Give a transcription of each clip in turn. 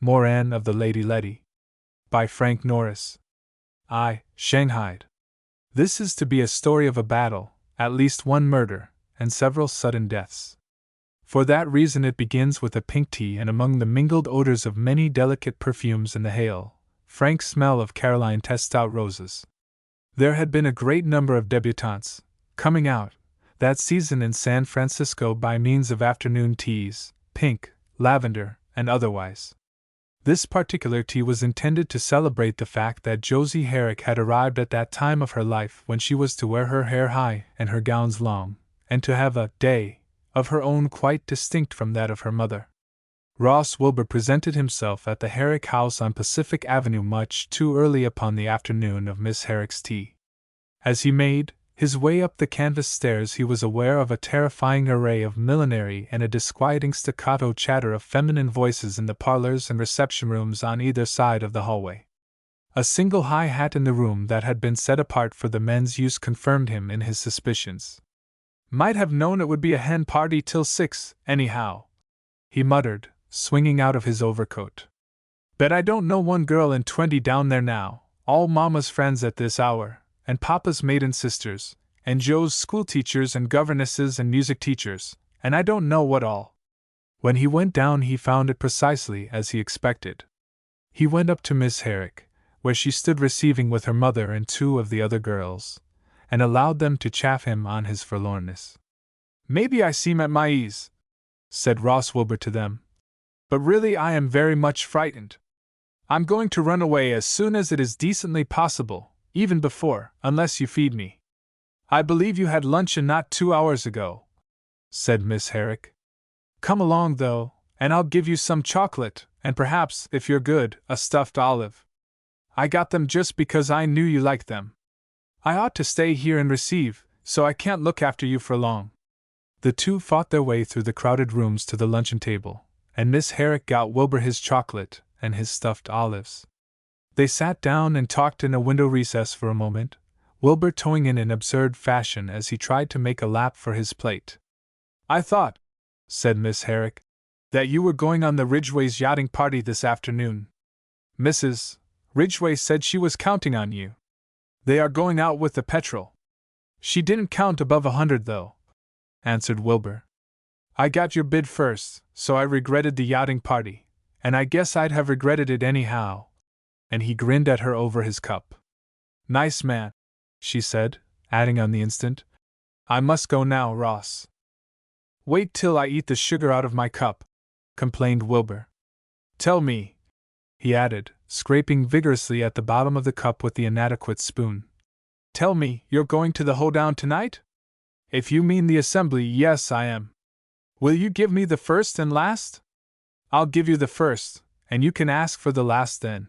Moran of the Lady Letty. By Frank Norris. Shanghaied. This is to be a story of a battle, at least one murder, and several sudden deaths. For that reason it begins with a pink tea, and among the mingled odors of many delicate perfumes and the hale, frank smell of Caroline test out roses. There had been a great number of debutantes, coming out, that season in San Francisco by means of afternoon teas, pink, lavender, and otherwise. This particular tea was intended to celebrate the fact that Josie Herrick had arrived at that time of her life when she was to wear her hair high and her gowns long, and to have a day of her own quite distinct from that of her mother. Ross Wilbur presented himself at the Herrick house on Pacific Avenue much too early upon the afternoon of Miss Herrick's tea. As he made his way up the canvas stairs he was aware of a terrifying array of millinery and a disquieting staccato chatter of feminine voices in the parlors and reception rooms on either side of the hallway. A single high hat in the room that had been set apart for the men's use confirmed him in his suspicions. "Might have known it would be a hen party till 6, anyhow," he muttered, swinging out of his overcoat. "Bet I don't know one girl in 20 down there now, all Mama's friends at this hour, and Papa's maiden sisters, and Joe's schoolteachers and governesses and music teachers, and I don't know what all." When he went down he found it precisely as he expected. He went up to Miss Herrick, where she stood receiving with her mother and 2 of the other girls, and allowed them to chaff him on his forlornness. "Maybe I seem at my ease," said Ross Wilbur to them, "but really I am very much frightened. I'm going to run away as soon as it is decently possible, even before, unless you feed me." "I believe you had luncheon not 2 hours ago," said Miss Herrick. "Come along, though, and I'll give you some chocolate, and perhaps, if you're good, a stuffed olive. I got them just because I knew you liked them. I ought to stay here and receive, so I can't look after you for long." The 2 fought their way through the crowded rooms to the luncheon table, and Miss Herrick got Wilbur his chocolate and his stuffed olives. They sat down and talked in a window recess for a moment, Wilbur towing in an absurd fashion as he tried to make a lap for his plate. "I thought," said Miss Herrick, "that you were going on the Ridgways' yachting party this afternoon. Mrs. Ridgway said she was counting on you. They are going out with the Petrel." "She didn't count above 100, though," answered Wilbur. "I got your bid first, so I regretted the yachting party, and I guess I'd have regretted it anyhow." And he grinned at her over his cup. "Nice man," she said, adding on the instant, "I must go now, Ross." "Wait till I eat the sugar out of my cup," complained Wilbur. "Tell me," he added, scraping vigorously at the bottom of the cup with the inadequate spoon. "Tell me, you're going to the hoedown tonight? If you mean the assembly, yes, I am. Will you give me the first and last?" "I'll give you the first, and you can ask for the last then.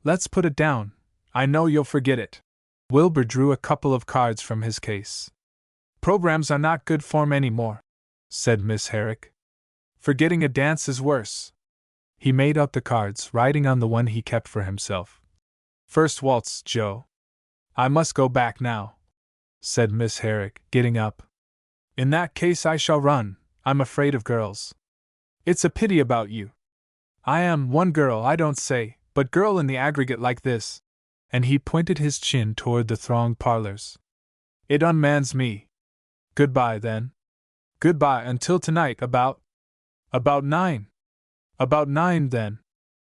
Let's put it down, I know you'll forget it." Wilbur drew a couple of cards from his case. "Programs are not good form anymore," said Miss Herrick. "Forgetting a dance is worse." He made up the cards, writing on the one he kept for himself. "First waltz, Joe." "I must go back now," said Miss Herrick, getting up. "In that case I shall run, I'm afraid of girls. It's a pity about you. I am one girl, I don't say, but girl in the aggregate like this," and he pointed his chin toward the thronged parlors. "It unmans me. Goodbye, then." "Goodbye until tonight about 9. "About 9, then."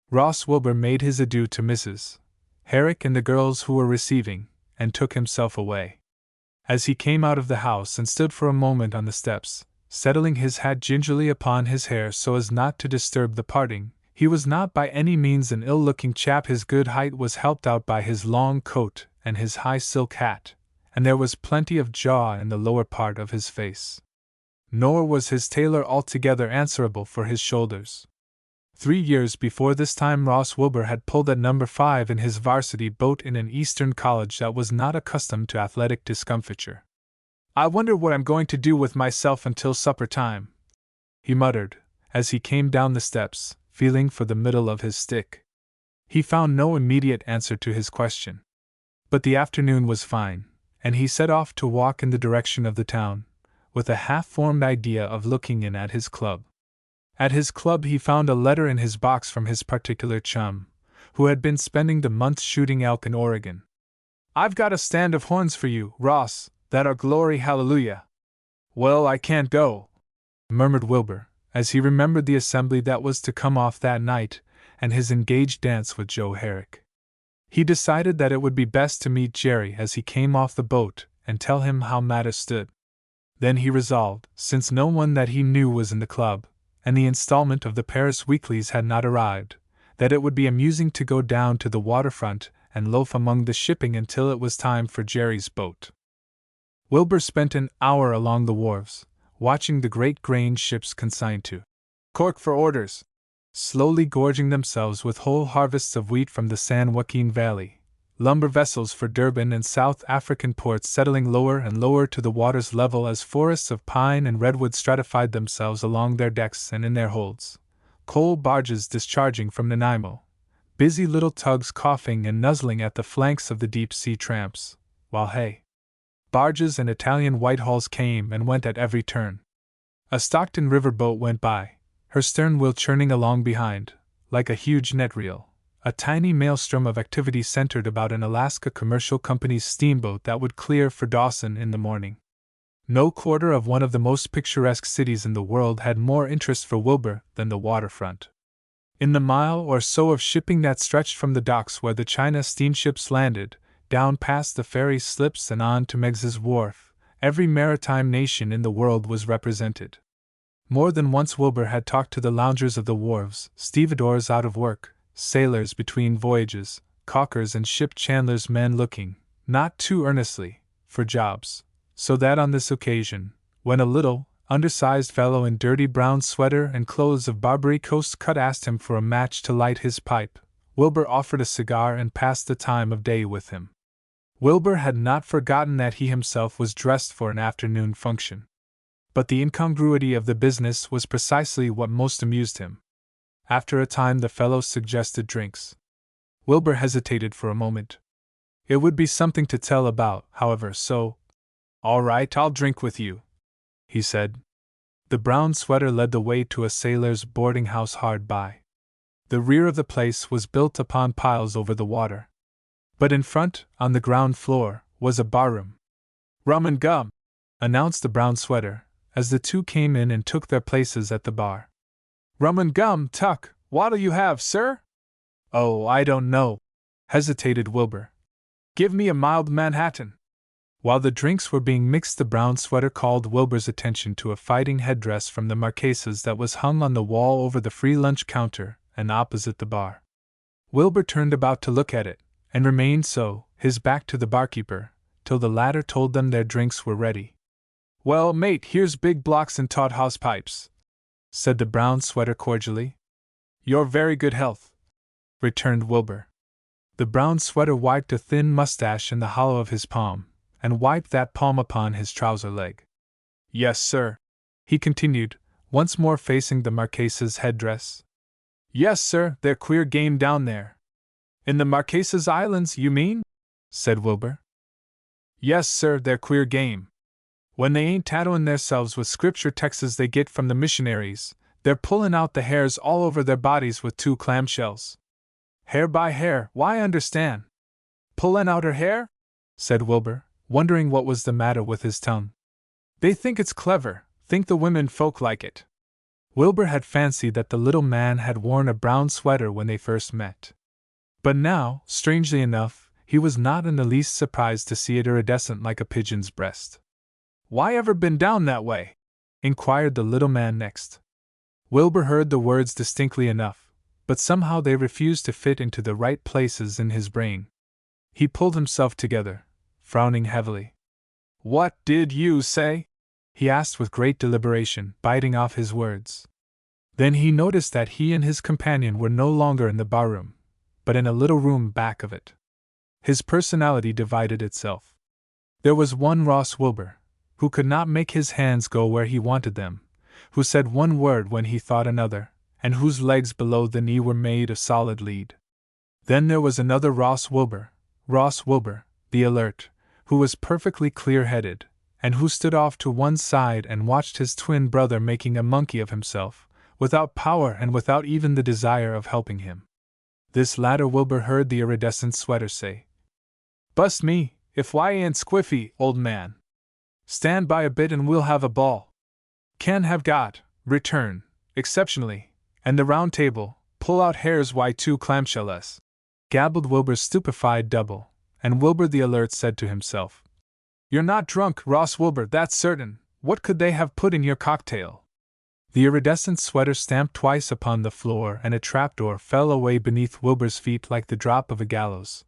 Ross Wilbur made his adieu to Mrs. Herrick and the girls who were receiving, and took himself away. As he came out of the house and stood for a moment on the steps, settling his hat gingerly upon his hair so as not to disturb the parting, he was not by any means an ill-looking chap. His good height was helped out by his long coat and his high silk hat, and there was plenty of jaw in the lower part of his face. Nor was his tailor altogether answerable for his shoulders. 3 years before this time Ross Wilbur had pulled at number 5 in his varsity boat in an eastern college that was not accustomed to athletic discomfiture. "I wonder what I'm going to do with myself until supper time," he muttered, as he came down the steps, feeling for the middle of his stick. He found no immediate answer to his question. But the afternoon was fine, and he set off to walk in the direction of the town, with a half-formed idea of looking in at his club. At his club he found a letter in his box from his particular chum, who had been spending the month shooting elk in Oregon. "I've got a stand of horns for you, Ross, that are glory hallelujah." "Well, I can't go," murmured Wilbur, as he remembered the assembly that was to come off that night, and his engaged dance with Joe Herrick. He decided that it would be best to meet Jerry as he came off the boat and tell him how matters stood. Then he resolved, since no one that he knew was in the club, and the installment of the Paris weeklies had not arrived, that it would be amusing to go down to the waterfront and loaf among the shipping until it was time for Jerry's boat. Wilbur spent an hour along the wharves, watching the great grain ships consigned to Cork for orders, slowly gorging themselves with whole harvests of wheat from the San Joaquin Valley, lumber vessels for Durban and South African ports settling lower and lower to the water's level as forests of pine and redwood stratified themselves along their decks and in their holds, coal barges discharging from Nanaimo, busy little tugs coughing and nuzzling at the flanks of the deep-sea tramps, while hay barges and Italian whitehauls came and went at every turn. A Stockton River boat went by, her stern wheel churning along behind, like a huge net reel, a tiny maelstrom of activity centered about an Alaska Commercial Company's steamboat that would clear for Dawson in the morning. No quarter of one of the most picturesque cities in the world had more interest for Wilbur than the waterfront. In the mile or so of shipping that stretched from the docks where the China steamships landed, down past the ferry slips and on to Meigs's Wharf, every maritime nation in the world was represented. More than once Wilbur had talked to the loungers of the wharves, stevedores out of work, sailors between voyages, caulkers and ship chandlers, men looking, not too earnestly, for jobs, so that on this occasion, when a little, undersized fellow in dirty brown sweater and clothes of Barbary Coast cut asked him for a match to light his pipe, Wilbur offered a cigar and passed the time of day with him. Wilbur had not forgotten that he himself was dressed for an afternoon function. But the incongruity of the business was precisely what most amused him. After a time the fellow suggested drinks. Wilbur hesitated for a moment. It would be something to tell about, however, so, "All right, I'll drink with you," he said. The brown sweater led the way to a sailor's boarding house hard by. The rear of the place was built upon piles over the water. But in front, on the ground floor, was a barroom. "Rum and gum," announced the brown sweater, as the two came in and took their places at the bar. "Rum and gum, Tuck, what'll you have, sir?" "Oh, I don't know," hesitated Wilbur. "Give me a mild Manhattan." While the drinks were being mixed, the brown sweater called Wilbur's attention to a fighting headdress from the Marquesas that was hung on the wall over the free lunch counter and opposite the bar. Wilbur turned about to look at it, and remained so, his back to the barkeeper, till the latter told them their drinks were ready. "Well, mate, here's big blocks and taut house pipes," said the brown sweater cordially. "Your very good health," returned Wilbur. The brown sweater wiped a thin mustache in the hollow of his palm, and wiped that palm upon his trouser leg. "Yes, sir," he continued, once more facing the Marquesas headdress. "Yes, sir, they're queer game down there." "In the Marquesas Islands, you mean?" said Wilbur. "Yes, sir, they're queer game. When they ain't tattooing theirselves with scripture texts they get from the missionaries, they're pulling out the hairs all over their bodies with two clamshells. Hair by hair, why understand?" "Pullin' out her hair?" said Wilbur, wondering what was the matter with his tongue. "They think it's clever, think the women folk like it." Wilbur had fancied that the little man had worn a brown sweater when they first met. But now, strangely enough, he was not in the least surprised to see it iridescent like a pigeon's breast. "Why ever been down that way?" inquired the little man next. Wilbur heard the words distinctly enough, but somehow they refused to fit into the right places in his brain. He pulled himself together, frowning heavily. "What did you say?" he asked with great deliberation, biting off his words. Then he noticed that he and his companion were no longer in the barroom, but in a little room back of it. His personality divided itself. There was one Ross Wilbur, who could not make his hands go where he wanted them, who said one word when he thought another, and whose legs below the knee were made of solid lead. Then there was another Ross Wilbur, the alert, who was perfectly clear-headed, and who stood off to one side and watched his twin brother making a monkey of himself, without power and without even the desire of helping him. This latter Wilbur heard the iridescent sweater say. "Bust me, if why ain't squiffy, old man. Stand by a bit and we'll have a ball." "Can have got, return, exceptionally, and the round table, pull out hairs why two clamshells," gabbled Wilbur's stupefied double, and Wilbur the alert said to himself, "You're not drunk, Ross Wilbur, that's certain. What could they have put in your cocktail?" The iridescent sweater stamped twice upon the floor and a trapdoor fell away beneath Wilbur's feet like the drop of a gallows.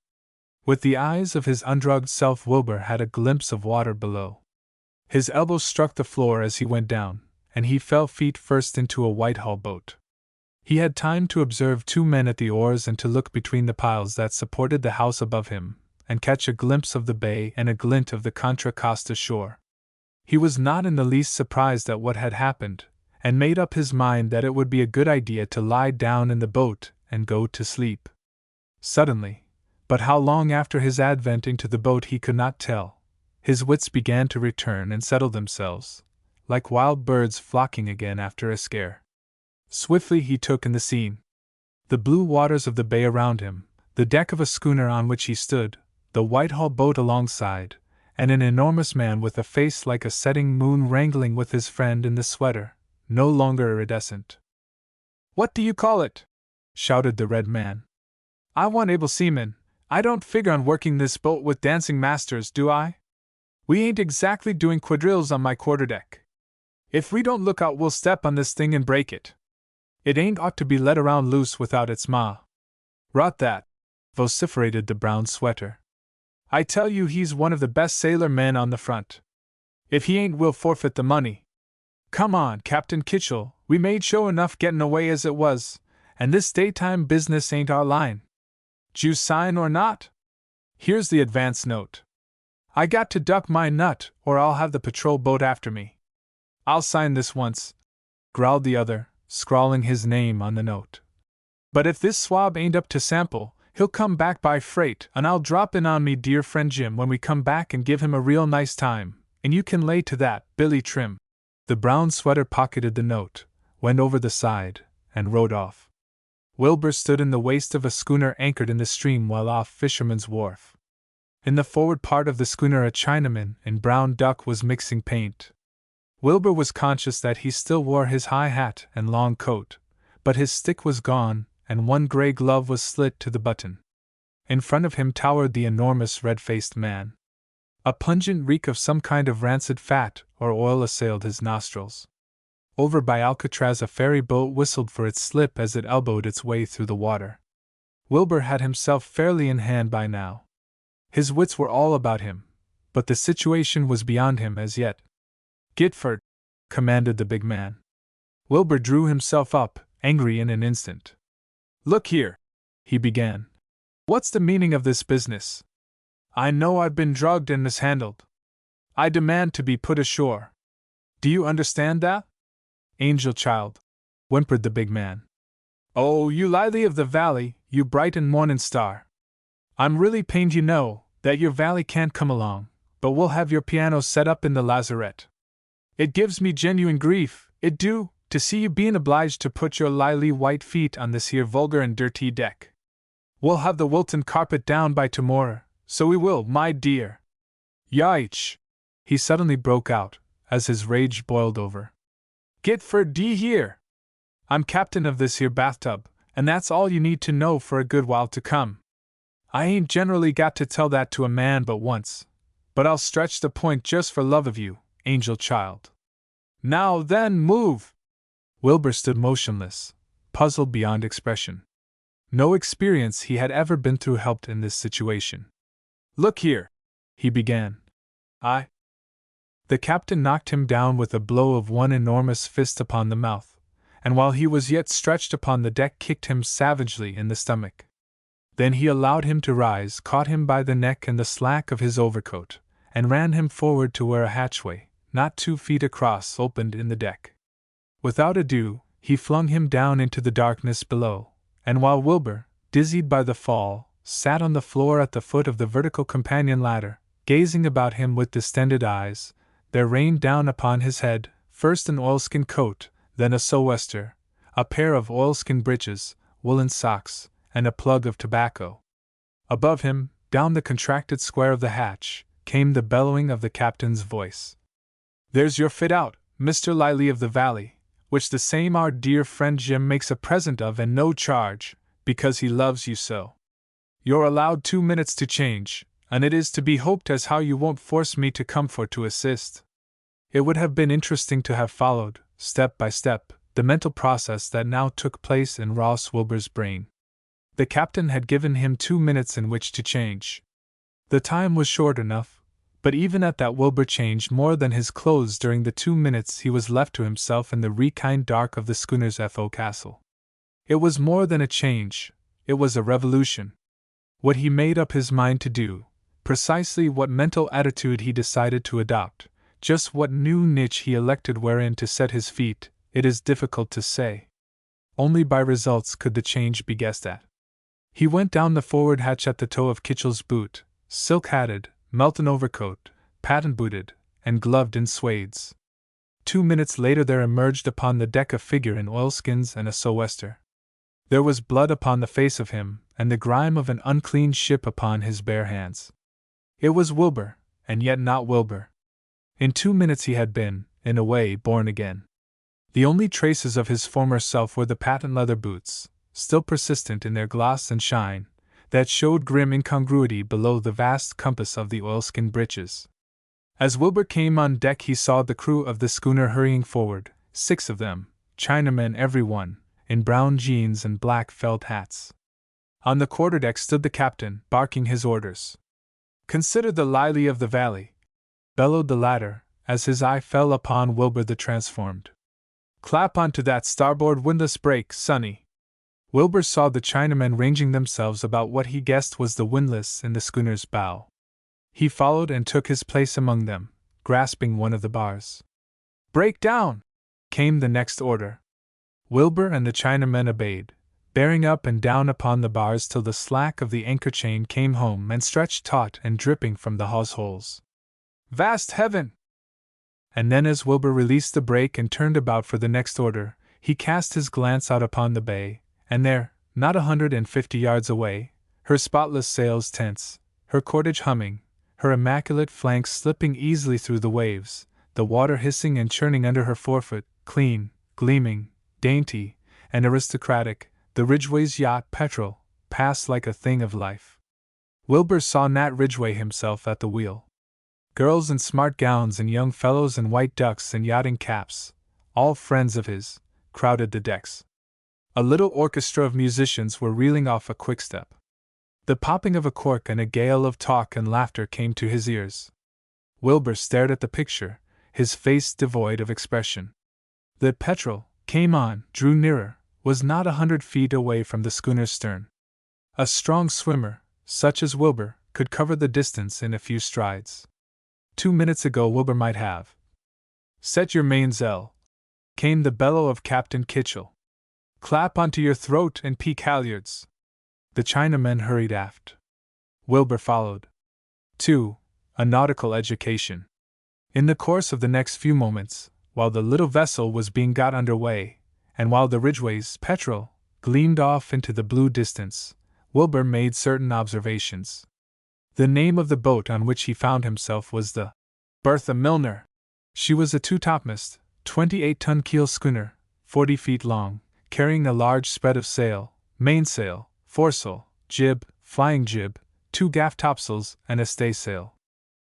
With the eyes of his undrugged self, Wilbur had a glimpse of water below. His elbows struck the floor as he went down, and he fell feet first into a Whitehall boat. He had time to observe two men at the oars and to look between the piles that supported the house above him, and catch a glimpse of the bay and a glint of the Contra Costa shore. He was not in the least surprised at what had happened, and made up his mind that it would be a good idea to lie down in the boat and go to sleep. Suddenly, but how long after his advent into the boat he could not tell, his wits began to return and settle themselves, like wild birds flocking again after a scare. Swiftly he took in the scene. The blue waters of the bay around him, the deck of a schooner on which he stood, the Whitehall boat alongside, and an enormous man with a face like a setting moon wrangling with his friend in the sweater, no longer iridescent. "What do you call it?" shouted the red man. "I want able seamen. I don't figure on working this boat with dancing masters, do I? We ain't exactly doing quadrilles on my quarterdeck. If we don't look out, we'll step on this thing and break it. It ain't ought to be let around loose without its ma." "Rot that," vociferated the brown sweater. "I tell you he's one of the best sailor men on the front. If he ain't, we'll forfeit the money. Come on, Captain Kitchell, we made show enough gettin' away as it was, and this daytime business ain't our line. D'you sign or not? Here's the advance note. I got to duck my nut, or I'll have the patrol boat after me." "I'll sign this once," growled the other, scrawling his name on the note. "But if this swab ain't up to sample, he'll come back by freight, and I'll drop in on me dear friend Jim when we come back and give him a real nice time, and you can lay to that, Billy Trim." The brown sweater pocketed the note, went over the side, and rowed off. Wilbur stood in the waist of a schooner anchored in the stream well off Fisherman's Wharf. In the forward part of the schooner a Chinaman in brown duck was mixing paint. Wilbur was conscious that he still wore his high hat and long coat, but his stick was gone, and one gray glove was slit to the button. In front of him towered the enormous red-faced man. A pungent reek of some kind of rancid fat or oil assailed his nostrils. Over by Alcatraz a ferry boat whistled for its slip as it elbowed its way through the water. Wilbur had himself fairly in hand by now. His wits were all about him, but the situation was beyond him as yet. "Gitford," commanded the big man. Wilbur drew himself up, angry in an instant. "Look here," he began. "What's the meaning of this business? I know I've been drugged and mishandled. I demand to be put ashore. Do you understand that?" "Angel child," whimpered the big man. "Oh, you lily of the valley, you bright and mornin' star. I'm really pained, you know, that your valley can't come along, but we'll have your piano set up in the lazarette. It gives me genuine grief, it do, to see you bein' obliged to put your lily white feet on this here vulgar and dirty deck. We'll have the Wilton carpet down by tomorrow, so we will, my dear. Yaich!" he suddenly broke out, as his rage boiled over. "Gitford, d'ye hear? I'm captain of this here bathtub, and that's all you need to know for a good while to come. I ain't generally got to tell that to a man but once, but I'll stretch the point just for love of you, angel child. Now then, move!" Wilbur stood motionless, puzzled beyond expression. No experience he had ever been through helped in this situation. "Look here," he began. The captain knocked him down with a blow of one enormous fist upon the mouth, and while he was yet stretched upon the deck kicked him savagely in the stomach. Then he allowed him to rise, caught him by the neck and the slack of his overcoat, and ran him forward to where a hatchway, not 2 feet across, opened in the deck. Without ado, he flung him down into the darkness below, and while Wilbur, dizzied by the fall, sat on the floor at the foot of the vertical companion ladder, gazing about him with distended eyes, there rained down upon his head, first an oilskin coat, then a sou'wester, a pair of oilskin breeches, woolen socks, and a plug of tobacco. Above him, down the contracted square of the hatch, came the bellowing of the captain's voice. "There's your fit out, Mr. Lily of the Valley, which the same our dear friend Jim makes a present of and no charge, because he loves you so. You're allowed 2 minutes to change, and it is to be hoped as how you won't force me to come for to assist." It would have been interesting to have followed, step by step, the mental process that now took place in Ross Wilbur's brain. The captain had given him 2 minutes in which to change. The time was short enough, but even at that Wilbur changed more than his clothes during the 2 minutes he was left to himself in the rekindled dark of the schooner's forecastle. It was more than a change, it was a revolution. What he made up his mind to do, precisely what mental attitude he decided to adopt, just what new niche he elected wherein to set his feet, it is difficult to say. Only by results could the change be guessed at. He went down the forward hatch at the toe of Kitchell's boot, silk-hatted, Melton overcoat, patent-booted, and gloved in suedes. 2 minutes later there emerged upon the deck a figure in oilskins and a sou'wester. There was blood upon the face of him, and the grime of an unclean ship upon his bare hands. It was Wilbur, and yet not Wilbur. In 2 minutes he had been, in a way, born again. The only traces of his former self were the patent leather boots, still persistent in their gloss and shine, that showed grim incongruity below the vast compass of the oilskin breeches. As Wilbur came on deck he saw the crew of the schooner hurrying forward, 6 of them, Chinamen every one, in brown jeans and black felt hats. On the quarterdeck stood the captain, barking his orders. "Consider the Lily of the Valley," bellowed the latter, as his eye fell upon Wilbur the transformed. "Clap onto that starboard windlass brake, sonny." Wilbur saw the Chinamen ranging themselves about what he guessed was the windlass in the schooner's bow. He followed and took his place among them, grasping one of the bars. "Break down!" came the next order. Wilbur and the Chinamen obeyed, bearing up and down upon the bars till the slack of the anchor chain came home and stretched taut and dripping from the hawse holes. "Vast heaven!" And then as Wilbur released the brake and turned about for the next order, he cast his glance out upon the bay, and there, not 150 yards away, her spotless sails tense, her cordage humming, her immaculate flanks slipping easily through the waves, the water hissing and churning under her forefoot, clean, gleaming, dainty, and aristocratic, the Ridgway's yacht Petrel passed like a thing of life. Wilbur saw Nat Ridgway himself at the wheel. Girls in smart gowns and young fellows in white ducks and yachting caps, all friends of his, crowded the decks. A little orchestra of musicians were reeling off a quickstep. The popping of a cork and a gale of talk and laughter came to his ears. Wilbur stared at the picture, his face devoid of expression. The Petrel came on, drew nearer, was not 100 feet away from the schooner's stern. A strong swimmer, such as Wilbur, could cover the distance in a few strides. 2 minutes ago Wilbur might have. "Set your mainsail!" came the bellow of Captain Kitchell. "Clap onto your throat and peak halyards!" The Chinamen hurried aft. Wilbur followed. 2. A nautical education. In the course of the next few moments, while the little vessel was being got under way, and while the Ridgway's Petrel gleamed off into the blue distance, Wilbur made certain observations. The name of the boat on which he found himself was the Bertha Milner. She was a 2-topmast, 28-ton keel schooner, 40 feet long, carrying a large spread of sail, mainsail, foresail, jib, flying jib, 2 gaff topsails, and a staysail.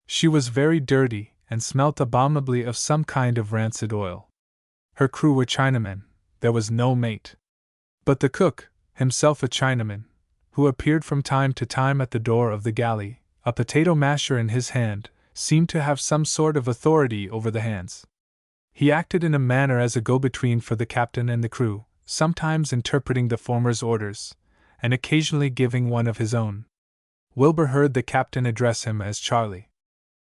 She was very dirty, and smelt abominably of some kind of rancid oil. Her crew were Chinamen, there was no mate. But the cook, himself a Chinaman, who appeared from time to time at the door of the galley, a potato masher in his hand, seemed to have some sort of authority over the hands. He acted in a manner as a go-between for the captain and the crew, sometimes interpreting the former's orders, and occasionally giving one of his own. Wilbur heard the captain address him as Charlie.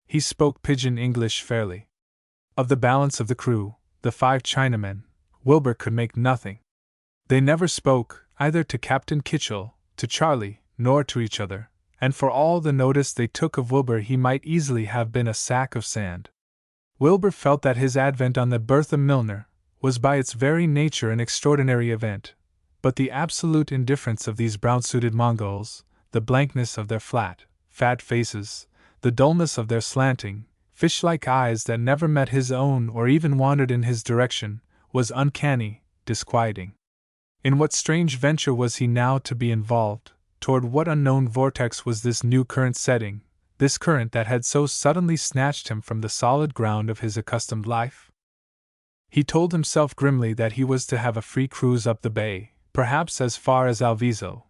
He spoke pidgin English fairly. Of the balance of the crew, the 5 Chinamen, Wilbur could make nothing. They never spoke, either to Captain Kitchell, to Charlie, nor to each other, and for all the notice they took of Wilbur he might easily have been a sack of sand. Wilbur felt that his advent on the Bertha Milner was by its very nature an extraordinary event, but the absolute indifference of these brown-suited Mongols, the blankness of their flat, fat faces, the dullness of their slanting, fish-like eyes that never met his own or even wandered in his direction, was uncanny, disquieting. In what strange venture was he now to be involved? Toward what unknown vortex was this new current setting, this current that had so suddenly snatched him from the solid ground of his accustomed life? He told himself grimly that he was to have a free cruise up the bay, perhaps as far as Alviso.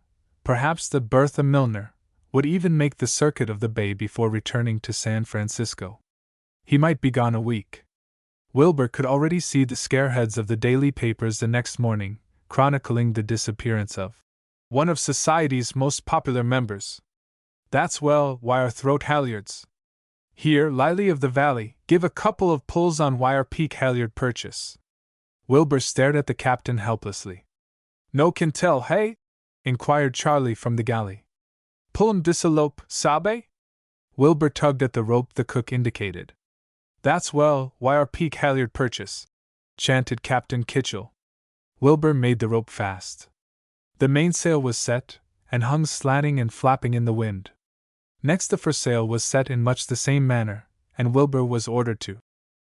Perhaps the Bertha Milner would even make the circuit of the bay before returning to San Francisco. He might be gone a week. Wilbur could already see the scareheads of the daily papers the next morning, chronicling the disappearance of one of society's most popular members. That's well, wire throat halyards. Here, Lily of the Valley, give a couple of pulls on wire peak halyard purchase. Wilbur stared at the captain helplessly. No can tell, hey? Inquired Charlie from the galley. Pull 'em disalope, sabe? Wilbur tugged at the rope the cook indicated. That's well, wire peak halyard purchase, chanted Captain Kitchell. Wilbur made the rope fast. The mainsail was set, and hung slanting and flapping in the wind. Next the foresail was set in much the same manner, and Wilbur was ordered to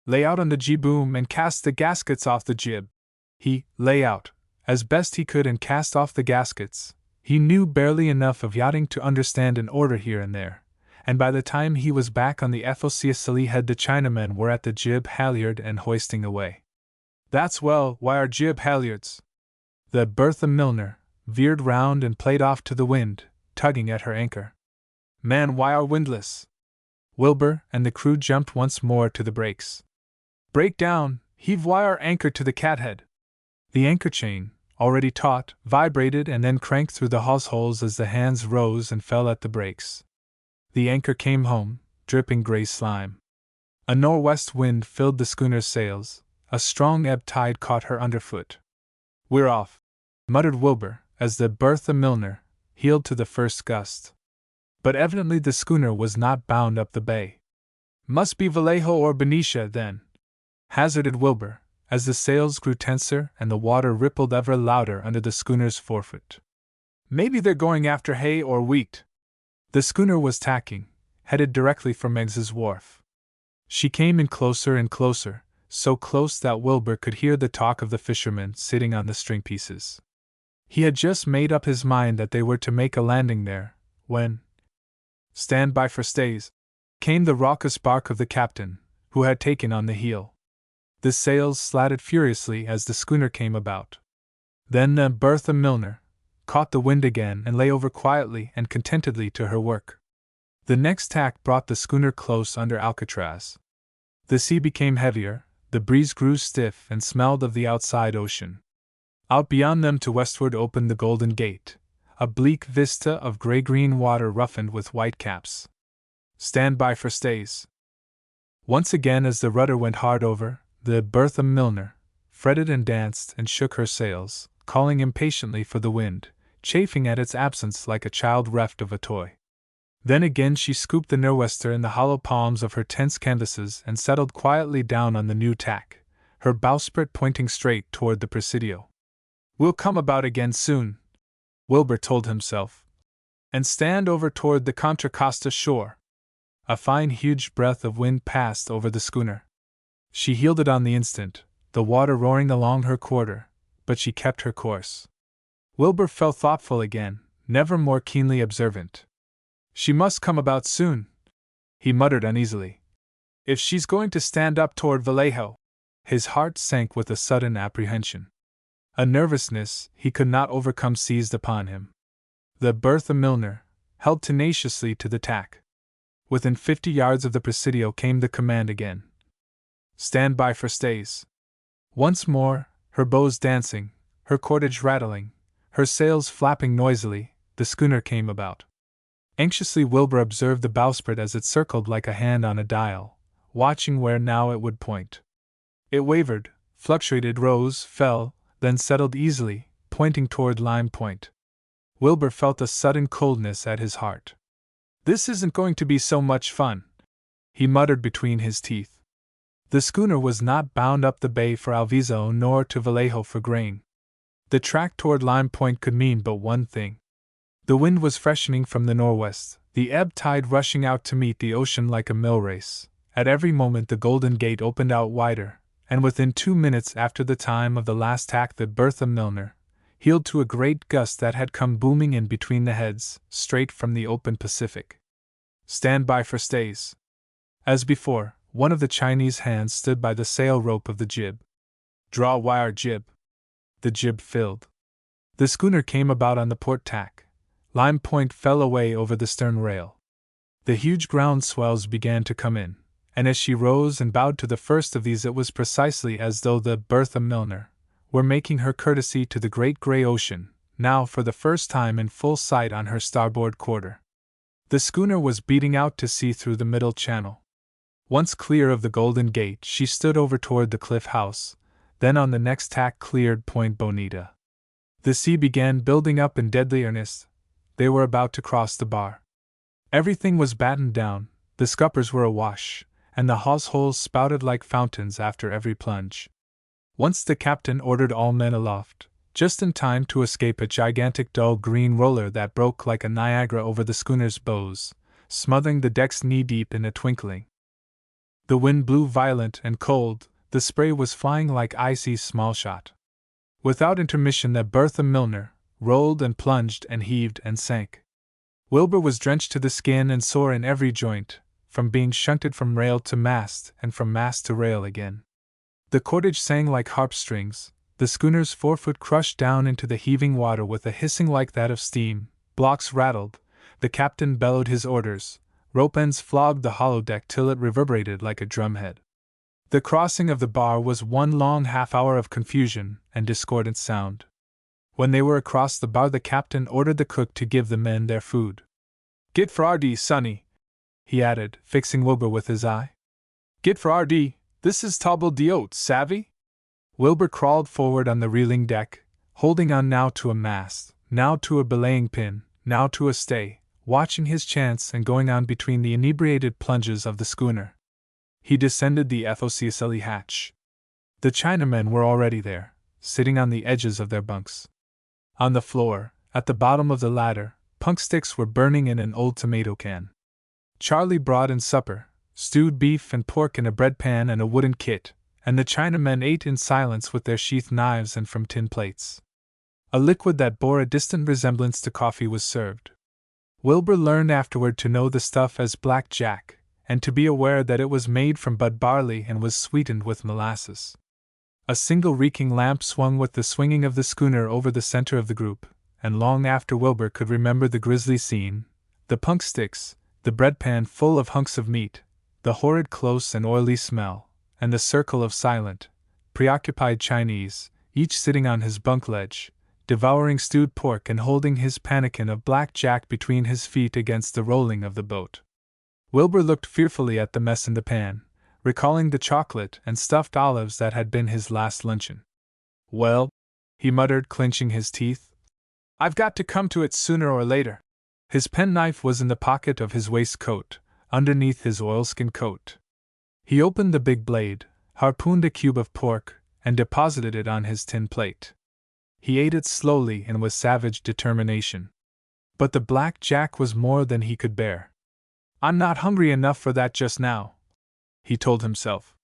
lay out on the G-boom and cast the gaskets off the jib. He lay out, as best he could, and cast off the gaskets. He knew barely enough of yachting to understand an order here and there, and by the time he was back on the Ethel Head the Chinamen were at the jib halyard and hoisting away. That's well, wire jib halyards. The Bertha Milner veered round and played off to the wind, tugging at her anchor. Man wire windlass. Wilbur and the crew jumped once more to the brakes. Break down, heave wire anchor to the cathead. The anchor chain, already taut, vibrated and then cranked through the hawse holes as the hands rose and fell at the brakes. The anchor came home, dripping gray slime. A nor'west wind filled the schooner's sails, a strong ebb tide caught her underfoot. We're off, muttered Wilbur, as the Bertha Milner heeled to the first gust. But evidently the schooner was not bound up the bay. Must be Vallejo or Benicia, then, hazarded Wilbur, as the sails grew tenser and the water rippled ever louder under the schooner's forefoot. Maybe they're going after hay or wheat. The schooner was tacking, headed directly for Meggs's wharf. She came in closer and closer, so close that Wilbur could hear the talk of the fishermen sitting on the string pieces. He had just made up his mind that they were to make a landing there, when, stand by for stays, came the raucous bark of the captain, who had taken on the heel. The sails slatted furiously as the schooner came about. Then the Bertha Milner caught the wind again and lay over quietly and contentedly to her work. The next tack brought the schooner close under Alcatraz. The sea became heavier, the breeze grew stiff and smelled of the outside ocean. Out beyond them to westward opened the Golden Gate, a bleak vista of gray-green water roughened with white caps. Stand by for stays. Once again, as the rudder went hard over, the Bertha Milner fretted and danced and shook her sails, calling impatiently for the wind, chafing at its absence like a child reft of a toy. Then again she scooped the nor'wester in the hollow palms of her tense canvases and settled quietly down on the new tack, her bowsprit pointing straight toward the Presidio. We'll come about again soon, Wilbur told himself, and stand over toward the Contra Costa shore. A fine huge breath of wind passed over the schooner. She heeled on the instant, the water roaring along her quarter, but she kept her course. Wilbur felt thoughtful again, never more keenly observant. She must come about soon, he muttered uneasily. If she's going to stand up toward Vallejo. His heart sank with a sudden apprehension. A nervousness he could not overcome seized upon him. The Bertha Milner held tenaciously to the tack. Within 50 yards of the Presidio came the command again. Stand by for stays. Once more, her bows dancing, her cordage rattling, her sails flapping noisily, the schooner came about. Anxiously Wilbur observed the bowsprit as it circled like a hand on a dial, watching where now it would point. It wavered, fluctuated, rose, fell, then settled easily, pointing toward Lime Point. Wilbur felt a sudden coldness at his heart. This isn't going to be so much fun, he muttered between his teeth. The schooner was not bound up the bay for Alviso nor to Vallejo for grain. The track toward Lime Point could mean but one thing. The wind was freshening from the northwest, the ebb tide rushing out to meet the ocean like a mill race. At every moment the Golden Gate opened out wider, and within 2 minutes after the time of the last tack the Bertha Milner heeled to a great gust that had come booming in between the heads, straight from the open Pacific. "Stand by for stays." As before, one of the Chinese hands stood by the sail rope of the jib. "Draw wire jib." The jib filled. The schooner came about on the port tack. Lime Point fell away over the stern rail. The huge ground swells began to come in, and as she rose and bowed to the first of these it was precisely as though the Bertha Milner were making her courtesy to the great grey ocean, now for the first time in full sight on her starboard quarter. The schooner was beating out to sea through the middle channel. Once clear of the Golden Gate she stood over toward the Cliff House, then on the next tack cleared Point Bonita. The sea began building up in deadly earnest. They were about to cross the bar. Everything was battened down, the scuppers were awash, and the hawse holes spouted like fountains after every plunge. Once the captain ordered all men aloft, just in time to escape a gigantic dull green roller that broke like a Niagara over the schooner's bows, smothering the decks knee-deep in a twinkling. The wind blew violent and cold, the spray was flying like icy small shot. Without intermission the Bertha Milner rolled and plunged and heaved and sank. Wilbur was drenched to the skin and sore in every joint, from being shunted from rail to mast and from mast to rail again. The cordage sang like harp strings, the schooner's forefoot crushed down into the heaving water with a hissing like that of steam, blocks rattled, the captain bellowed his orders, rope ends flogged the hollow deck till it reverberated like a drumhead. The crossing of the bar was one long half-hour of confusion and discordant sound. When they were across the bar the captain ordered the cook to give the men their food. "Get for RD, sonny," he added, fixing Wilbur with his eye. "Get for RD, this is table d'hôte, savvy?" Wilbur crawled forward on the reeling deck, holding on now to a mast, now to a belaying pin, now to a stay, watching his chance and going on between the inebriated plunges of the schooner. He descended the FOCSLE hatch. The Chinamen were already there, sitting on the edges of their bunks. On the floor, at the bottom of the ladder, punk sticks were burning in an old tomato can. Charlie brought in supper, stewed beef and pork in a bread pan and a wooden kit, and the Chinamen ate in silence with their sheath knives and from tin plates. A liquid that bore a distant resemblance to coffee was served. Wilbur learned afterward to know the stuff as Black Jack, and to be aware that it was made from bud barley and was sweetened with molasses. A single reeking lamp swung with the swinging of the schooner over the center of the group, and long after Wilbur could remember the grisly scene, the punk sticks, the bread pan full of hunks of meat, the horrid close and oily smell, and the circle of silent, preoccupied Chinese, each sitting on his bunk ledge, devouring stewed pork and holding his pannikin of Black Jack between his feet against the rolling of the boat. Wilbur looked fearfully at the mess in the pan, recalling the chocolate and stuffed olives that had been his last luncheon. "Well," he muttered, clenching his teeth, "I've got to come to it sooner or later." His penknife was in the pocket of his waistcoat, underneath his oilskin coat. He opened the big blade, harpooned a cube of pork, and deposited it on his tin plate. He ate it slowly and with savage determination. But the Black Jack was more than he could bear. "I'm not hungry enough for that just now," he told himself.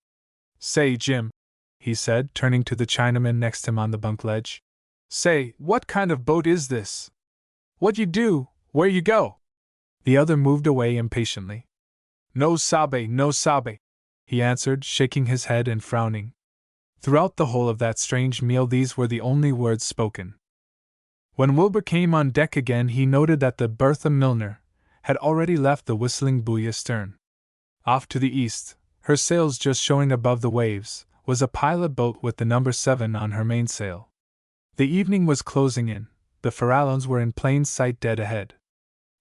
"Say, Jim," he said, turning to the Chinaman next him on the bunk ledge. "Say, what kind of boat is this? What you do, where you go?" The other moved away impatiently. "No sabe, no sabe," he answered, shaking his head and frowning. Throughout the whole of that strange meal these were the only words spoken. When Wilbur came on deck again he noted that the Bertha Milner had already left the whistling buoy astern. Off to the east, her sails just showing above the waves, was a pilot boat with the number 7 on her mainsail. The evening was closing in, the Farallones were in plain sight dead ahead.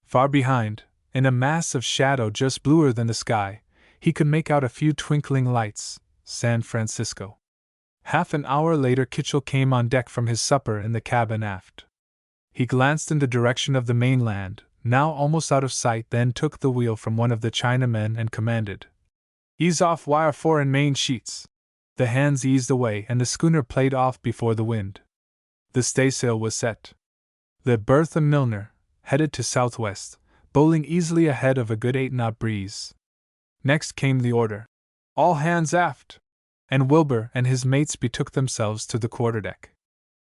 Far behind, in a mass of shadow just bluer than the sky, he could make out a few twinkling lights, San Francisco. Half an hour later Kitchell came on deck from his supper in the cabin aft. He glanced in the direction of the mainland, now almost out of sight, then took the wheel from one of the Chinamen and commanded, Ease off wire fore and main sheets. The hands eased away and the schooner played off before the wind. The staysail was set. The Bertha Milner headed to southwest, bowling easily ahead of a good 8-knot breeze. Next came the order, "All hands aft," and Wilbur and his mates betook themselves to the quarterdeck.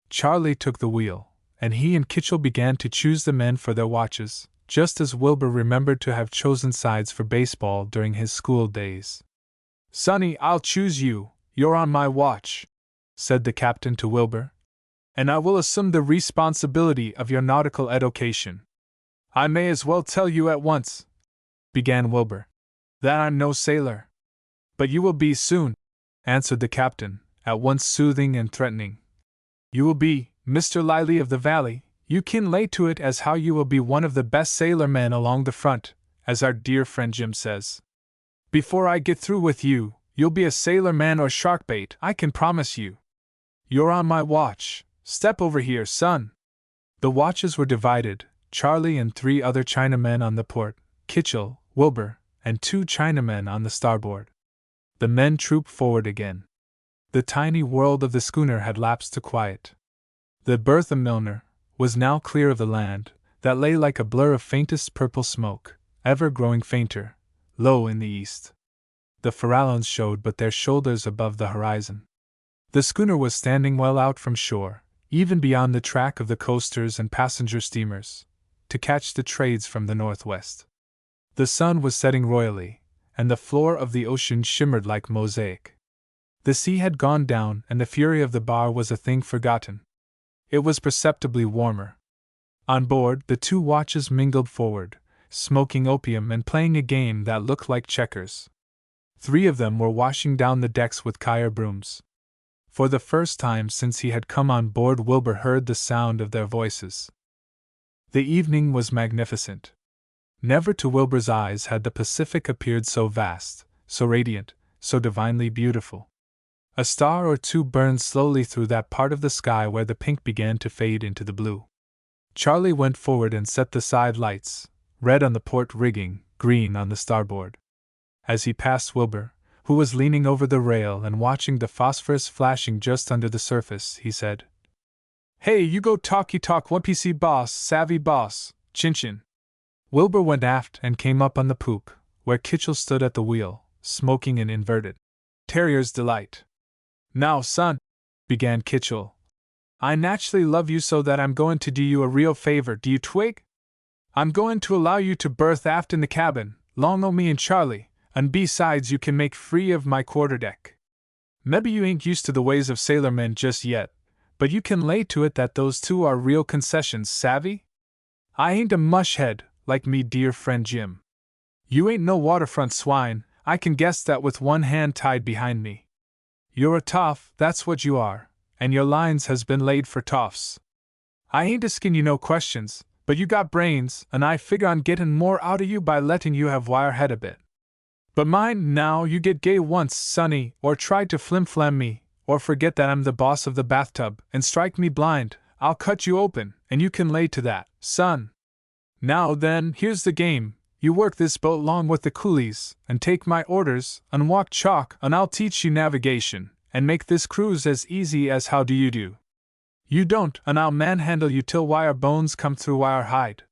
Charlie took the wheel, and he and Kitchell began to choose the men for their watches, just as Wilbur remembered to have chosen sides for baseball during his school days. "Sonny, I'll choose you, you're on my watch," said the captain to Wilbur, "and I will assume the responsibility of your nautical education. I may as well tell you at once," began Wilbur, "that I'm no sailor." "But you will be soon," answered the captain, at once soothing and threatening. "You will be, Mr. Liley of the Valley, you can lay to it as how you will be one of the best sailor men along the front, as our dear friend Jim says. Before I get through with you, you'll be a sailor man or shark bait, I can promise you. You're on my watch. Step over here, son." The watches were divided, Charlie and 3 other Chinamen on the port, Kitchell, Wilbur, and 2 Chinamen on the starboard. The men trooped forward again. The tiny world of the schooner had lapsed to quiet. The Bertha Milner was now clear of the land, that lay like a blur of faintest purple smoke, ever growing fainter, low in the east. The Farallones showed but their shoulders above the horizon. The schooner was standing well out from shore, even beyond the track of the coasters and passenger steamers, to catch the trades from the northwest. The sun was setting royally, and the floor of the ocean shimmered like mosaic. The sea had gone down and the fury of the bar was a thing forgotten. It was perceptibly warmer. On board, the 2 watches mingled forward, smoking opium and playing a game that looked like checkers. 3 of them were washing down the decks with Kyer brooms. For the first time since he had come on board, Wilbur heard the sound of their voices. The evening was magnificent. Never to Wilbur's eyes had the Pacific appeared so vast, so radiant, so divinely beautiful. A star or 2 burned slowly through that part of the sky where the pink began to fade into the blue. Charlie went forward and set the side lights, red on the port rigging, green on the starboard. As he passed Wilbur, who was leaning over the rail and watching the phosphorus flashing just under the surface, he said, "Hey, you go talky talk 1PC boss, savvy boss, chin-chin." Wilbur went aft and came up on the poop, where Kitchell stood at the wheel, smoking an inverted terrier's delight. "Now, son," began Kitchell, "I naturally love you so that I'm going to do you a real favor, do you twig? I'm going to allow you to berth aft in the cabin, long o' me and Charlie, and besides you can make free of my quarterdeck. Mebbe you ain't used to the ways of sailormen just yet, but you can lay to it that those 2 are real concessions, savvy? I ain't a mushhead, like me dear friend Jim. You ain't no waterfront swine, I can guess that with one hand tied behind me. You're a toff, that's what you are, and your lines has been laid for toffs. I ain't askin' you no questions, but you got brains, and I figure on gettin' more out of you by letting you have wirehead a bit. But mind now, you get gay once, sonny, or try to flim-flam me, or forget that I'm the boss of the bathtub, and strike me blind, I'll cut you open, and you can lay to that, son. Now then, here's the game. You work this boat long with the coolies, and take my orders, and walk chalk, and I'll teach you navigation, and make this cruise as easy as how do you do. You don't, and I'll manhandle you till wire bones come through wire hide.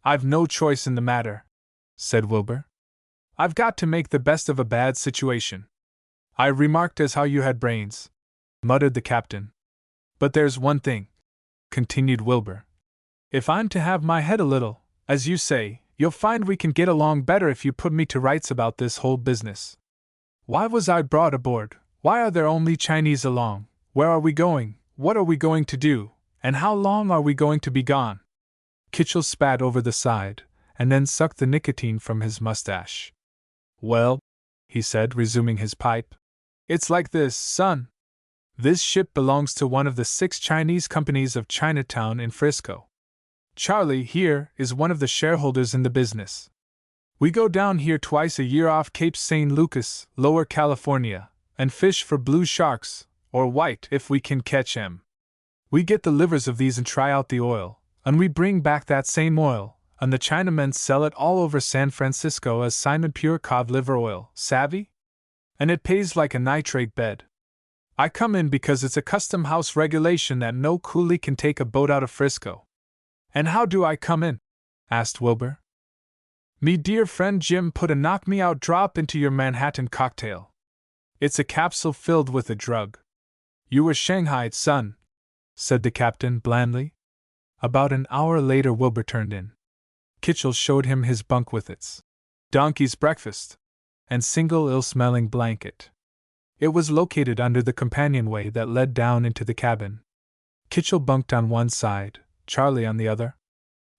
I've no choice in the matter," said Wilbur. "I've got to make the best of a bad situation." "I remarked as how you had brains," muttered the captain. "But there's one thing," continued Wilbur. "If I'm to have my head a little, as you say, you'll find we can get along better if you put me to rights about this whole business. Why was I brought aboard? Why are there only Chinese along? Where are we going? What are we going to do? And how long are we going to be gone?" Kitchell spat over the side, and then sucked the nicotine from his mustache. "Well," he said, resuming his pipe, "it's like this, son. This ship belongs to one of the 6 Chinese companies of Chinatown in Frisco. Charlie, here, is one of the shareholders in the business. We go down here twice a year off Cape St. Lucas, Lower California, and fish for blue sharks, or white if we can catch 'em. We get the livers of these and try out the oil, and we bring back that same oil, and the Chinamen sell it all over San Francisco as Simon Pure Cod Liver Oil, savvy? And it pays like a nitrate bed. I come in because it's a custom house regulation that no coolie can take a boat out of Frisco. And how do I come in? Asked Wilbur. Me dear friend Jim put a knock-me-out drop into your Manhattan cocktail. It's a capsule filled with a drug. You were shanghaied, son, said the captain blandly. About an hour later Wilbur turned in. Kitchell showed him his bunk with its donkey's breakfast and single ill-smelling blanket. It was located under the companionway that led down into the cabin. Kitchell bunked on one side, Charlie on the other.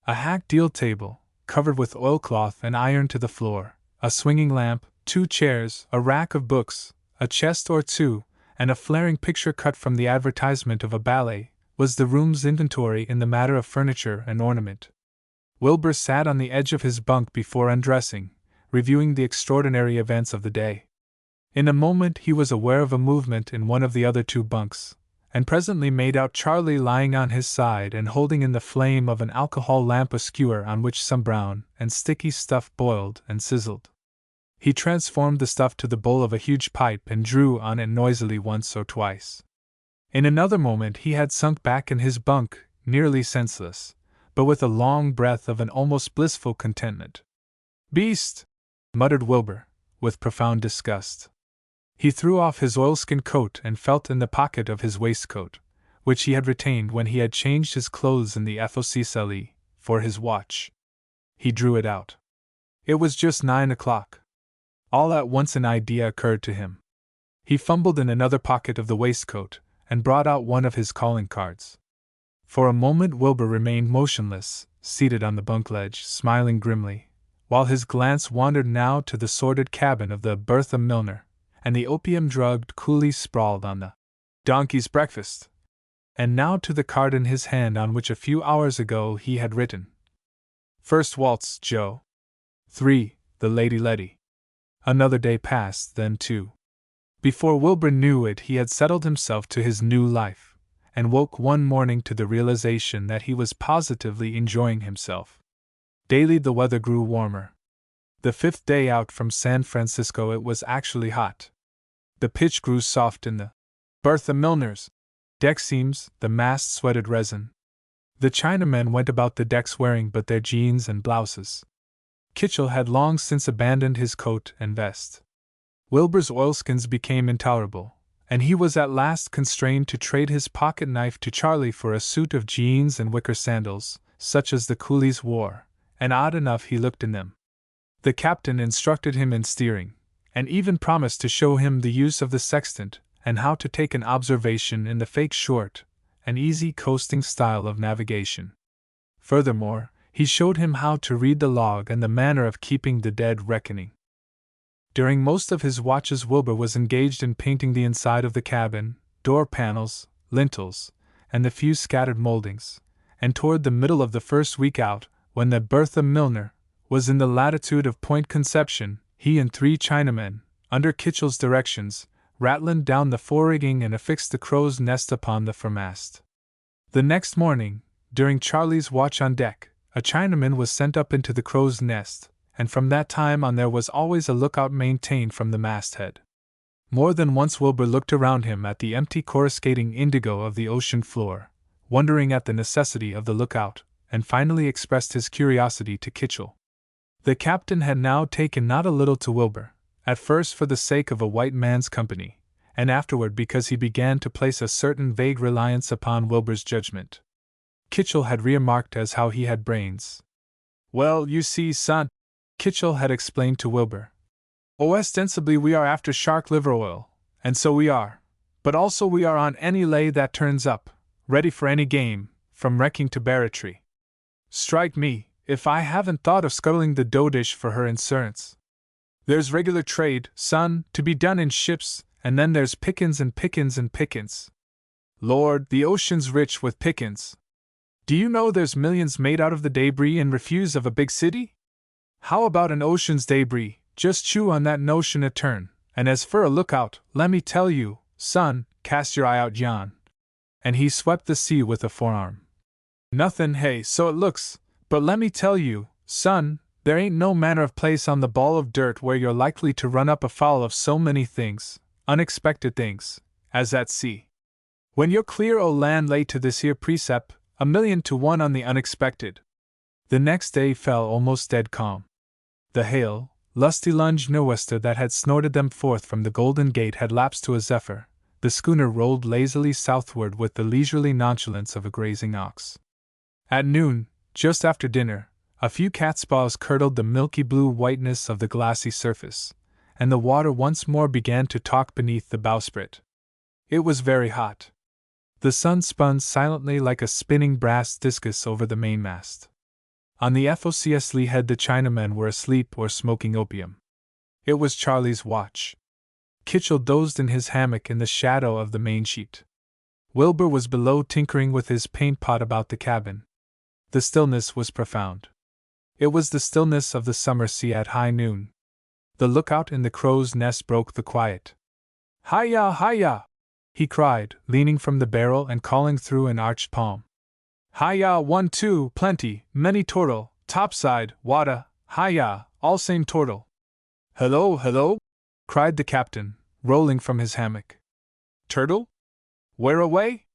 A hack deal table, covered with oilcloth and iron to the floor, a swinging lamp, 2 chairs, a rack of books, a chest or two, and a flaring picture cut from the advertisement of a ballet, was the room's inventory in the matter of furniture and ornament. Wilbur sat on the edge of his bunk before undressing, reviewing the extraordinary events of the day. In a moment he was aware of a movement in one of the other 2 bunks, and presently made out Charlie lying on his side and holding in the flame of an alcohol lamp a skewer on which some brown and sticky stuff boiled and sizzled. He transformed the stuff to the bowl of a huge pipe and drew on it noisily once or twice. In another moment he had sunk back in his bunk, nearly senseless, but with a long breath of an almost blissful contentment. "Beast!" muttered Wilbur, with profound disgust. He threw off his oilskin coat and felt in the pocket of his waistcoat, which he had retained when he had changed his clothes in the FOCSLE, for his watch. He drew it out. It was just 9 o'clock. All at once an idea occurred to him. He fumbled in another pocket of the waistcoat and brought out one of his calling cards. For a moment Wilbur remained motionless, seated on the bunk ledge, smiling grimly, while his glance wandered now to the sordid cabin of the Bertha Milner, and the opium-drugged coolie sprawled on the donkey's breakfast, and now to the card in his hand on which a few hours ago he had written, "First waltz, Joe. 3, the Lady Letty." Another day passed, then 2. Before Wilbur knew it he had settled himself to his new life, and woke one morning to the realization that he was positively enjoying himself. Daily the weather grew warmer. The 5th day out from San Francisco it was actually hot. The pitch grew soft in the Bertha Milner's deck seams, the mast sweated resin. The Chinamen went about the decks wearing but their jeans and blouses. Kitchell had long since abandoned his coat and vest. Wilbur's oilskins became intolerable, and he was at last constrained to trade his pocket knife to Charlie for a suit of jeans and wicker sandals, such as the coolies wore, and odd enough he looked in them. The captain instructed him in steering, and even promised to show him the use of the sextant and how to take an observation in the fake short and easy coasting style of navigation. Furthermore, he showed him how to read the log and the manner of keeping the dead reckoning. During most of his watches Wilbur was engaged in painting the inside of the cabin, door panels, lintels, and the few scattered moldings, and toward the middle of the first week out, when the Bertha Milner was in the latitude of Point Conception, he and 3 Chinamen, under Kitchell's directions, rattled down the forerigging and affixed the crow's nest upon the foremast. The next morning, during Charlie's watch on deck, a Chinaman was sent up into the crow's nest, and from that time on there was always a lookout maintained from the masthead. More than once Wilbur looked around him at the empty coruscating indigo of the ocean floor, wondering at the necessity of the lookout, and finally expressed his curiosity to Kitchell. The captain had now taken not a little to Wilbur, at first for the sake of a white man's company, and afterward because he began to place a certain vague reliance upon Wilbur's judgment. Kitchell had remarked as how he had brains. "Well, you see, son," Kitchell had explained to Wilbur, "ostensibly we are after shark liver oil, and so we are, but also we are on any lay that turns up, ready for any game, from wrecking to barratry. Strike me, if I haven't thought of scuttling the dough dish for her insurance. There's regular trade, son, to be done in ships, and then there's pickins and pickins and pickins. Lord, the ocean's rich with pickins. Do you know there's millions made out of the debris and refuse of a big city? How about an ocean's debris? Just chew on that notion a turn, and as for a lookout, let me tell you, son, cast your eye out yon." And he swept the sea with a forearm. "Nothin', hey, so it looks, but let me tell you, son, There ain't no manner of place on the ball of dirt where you're likely to run up afoul of so many things, unexpected things, as at sea. When you're clear o' land lay to this here precept, 1,000,000 to 1 on the unexpected. The next day fell almost dead calm. The hail, lusty lunge nor'wester that had snorted them forth from the Golden Gate had lapsed to a zephyr. The schooner rolled lazily southward with the leisurely nonchalance of a grazing ox. At noon, just after dinner, a few catspaws curdled the milky blue whiteness of the glassy surface, and the water once more began to talk beneath the bowsprit. It was very hot. The sun spun silently like a spinning brass discus over the mainmast. On the FOCS lee head the Chinamen were asleep or smoking opium. It was Charlie's watch. Kitchell dozed in his hammock in the shadow of the mainsheet. Wilbur was below tinkering with his paint pot about the cabin. The stillness was profound. It was the stillness of the summer sea at high noon. The lookout in the crow's nest broke the quiet. "Hi-ya, hi-ya!" he cried, leaning from the barrel and calling through an arched palm. "Hi-ya, 1, 2, plenty, many turtle, topside, wada, hi-ya, all same turtle." "Hello, hello!" cried the captain, rolling from his hammock. "Turtle? Where away?"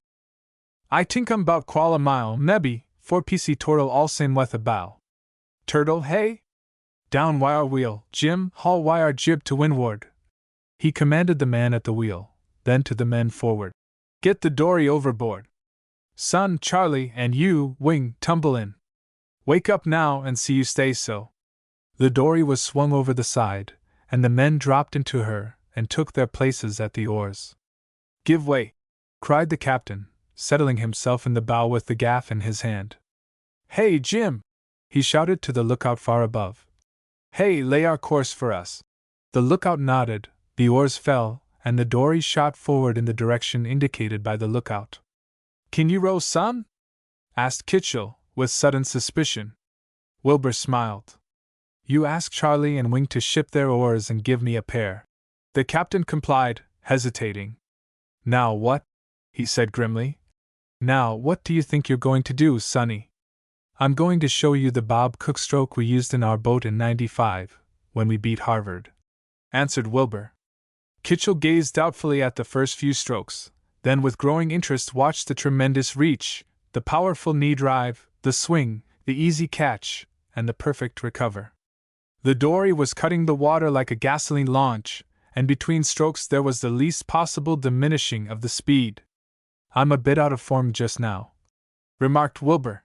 "I tink 'em 'bout quall a mile, mebbe, 4 PC turtle all same with a bow." "Turtle, hey? Down wire wheel, Jim, haul wire jib to windward." He commanded the man at the wheel, then to the men forward. "Get the dory overboard. Son, Charlie, and you, Wing, tumble in. Wake up now and see you stay so." The dory was swung over the side, and the men dropped into her and took their places at the oars. "Give way!" cried the captain, settling himself in the bow with the gaff in his hand. "Hey, Jim!" he shouted to the lookout far above. "Hey, lay our course for us." The lookout nodded, the oars fell, and the dory shot forward in the direction indicated by the lookout. "Can you row, son?" asked Kitchell, with sudden suspicion. Wilbur smiled. "You ask Charlie and Wing to ship their oars and give me a pair." The captain complied, hesitating. "Now what?" he said grimly. "Now what do you think you're going to do, sonny?" "I'm going to show you the bob cook stroke we used in our boat in '95, when we beat Harvard," answered Wilbur. Kitchell gazed doubtfully at the first few strokes, then with growing interest watched the tremendous reach, the powerful knee drive, the swing, the easy catch, and the perfect recover. The dory was cutting the water like a gasoline launch, and between strokes there was the least possible diminishing of the speed. "I'm a bit out of form just now," remarked Wilbur,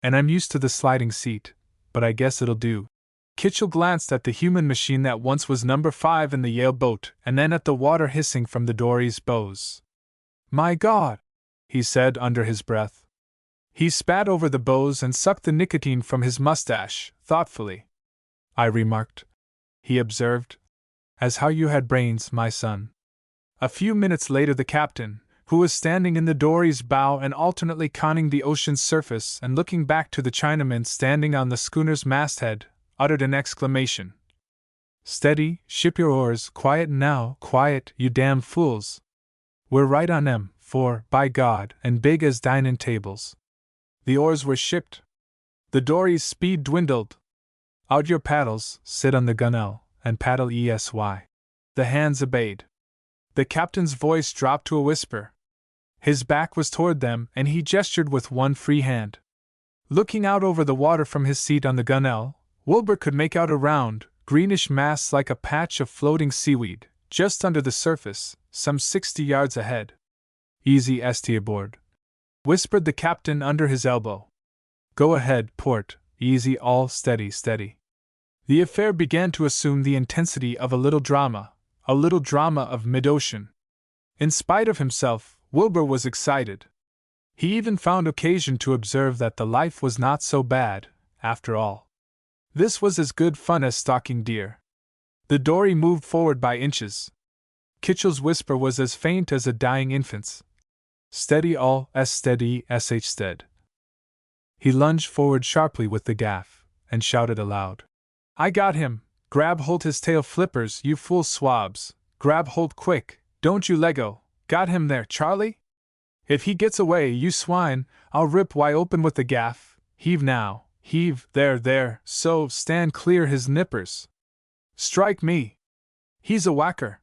"and I'm used to the sliding seat, but I guess it'll do." Kitchell glanced at the human machine that once was number 5 in the Yale boat and then at the water hissing from the dory's bows. "My God!" he said under his breath. He spat over the bows and sucked the nicotine from his mustache, thoughtfully. "I remarked," he observed, "as how you had brains, my son." A few minutes later the captain, who was standing in the dory's bow and alternately conning the ocean's surface and looking back to the Chinamen standing on the schooner's masthead, uttered an exclamation. "Steady, ship your oars, quiet now, quiet, you damn fools. We're right on 'em, for, by God, and big as dinin' tables." The oars were shipped. The dory's speed dwindled. "Out your paddles, sit on the gunwale, and paddle ESY." The hands obeyed. The captain's voice dropped to a whisper. His back was toward them, and he gestured with one free hand. Looking out over the water from his seat on the gunwale, Wilbur could make out a round, greenish mass like a patch of floating seaweed, just under the surface, some 60 yards ahead. "Easy st aboard," whispered the captain under his elbow. "Go ahead, port, easy, all steady, steady." The affair began to assume the intensity of a little drama of mid-ocean. In spite of himself, Wilbur was excited. He even found occasion to observe that the life was not so bad, after all. This was as good fun as stalking deer. The dory moved forward by inches. Kitchell's whisper was as faint as a dying infant's. "Steady all, steady, stead." He lunged forward sharply with the gaff, and shouted aloud. "I got him! Grab hold his tail flippers, you fool swabs! Grab hold quick, don't you leggo! Got him there, Charlie? If he gets away, you swine, I'll rip wide open with the gaff. Heave now, Heave, there, so, stand clear his nippers. Strike me. He's a whacker.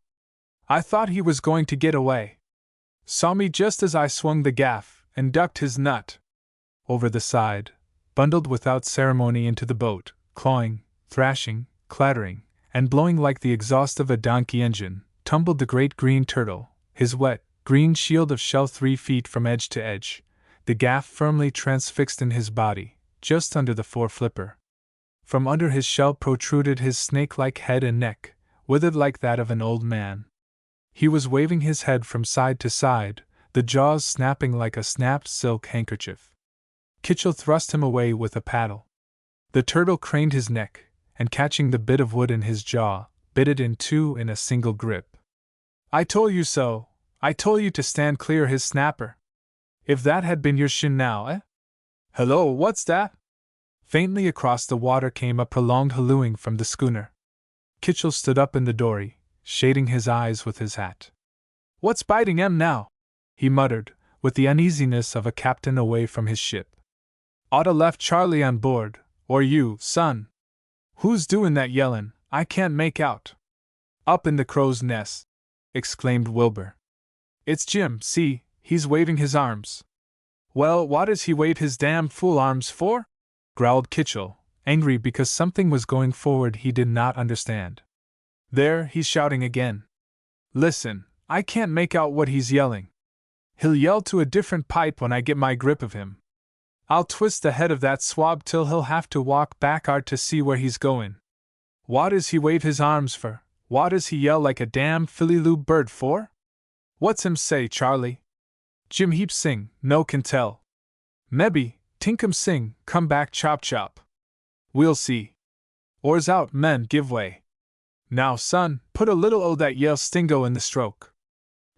I thought he was going to get away. Saw me just as I swung the gaff, and ducked his nut. Over the side, bundled without ceremony into the boat, clawing, thrashing, clattering, and blowing like the exhaust of a donkey engine, tumbled the great green turtle, his wet, green shield of shell 3 feet from edge to edge, the gaff firmly transfixed in his body, just under the fore-flipper. From under his shell protruded his snake-like head and neck, withered like that of an old man. He was waving his head from side to side, the jaws snapping like a snapped silk handkerchief. Kitchell thrust him away with a paddle. The turtle craned his neck, and catching the bit of wood in his jaw, bit it in two in a single grip. I told you so. I told you to stand clear his snapper. If that had been your shin now, eh? Hello, what's that? Faintly across the water came a prolonged hallooing from the schooner. Kitchell stood up in the dory, shading his eyes with his hat. What's biting em now? He muttered, with the uneasiness of a captain away from his ship. Oughta left Charlie on board, or you, son. Who's doin' that yellin'? I can't make out. Up in the crow's nest, exclaimed Wilbur. It's Jim, see, he's waving his arms. Well, what does he wave his damn fool arms for? Growled Kitchell, angry because something was going forward he did not understand. There, he's shouting again. Listen, I can't make out what he's yelling. He'll yell to a different pipe when I get my grip of him. I'll twist the head of that swab till he'll have to walk back'ard to see where he's goin'. What does he wave his arms for? What does he yell like a damn filly-loo bird for? What's him say, Charlie? Jim heap sing, no can tell. Mebbe, tinkum sing, come back chop chop. We'll see. Oars out, men, give way. Now, son, put a little o' that yell stingo in the stroke.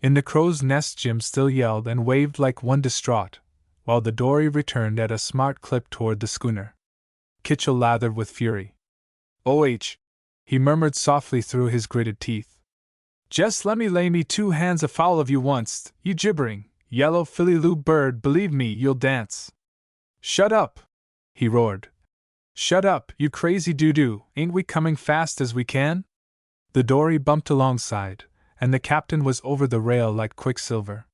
In the crow's nest Jim still yelled and waved like one distraught, while the dory returned at a smart clip toward the schooner. Kitchell lathered with fury. "O.H.," he murmured softly through his gritted teeth. "Just let me lay me 2 hands afoul of you once, you gibbering, yellow filly-loo bird, believe me, you'll dance." "Shut up!" he roared. "Shut up, you crazy doo-doo, ain't we coming fast as we can?" The dory bumped alongside, and the captain was over the rail like quicksilver.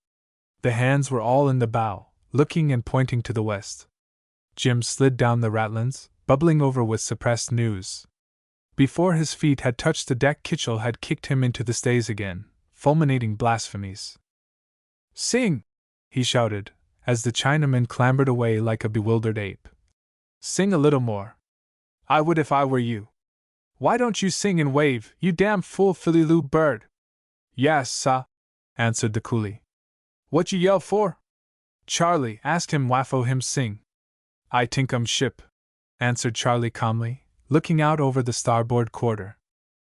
The hands were all in the bow, looking and pointing to the west. Jim slid down the ratlins, bubbling over with suppressed news. Before his feet had touched the deck, Kitchell had kicked him into the stays again, fulminating blasphemies. "Sing!" he shouted, as the Chinaman clambered away like a bewildered ape. "Sing a little more. I would if I were you. Why don't you sing and wave, you damn fool filly-loo bird?" "Yas, sah," answered the coolie. "What you yell for?" "Charlie, ask him waffo him sing." "I tinkum ship," answered Charlie calmly, looking out over the starboard quarter.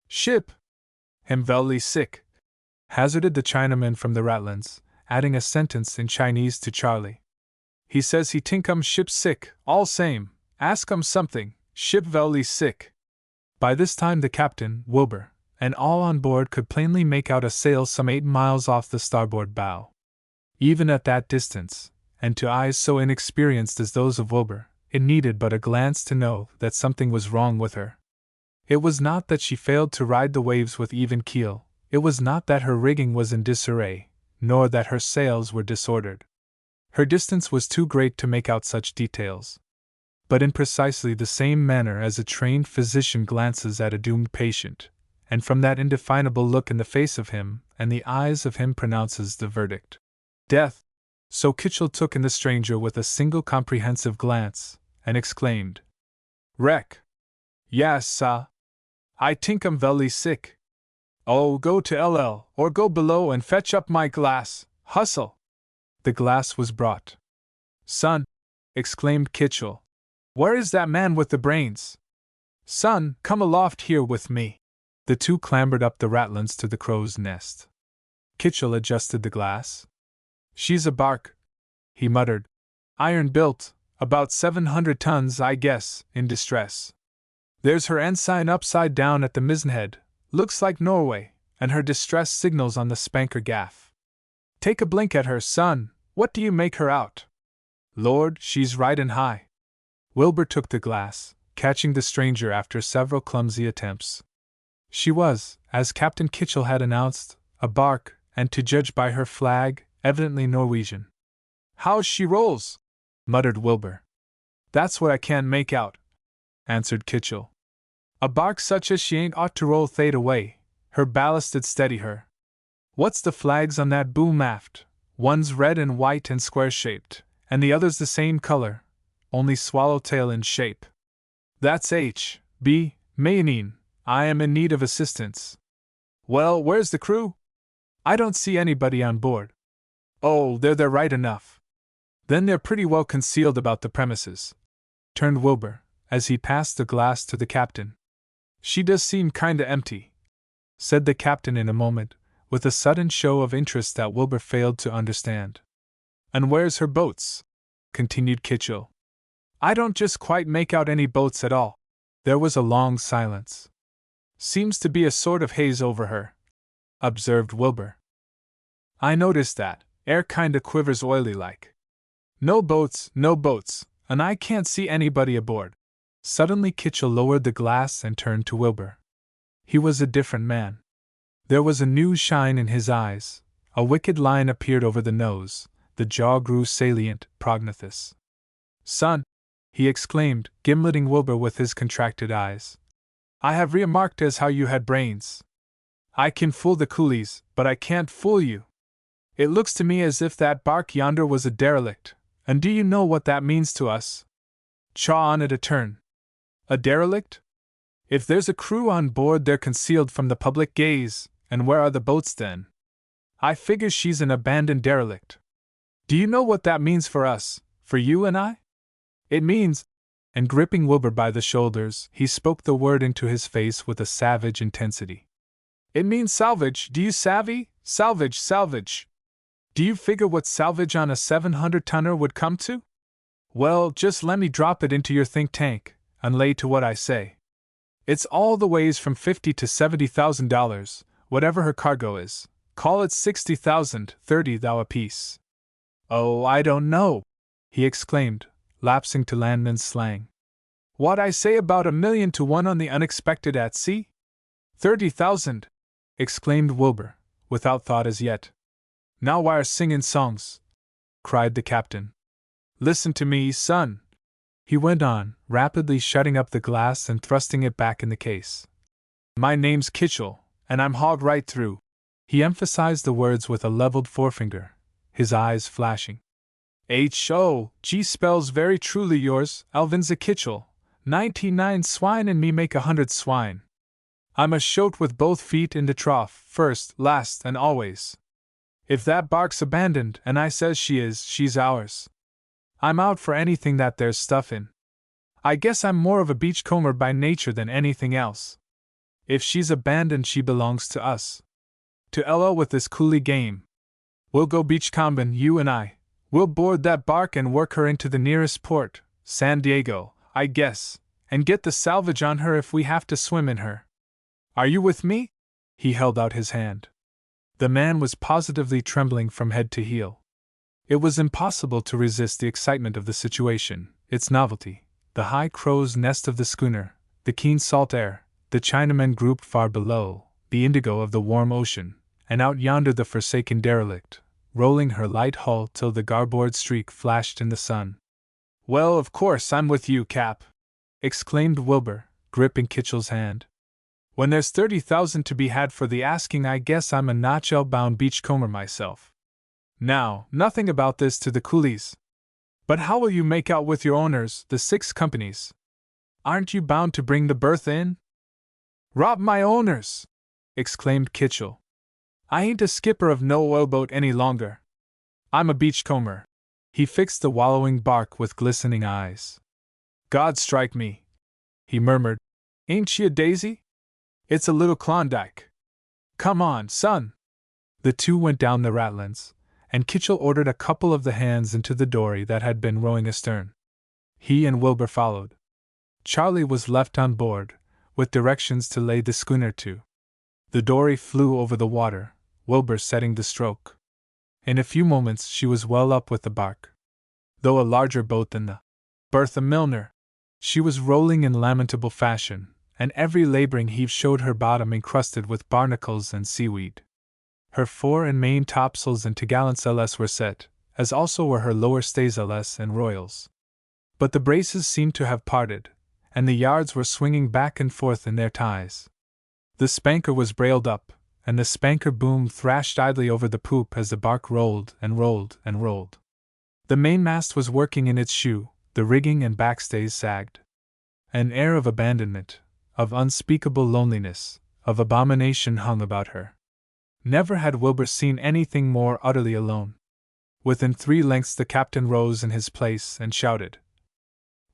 "Ship? Him velly sick," hazarded the Chinaman from the ratlins, adding a sentence in Chinese to Charlie. "He says he tinkum ship sick, all same, ask him something, ship velly sick." By this time the captain, Wilbur, and all on board could plainly make out a sail some 8 miles off the starboard bow. Even at that distance, and to eyes so inexperienced as those of Wilbur, it needed but a glance to know that something was wrong with her. It was not that she failed to ride the waves with even keel, it was not that her rigging was in disarray, nor that her sails were disordered. Her distance was too great to make out such details. But in precisely the same manner as a trained physician glances at a doomed patient, and from that indefinable look in the face of him and the eyes of him pronounces the verdict, "Death," so Kitchell took in the stranger with a single comprehensive glance, and exclaimed, "Wreck? Yas, sah. I tinkum velly sick. Oh, go to LL, or go below and fetch up my glass, hustle!" The glass was brought. "Son," exclaimed Kitchell, "where is that man with the brains? Son, come aloft here with me." The two clambered up the ratlins to the crow's nest. Kitchell adjusted the glass. "She's a bark," he muttered. "Iron built, about 700 tons, I guess, in distress. There's her ensign upside down at the mizzenhead, looks like Norway, and her distress signals on the spanker gaff. Take a blink at her, son, what do you make her out? Lord, she's ridin' high. Wilbur took the glass, catching the stranger after several clumsy attempts. She was, as Captain Kitchell had announced, a bark, and to judge by her flag, evidently Norwegian. "How she rolls!" muttered Wilbur. "That's what I can't make out," answered Kitchell. "A bark such as she ain't ought to roll thade away, her ballast 'd steady her. What's the flags on that boom aft? One's red and white and square-shaped, and the other's the same color, only swallowtail in shape. That's H.B. Mayonine. I am in need of assistance." "Well, where's the crew?" "I don't see anybody on board." "Oh, they're there right enough. Then they're pretty well concealed about the premises," turned Wilbur, as he passed the glass to the captain. "She does seem kinda empty," said the captain in a moment, with a sudden show of interest that Wilbur failed to understand. "And where's her boats?" continued Kitchell. "I don't just quite make out any boats at all." There was a long silence. "Seems to be a sort of haze over her," observed Wilbur. "I noticed that, air kinda quivers oily like. No boats, and I can't see anybody aboard." Suddenly Kitchell lowered the glass and turned to Wilbur. He was a different man. There was a new shine in his eyes, a wicked line appeared over the nose, the jaw grew salient, prognathous. "Son," he exclaimed, gimleting Wilbur with his contracted eyes, "I have remarked as how you had brains. I can fool the coolies, but I can't fool you. It looks to me as if that bark yonder was a derelict, and do you know what that means to us? Chaw on it a turn. A derelict? If there's a crew on board they're concealed from the public gaze, and where are the boats then? I figure she's an abandoned derelict. Do you know what that means for us, for you and I? It means," and gripping Wilbur by the shoulders, he spoke the word into his face with a savage intensity. "It means salvage, do you savvy? Salvage, salvage. Do you figure what salvage on a 700-tonner would come to? Well, just let me drop it into your think tank, and lay to what I say. It's all the ways from $50,000 to $70,000, whatever her cargo is. Call it 60,000, 30 thou apiece." "Oh, I don't know," he exclaimed, lapsing to landman's slang. "What I say about 1,000,000 to 1 on the unexpected at sea?" 30,000! exclaimed Wilbur, without thought as yet. "Now why are singin' songs?" cried the captain. "Listen to me, son," he went on, rapidly shutting up the glass and thrusting it back in the case. "My name's Kitchell, and I'm hog right through." He emphasized the words with a leveled forefinger, his eyes flashing. "H.O.G. spells very truly yours, Alvinza Kitchell. 99 swine and me make 100 swine. I'm a shoat with both feet in the trough, first, last, and always. If that bark's abandoned, and I says she is, she's ours. I'm out for anything that there's stuff in. I guess I'm more of a beachcomber by nature than anything else. If she's abandoned, she belongs to us. To LL with this coolie game. We'll go beachcombing, you and I. We'll board that bark and work her into the nearest port, San Diego, I guess, and get the salvage on her if we have to swim in her. Are you with me?" He held out his hand. The man was positively trembling from head to heel. It was impossible to resist the excitement of the situation, its novelty, the high crow's nest of the schooner, the keen salt air, the Chinamen grouped far below, the indigo of the warm ocean, and out yonder the forsaken derelict, rolling her light hull till the garboard streak flashed in the sun. "Well, of course I'm with you, Cap!" exclaimed Wilbur, gripping Kitchell's hand. "When there's 30,000 to be had for the asking, I guess I'm a notch-bound beachcomber myself. Now, nothing about this to the coolies. But how will you make out with your owners, the 6 companies? Aren't you bound to bring the berth in?" "Rob my owners!" exclaimed Kitchell. "I ain't a skipper of no oilboat any longer. I'm a beachcomber." He fixed the wallowing bark with glistening eyes. "God strike me," he murmured. "Ain't she a daisy? It's a little Klondike. Come on, son!" The two went down the ratlins, and Kitchell ordered a couple of the hands into the dory that had been rowing astern. He and Wilbur followed. Charlie was left on board, with directions to lay the schooner to. The dory flew over the water, Wilbur setting the stroke. In a few moments she was well up with the bark. Though a larger boat than the Bertha Milner, She was rolling in lamentable fashion, and every laboring heave showed her bottom encrusted with barnacles and seaweed. Her fore and main topsails and topgallantsails were set, as also were her lower staysails and royals. But the braces seemed to have parted, and the yards were swinging back and forth in their ties. The spanker was brailed up, and the spanker boom thrashed idly over the poop as the bark rolled and rolled and rolled. The mainmast was working in its shoe, the rigging and backstays sagged. An air of abandonment, of unspeakable loneliness, of abomination hung about her. Never had Wilbur seen anything more utterly alone. Within 3 lengths the captain rose in his place and shouted,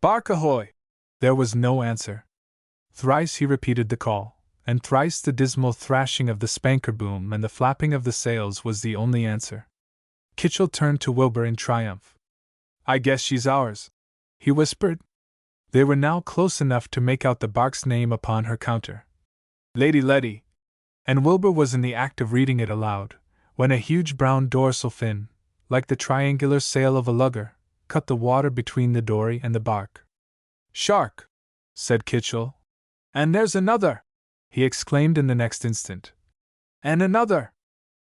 "Bark ahoy!" There was no answer. Thrice he repeated the call, and thrice the dismal thrashing of the spanker boom and the flapping of the sails was the only answer. Kitchell turned to Wilbur in triumph. "I guess she's ours," he whispered. They were now close enough to make out the bark's name upon her counter. "Lady Letty," and Wilbur was in the act of reading it aloud, when a huge brown dorsal fin, like the triangular sail of a lugger, cut the water between the dory and the bark. "Shark!" said Kitchell. "And there's another!" he exclaimed in the next instant. "And another!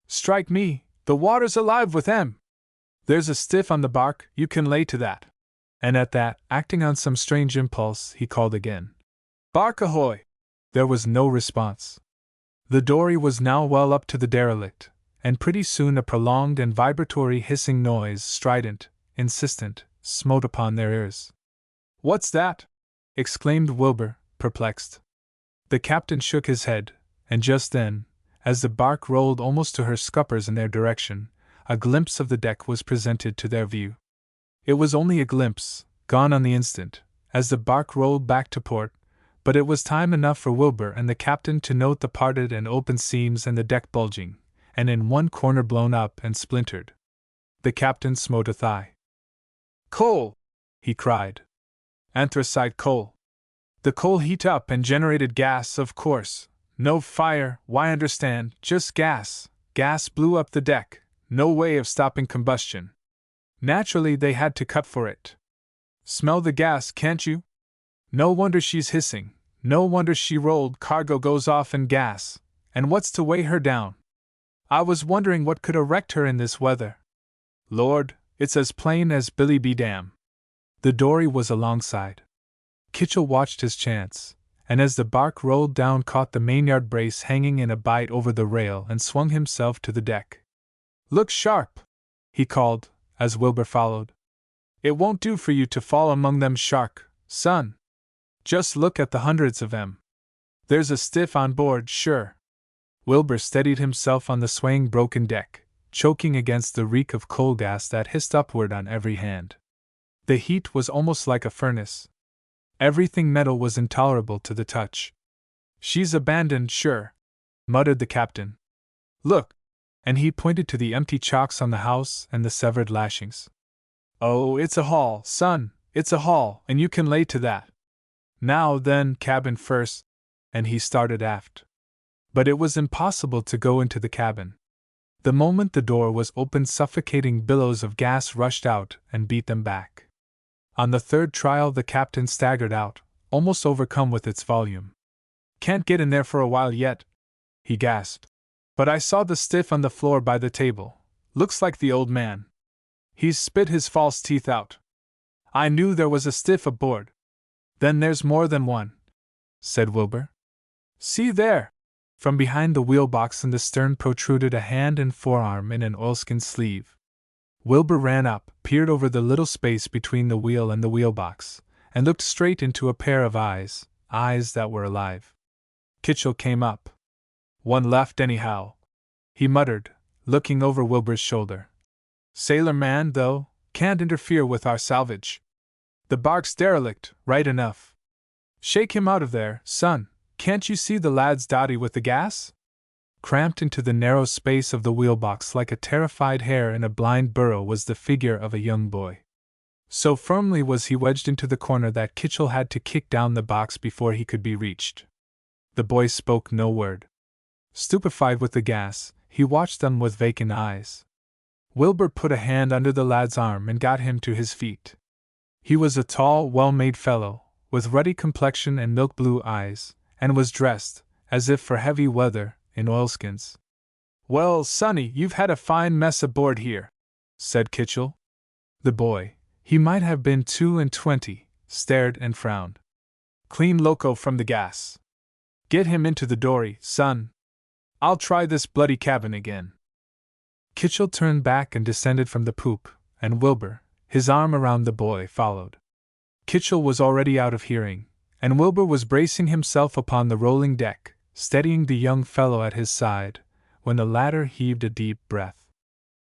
Strike me, the water's alive with 'em! There's a stiff on the bark, you can lay to that." And at that, acting on some strange impulse, he called again, "Bark ahoy!" There was no response. The dory was now well up to the derelict, and pretty soon a prolonged and vibratory hissing noise, strident, insistent, smote upon their ears. "What's that?" exclaimed Wilbur, perplexed. The captain shook his head, and just then, as the bark rolled almost to her scuppers in their direction, a glimpse of the deck was presented to their view. It was only a glimpse, gone on the instant, as the bark rolled back to port, but it was time enough for Wilbur and the captain to note the parted and open seams and the deck bulging, and in one corner blown up and splintered. The captain smote a thigh. "Coal!" he cried. "Anthracite coal. The coal heat up and generated gas, of course. No fire, why understand, just gas. Gas blew up the deck, no way of stopping combustion. Naturally they had to cut for it. Smell the gas, can't you? No wonder she's hissing, no wonder she rolled, cargo goes off in gas, and what's to weigh her down? I was wondering what could erect her in this weather. Lord, it's as plain as Billy be damn." The dory was alongside. Kitchell watched his chance, and as the bark rolled down caught the mainyard brace hanging in a bight over the rail and swung himself to the deck. "Look sharp!" he called, as Wilbur followed. "It won't do for you to fall among them shark, son. Just look at the hundreds of 'em. There's a stiff on board, sure." Wilbur steadied himself on the swaying broken deck, choking against the reek of coal gas that hissed upward on every hand. The heat was almost like a furnace. Everything metal was intolerable to the touch. "She's abandoned, sure," muttered the captain. "Look!" and he pointed to the empty chocks on the house and the severed lashings. "Oh, it's a haul, son, it's a haul, and you can lay to that. Now then, cabin first," and he started aft. But it was impossible to go into the cabin. The moment the door was opened, suffocating billows of gas rushed out and beat them back. On the third trial the captain staggered out, almost overcome with its volume. "Can't get in there for a while yet," he gasped. "But I saw the stiff on the floor by the table. Looks like the old man. He's spit his false teeth out. I knew there was a stiff aboard." "Then there's more than one," said Wilbur. "See there!" From behind the wheelbox in the stern protruded a hand and forearm in an oilskin sleeve. Wilbur ran up, peered over the little space between the wheel and the wheelbox, and looked straight into a pair of eyes, eyes that were alive. Kitchell came up. "One left anyhow," he muttered, looking over Wilbur's shoulder. "Sailor man, though, can't interfere with our salvage. The bark's derelict, right enough. Shake him out of there, son. Can't you see the lad's dotty with the gas?" Cramped into the narrow space of the wheelbox like a terrified hare in a blind burrow was the figure of a young boy. So firmly was he wedged into the corner that Kitchell had to kick down the box before he could be reached. The boy spoke no word. Stupefied with the gas, he watched them with vacant eyes. Wilbur put a hand under the lad's arm and got him to his feet. He was a tall, well-made fellow, with ruddy complexion and milk-blue eyes, and was dressed, as if for heavy weather, in oilskins. "Well, Sonny, you've had a fine mess aboard here," said Kitchell. The boy, he might have been 22, stared and frowned. "Clean loco from the gas. Get him into the dory, son. I'll try this bloody cabin again." Kitchell turned back and descended from the poop, and Wilbur, his arm around the boy, followed. Kitchell was already out of hearing, and Wilbur was bracing himself upon the rolling deck, steadying the young fellow at his side, when the latter heaved a deep breath.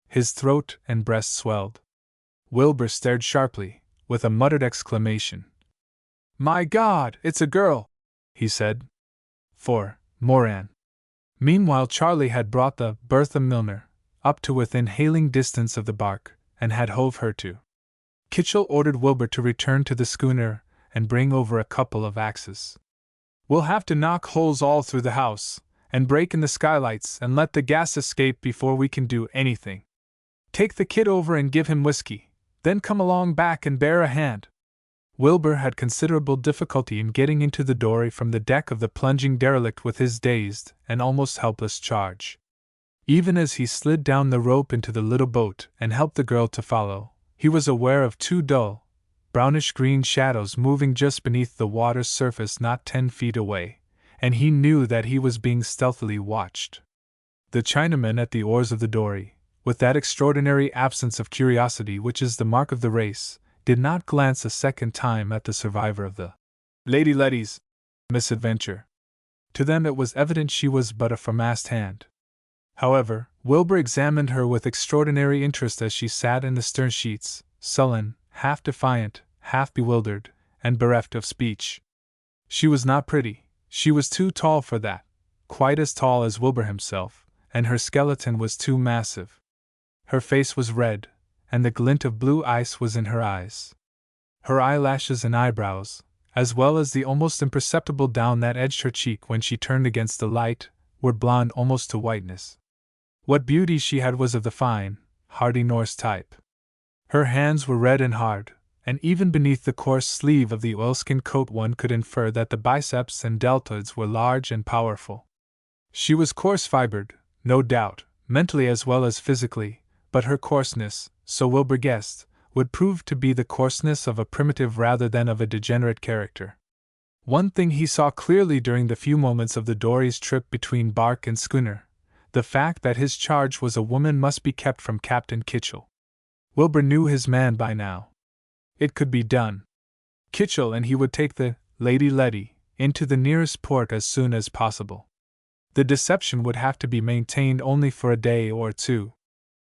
His throat and breast swelled. Wilbur stared sharply, with a muttered exclamation. "My God, it's a girl!" he said. For Moran. Meanwhile, Charlie had brought the Bertha Milner up to within hailing distance of the bark, and had hove her to. Kitchell ordered Wilbur to return to the schooner and bring over a couple of axes. "We'll have to knock holes all through the house, and break in the skylights and let the gas escape before we can do anything. Take the kid over and give him whiskey, then come along back and bear a hand." Wilbur had considerable difficulty in getting into the dory from the deck of the plunging derelict with his dazed and almost helpless charge. Even as he slid down the rope into the little boat and helped the girl to follow, he was aware of two dull, brownish-green shadows moving just beneath the water's surface not 10 feet away, and he knew that he was being stealthily watched. The Chinaman at the oars of the dory, with that extraordinary absence of curiosity which is the mark of the race, did not glance a second time at the survivor of the Lady Letty's misadventure. To them it was evident she was but a foremast hand. However, Wilbur examined her with extraordinary interest as she sat in the stern sheets, sullen, half defiant, half bewildered, and bereft of speech. She was not pretty, she was too tall for that, quite as tall as Wilbur himself, and her skeleton was too massive. Her face was red, and the glint of blue ice was in her eyes. Her eyelashes and eyebrows, as well as the almost imperceptible down that edged her cheek when she turned against the light, were blonde almost to whiteness. What beauty she had was of the fine, hardy Norse type. Her hands were red and hard, and even beneath the coarse sleeve of the oilskin coat one could infer that the biceps and deltoids were large and powerful. She was coarse-fibered, no doubt, mentally as well as physically, but her coarseness, so Wilbur guessed, would prove to be the coarseness of a primitive rather than of a degenerate character. One thing he saw clearly during the few moments of the dory's trip between bark and schooner: the fact that his charge was a woman must be kept from Captain Kitchell. Wilbur knew his man by now. It could be done. Kitchell and he would take the Lady Letty into the nearest port as soon as possible. The deception would have to be maintained only for a day or two.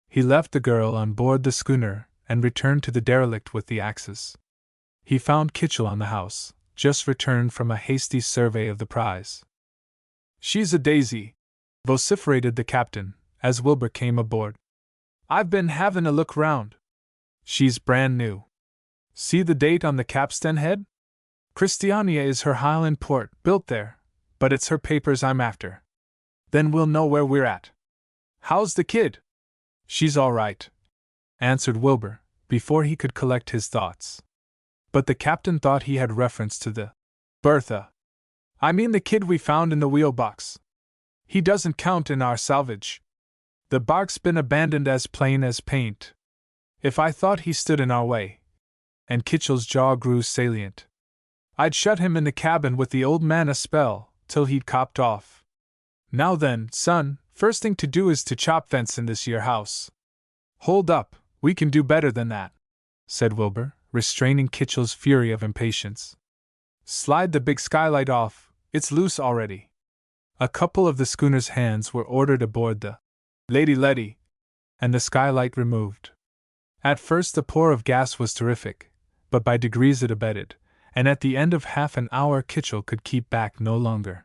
He left the girl on board the schooner and returned to the derelict with the axes. He found Kitchell on the house, just returned from a hasty survey of the prize. "She's a daisy," vociferated the captain, as Wilbur came aboard. "I've been having a look round. She's brand new. See the date on the capstan head? Christiania is her Highland port, built there, but it's her papers I'm after. Then we'll know where we're at. How's the kid?" "She's all right," answered Wilbur, before he could collect his thoughts. But the captain thought he had reference to the Bertha. "I mean the kid we found in the wheelbox. He doesn't count in our salvage. The bark's been abandoned as plain as paint. If I thought he stood in our way," and Kitchell's jaw grew salient, "I'd shut him in the cabin with the old man a spell, till he'd copped off. Now then, son, first thing to do is to chop fence in this here house." "Hold up, we can do better than that," said Wilbur, restraining Kitchell's fury of impatience. "Slide the big skylight off, it's loose already." A couple of the schooner's hands were ordered aboard the Lady Letty, and the skylight removed. At first the pour of gas was terrific, but by degrees it abated, and at the end of half an hour Kitchell could keep back no longer.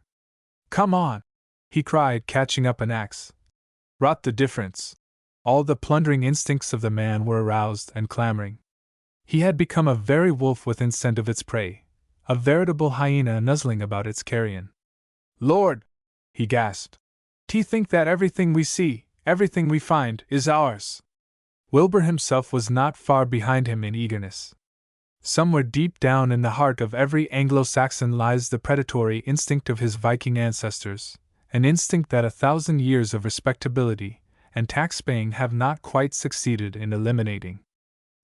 "Come on!" he cried, catching up an axe. "Rot the difference!" All the plundering instincts of the man were aroused and clamoring. He had become a very wolf within scent of its prey, a veritable hyena nuzzling about its carrion. "Lord!" he gasped. "D'ye think that everything we see, everything we find, is ours?" Wilbur himself was not far behind him in eagerness. Somewhere deep down in the heart of every Anglo-Saxon lies the predatory instinct of his Viking ancestors, an instinct that 1,000 years of respectability and tax-paying have not quite succeeded in eliminating.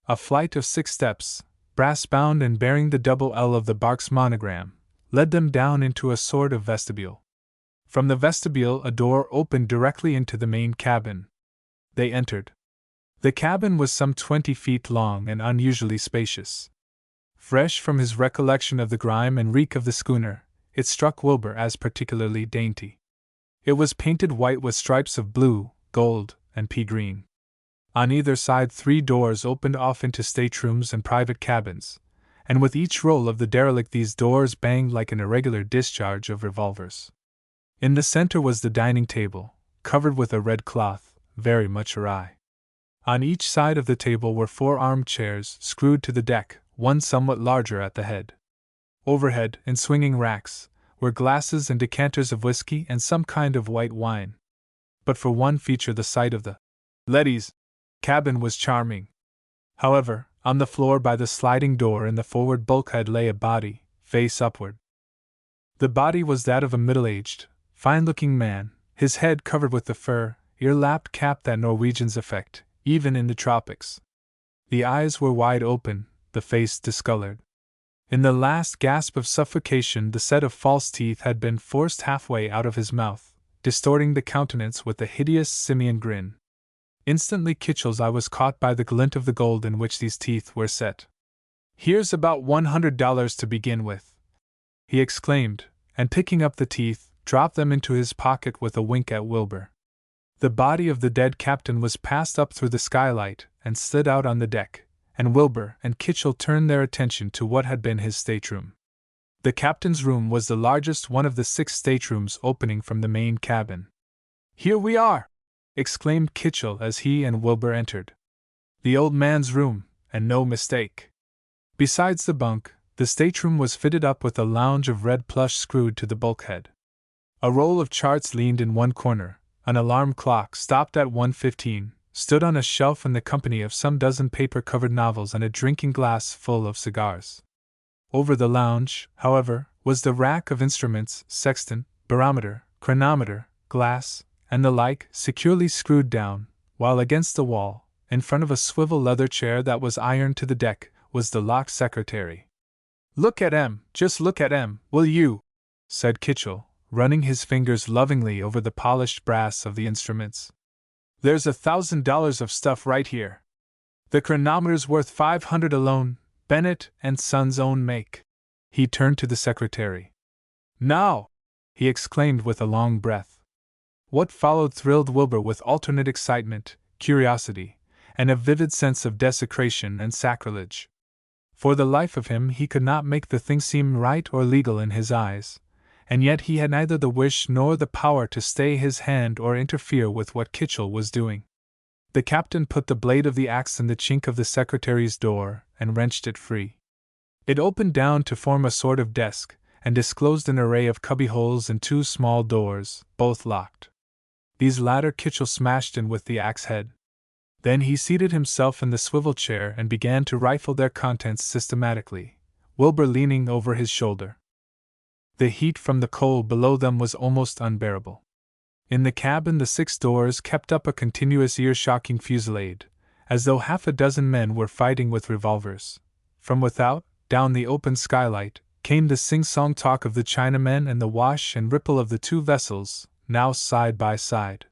A flight of 6 steps, brass-bound and bearing the double L of the bark's monogram, led them down into a sort of vestibule. From the vestibule a door opened directly into the main cabin. They entered. The cabin was some 20 feet long and unusually spacious. Fresh from his recollection of the grime and reek of the schooner, it struck Wilbur as particularly dainty. It was painted white with stripes of blue, gold, and pea green. On either side 3 doors opened off into staterooms and private cabins, and with each roll of the derelict these doors banged like an irregular discharge of revolvers. In the center was the dining table, covered with a red cloth, very much awry. On each side of the table were 4 armchairs screwed to the deck, one somewhat larger at the head. Overhead, in swinging racks, were glasses and decanters of whiskey and some kind of white wine. But for one feature the sight of the Letty's cabin was charming. However, on the floor by the sliding door in the forward bulkhead lay a body, face upward. The body was that of a middle-aged, fine-looking man, his head covered with the fur, ear-lapped cap that Norwegians affect, even in the tropics. The eyes were wide open, the face discolored. In the last gasp of suffocation the set of false teeth had been forced halfway out of his mouth, distorting the countenance with a hideous simian grin. Instantly Kitchell's eye was caught by the glint of the gold in which these teeth were set. "Here's about $100 to begin with," he exclaimed, and picking up the teeth, dropped them into his pocket with a wink at Wilbur. The body of the dead captain was passed up through the skylight and slid out on the deck, and Wilbur and Kitchell turned their attention to what had been his stateroom. The captain's room was the largest one of the 6 staterooms opening from the main cabin. "Here we are!" exclaimed Kitchell as he and Wilbur entered. The old man's room, and no mistake. Besides the bunk, the stateroom was fitted up with a lounge of red plush screwed to the bulkhead. A roll of charts leaned in one corner, an alarm clock stopped at 1:15, stood on a shelf in the company of some dozen paper-covered novels and a drinking glass full of cigars. Over the lounge, however, was the rack of instruments, sextant, barometer, chronometer, glass, and the like, securely screwed down, while against the wall, in front of a swivel leather chair that was ironed to the deck, was the locked secretary. "Look at 'em, just look at 'em, will you?" said Kitchell, running his fingers lovingly over the polished brass of the instruments. "There's $1,000 of stuff right here. The chronometer's worth $500 alone, Bennett and Son's own make." He turned to the secretary. "Now!" he exclaimed with a long breath. What followed thrilled Wilbur with alternate excitement, curiosity, and a vivid sense of desecration and sacrilege. For the life of him he could not make the thing seem right or legal in his eyes, and yet he had neither the wish nor the power to stay his hand or interfere with what Kitchell was doing. The captain put the blade of the axe in the chink of the secretary's door and wrenched it free. It opened down to form a sort of desk, and disclosed an array of cubbyholes and 2 small doors, both locked. These latter Kitchell smashed in with the axe head. Then he seated himself in the swivel chair and began to rifle their contents systematically, Wilbur leaning over his shoulder. The heat from the coal below them was almost unbearable. In the cabin the 6 doors kept up a continuous ear-shocking fusillade, as though half a dozen men were fighting with revolvers. From without, down the open skylight, came the sing-song talk of the Chinamen and the wash and ripple of the 2 vessels, now side by side.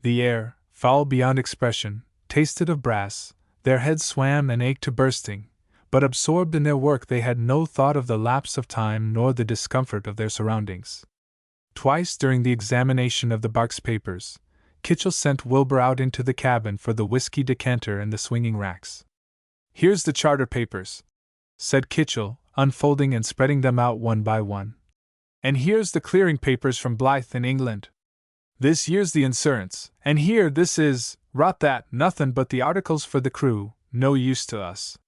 The air, foul beyond expression, tasted of brass, their heads swam and ached to bursting, but absorbed in their work they had no thought of the lapse of time nor the discomfort of their surroundings. Twice during the examination of the bark's papers, Kitchell sent Wilbur out into the cabin for the whiskey decanter and the swinging racks. "Here's the charter papers," said Kitchell, unfolding and spreading them out one by one. "And here's the clearing papers from Blythe in England. This year's the insurance, and here this is, rot that, nothin' but the articles for the crew, no use to us."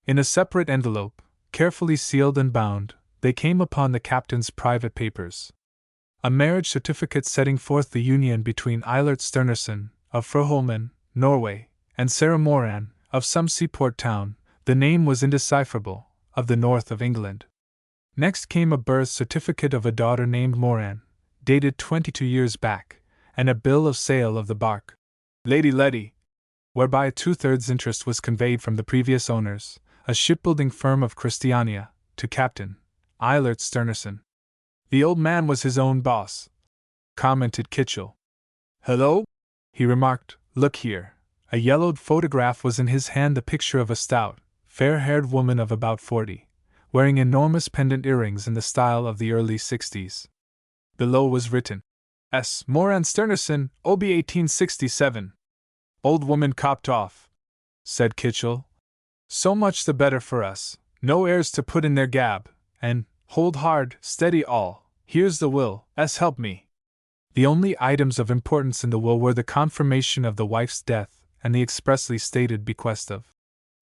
In a separate envelope, carefully sealed and bound, they came upon the captain's private papers. A marriage certificate setting forth the union between Eilert Sternerson, of Froholmen, Norway, and Sarah Moran, of some seaport town, The name was indecipherable, of the north of England. Next came a birth certificate of a daughter named Moran, dated 22 years back, and a bill of sale of the bark, Lady Letty, whereby a 2/3 interest was conveyed from the previous owners, a shipbuilding firm of Christiania, to Captain Eilert Sternerson. The old man was his own boss, commented Kitchell. Hello? He remarked, look here. A yellowed photograph was in his hand, the picture of a stout, fair-haired woman of about 40, wearing enormous pendant earrings in the style of the early 60s. Below was written, S. Moran Sternerson, OB 1867. Old woman copped off, said Kitchell. So much the better for us, no heirs to put in their gab, and, hold hard, steady all, here's the will, help me. The only items of importance in the will were the confirmation of the wife's death and the expressly stated bequest of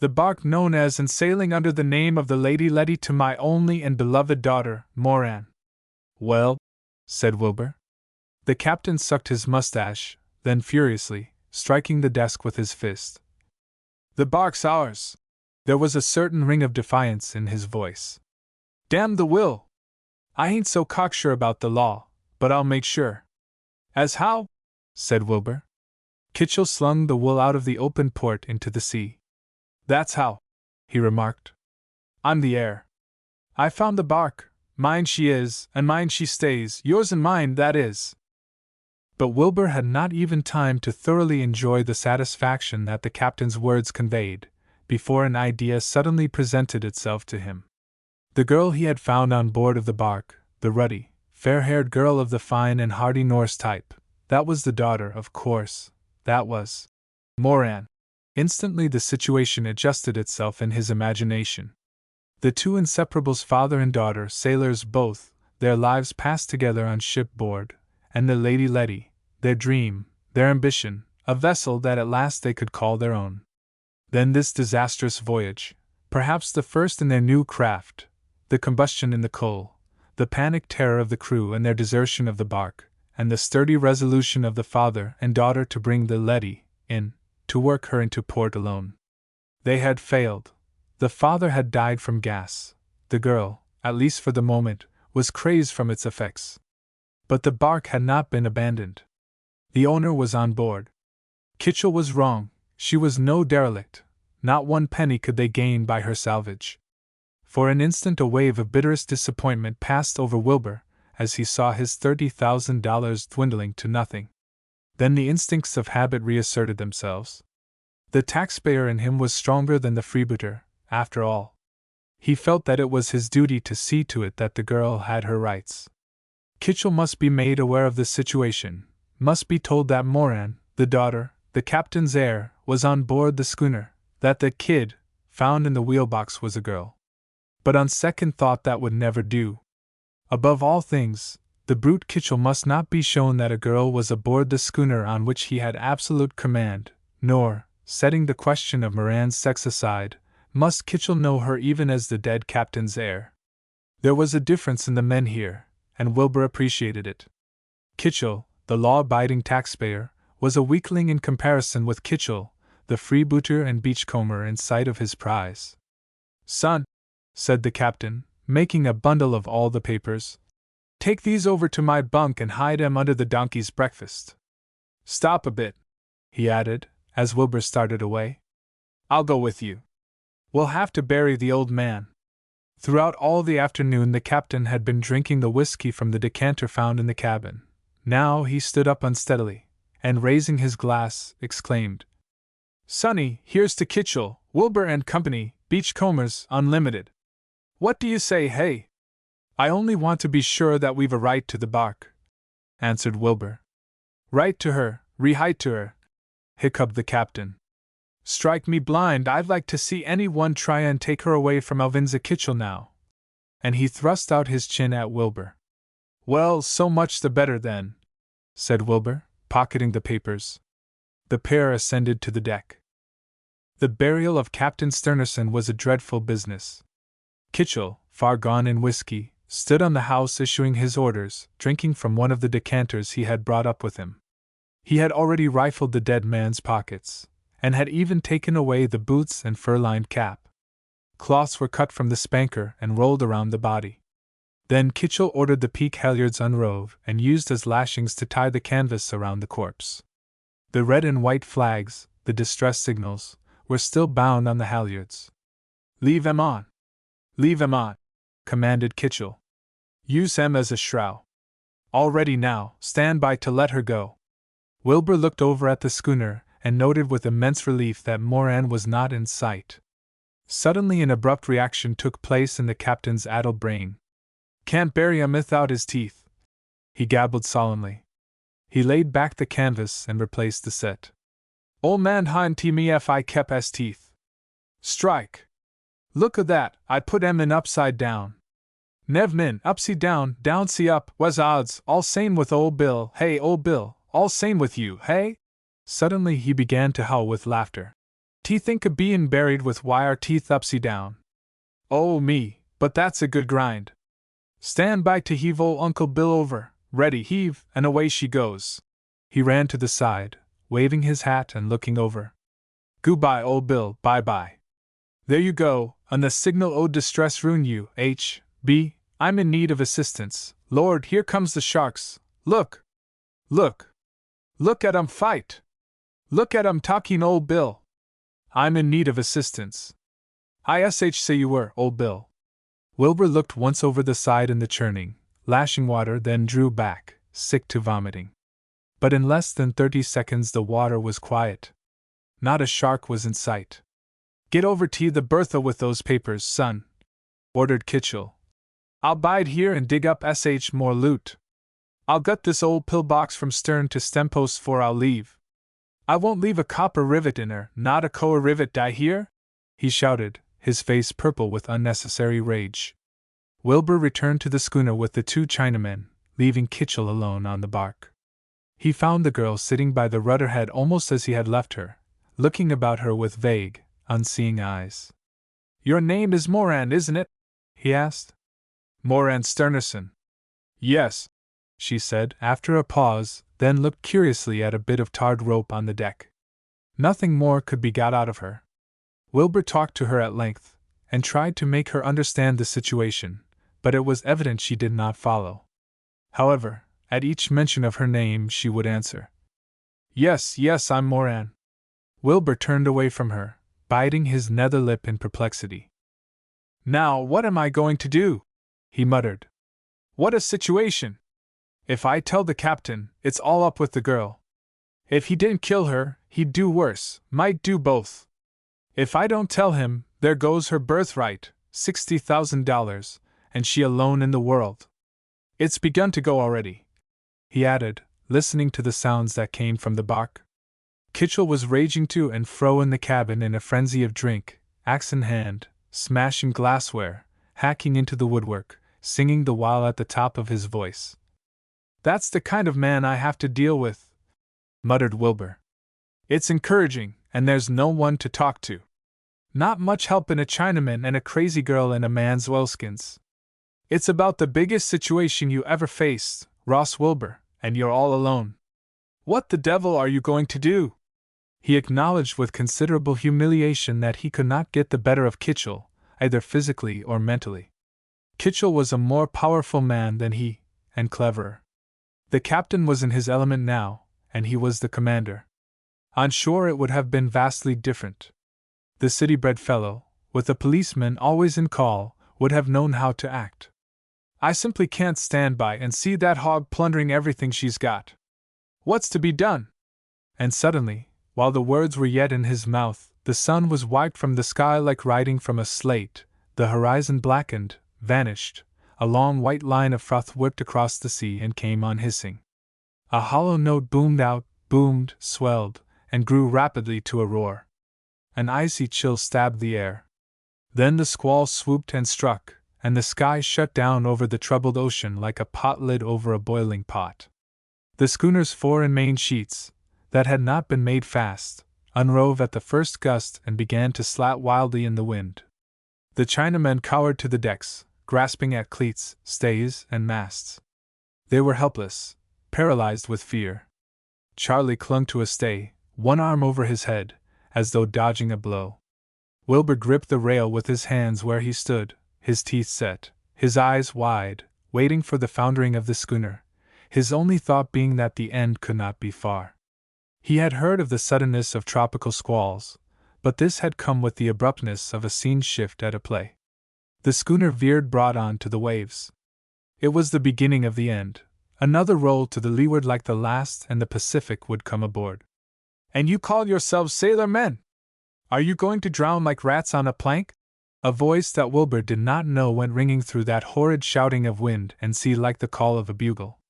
the bark known as and sailing under the name of the Lady Letty to my only and beloved daughter, Moran. Well, said Wilbur. The captain sucked his mustache, then furiously, striking the desk with his fist. The bark's ours. There was a certain ring of defiance in his voice. Damn the will! I ain't so cocksure about the law, but I'll make sure. As how? Said Wilbur. Kitchell slung the will out of the open port into the sea. That's how, he remarked. I'm the heir. I found the bark, mine she is, and mine she stays, yours and mine, that is. But Wilbur had not even time to thoroughly enjoy the satisfaction that the captain's words conveyed, before an idea suddenly presented itself to him. The girl he had found on board of the bark, the ruddy, fair-haired girl of the fine and hardy Norse type, that was the daughter, of course, that was Moran. Instantly the situation adjusted itself in his imagination. The two inseparables, father and daughter, sailors both, their lives passed together on shipboard, and the Lady Letty, their dream, their ambition, a vessel that at last they could call their own. Then this disastrous voyage, perhaps the first in their new craft, the combustion in the coal, the panic terror of the crew and their desertion of the bark, and the sturdy resolution of the father and daughter to bring the Letty in, to work her into port alone. They had failed. The father had died from gas. The girl, at least for the moment, was crazed from its effects. But the bark had not been abandoned. The owner was on board. Kitchell was wrong. She was no derelict. Not one penny could they gain by her salvage. For an instant a wave of bitterest disappointment passed over Wilbur, as he saw his $30,000 dwindling to nothing. Then the instincts of habit reasserted themselves. The taxpayer in him was stronger than the freebooter, after all. He felt that it was his duty to see to it that the girl had her rights. Kitchell must be made aware of the situation, must be told that Moran, the daughter, the captain's heir, was on board the schooner, that the kid, found in the wheelbox, was a girl. But on second thought that would never do. Above all things, the brute Kitchell must not be shown that a girl was aboard the schooner on which he had absolute command, nor, setting the question of Moran's sex aside, must Kitchell know her even as the dead captain's heir. There was a difference in the men here, and Wilbur appreciated it. Kitchell, the law-abiding taxpayer, was a weakling in comparison with Kitchell, the freebooter and beachcomber, in sight of his prize. Son, said the captain, making a bundle of all the papers, take these over to my bunk and hide 'em under the donkey's breakfast. Stop a bit, he added, as Wilbur started away. I'll go with you. We'll have to bury the old man. Throughout all the afternoon the captain had been drinking the whiskey from the decanter found in the cabin. Now he stood up unsteadily, and raising his glass, exclaimed, Sonny, here's to Kitchell, Wilbur and Company, Beachcombers, Unlimited. What do you say, hey? I only want to be sure that we've a right to the bark, answered Wilbur. Right to her, rehight to her, hiccuped the captain. Strike me blind, I'd like to see any one try and take her away from Alvinza Kitchell now. And he thrust out his chin at Wilbur. Well, so much the better then, said Wilbur, pocketing the papers. The pair ascended to the deck. The burial of Captain Sternerson was a dreadful business. Kitchell, far gone in whiskey, stood on the house issuing his orders, drinking from one of the decanters he had brought up with him. He had already rifled the dead man's pockets, and had even taken away the boots and fur-lined cap. cloths were cut from the spanker and rolled around the body. Then Kitchell ordered the peak halyards unrove and used as lashings to tie the canvas around the corpse. The red and white flags, the distress signals, were still bound on the halyards. "Leave 'em on! Leave 'em on!" commanded Kitchell. "Use 'em as a shroud. All ready now, stand by to let her go." Wilbur looked over at the schooner and noted with immense relief that Moran was not in sight. Suddenly an abrupt reaction took place in the captain's addled brain. "Can't bury 'em without his teeth," he gabbled solemnly. He laid back the canvas and replaced the set. "Ol' man hind to me if I kep' his teeth. Strike! Look o' that, I'd put 'em in upside down. Nev min, upsy down, downsy up, was odds, all same with Old Bill, hey, Old Bill, all same with you, hey?" Suddenly he began to howl with laughter. "T think o' bein' buried with wire teeth upsy down. Oh me, but that's a good grind. Stand by to heave ol' Uncle Bill over, ready heave, and away she goes." He ran to the side, waving his hat and looking over. "Goodbye, Old Bill, bye-bye. There you go, and the signal o' distress ruin you, H.B. I'm in need of assistance. Lord, here comes the sharks. Look! Look! Look at 'em fight! Look at 'em talking, Old Bill. I'm in need of assistance. ISH say you were, Old Bill." Wilbur looked once over the side in the churning, lashing water, then drew back, sick to vomiting. But in less than 30 seconds the water was quiet. Not a shark was in sight. "Get over to the Bertha with those papers, son," ordered Kitchell. "I'll bide here and dig up more loot. I'll gut this old pillbox from stern to stempost 'fore I'll leave. I won't leave a copper rivet in her, not a coa rivet, die hear?" he shouted, his face purple with unnecessary rage. Wilbur returned to the schooner with the 2 Chinamen, leaving Kitchell alone on the bark. He found the girl sitting by the rudderhead almost as he had left her, looking about her with vague, unseeing eyes. "Your name is Moran, isn't it?" he asked. "Moran Sternerson." "Yes," she said, after a pause, then looked curiously at a bit of tarred rope on the deck. Nothing more could be got out of her. Wilbur talked to her at length, and tried to make her understand the situation, but it was evident she did not follow. However, at each mention of her name she would answer, "Yes, yes, I'm Moran." Wilbur turned away from her, biting his nether lip in perplexity. "Now what am I going to do?" he muttered. "What a situation! If I tell the captain, it's all up with the girl. If he didn't kill her, he'd do worse, might do both. If I don't tell him, there goes her birthright, $60,000, and she alone in the world. It's begun to go already," he added, listening to the sounds that came from the bark. Kitchell was raging to and fro in the cabin in a frenzy of drink, axe in hand, smashing glassware, hacking into the woodwork, singing the while at the top of his voice. "That's the kind of man I have to deal with," muttered Wilbur. "It's encouraging, and there's no one to talk to. Not much help in a Chinaman and a crazy girl in a man's oilskins. It's about the biggest situation you ever faced, Ross Wilbur, and you're all alone. What the devil are you going to do?" He acknowledged with considerable humiliation that he could not get the better of Kitchell, either physically or mentally. Kitchell was a more powerful man than he, and cleverer. The captain was in his element now, and he was the commander. On shore it would have been vastly different. The city-bred fellow, with a policeman always in call, would have known how to act. "I simply can't stand by and see that hog plundering everything she's got. What's to be done?" And suddenly, while the words were yet in his mouth, the sun was wiped from the sky like writing from a slate, the horizon blackened, vanished, a long white line of froth whipped across the sea and came on hissing. A hollow note boomed out, boomed, swelled, and grew rapidly to a roar. An icy chill stabbed the air. Then the squall swooped and struck, and the sky shut down over the troubled ocean like a pot lid over a boiling pot. The schooner's fore and main sheets, that had not been made fast, unrove at the first gust and began to slat wildly in the wind. The Chinamen cowered to the decks, grasping at cleats, stays, and masts. They were helpless, paralyzed with fear. Charlie clung to a stay, one arm over his head, as though dodging a blow. Wilbur gripped the rail with his hands where he stood, his teeth set, his eyes wide, waiting for the foundering of the schooner, his only thought being that the end could not be far. He had heard of the suddenness of tropical squalls, but this had come with the abruptness of a scene shift at a play. The schooner veered broad on to the waves. It was the beginning of the end. Another roll to the leeward like the last, and the Pacific would come aboard. "And you call yourselves sailor men? Are you going to drown like rats on a plank?" A voice that Wilbur did not know went ringing through that horrid shouting of wind and sea like the call of a bugle.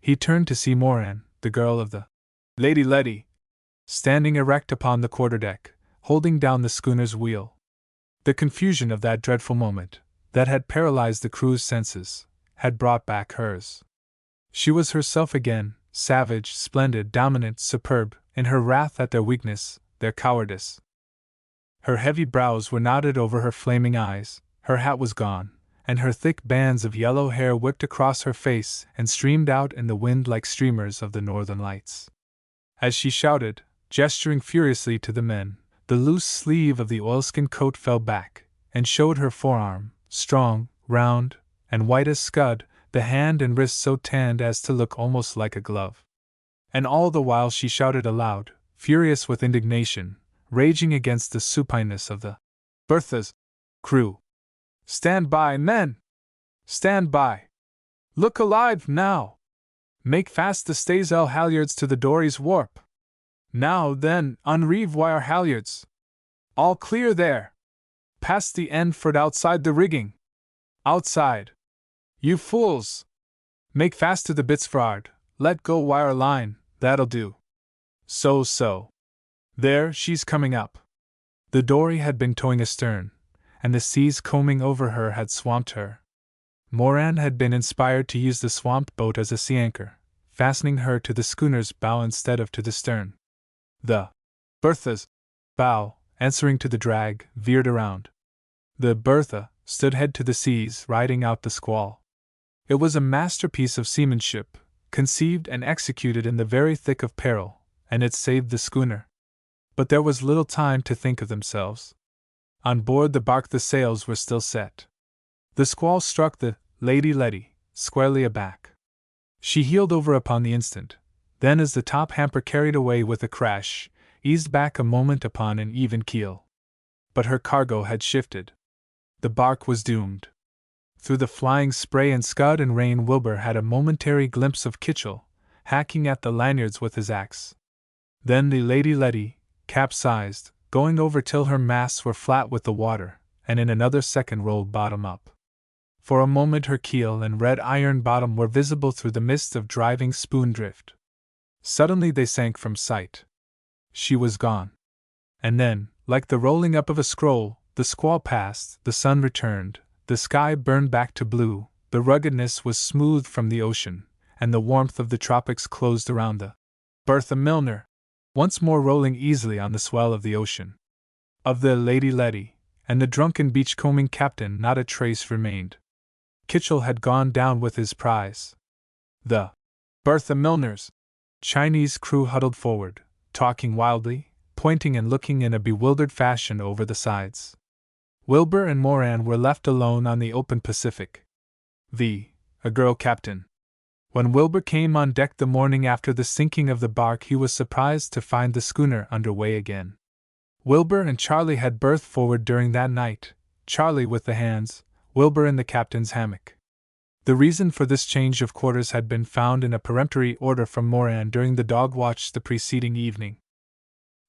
He turned to see Moran, the girl of the Lady Letty, standing erect upon the quarterdeck, holding down the schooner's wheel. The confusion of that dreadful moment, that had paralyzed the crew's senses, had brought back hers. She was herself again, savage, splendid, dominant, superb, in her wrath at their weakness, their cowardice. Her heavy brows were knotted over her flaming eyes, her hat was gone, and her thick bands of yellow hair whipped across her face and streamed out in the wind like streamers of the northern lights. As she shouted, gesturing furiously to the men, the loose sleeve of the oilskin coat fell back, and showed her forearm, strong, round, and white as scud, the hand and wrist so tanned as to look almost like a glove. And all the while she shouted aloud, furious with indignation, raging against the supineness of the Bertha's crew. "Stand by, men! Stand by! Look alive, now! Make fast the staysail halyards to the dory's warp! Now, then, unreeve wire halyards! All clear there! Past the end fort outside the rigging! Outside! You fools! Make fast to the bitts for'ard, let go wire line, that'll do. So. There, she's coming up." The dory had been towing astern, and the seas combing over her had swamped her. Moran had been inspired to use the swamped boat as a sea anchor, fastening her to the schooner's bow instead of to the stern. The Bertha's bow, answering to the drag, veered around. The Bertha stood head to the seas, riding out the squall. It was a masterpiece of seamanship, conceived and executed in the very thick of peril, and it saved the schooner. But there was little time to think of themselves. On board the bark the sails were still set. The squall struck the Lady Letty squarely aback. She heeled over upon the instant, then as the top hamper carried away with a crash, eased back a moment upon an even keel. But her cargo had shifted. The bark was doomed. Through the flying spray and scud and rain Wilbur had a momentary glimpse of Kitchell, hacking at the lanyards with his axe. Then the Lady Letty capsized, going over till her masts were flat with the water, and in another second rolled bottom up. For a moment her keel and red iron bottom were visible through the mist of driving spoondrift. Suddenly they sank from sight. She was gone. And then, like the rolling up of a scroll, the squall passed, the sun returned, the sky burned back to blue, the ruggedness was smoothed from the ocean, and the warmth of the tropics closed around the Bertha Milner, once more rolling easily on the swell of the ocean. Of the Lady Letty and the drunken beachcombing captain not a trace remained. Kitchell had gone down with his prize. The Bertha Milner's Chinese crew huddled forward, talking wildly, pointing and looking in a bewildered fashion over the sides. Wilbur and Moran were left alone on the open Pacific. A girl captain. When Wilbur came on deck the morning after the sinking of the bark, he was surprised to find the schooner under way again. Wilbur and Charlie had berthed forward during that night, Charlie with the hands, Wilbur in the captain's hammock. The reason for this change of quarters had been found in a peremptory order from Moran during the dog watch the preceding evening.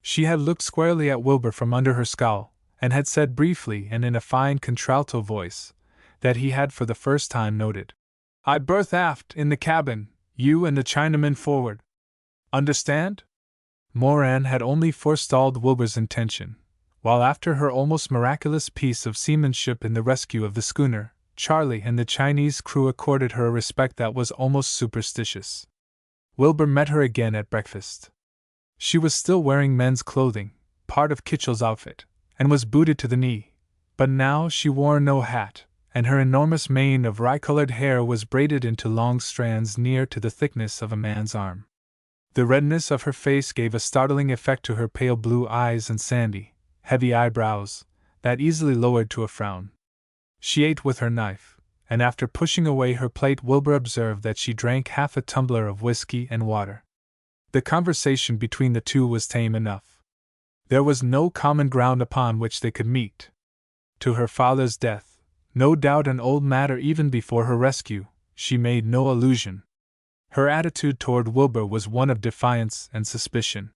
She had looked squarely at Wilbur from under her scowl, and had said briefly and in a fine contralto voice that he had for the first time noted, "I berth aft in the cabin, you and the Chinaman forward. Understand?" Moran had only forestalled Wilbur's intention, while after her almost miraculous piece of seamanship in the rescue of the schooner, Charlie and the Chinese crew accorded her a respect that was almost superstitious. Wilbur met her again at breakfast. She was still wearing men's clothing, part of Kitchell's outfit, and was booted to the knee, but now she wore no hat, and her enormous mane of rye-colored hair was braided into long strands near to the thickness of a man's arm. The redness of her face gave a startling effect to her pale blue eyes and sandy, heavy eyebrows, that easily lowered to a frown. She ate with her knife, and after pushing away her plate, Wilbur observed that she drank half a tumbler of whiskey and water. The conversation between the two was tame enough. There was no common ground upon which they could meet. To her father's death, no doubt an old matter even before her rescue, she made no allusion. Her attitude toward Wilbur was one of defiance and suspicion.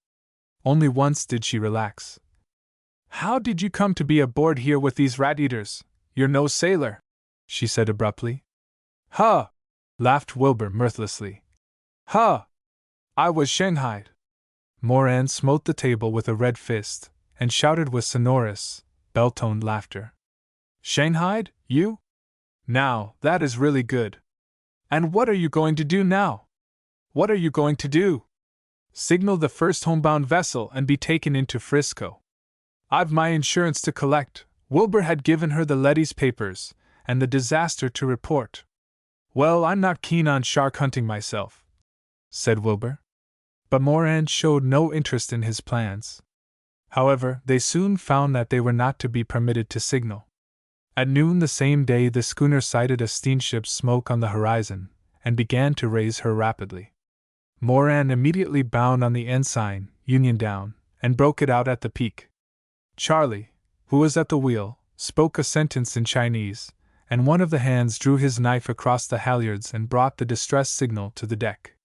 Only once did she relax. "How did you come to be aboard here with these rat-eaters? You're no sailor," she said abruptly. "Huh!" laughed Wilbur mirthlessly. "Huh! I was shanghaied." Moran smote the table with a red fist, and shouted with sonorous, bell-toned laughter. "Shanghaied, you? Now, that is really good. And what are you going to do now? What are you going to do? Signal the first homebound vessel and be taken into Frisco. I've my insurance to collect." Wilbur had given her the Letty's papers, and the disaster to report. "Well, I'm not keen on shark hunting myself," said Wilbur. But Moran showed no interest in his plans. However, they soon found that they were not to be permitted to signal. At noon the same day, the schooner sighted a steamship's smoke on the horizon, and began to raise her rapidly. Moran immediately bound on the ensign, union down, and broke it out at the peak. Charlie, who was at the wheel, spoke a sentence in Chinese, and one of the hands drew his knife across the halyards and brought the distress signal to the deck.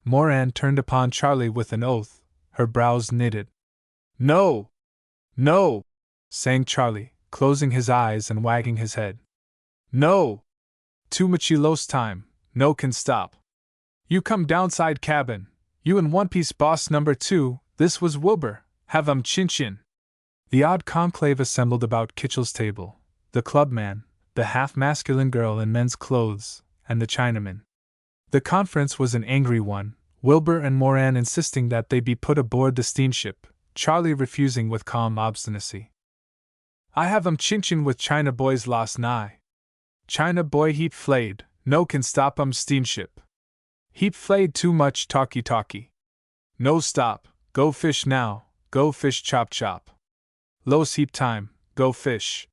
Moran turned upon Charlie with an oath, her brows knitted. "No! No!" sang Charlie, closing his eyes and wagging his head. "No! Too muchy los time, no can stop. You come downside cabin, you and One Piece boss number 2, this was Wilbur, have chin-chin." The odd conclave assembled about Kitchell's table, the clubman, the half-masculine girl in men's clothes, and the Chinaman. The conference was an angry one, Wilbur and Moran insisting that they be put aboard the steamship, Charlie refusing with calm obstinacy. "I have chin-chin with China boys last night. China boy heap flayed, no can stop steamship. Heap flayed too much talkie. No stop, go fish now, go fish chop. Los heap time, go fish.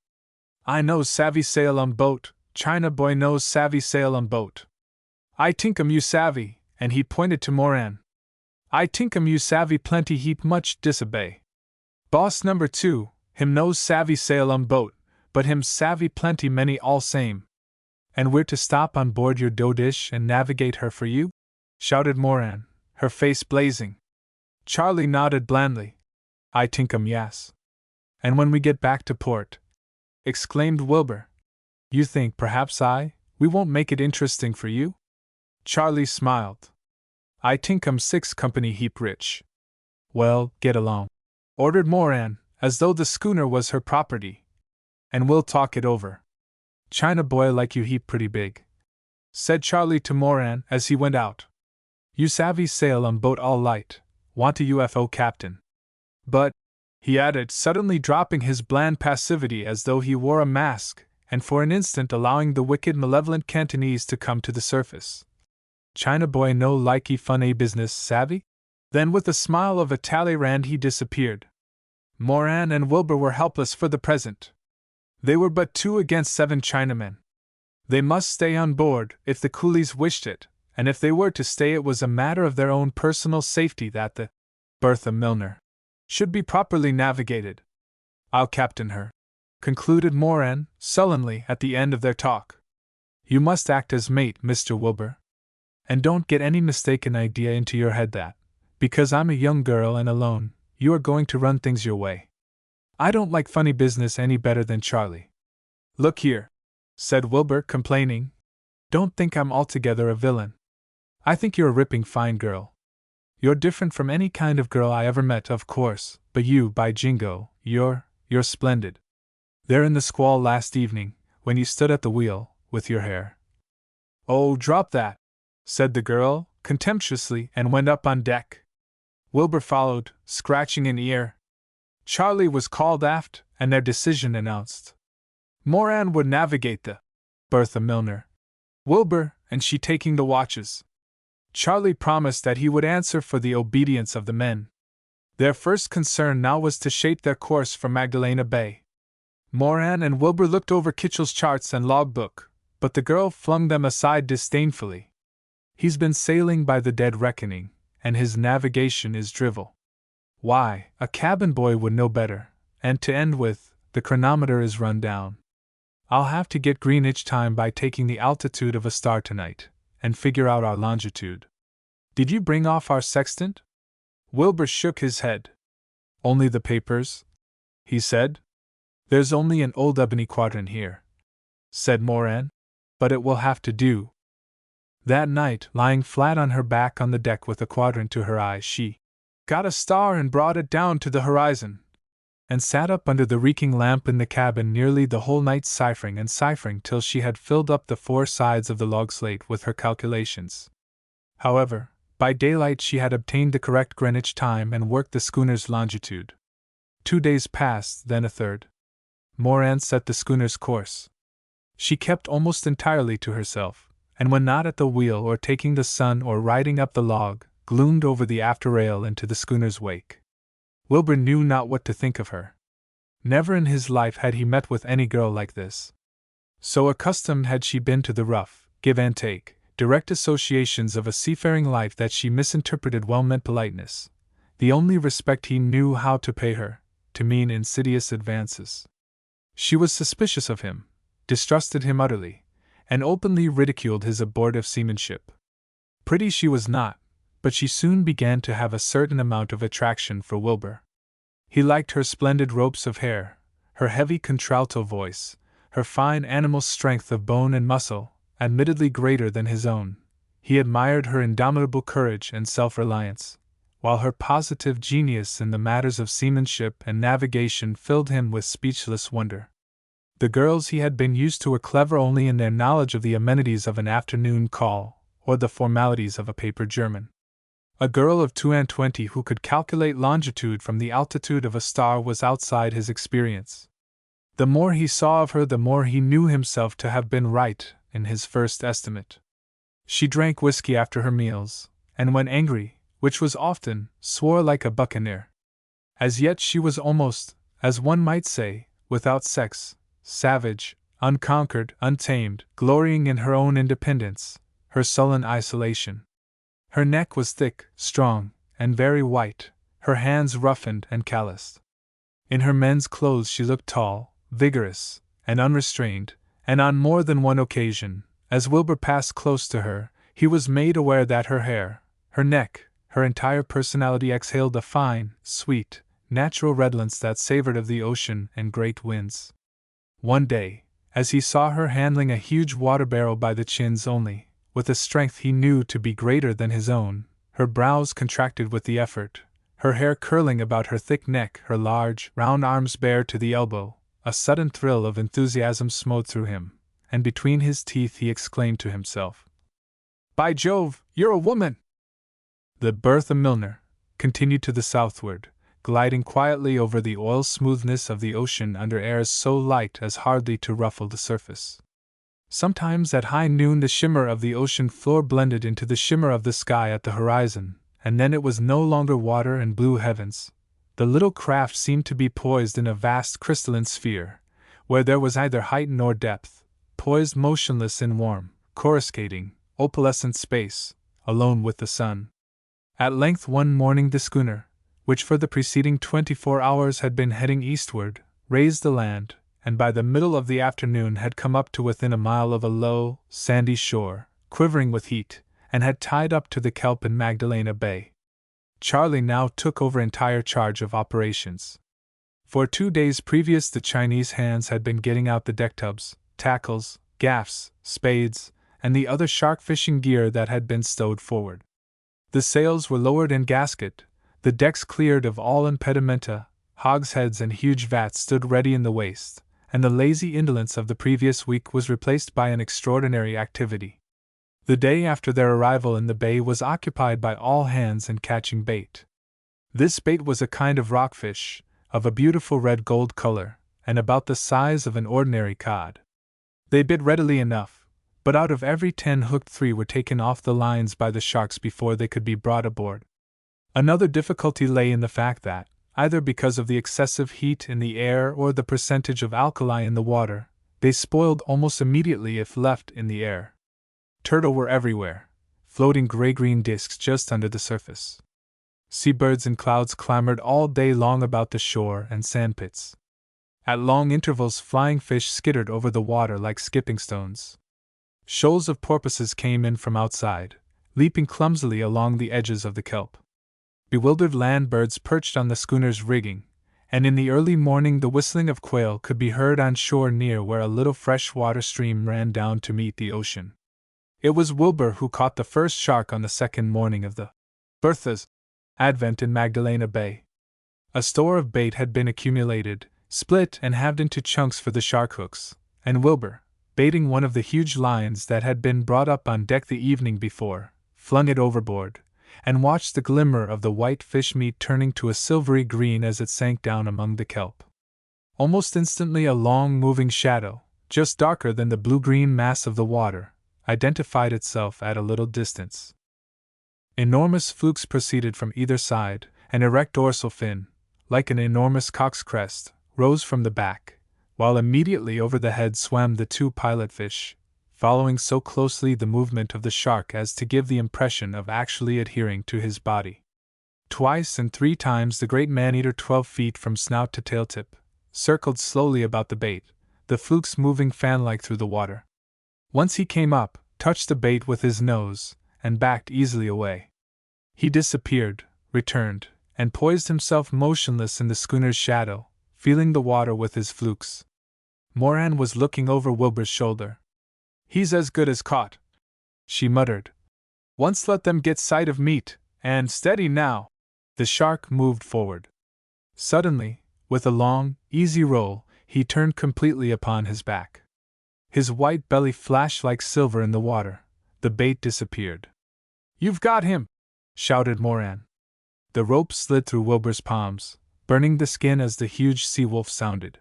I knows savvy sail boat, China boy knows savvy sail boat. I tinkum you savvy," and he pointed to Moran. "I tinkum you savvy plenty heap much disobey. Boss number 2, him knows savvy sail boat, but him savvy plenty many all same." "And we're to stop on board your dough dish and navigate her for you?" shouted Moran, her face blazing. Charlie nodded blandly. "I tinkum yes." "And when we get back to port," exclaimed Wilbur, "you think perhaps we won't make it interesting for you?" Charlie smiled. "I tinkum 6 company heap rich." "Well, get along," ordered Moran, as though the schooner was her property. "And we'll talk it over. China boy like you heap pretty big," said Charlie to Moran as he went out. "You savvy sail boat all light, want a UFO captain. But," he added, suddenly dropping his bland passivity as though he wore a mask, and for an instant allowing the wicked malevolent Cantonese to come to the surface, "China boy no likey funny business, savvy?" Then with a smile of a Talleyrand he disappeared. Moran and Wilbur were helpless for the present. They were but 2 against 7 Chinamen. They must stay on board if the coolies wished it, and if they were to stay it was a matter of their own personal safety that the Bertha Milner should be properly navigated. "I'll captain her," concluded Moran, sullenly, at the end of their talk. "You must act as mate, Mr. Wilbur. And don't get any mistaken idea into your head that, because I'm a young girl and alone, you are going to run things your way. I don't like funny business any better than Charlie." "Look here," said Wilbur, complaining. "Don't think I'm altogether a villain. I think you're a ripping fine girl. You're different from any kind of girl I ever met, of course, but you, by jingo, you're splendid. There in the squall last evening, when you stood at the wheel, with your hair." "Oh, drop that," said the girl, contemptuously, and went up on deck. Wilbur followed, scratching an ear. Charlie was called aft, and their decision announced. Moran would navigate the Bertha Milner, Wilbur and she taking the watches. Charlie promised that he would answer for the obedience of the men. Their first concern now was to shape their course for Magdalena Bay. Moran and Wilbur looked over Kitchell's charts and logbook, but the girl flung them aside disdainfully. He's been sailing by the dead reckoning, and his navigation is drivel. Why, a cabin boy would know better, and to end with, the chronometer is run down. I'll have to get Greenwich time by taking the altitude of a star tonight, and figure out our longitude. Did you bring off our sextant? Wilbur shook his head. Only the papers? He said. There's only an old ebony quadrant here, said Moran, but it will have to do. That night, lying flat on her back on the deck with a quadrant to her eyes, she got a star and brought it down to the horizon, and sat up under the reeking lamp in the cabin nearly the whole night ciphering till she had filled up the 4 sides of the log slate with her calculations. However, by daylight she had obtained the correct Greenwich time and worked the schooner's longitude. 2 days passed, then a third. Moran set the schooner's course. She kept almost entirely to herself, and when not at the wheel or taking the sun or riding up the log, gloomed over the after rail into the schooner's wake. Wilbur knew not what to think of her. Never in his life had he met with any girl like this. So accustomed had she been to the rough, give and take, direct associations of a seafaring life that she misinterpreted well-meant politeness, the only respect he knew how to pay her, to mean insidious advances. She was suspicious of him, distrusted him utterly, and openly ridiculed his abortive seamanship. Pretty she was not, but she soon began to have a certain amount of attraction for Wilbur. He liked her splendid ropes of hair, her heavy contralto voice, her fine animal strength of bone and muscle, admittedly greater than his own. He admired her indomitable courage and self-reliance, while her positive genius in the matters of seamanship and navigation filled him with speechless wonder. The girls he had been used to were clever only in their knowledge of the amenities of an afternoon call, or the formalities of a paper German. A girl of 22 who could calculate longitude from the altitude of a star was outside his experience. The more he saw of her, the more he knew himself to have been right in his first estimate. She drank whiskey after her meals, and when angry, which was often, swore like a buccaneer. As yet she was almost, as one might say, without sex, savage, unconquered, untamed, glorying in her own independence, her sullen isolation. Her neck was thick, strong, and very white, her hands roughened and calloused. In her men's clothes she looked tall, vigorous, and unrestrained, and on more than one occasion, as Wilbur passed close to her, he was made aware that her hair, her neck, her entire personality exhaled a fine, sweet, natural redolence that savored of the ocean and great winds. One day, as he saw her handling a huge water barrel by the chins only, with a strength he knew to be greater than his own, her brows contracted with the effort, her hair curling about her thick neck, her large, round arms bare to the elbow, a sudden thrill of enthusiasm smote through him, and between his teeth he exclaimed to himself, "By Jove, you're a woman!" The Bertha Milner continued to the southward, gliding quietly over the oil smoothness of the ocean under airs so light as hardly to ruffle the surface. Sometimes at high noon the shimmer of the ocean floor blended into the shimmer of the sky at the horizon, and then it was no longer water and blue heavens. The little craft seemed to be poised in a vast crystalline sphere, where there was neither height nor depth, poised motionless in warm, coruscating, opalescent space, alone with the sun. At length one morning the schooner, which for the preceding 24 hours had been heading eastward, raised the land, and by the middle of the afternoon had come up to within a mile of a low, sandy shore, quivering with heat, and had tied up to the kelp in Magdalena Bay. Charlie now took over entire charge of operations. For 2 days previous the Chinese hands had been getting out the deck tubs, tackles, gaffs, spades, and the other shark fishing gear that had been stowed forward. The sails were lowered and gasket, the decks cleared of all impedimenta, hogsheads and huge vats stood ready in the waist, and the lazy indolence of the previous week was replaced by an extraordinary activity. The day after their arrival in the bay was occupied by all hands in catching bait. This bait was a kind of rockfish, of a beautiful red-gold color, and about the size of an ordinary cod. They bit readily enough, but out of every 10 hooked 3 were taken off the lines by the sharks before they could be brought aboard. Another difficulty lay in the fact that, either because of the excessive heat in the air or the percentage of alkali in the water, they spoiled almost immediately if left in the air. Turtle were everywhere, floating gray-green discs just under the surface. Seabirds in clouds clamored all day long about the shore and sandpits. At long intervals, flying fish skittered over the water like skipping stones. Shoals of porpoises came in from outside, leaping clumsily along the edges of the kelp. Bewildered land birds perched on the schooner's rigging, and in the early morning the whistling of quail could be heard on shore near where a little fresh-water stream ran down to meet the ocean. It was Wilbur who caught the first shark on the second morning of the Bertha's advent in Magdalena Bay. A store of bait had been accumulated, split and halved into chunks for the shark hooks, and Wilbur, baiting one of the huge lines that had been brought up on deck the evening before, flung it overboard, and watched the glimmer of the white fish meat turning to a silvery green as it sank down among the kelp. Almost instantly a long moving shadow, just darker than the blue-green mass of the water, identified itself at a little distance. Enormous flukes proceeded from either side, an erect dorsal fin, like an enormous cock's crest, rose from the back, while immediately over the head swam the two pilotfish, following so closely the movement of the shark as to give the impression of actually adhering to his body. Twice and 3 times the great man-eater, 12 feet from snout to tail tip, circled slowly about the bait, the flukes moving fan-like through the water. Once he came up, touched the bait with his nose, and backed easily away. He disappeared, returned, and poised himself motionless in the schooner's shadow, feeling the water with his flukes. Moran was looking over Wilbur's shoulder. "He's as good as caught," she muttered. "Once let them get sight of meat, and steady now." The shark moved forward. Suddenly, with a long, easy roll, he turned completely upon his back. His white belly flashed like silver in the water. The bait disappeared. "You've got him!" shouted Moran. The rope slid through Wilbur's palms, burning the skin as the huge sea-wolf sounded.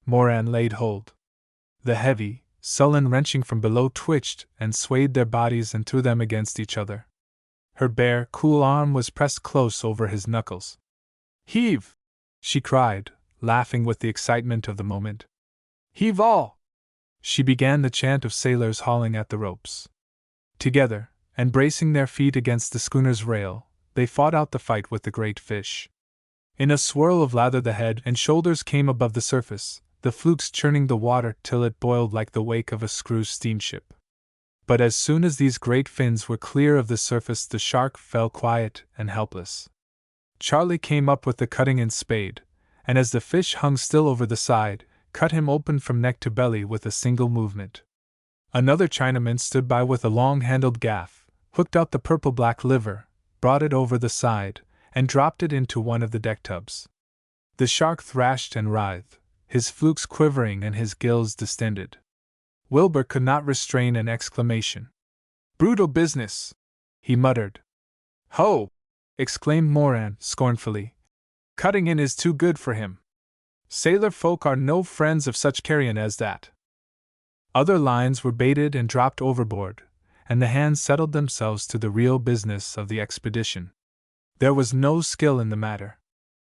Moran laid hold. The heavy, sullen wrenching from below twitched and swayed their bodies and threw them against each other. Her bare, cool arm was pressed close over his knuckles. "Heave!" she cried, laughing with the excitement of the moment. "Heave all!" She began the chant of sailors hauling at the ropes. Together, and bracing their feet against the schooner's rail, they fought out the fight with the great fish. In a swirl of lather the head and shoulders came above the surface, the flukes churning the water till it boiled like the wake of a screw steamship. But as soon as these great fins were clear of the surface, the shark fell quiet and helpless. Charlie came up with the cutting-in spade, and as the fish hung still over the side, cut him open from neck to belly with a single movement. Another Chinaman stood by with a long-handled gaff, hooked out the purple-black liver, brought it over the side, and dropped it into one of the deck tubs. The shark thrashed and writhed, his flukes quivering and his gills distended. Wilbur could not restrain an exclamation. "Brutal business!" he muttered. "Ho!" exclaimed Moran scornfully. "Cutting in is too good for him. Sailor folk are no friends of such carrion as that." Other lines were baited and dropped overboard, and the hands settled themselves to the real business of the expedition. There was no skill in the matter.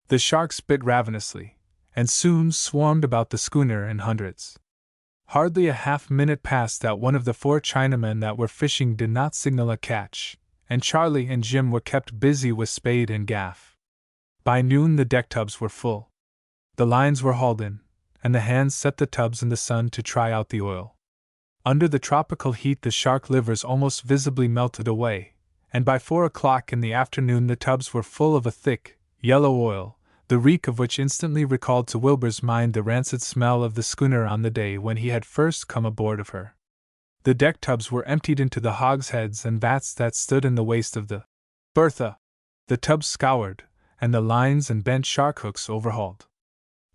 The sharks bit ravenously, and soon swarmed about the schooner in hundreds. Hardly a half-minute passed that one of the 4 Chinamen that were fishing did not signal a catch, and Charlie and Jim were kept busy with spade and gaff. By noon the deck tubs were full. The lines were hauled in, and the hands set the tubs in the sun to try out the oil. Under the tropical heat the shark livers almost visibly melted away, and by 4 o'clock in the afternoon the tubs were full of a thick, yellow oil, the reek of which instantly recalled to Wilbur's mind the rancid smell of the schooner on the day when he had first come aboard of her. The deck tubs were emptied into the hogsheads and vats that stood in the waist of the Bertha, the tubs scoured, and the lines and bent shark hooks overhauled.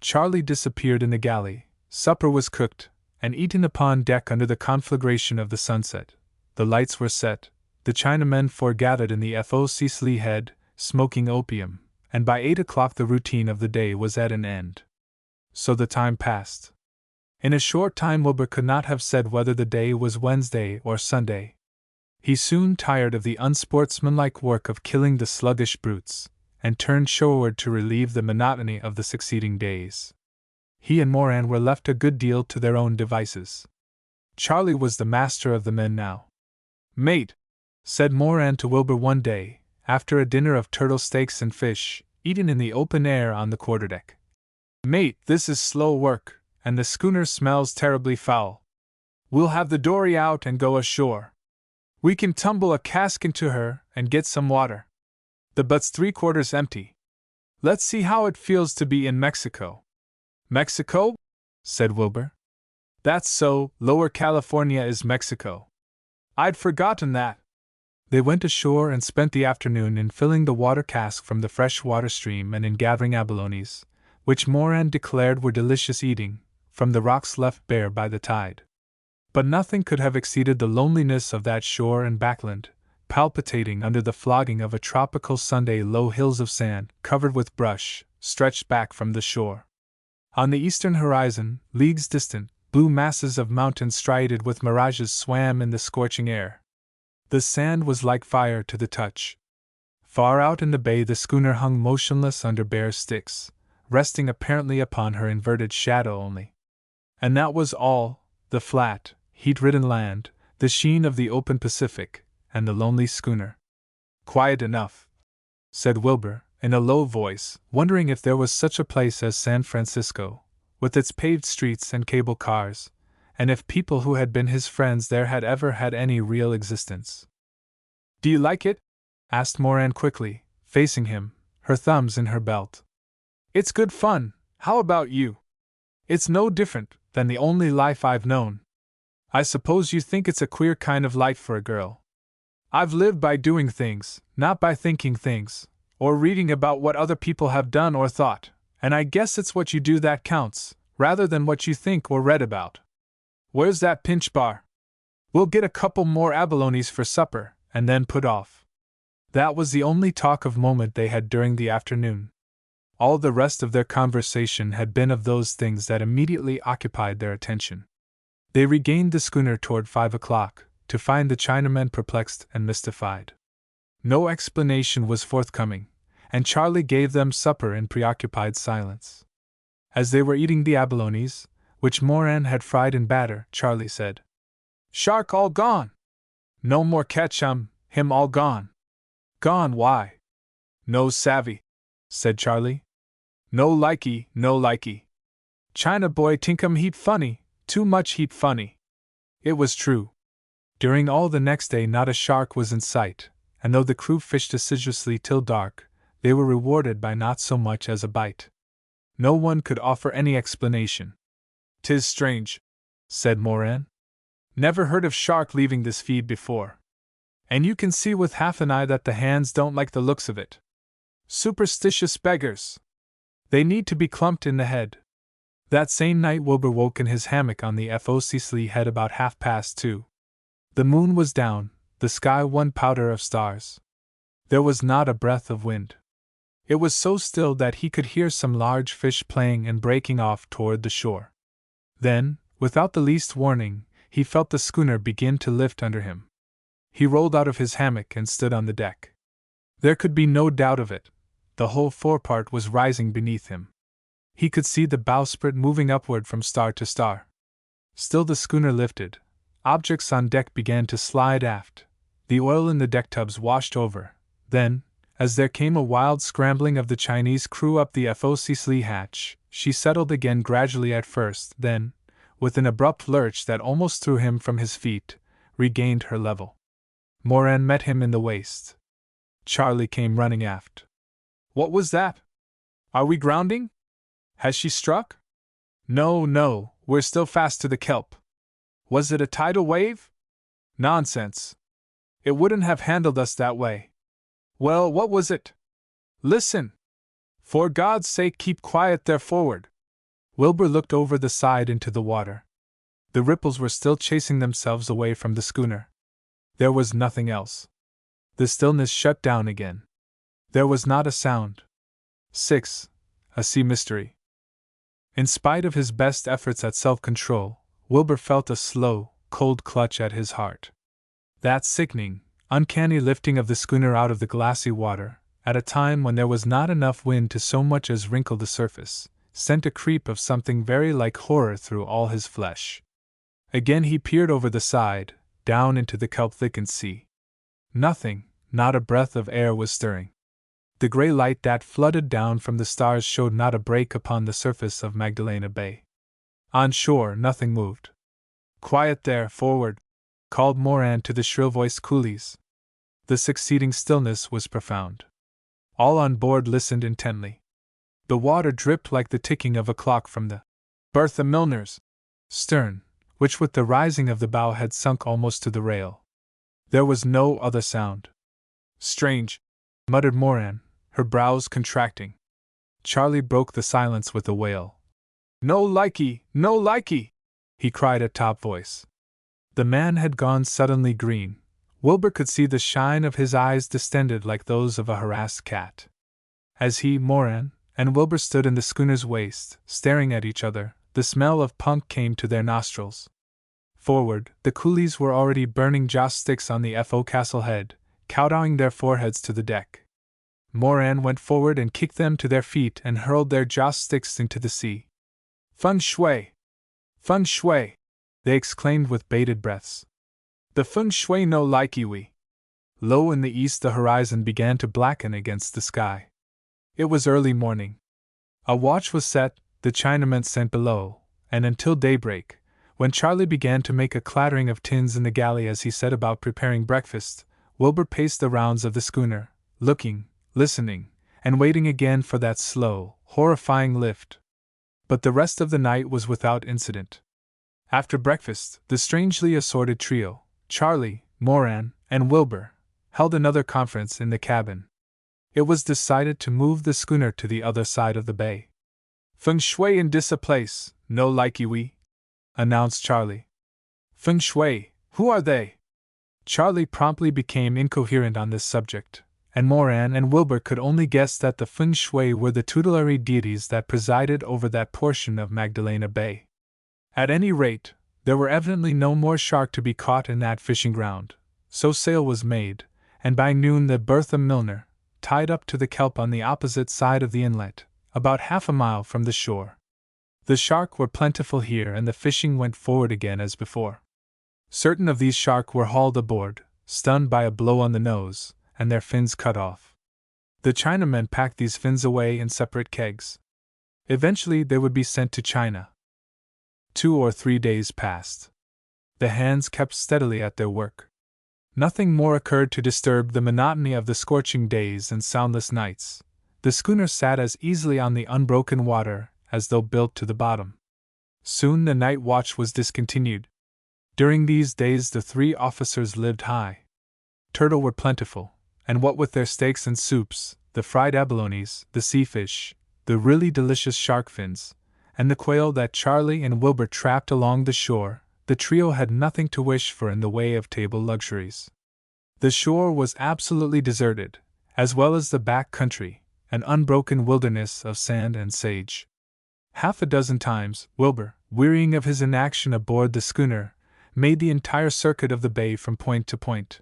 Charlie disappeared in the galley, supper was cooked, and eaten upon deck under the conflagration of the sunset. The lights were set, the Chinamen foregathered in the FOC head, smoking opium, and by 8 o'clock the routine of the day was at an end. So the time passed. In a short time Wilbur could not have said whether the day was Wednesday or Sunday. He soon tired of the unsportsmanlike work of killing the sluggish brutes, and turned shoreward to relieve the monotony of the succeeding days. He and Moran were left a good deal to their own devices. Charlie was the master of the men now. "Mate," said Moran to Wilbur one day, after a dinner of turtle steaks and fish, eaten in the open air on the quarterdeck. "Mate, this is slow work, and the schooner smells terribly foul. We'll have the dory out and go ashore. We can tumble a cask into her and get some water. The butt's 3/4 empty. Let's see how it feels to be in Mexico." "Mexico?" said Wilbur. "That's so, Lower California is Mexico. I'd forgotten that." They went ashore and spent the afternoon in filling the water cask from the fresh water stream and in gathering abalones, which Moran declared were delicious eating, from the rocks left bare by the tide. But nothing could have exceeded the loneliness of that shore and backland, palpitating under the flogging of a tropical Sunday. Low hills of sand, covered with brush, stretched back from the shore. On the eastern horizon, leagues distant, blue masses of mountains striated with mirages swam in the scorching air. The sand was like fire to the touch. Far out in the bay the schooner hung motionless under bare sticks, resting apparently upon her inverted shadow only. And that was all: the flat, heat-ridden land, the sheen of the open Pacific, and the lonely schooner. "Quiet enough," said Wilbur, in a low voice, wondering if there was such a place as San Francisco, with its paved streets and cable cars, and if people who had been his friends there had ever had any real existence. "Do you like it?" asked Moran quickly, facing him, her thumbs in her belt. "It's good fun. How about you?" "It's no different than the only life I've known. I suppose you think it's a queer kind of life for a girl. I've lived by doing things, not by thinking things, or reading about what other people have done or thought, and I guess it's what you do that counts, rather than what you think or read about. Where's that pinch bar? We'll get a couple more abalones for supper, and then put off." That was the only talk of moment they had during the afternoon. All the rest of their conversation had been of those things that immediately occupied their attention. They regained the schooner toward 5 o'clock, to find the Chinamen perplexed and mystified. No explanation was forthcoming, and Charlie gave them supper in preoccupied silence. As they were eating the abalones, which Moran had fried in batter, Charlie said, "Shark all gone. No more catch him all gone." "Gone, why?" "No savvy," said Charlie. "No likey, no likey. China boy tinkum heat funny, too much heat funny." It was true. During all the next day not a shark was in sight, and though the crew fished assiduously till dark, they were rewarded by not so much as a bite. No one could offer any explanation. "'Tis strange," said Moran. "Never heard of shark leaving this feed before. And you can see with half an eye that the hands don't like the looks of it. Superstitious beggars! They need to be clumped in the head." That same night Wilbur woke in his hammock on the Foc head about 2:30. The moon was down, the sky one powder of stars. There was not a breath of wind. It was so still that he could hear some large fish playing and breaking off toward the shore. Then, without the least warning, he felt the schooner begin to lift under him. He rolled out of his hammock and stood on the deck. There could be no doubt of it. The whole forepart was rising beneath him. He could see the bowsprit moving upward from star to star. Still the schooner lifted. Objects on deck began to slide aft. The oil in the deck tubs washed over. Then, as there came a wild scrambling of the Chinese crew up the Foc hatch, she settled again gradually at first, then, with an abrupt lurch that almost threw him from his feet, regained her level. Moran met him in the waist. Charlie came running aft. "What was that? Are we grounding? Has she struck?" No, we're still fast to the kelp." "Was it a tidal wave?" "Nonsense. It wouldn't have handled us that way." "Well, what was it?" "Listen! For God's sake keep quiet there forward." Wilbur looked over the side into the water. The ripples were still chasing themselves away from the schooner. There was nothing else. The stillness shut down again. There was not a sound. 6. A sea mystery. In spite of his best efforts at self-control, Wilbur felt a slow, cold clutch at his heart. That sickening, uncanny lifting of the schooner out of the glassy water, at a time when there was not enough wind to so much as wrinkle the surface, sent a creep of something very like horror through all his flesh. Again he peered over the side, down into the kelp-thickened sea. Nothing, not a breath of air was stirring. The grey light that flooded down from the stars showed not a break upon the surface of Magdalena Bay. On shore nothing moved. "Quiet there, forward!" called Moran to the shrill-voiced coolies. The succeeding stillness was profound. All on board listened intently. The water dripped like the ticking of a clock from the Bertha Milner's stern, which with the rising of the bow had sunk almost to the rail. There was no other sound. "Strange," muttered Moran, her brows contracting. Charlie broke the silence with a wail. "No likey, no likey!" he cried at top voice. The man had gone suddenly green. Wilbur could see the shine of his eyes distended like those of a harassed cat. As he, Moran, and Wilbur stood in the schooner's waist, staring at each other, the smell of punk came to their nostrils. Forward, the coolies were already burning joss sticks on the forecastle head, kowtowing their foreheads to the deck. Moran went forward and kicked them to their feet and hurled their joss sticks into the sea. "Feng shui! Feng shui!" they exclaimed with bated breaths. "The feng shui no likey we!" Low in the east the horizon began to blacken against the sky. It was early morning. A watch was set, the Chinaman sent below, and until daybreak, when Charlie began to make a clattering of tins in the galley as he set about preparing breakfast, Wilbur paced the rounds of the schooner, looking, listening, and waiting again for that slow, horrifying lift. But the rest of the night was without incident. After breakfast, the strangely assorted trio, Charlie, Moran, and Wilbur, held another conference in the cabin. It was decided to move the schooner to the other side of the bay. "Feng shui in dissa place, no likey we," announced Charlie. "Feng shui, who are they?" Charlie promptly became incoherent on this subject, and Moran and Wilbur could only guess that the feng shui were the tutelary deities that presided over that portion of Magdalena Bay. At any rate, there were evidently no more shark to be caught in that fishing ground, so sail was made, and by noon the Bertha Milner tied up to the kelp on the opposite side of the inlet, about half a mile from the shore. The shark were plentiful here and the fishing went forward again as before. Certain of these shark were hauled aboard, stunned by a blow on the nose, and their fins cut off. The Chinamen packed these fins away in separate kegs. Eventually they would be sent to China. 2 or 3 days passed. The hands kept steadily at their work. Nothing more occurred to disturb the monotony of the scorching days and soundless nights. The schooner sat as easily on the unbroken water as though built to the bottom. Soon the night watch was discontinued. During these days the 3 officers lived high. Turtle were plentiful, and what with their steaks and soups, the fried abalones, the sea fish, the really delicious shark fins, and the quail that Charlie and Wilbur trapped along the shore, the trio had nothing to wish for in the way of table luxuries. The shore was absolutely deserted, as well as the back country, an unbroken wilderness of sand and sage. Half a dozen times, Wilbur, wearying of his inaction aboard the schooner, made the entire circuit of the bay from point to point.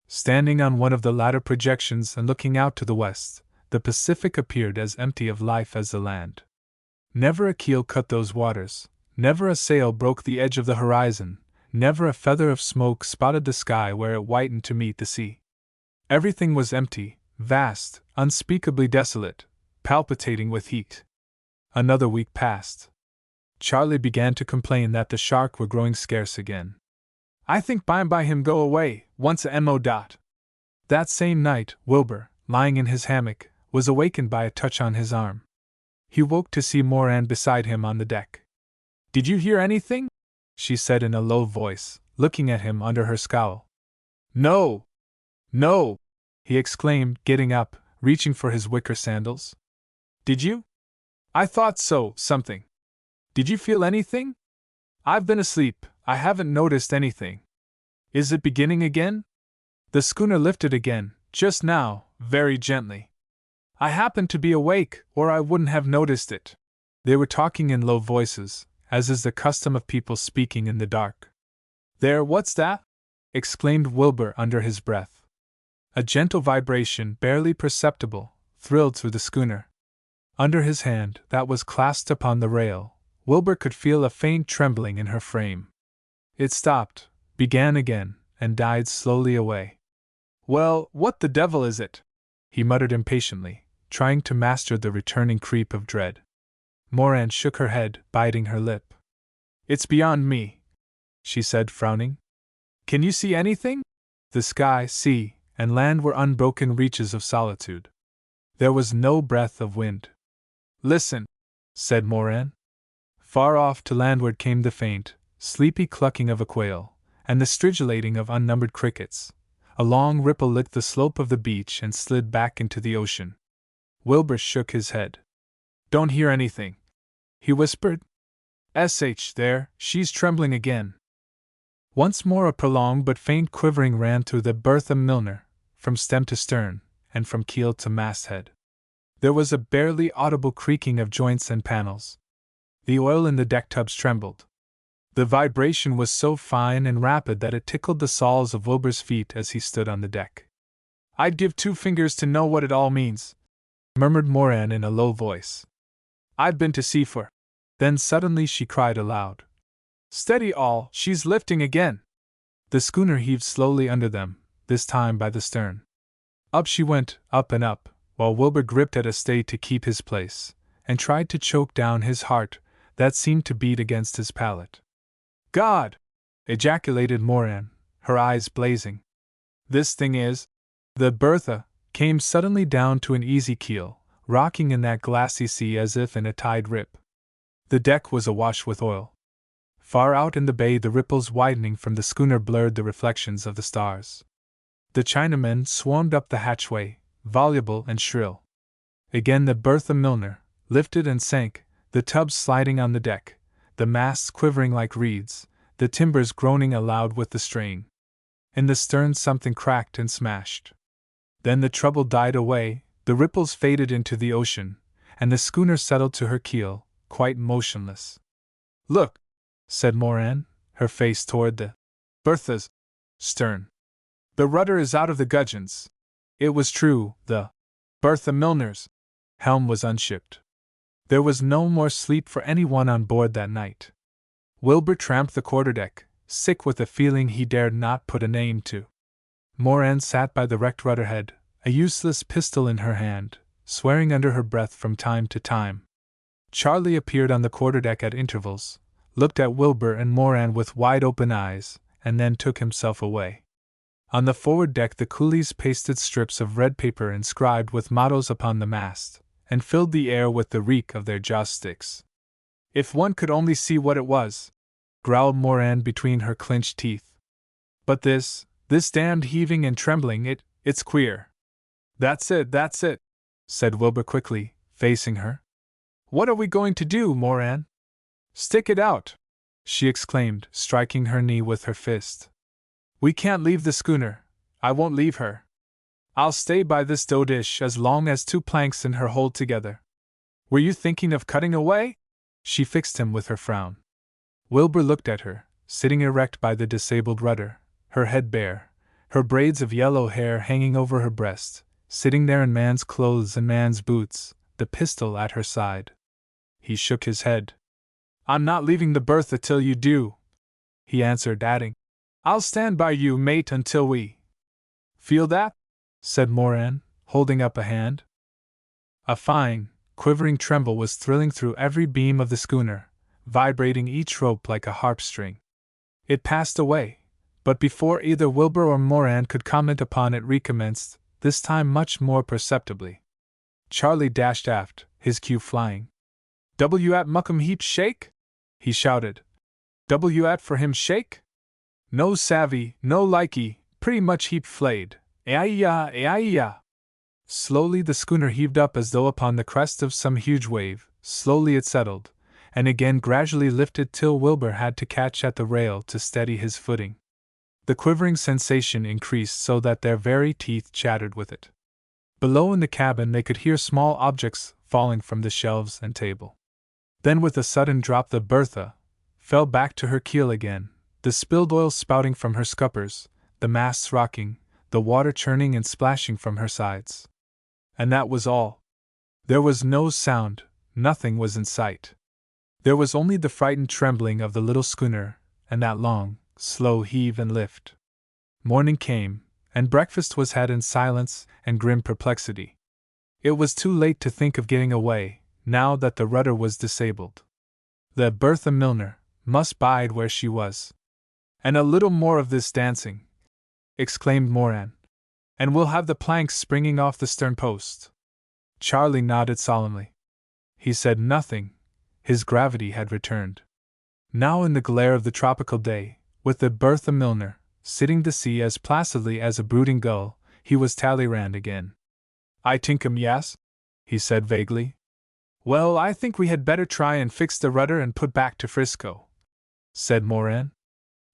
Standing on one of the latter projections and looking out to the west, the Pacific appeared as empty of life as the land. Never a keel cut those waters, never a sail broke the edge of the horizon, never a feather of smoke spotted the sky where it whitened to meet the sea. Everything was empty, vast, unspeakably desolate, palpitating with heat. Another week passed. Charlie began to complain that the shark were growing scarce again. "I think by him go away, once a mo. That same night, Wilbur, lying in his hammock, was awakened by a touch on his arm. He woke to see Moran beside him on the deck. "Did you hear anything?" she said in a low voice, looking at him under her scowl. "No! No!" he exclaimed, getting up, reaching for his wicker sandals. "Did you? I thought so, something. Did you feel anything? I've been asleep, I haven't noticed anything. Is it beginning again?" The schooner lifted again, just now, very gently. "I happened to be awake, or I wouldn't have noticed it." They were talking in low voices, as is the custom of people speaking in the dark. "There, what's that?" exclaimed Wilbur under his breath. A gentle vibration, barely perceptible, thrilled through the schooner. Under his hand, that was clasped upon the rail, Wilbur could feel a faint trembling in her frame. It stopped, began again, and died slowly away. "Well, what the devil is it?" he muttered impatiently, trying to master the returning creep of dread. Moran shook her head, biting her lip. "It's beyond me," she said, frowning. "Can you see anything?" The sky, sea, and land were unbroken reaches of solitude. There was no breath of wind. "Listen," said Moran. Far off to landward came the faint, sleepy clucking of a quail, and the stridulating of unnumbered crickets. A long ripple licked the slope of the beach and slid back into the ocean. Wilbur shook his head. "Don't hear anything," he whispered. There, she's trembling again." Once more a prolonged but faint quivering ran through the Bertha Milner, from stem to stern, and from keel to masthead. There was a barely audible creaking of joints and panels. The oil in the deck tubs trembled. The vibration was so fine and rapid that it tickled the soles of Wilbur's feet as he stood on the deck. "I'd give 2 fingers to know what it all means," murmured Moran in a low voice. "I've been to sea for—" Then suddenly she cried aloud. "Steady all, she's lifting again!" The schooner heaved slowly under them, this time by the stern. Up she went, up and up, while Wilbur gripped at a stay to keep his place, and tried to choke down his heart that seemed to beat against his palate. "God!" ejaculated Moran, her eyes blazing. "This thing is—" The Bertha came suddenly down to an easy keel, rocking in that glassy sea as if in a tide rip. The deck was awash with oil. Far out in the bay, the ripples widening from the schooner blurred the reflections of the stars. The Chinamen swarmed up the hatchway, voluble and shrill. Again the Bertha Milner lifted and sank, the tubs sliding on the deck, the masts quivering like reeds, the timbers groaning aloud with the strain. In the stern something cracked and smashed. Then the trouble died away, the ripples faded into the ocean, and the schooner settled to her keel, quite motionless. "Look," said Moran, her face toward the Bertha's stern. "The rudder is out of the gudgeons." It was true, the Bertha Milner's helm was unshipped. There was no more sleep for anyone on board that night. Wilbur tramped the quarterdeck, sick with a feeling he dared not put a name to. Moran sat by the wrecked rudderhead, a useless pistol in her hand, swearing under her breath from time to time. Charlie appeared on the quarterdeck at intervals, looked at Wilbur and Moran with wide-open eyes, and then took himself away. On the forward deck the coolies pasted strips of red paper inscribed with mottos upon the mast, and filled the air with the reek of their joss sticks. "If one could only see what it was," growled Moran between her clenched teeth. "But this damned heaving and trembling, it's queer." That's it," said Wilbur quickly, facing her. "What are we going to do, Moran?" "Stick it out!" she exclaimed, striking her knee with her fist. "We can't leave the schooner. I won't leave her. I'll stay by this dough dish as long as 2 planks in her hold together." "Were you thinking of cutting away?" She fixed him with her frown. Wilbur looked at her, sitting erect by the disabled rudder, her head bare, her braids of yellow hair hanging over her breast, sitting there in man's clothes and man's boots, the pistol at her side. He shook his head. "I'm not leaving the Bertha till you do," he answered, adding, "I'll stand by you, mate, until we—" "Feel that?" said Moran, holding up a hand. A fine, quivering tremble was thrilling through every beam of the schooner, vibrating each rope like a harp string. It passed away, but before either Wilbur or Moran could comment upon it recommenced, this time much more perceptibly. Charlie dashed aft, his cue flying. "W at muckum heap shake?" he shouted. "W at for him shake? No savvy, no likey, pretty much heap flayed. Ai-ya. Slowly the schooner heaved up as though upon the crest of some huge wave, slowly it settled, and again gradually lifted till Wilbur had to catch at the rail to steady his footing. The quivering sensation increased so that their very teeth chattered with it. Below in the cabin they could hear small objects falling from the shelves and table. Then with a sudden drop the Bertha fell back to her keel again, the spilled oil spouting from her scuppers, the masts rocking, the water churning and splashing from her sides. And that was all. There was no sound, nothing was in sight. There was only the frightened trembling of the little schooner, and that long, slow heave and lift. Morning came, and breakfast was had in silence and grim perplexity. It was too late to think of getting away, now that the rudder was disabled. The Bertha Milner must bide where she was. "And a little more of this dancing," exclaimed Moran, "and we'll have the planks springing off the stern post." Charlie nodded solemnly. He said nothing, his gravity had returned. Now in the glare of the tropical day, with the Bertha Milner sitting the sea as placidly as a brooding gull, he was Talleyrand again. "I tinkum yes," he said vaguely. "Well, I think we had better try and fix the rudder and put back to Frisco," said Moran.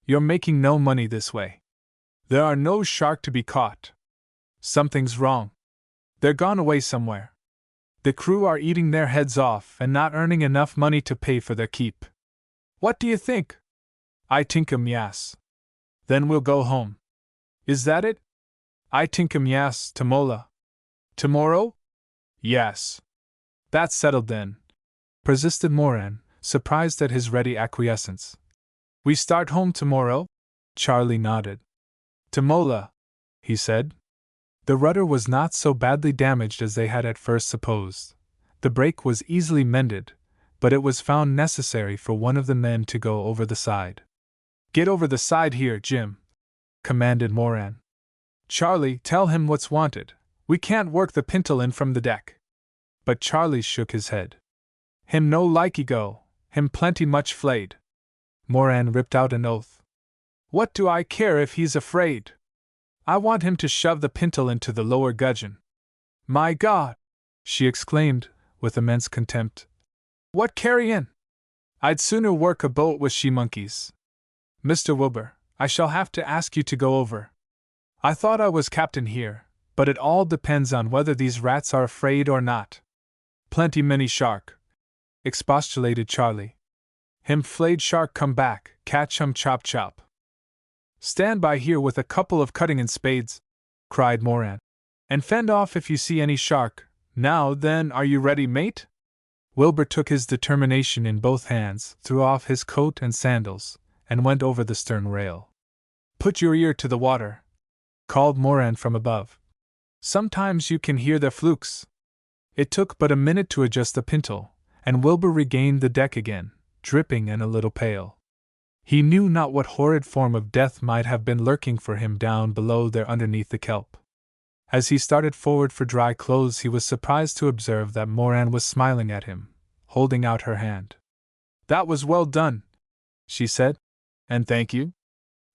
"You're making no money this way. There are no shark to be caught. Something's wrong. They're gone away somewhere. The crew are eating their heads off and not earning enough money to pay for their keep. What do you think?" "I tinkum yes." "Then we'll go home." "Is that it?" "I tinkum yes, Tamola." "Tomorrow?" "Yes." "That's settled then," persisted Moran, surprised at his ready acquiescence. "We start home tomorrow?" Charlie nodded. "Tamola," he said. The rudder was not so badly damaged as they had at first supposed. The break was easily mended, but it was found necessary for one of the men to go over the side. "Get over the side here, Jim," commanded Moran. "Charlie, tell him what's wanted. We can't work the pintle in from the deck." But Charlie shook his head. "Him no likey go, him plenty much flayed." Moran ripped out an oath. "What do I care if he's afraid? I want him to shove the pintle into the lower gudgeon." "My God!" she exclaimed, with immense contempt. "What carryin'? I'd sooner work a boat with she-monkeys. Mr. Wilbur, I shall have to ask you to go over. I thought I was captain here, but it all depends on whether these rats are afraid or not." "Plenty many shark," expostulated Charlie. "Him flayed shark come back, catch him chop chop." "Stand by here with a couple of cutting and spades," cried Moran, "and fend off if you see any shark. Now then, are you ready, mate?" Wilbur took his determination in both hands, threw off his coat and sandals, and went over the stern rail. "Put your ear to the water," called Moran from above. "Sometimes you can hear their flukes." It took but a minute to adjust the pintle, and Wilbur regained the deck again, dripping and a little pale. He knew not what horrid form of death might have been lurking for him down below there underneath the kelp. As he started forward for dry clothes, he was surprised to observe that Moran was smiling at him, holding out her hand. "That was well done," she said, "and thank you.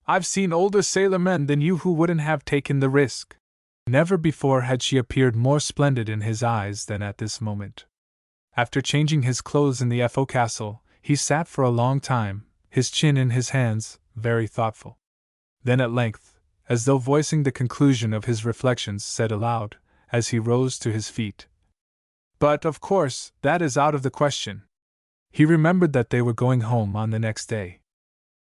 I've seen older sailormen than you who wouldn't have taken the risk." Never before had she appeared more splendid in his eyes than at this moment. After changing his clothes in the forecastle, he sat for a long time, his chin in his hands, very thoughtful. Then at length, as though voicing the conclusion of his reflections, said aloud, as he rose to his feet, "But, of course, that is out of the question." He remembered that they were going home on the next day.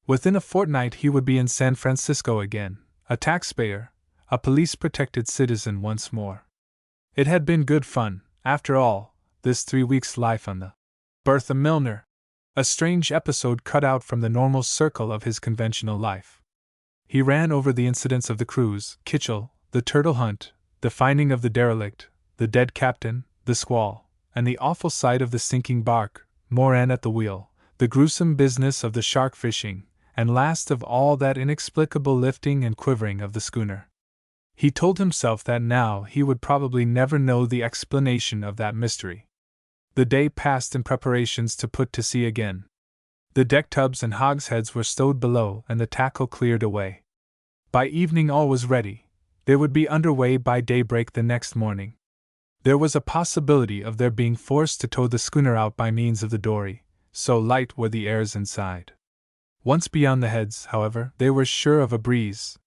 Within a fortnight he would be in San Francisco again, a taxpayer, a police-protected citizen once more. It had been good fun, after all, this 3 weeks' life on the Bertha Milner, a strange episode cut out from the normal circle of his conventional life. He ran over the incidents of the cruise, Kitchell, the turtle hunt, the finding of the derelict, the dead captain, the squall, and the awful sight of the sinking bark, Moran at the wheel, the gruesome business of the shark fishing, and last of all that inexplicable lifting and quivering of the schooner. He told himself that now he would probably never know the explanation of that mystery. The day passed in preparations to put to sea again. The deck tubs and hogsheads were stowed below and the tackle cleared away. By evening all was ready. They would be under way by daybreak the next morning. There was a possibility of their being forced to tow the schooner out by means of the dory, so light were the airs inside. Once beyond the heads, however, they were sure of a breeze.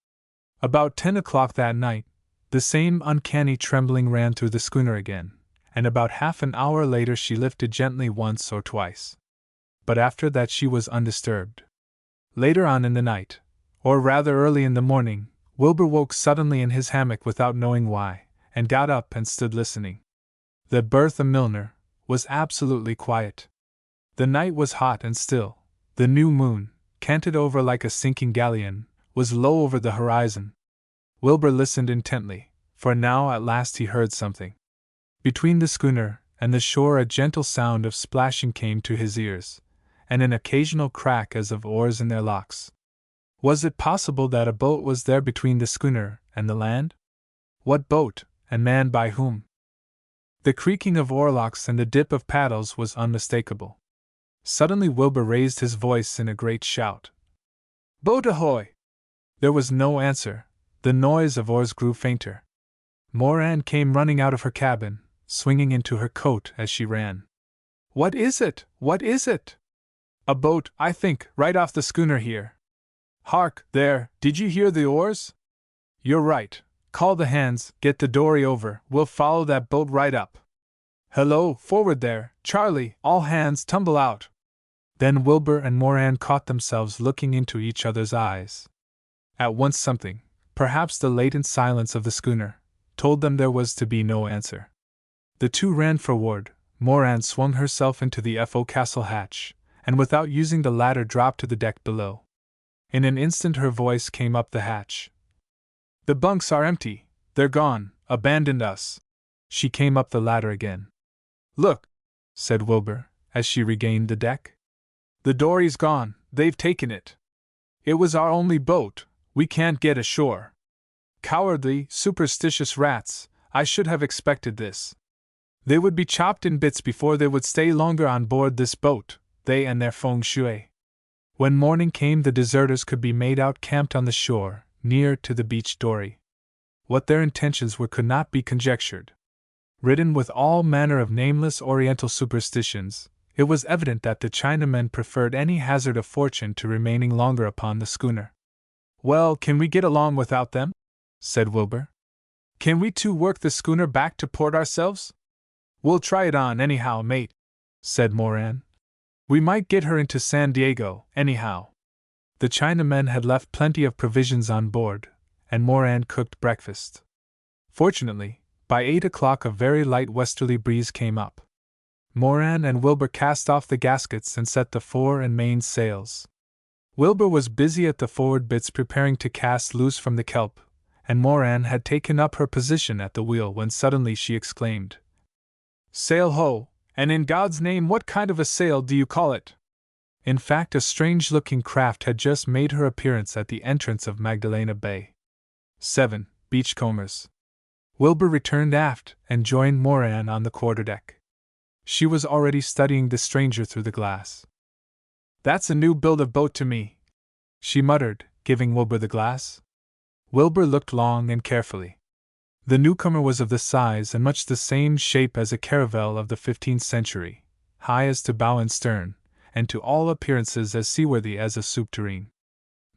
About 10 o'clock that night, the same uncanny trembling ran through the schooner again, and about half an hour later she lifted gently once or twice. But after that she was undisturbed. Later on in the night, or rather early in the morning, Wilbur woke suddenly in his hammock without knowing why, and got up and stood listening. The Bertha Milner was absolutely quiet. The night was hot and still. The new moon, canted over like a sinking galleon, was low over the horizon. Wilbur listened intently, for now at last he heard something. Between the schooner and the shore a gentle sound of splashing came to his ears, and an occasional crack as of oars in their locks. Was it possible that a boat was there between the schooner and the land? What boat, and manned by whom? The creaking of oarlocks and the dip of paddles was unmistakable. Suddenly Wilbur raised his voice in a great shout. "Boat ahoy!" There was no answer. The noise of oars grew fainter. Moran came running out of her cabin, swinging into her coat as she ran. "What is it? What is it?" "A boat, I think, right off the schooner here." "Hark, there, did you hear the oars?" "You're right. Call the hands, get the dory over, we'll follow that boat right up." "Hello, forward there, Charlie, all hands tumble out." Then Wilbur and Moran caught themselves looking into each other's eyes. At once something, perhaps the latent silence of the schooner, told them there was to be no answer. The two ran forward. Moran swung herself into the forecastle hatch, and without using the ladder dropped to the deck below. In an instant her voice came up the hatch. "The bunks are empty, they're gone, abandoned us." She came up the ladder again. "Look," said Wilbur, as she regained the deck. "The dory's gone, they've taken it. It was our only boat, we can't get ashore. Cowardly, superstitious rats, I should have expected this. They would be chopped in bits before they would stay longer on board this boat, they and their feng shui." When morning came the deserters could be made out camped on the shore, near to the beached dory. What their intentions were could not be conjectured. Ridden with all manner of nameless Oriental superstitions, it was evident that the Chinamen preferred any hazard of fortune to remaining longer upon the schooner. "Well, can we get along without them?" said Wilbur. "Can we two work the schooner back to port ourselves?" "We'll try it on anyhow, mate," said Moran. "We might get her into San Diego, anyhow." The Chinamen had left plenty of provisions on board, and Moran cooked breakfast. Fortunately, by 8 o'clock a very light westerly breeze came up. Moran and Wilbur cast off the gaskets and set the fore and main sails. Wilbur was busy at the forward bitts preparing to cast loose from the kelp, and Moran had taken up her position at the wheel when suddenly she exclaimed, "Sail ho! And in God's name what kind of a sail do you call it?" In fact, a strange-looking craft had just made her appearance at the entrance of Magdalena Bay. 7. Beachcombers. Wilbur returned aft and joined Moran on the quarterdeck. She was already studying the stranger through the glass. "That's a new build of boat to me," she muttered, giving Wilbur the glass. Wilbur looked long and carefully. The newcomer was of the size and much the same shape as a caravel of the 15th century, high as to bow and stern, and to all appearances as seaworthy as a soup tureen.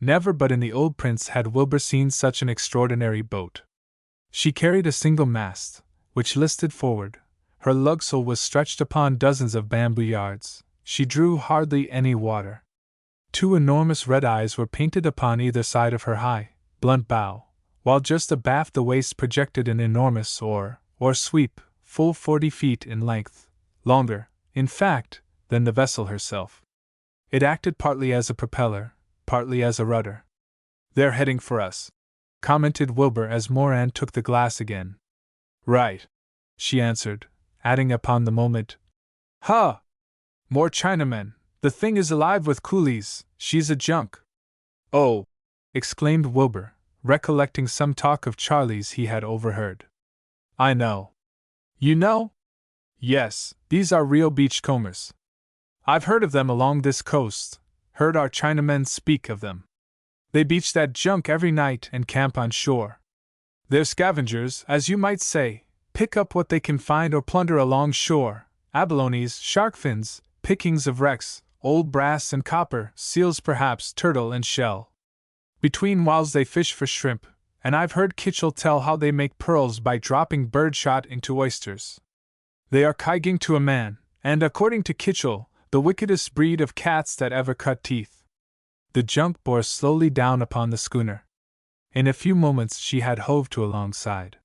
Never but in the old prints had Wilbur seen such an extraordinary boat. She carried a single mast, which listed forward. Her lugsail was stretched upon dozens of bamboo yards. She drew hardly any water. Two enormous red eyes were painted upon either side of her high, blunt bow, while just abaft the waist projected an enormous oar, or sweep, full 40 feet in length, longer, in fact, than the vessel herself. It acted partly as a propeller, partly as a rudder. "They're heading for us," commented Wilbur as Moran took the glass again. "Right," she answered, adding upon the moment, "Ha! More Chinamen, the thing is alive with coolies, she's a junk." "Oh!" exclaimed Wilbur, recollecting some talk of Charlie's he had overheard. "I know." "You know?" "Yes, these are real beachcombers. I've heard of them along this coast, heard our Chinamen speak of them. They beach that junk every night and camp on shore. They're scavengers, as you might say, pick up what they can find or plunder along shore, abalones, shark fins, pickings of wrecks, old brass and copper, seals perhaps, turtle and shell. Between whiles they fish for shrimp, and I've heard Kitchell tell how they make pearls by dropping birdshot into oysters. They are kiting to a man, and according to Kitchell, the wickedest breed of cats that ever cut teeth." The junk bore slowly down upon the schooner. In a few moments she had hove to alongside.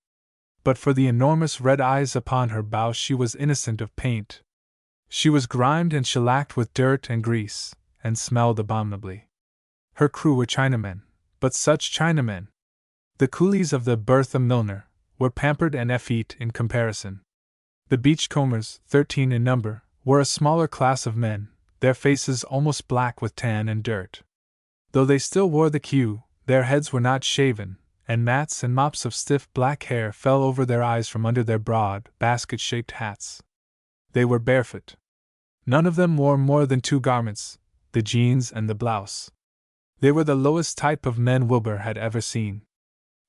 But for the enormous red eyes upon her bow she was innocent of paint. She was grimed and shellacked with dirt and grease, and smelled abominably. Her crew were Chinamen, but such Chinamen! The coolies of the Bertha Milner were pampered and effete in comparison. The beachcombers, 13 in number, were a smaller class of men, their faces almost black with tan and dirt. Though they still wore the queue, their heads were not shaven, and mats and mops of stiff black hair fell over their eyes from under their broad, basket-shaped hats. They were barefoot. None of them wore more than 2 garments, the jeans and the blouse. They were the lowest type of men Wilbur had ever seen.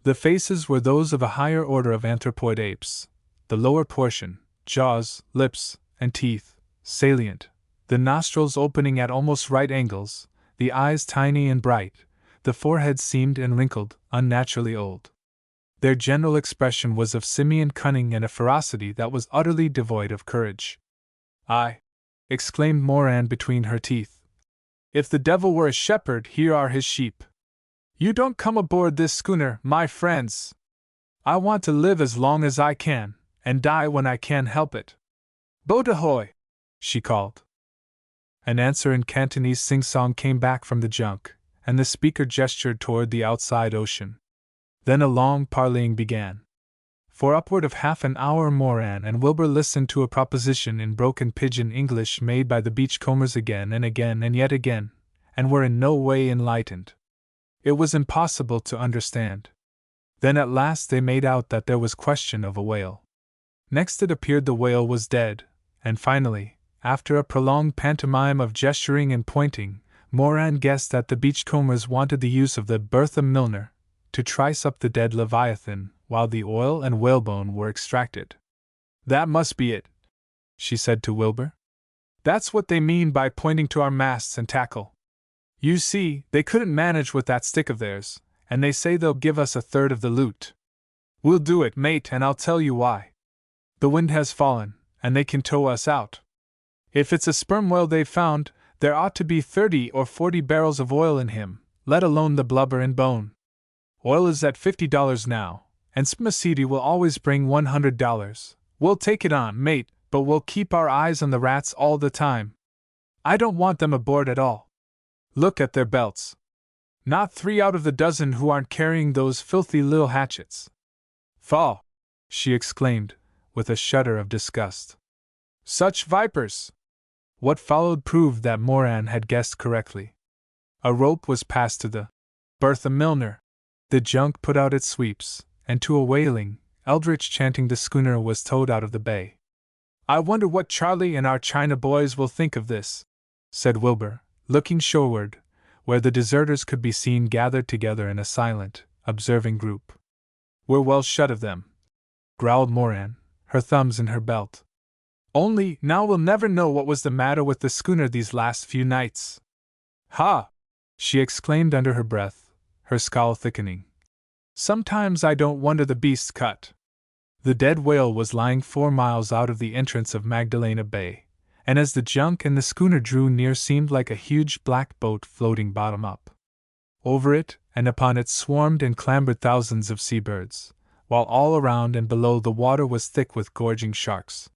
The faces were those of a higher order of anthropoid apes, the lower portion, jaws, lips, and teeth, salient, the nostrils opening at almost right angles, the eyes tiny and bright, the forehead seamed and wrinkled, unnaturally old. Their general expression was of simian cunning and a ferocity that was utterly devoid of courage. "Aye," exclaimed Moran between her teeth, "if the devil were a shepherd, here are his sheep. You don't come aboard this schooner, my friends. I want to live as long as I can, and die when I can help it. Boat ahoy!" she called. An answer in Cantonese sing-song came back from the junk, and the speaker gestured toward the outside ocean. Then a long parleying began. For upward of half an hour Moran and Wilbur listened to a proposition in broken pidgin English made by the beachcombers again and yet again, and were in no way enlightened. It was impossible to understand. Then at last they made out that there was question of a whale. Next it appeared the whale was dead, and finally, after a prolonged pantomime of gesturing and pointing, Moran guessed that the beachcombers wanted the use of the Bertha Milner to trice up the dead Leviathan while the oil and whalebone were extracted. "That must be it," she said to Wilbur. "That's what they mean by pointing to our masts and tackle. You see, they couldn't manage with that stick of theirs, and they say they'll give us a third of the loot. We'll do it, mate, and I'll tell you why. The wind has fallen, and they can tow us out. If it's a sperm whale they've found, there ought to be 30 or 40 barrels of oil in him, let alone the blubber and bone. Oil is at $50 now, and spermaceti will always bring $100. We'll take it on, mate, but we'll keep our eyes on the rats all the time. I don't want them aboard at all. Look at their belts. Not 3 out of the dozen who aren't carrying those filthy little hatchets. Faugh!" she exclaimed, with a shudder of disgust. "Such vipers!" What followed proved that Moran had guessed correctly. A rope was passed to the Bertha Milner. The junk put out its sweeps, and to a wailing, eldritch chanting the schooner was towed out of the bay. "I wonder what Charlie and our China boys will think of this," said Wilbur, looking shoreward, where the deserters could be seen gathered together in a silent, observing group. "We're well shut of them," growled Moran, her thumbs in her belt. "Only, now we'll never know what was the matter with the schooner these last few nights." "Ha!" she exclaimed under her breath, her scowl thickening. "Sometimes I don't wonder the beast's cut." The dead whale was lying 4 miles out of the entrance of Magdalena Bay, and as the junk and the schooner drew near seemed like a huge black boat floating bottom up. Over it and upon it swarmed and clambered thousands of seabirds, while all around and below the water was thick with gorging sharks.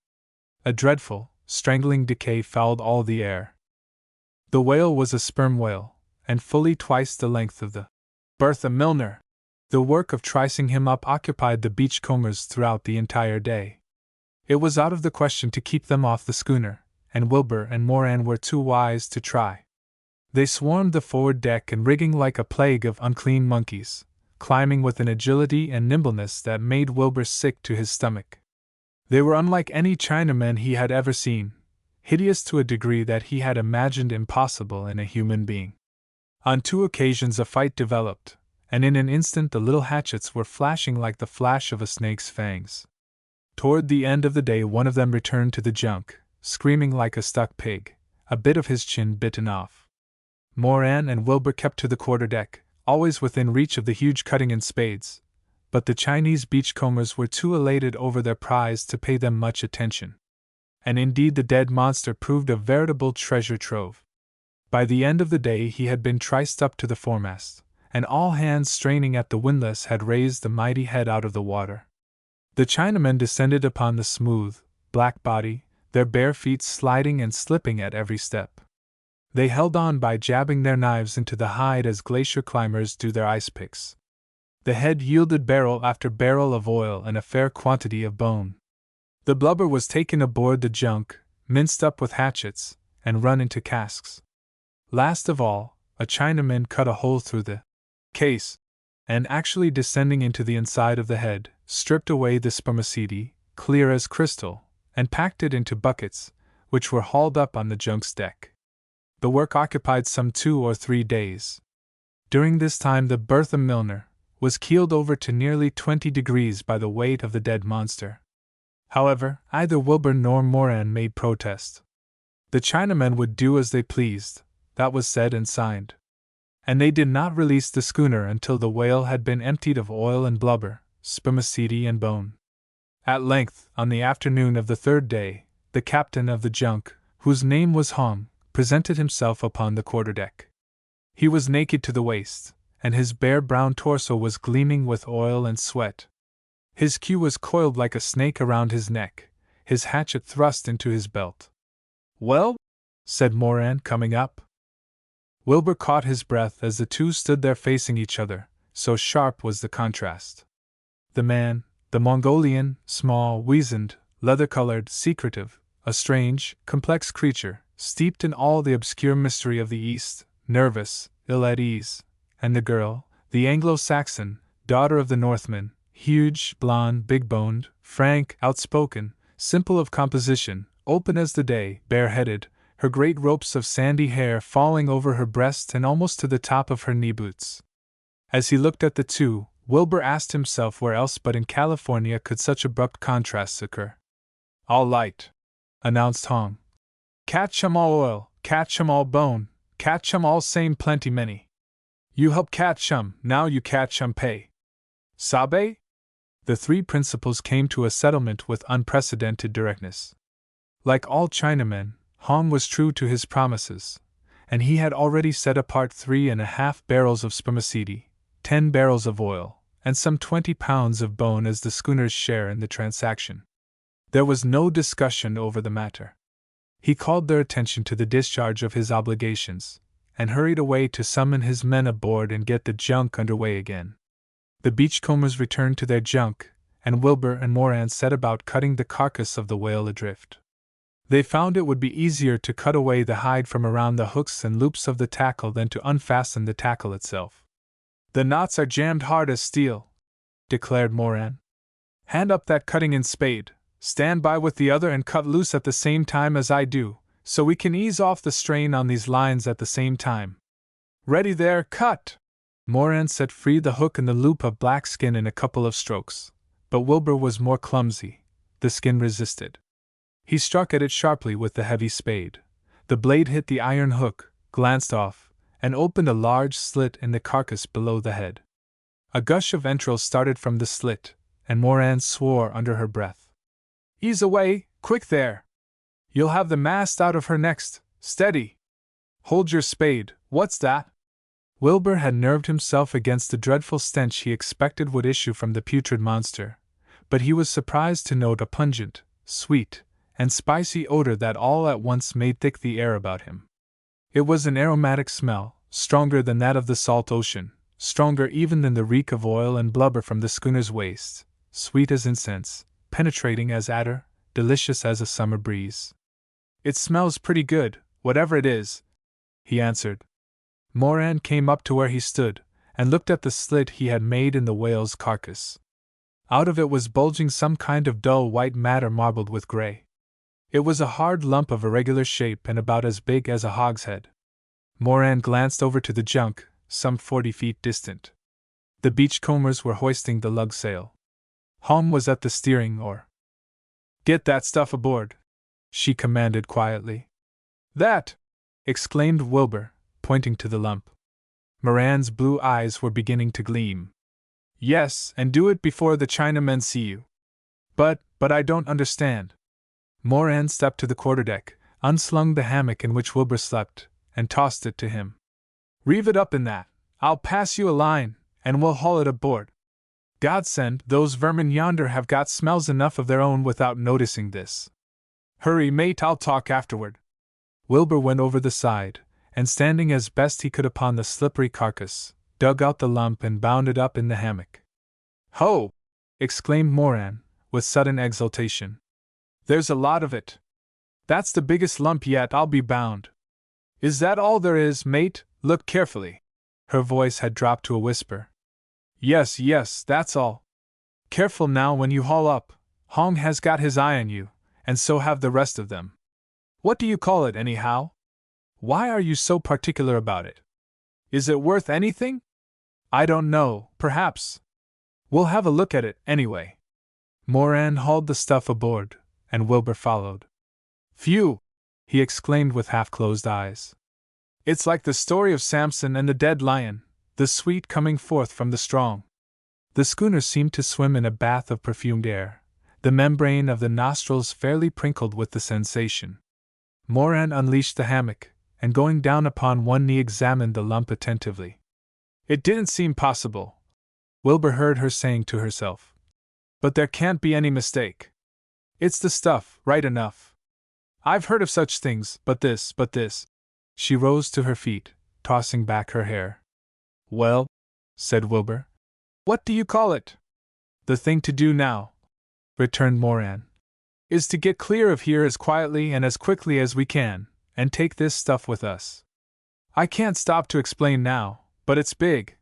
A dreadful, strangling decay fouled all the air. The whale was a sperm whale, and fully twice the length of the Bertha Milner. The work of tricing him up occupied the beachcombers throughout the entire day. It was out of the question to keep them off the schooner, and Wilbur and Moran were too wise to try. They swarmed the forward deck and rigging like a plague of unclean monkeys, climbing with an agility and nimbleness that made Wilbur sick to his stomach. They were unlike any Chinamen he had ever seen, hideous to a degree that he had imagined impossible in a human being. On 2 occasions a fight developed, and in an instant the little hatchets were flashing like the flash of a snake's fangs. Toward the end of the day one of them returned to the junk, screaming like a stuck pig, a bit of his chin bitten off. Moran and Wilbur kept to the quarterdeck, always within reach of the huge cutting and spades, but the Chinese beachcombers were too elated over their prize to pay them much attention. And indeed the dead monster proved a veritable treasure trove. By the end of the day he had been triced up to the foremast, and all hands straining at the windlass had raised the mighty head out of the water. The Chinamen descended upon the smooth, black body, their bare feet sliding and slipping at every step. They held on by jabbing their knives into the hide as glacier climbers do their ice picks. The head yielded barrel after barrel of oil and a fair quantity of bone. The blubber was taken aboard the junk, minced up with hatchets, and run into casks. Last of all, a Chinaman cut a hole through the case, and actually descending into the inside of the head, stripped away the spermaceti, clear as crystal, and packed it into buckets, which were hauled up on the junk's deck. The work occupied some 2 or 3 days. During this time the Bertha Milner was keeled over to nearly 20 degrees by the weight of the dead monster. However, neither Wilbur nor Moran made protest. The Chinamen would do as they pleased, that was said and signed. And they did not release the schooner until the whale had been emptied of oil and blubber, spermaceti and bone. At length, on the afternoon of the 3rd day, the captain of the junk, whose name was Hong, presented himself upon the quarterdeck. He was naked to the waist, and his bare brown torso was gleaming with oil and sweat. His queue was coiled like a snake around his neck, his hatchet thrust into his belt. "Well?" said Moran, coming up. Wilbur caught his breath as the two stood there facing each other, so sharp was the contrast. The man, the Mongolian, small, weazened, leather-colored, secretive, a strange, complex creature, steeped in all the obscure mystery of the East, nervous, ill at ease, and the girl, the Anglo-Saxon, daughter of the Northmen, huge, blonde, big-boned, frank, outspoken, simple of composition, open as the day, bare-headed, her great ropes of sandy hair falling over her breast and almost to the top of her knee-boots. As he looked at the two, Wilbur asked himself where else but in California could such abrupt contrasts occur. "All light," announced Hong. "Catch 'em all oil, catch 'em all bone, catch 'em all same plenty many. You help catch 'em, now you catch 'em pay. Sabe?" The three principals came to a settlement with unprecedented directness. Like all Chinamen, Hong was true to his promises, and he had already set apart 3.5 barrels of spermaceti, 10 barrels of oil, and some 20 pounds of bone as the schooner's share in the transaction. There was no discussion over the matter. He called their attention to the discharge of his obligations, and hurried away to summon his men aboard and get the junk under way again. The beachcombers returned to their junk, and Wilbur and Moran set about cutting the carcass of the whale adrift. They found it would be easier to cut away the hide from around the hooks and loops of the tackle than to unfasten the tackle itself. "The knots are jammed hard as steel," declared Moran. "Hand up that cutting-in spade, stand by with the other and cut loose at the same time as I do, so we can ease off the strain on these lines at the same time. Ready there, cut!" Moran set free the hook and the loop of black skin in a couple of strokes, but Wilbur was more clumsy. The skin resisted. He struck at it sharply with the heavy spade. The blade hit the iron hook, glanced off, and opened a large slit in the carcass below the head. A gush of entrails started from the slit, and Moran swore under her breath. "Ease away, quick there! You'll have the mast out of her next, steady! Hold your spade, what's that?" Wilbur had nerved himself against the dreadful stench he expected would issue from the putrid monster, but he was surprised to note a pungent, sweet, and spicy odor that all at once made thick the air about him. It was an aromatic smell, stronger than that of the salt ocean, stronger even than the reek of oil and blubber from the schooner's waist, sweet as incense, penetrating as attar, delicious as a summer breeze. "It smells pretty good, whatever it is," he answered. Moran came up to where he stood, and looked at the slit he had made in the whale's carcass. Out of it was bulging some kind of dull white matter marbled with gray. It was a hard lump of irregular shape and about as big as a hogshead. Moran glanced over to the junk, some 40 feet distant. The beachcombers were hoisting the lug sail. Hong was at the steering oar. "Get that stuff aboard," she commanded quietly. "That!" exclaimed Wilbur, pointing to the lump. Moran's blue eyes were beginning to gleam. "Yes, and do it before the Chinamen see you." But I don't understand." Moran stepped to the quarterdeck, unslung the hammock in which Wilbur slept, and tossed it to him. "Reeve it up in that, I'll pass you a line, and we'll haul it aboard. Godsend, those vermin yonder have got smells enough of their own without noticing this. Hurry, mate, I'll talk afterward. Wilbur went over the side, and standing as best he could upon the slippery carcass, dug out the lump and bound it up in the hammock. Ho! Exclaimed Moran, with sudden exultation. There's a lot of it. That's the biggest lump yet, I'll be bound. Is that all there is, mate? Look carefully. Her voice had dropped to a whisper. Yes, yes, that's all. Careful now when you haul up. Hong has got his eye on you, and so have the rest of them. What do you call it, anyhow? Why are you so particular about it? Is it worth anything? I don't know, perhaps. We'll have a look at it, anyway. Moran hauled the stuff aboard, and Wilbur followed. Phew! He exclaimed with half-closed eyes. It's like the story of Samson and the dead lion, the sweet coming forth from the strong. The schooner seemed to swim in a bath of perfumed air, the membrane of the nostrils fairly prinkled with the sensation. Moran unleashed the hammock, and going down upon one knee examined the lump attentively. It didn't seem possible, Wilbur heard her saying to herself. But there can't be any mistake. It's the stuff, right enough. I've heard of such things, but this. She rose to her feet, tossing back her hair. Well, said Wilbur. What do you call it? The thing to do now, returned Moran, is to get clear of here as quietly and as quickly as we can, and take this stuff with us. I can't stop to explain now, but it's big.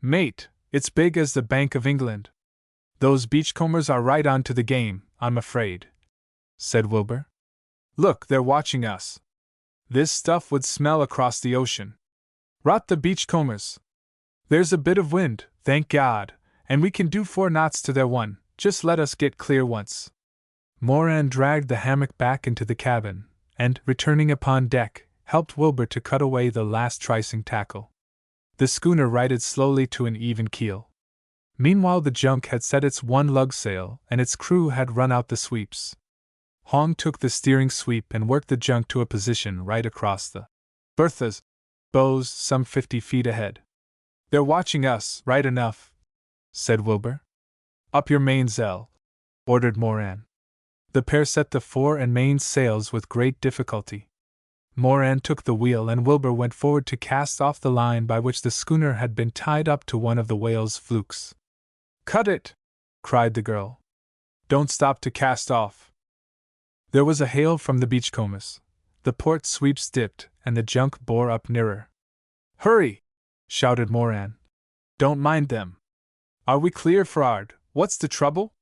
Mate, it's big as the Bank of England. Those beachcombers are right on to the game, I'm afraid, said Wilbur. Look, they're watching us. This stuff would smell across the ocean. Rot the beachcombers. There's a bit of wind, thank God, and we can do 4 knots to their 1, just let us get clear once. Moran dragged the hammock back into the cabin, and, returning upon deck, helped Wilbur to cut away the last tricing tackle. The schooner righted slowly to an even keel. Meanwhile the junk had set its one lug sail, and its crew had run out the sweeps. Hong took the steering sweep and worked the junk to a position right across the Bertha's bows some 50 feet ahead. They're watching us, right enough, said Wilbur. Up your mainsail, ordered Moran. The pair set the fore and main sails with great difficulty. Moran took the wheel and Wilbur went forward to cast off the line by which the schooner had been tied up to one of the whale's flukes. Cut it! Cried the girl. Don't stop to cast off. There was a hail from the beachcombers. The port sweeps dipped, and the junk bore up nearer. Hurry! Shouted Moran. Don't mind them. Are we clear, Frard? What's the trouble?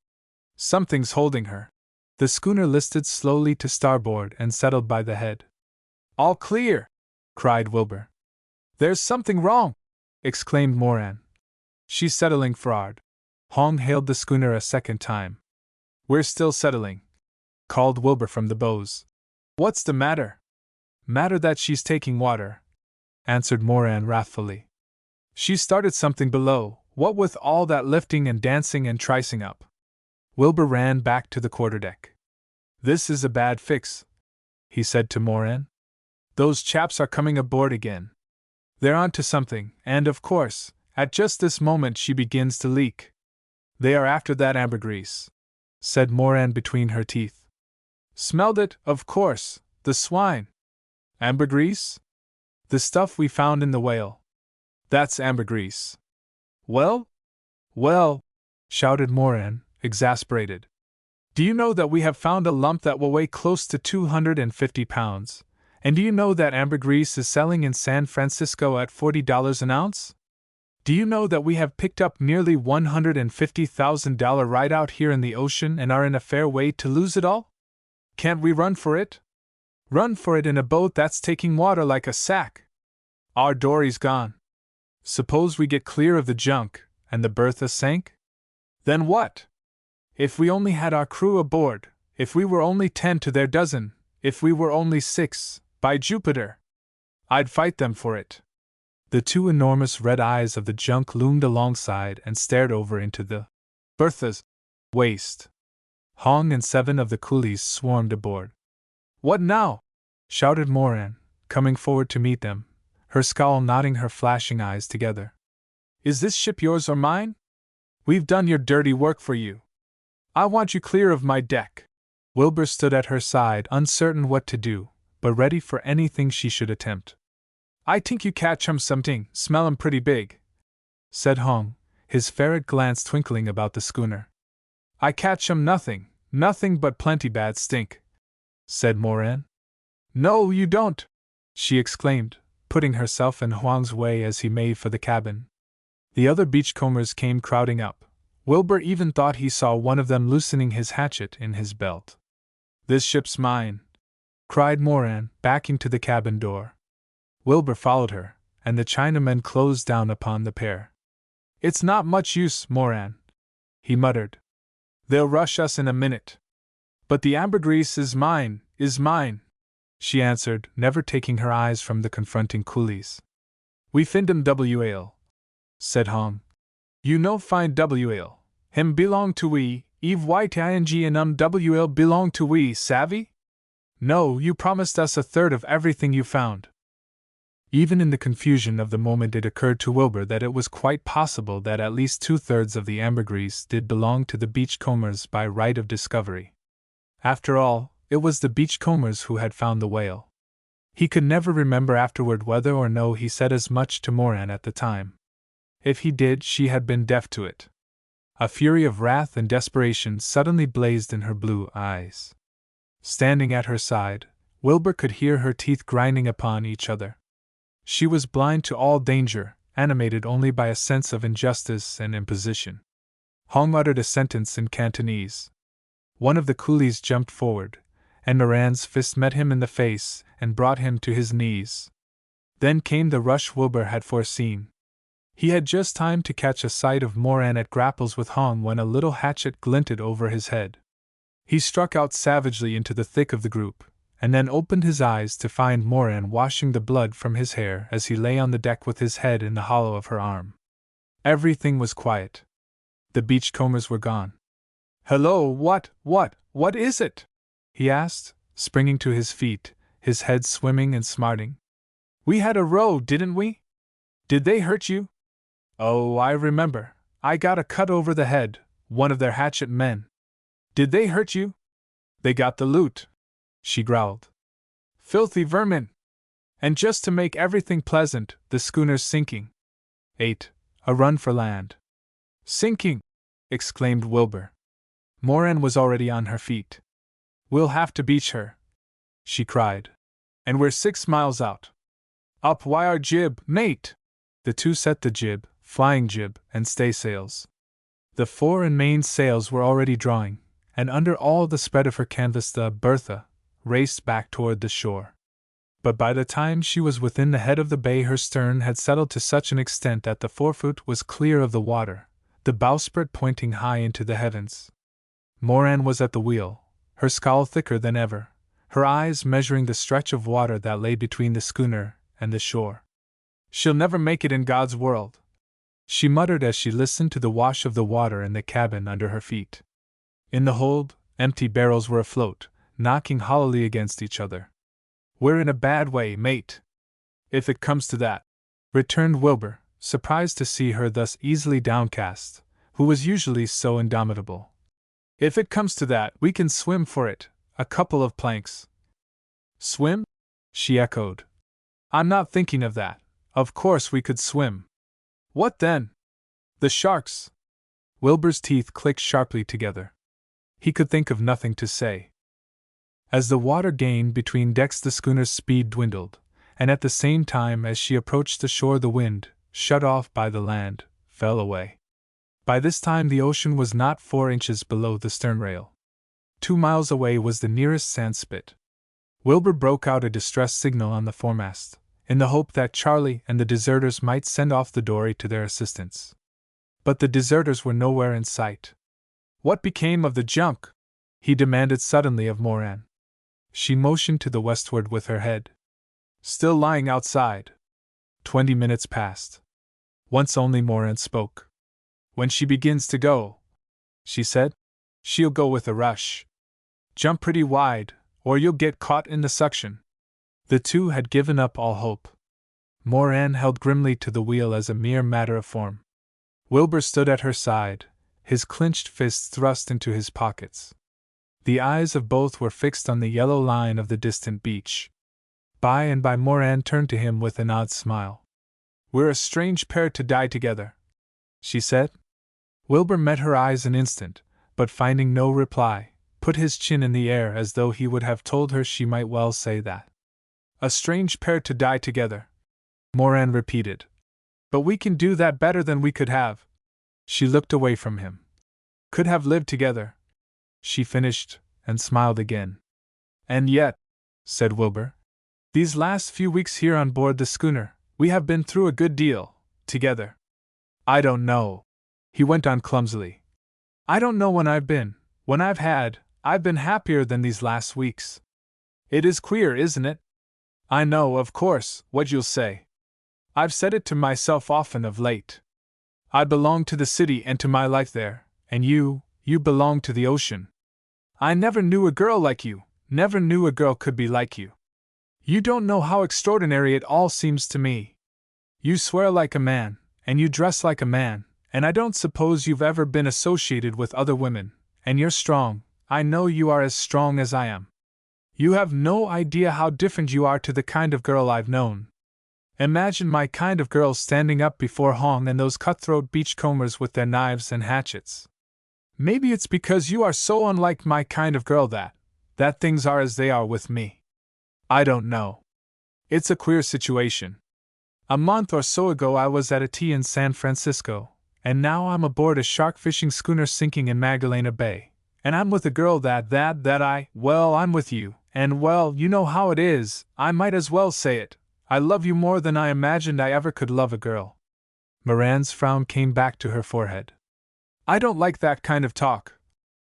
Something's holding her. The schooner listed slowly to starboard and settled by the head. All clear! Cried Wilbur. There's something wrong! Exclaimed Moran. She's settling, Frard. Hong hailed the schooner a second time. We're still settling, called Wilbur from the bows. What's the matter? Matter that she's taking water, answered Moran wrathfully. She's started something below, what with all that lifting and dancing and tricing up. Wilbur ran back to the quarterdeck. This is a bad fix, he said to Moran. Those chaps are coming aboard again. They're on to something, and of course, at just this moment she begins to leak. They are after that ambergris, said Moran between her teeth. Smelled it, of course, the swine. Ambergris? The stuff we found in the whale. That's ambergris. Well, shouted Moran, exasperated. Do you know that we have found a lump that will weigh close to 250 pounds? And do you know that ambergris is selling in San Francisco at $40 an ounce? Do you know that we have picked up nearly $150,000 right out here in the ocean and are in a fair way to lose it all? Can't we run for it? Run for it in a boat that's taking water like a sack. Our dory's gone. Suppose we get clear of the junk, and the Bertha sank? Then what? If we only had our crew aboard, if we were only 10 to their dozen, if we were only 6, by Jupiter! I'd fight them for it. The 2 enormous red eyes of the junk loomed alongside and stared over into the Bertha's waist. Hong and 7 of the coolies swarmed aboard. What now? Shouted Moran, coming forward to meet them. her scowl knotting her flashing eyes together. Is this ship yours or mine? We've done your dirty work for you. I want you clear of my deck. Wilbur stood at her side, uncertain what to do, but ready for anything she should attempt. I think you catch 'em something, smell 'em pretty big, said Hong, his ferret glance twinkling about the schooner. I catch 'em nothing but plenty bad stink, said Moran. No, you don't, she exclaimed, putting herself in Huang's way as he made for the cabin. The other beachcombers came crowding up. Wilbur even thought he saw one of them loosening his hatchet in his belt. This ship's mine, cried Moran, backing to the cabin door. Wilbur followed her, and the Chinamen closed down upon the pair. It's not much use, Moran, he muttered. They'll rush us in a minute. But the ambergris is mine, she answered, never taking her eyes from the confronting coolies. We find him W.ale, said Hong. You know find W.ale. Him belong to we, Eve White ing and W.ale belong to we, savvy? No, you promised us a third of everything you found. Even in the confusion of the moment it occurred to Wilbur that it was quite possible that at least 2/3 of the ambergris did belong to the beachcombers by right of discovery. After all, it was the beachcombers who had found the whale. He could never remember afterward whether or no he said as much to Moran at the time. If he did, she had been deaf to it. A fury of wrath and desperation suddenly blazed in her blue eyes. Standing at her side, Wilbur could hear her teeth grinding upon each other. She was blind to all danger, animated only by a sense of injustice and imposition. Hong uttered a sentence in Cantonese. One of the coolies jumped forward, and Moran's fist met him in the face and brought him to his knees. Then came the rush Wilbur had foreseen. He had just time to catch a sight of Moran at grapples with Hong when a little hatchet glinted over his head. He struck out savagely into the thick of the group, and then opened his eyes to find Moran washing the blood from his hair as he lay on the deck with his head in the hollow of her arm. Everything was quiet. The beachcombers were gone. Hello, what is it? He asked, springing to his feet, his head swimming and smarting. We had a row, didn't we? Did they hurt you? Oh, I remember. I got a cut over the head, one of their hatchet men. Did they hurt you? They got the loot, she growled. Filthy vermin! And just to make everything pleasant, the schooner's sinking. 8. A run for land. Sinking! Exclaimed Wilbur. Moran was already on her feet. We'll have to beach her, she cried. And we're 6 miles out. Up wire jib, mate! The two set the jib, flying jib, and staysails. The fore and main sails were already drawing, and under all the spread of her canvas the Bertha raced back toward the shore. But by the time she was within the head of the bay her stern had settled to such an extent that the forefoot was clear of the water, the bowsprit pointing high into the heavens. Moran was at the wheel, her scowl thicker than ever, her eyes measuring the stretch of water that lay between the schooner and the shore. She'll never make it in God's world, she muttered as she listened to the wash of the water in the cabin under her feet. In the hold, empty barrels were afloat, knocking hollowly against each other. We're in a bad way, mate. If it comes to that, returned Wilbur, surprised to see her thus easily downcast, who was usually so indomitable. If it comes to that, we can swim for it, a couple of planks. Swim? She echoed. I'm not thinking of that. Of course we could swim. What then? The sharks! Wilbur's teeth clicked sharply together. He could think of nothing to say. As the water gained between decks the schooner's speed dwindled, and at the same time as she approached the shore the wind, shut off by the land, fell away. By this time the ocean was not 4 inches below the stern rail. 2 miles away was the nearest sandspit. Wilbur broke out a distress signal on the foremast, in the hope that Charlie and the deserters might send off the dory to their assistance. But the deserters were nowhere in sight. What became of the junk? He demanded suddenly of Moran. She motioned to the westward with her head. Still lying outside. 20 minutes passed. Once only Moran spoke. When she begins to go, she said, she'll go with a rush. Jump pretty wide, or you'll get caught in the suction. The two had given up all hope. Moran held grimly to the wheel as a mere matter of form. Wilbur stood at her side, his clenched fists thrust into his pockets. The eyes of both were fixed on the yellow line of the distant beach. By and by Moran turned to him with an odd smile. "We're a strange pair to die together," she said. Wilbur met her eyes an instant, but finding no reply, put his chin in the air as though he would have told her she might well say that. "A strange pair to die together," Moran repeated. "But we can do that better than we could have." She looked away from him. "Could have lived together," she finished, and smiled again. "And yet," said Wilbur, "these last few weeks here on board the schooner, we have been through a good deal, together. I don't know," he went on clumsily. "I don't know when I've been happier than these last weeks. It is queer, isn't it? I know, of course, what you'll say. I've said it to myself often of late. I belong to the city and to my life there, and you belong to the ocean. I never knew a girl like you, never knew a girl could be like you. You don't know how extraordinary it all seems to me. You swear like a man, and you dress like a man, and I don't suppose you've ever been associated with other women, and you're strong. I know you are as strong as I am. You have no idea how different you are to the kind of girl I've known. Imagine my kind of girl standing up before Hong and those cutthroat beachcombers with their knives and hatchets. Maybe it's because you are so unlike my kind of girl that things are as they are with me. I don't know. It's a queer situation. A month or so ago I was at a tea in San Francisco, and now I'm aboard a shark fishing schooner sinking in Magdalena Bay, and I'm with a girl I'm with you, and well, you know how it is, I might as well say it. I love you more than I imagined I ever could love a girl." Moran's frown came back to her forehead. "I don't like that kind of talk,"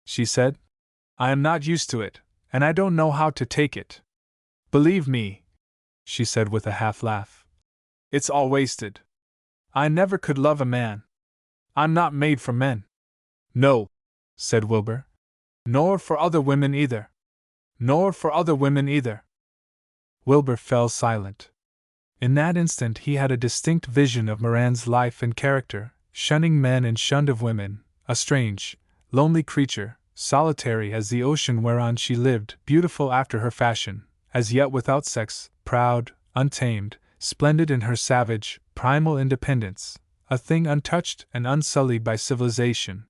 she said. "I am not used to it, and I don't know how to take it. Believe me," she said with a half laugh, "it's all wasted. I never could love a man. I'm not made for men." "No," said Wilbur. "Nor for other women either. Nor for other women either." Wilbur fell silent. In that instant he had a distinct vision of Moran's life and character, shunning men and shunned of women, a strange, lonely creature, solitary as the ocean whereon she lived, beautiful after her fashion, as yet without sex, proud, untamed, splendid in her savage, primal independence, a thing untouched and unsullied by civilization.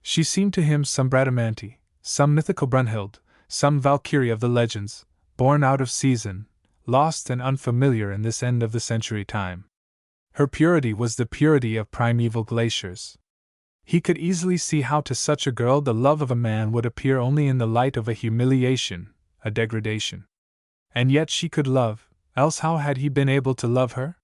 She seemed to him some Bradamante, some mythical Brunhild, some Valkyrie of the legends, born out of season, lost and unfamiliar in this end of the century time. Her purity was the purity of primeval glaciers. He could easily see how to such a girl the love of a man would appear only in the light of a humiliation, a degradation. And yet she could love, else how had he been able to love her?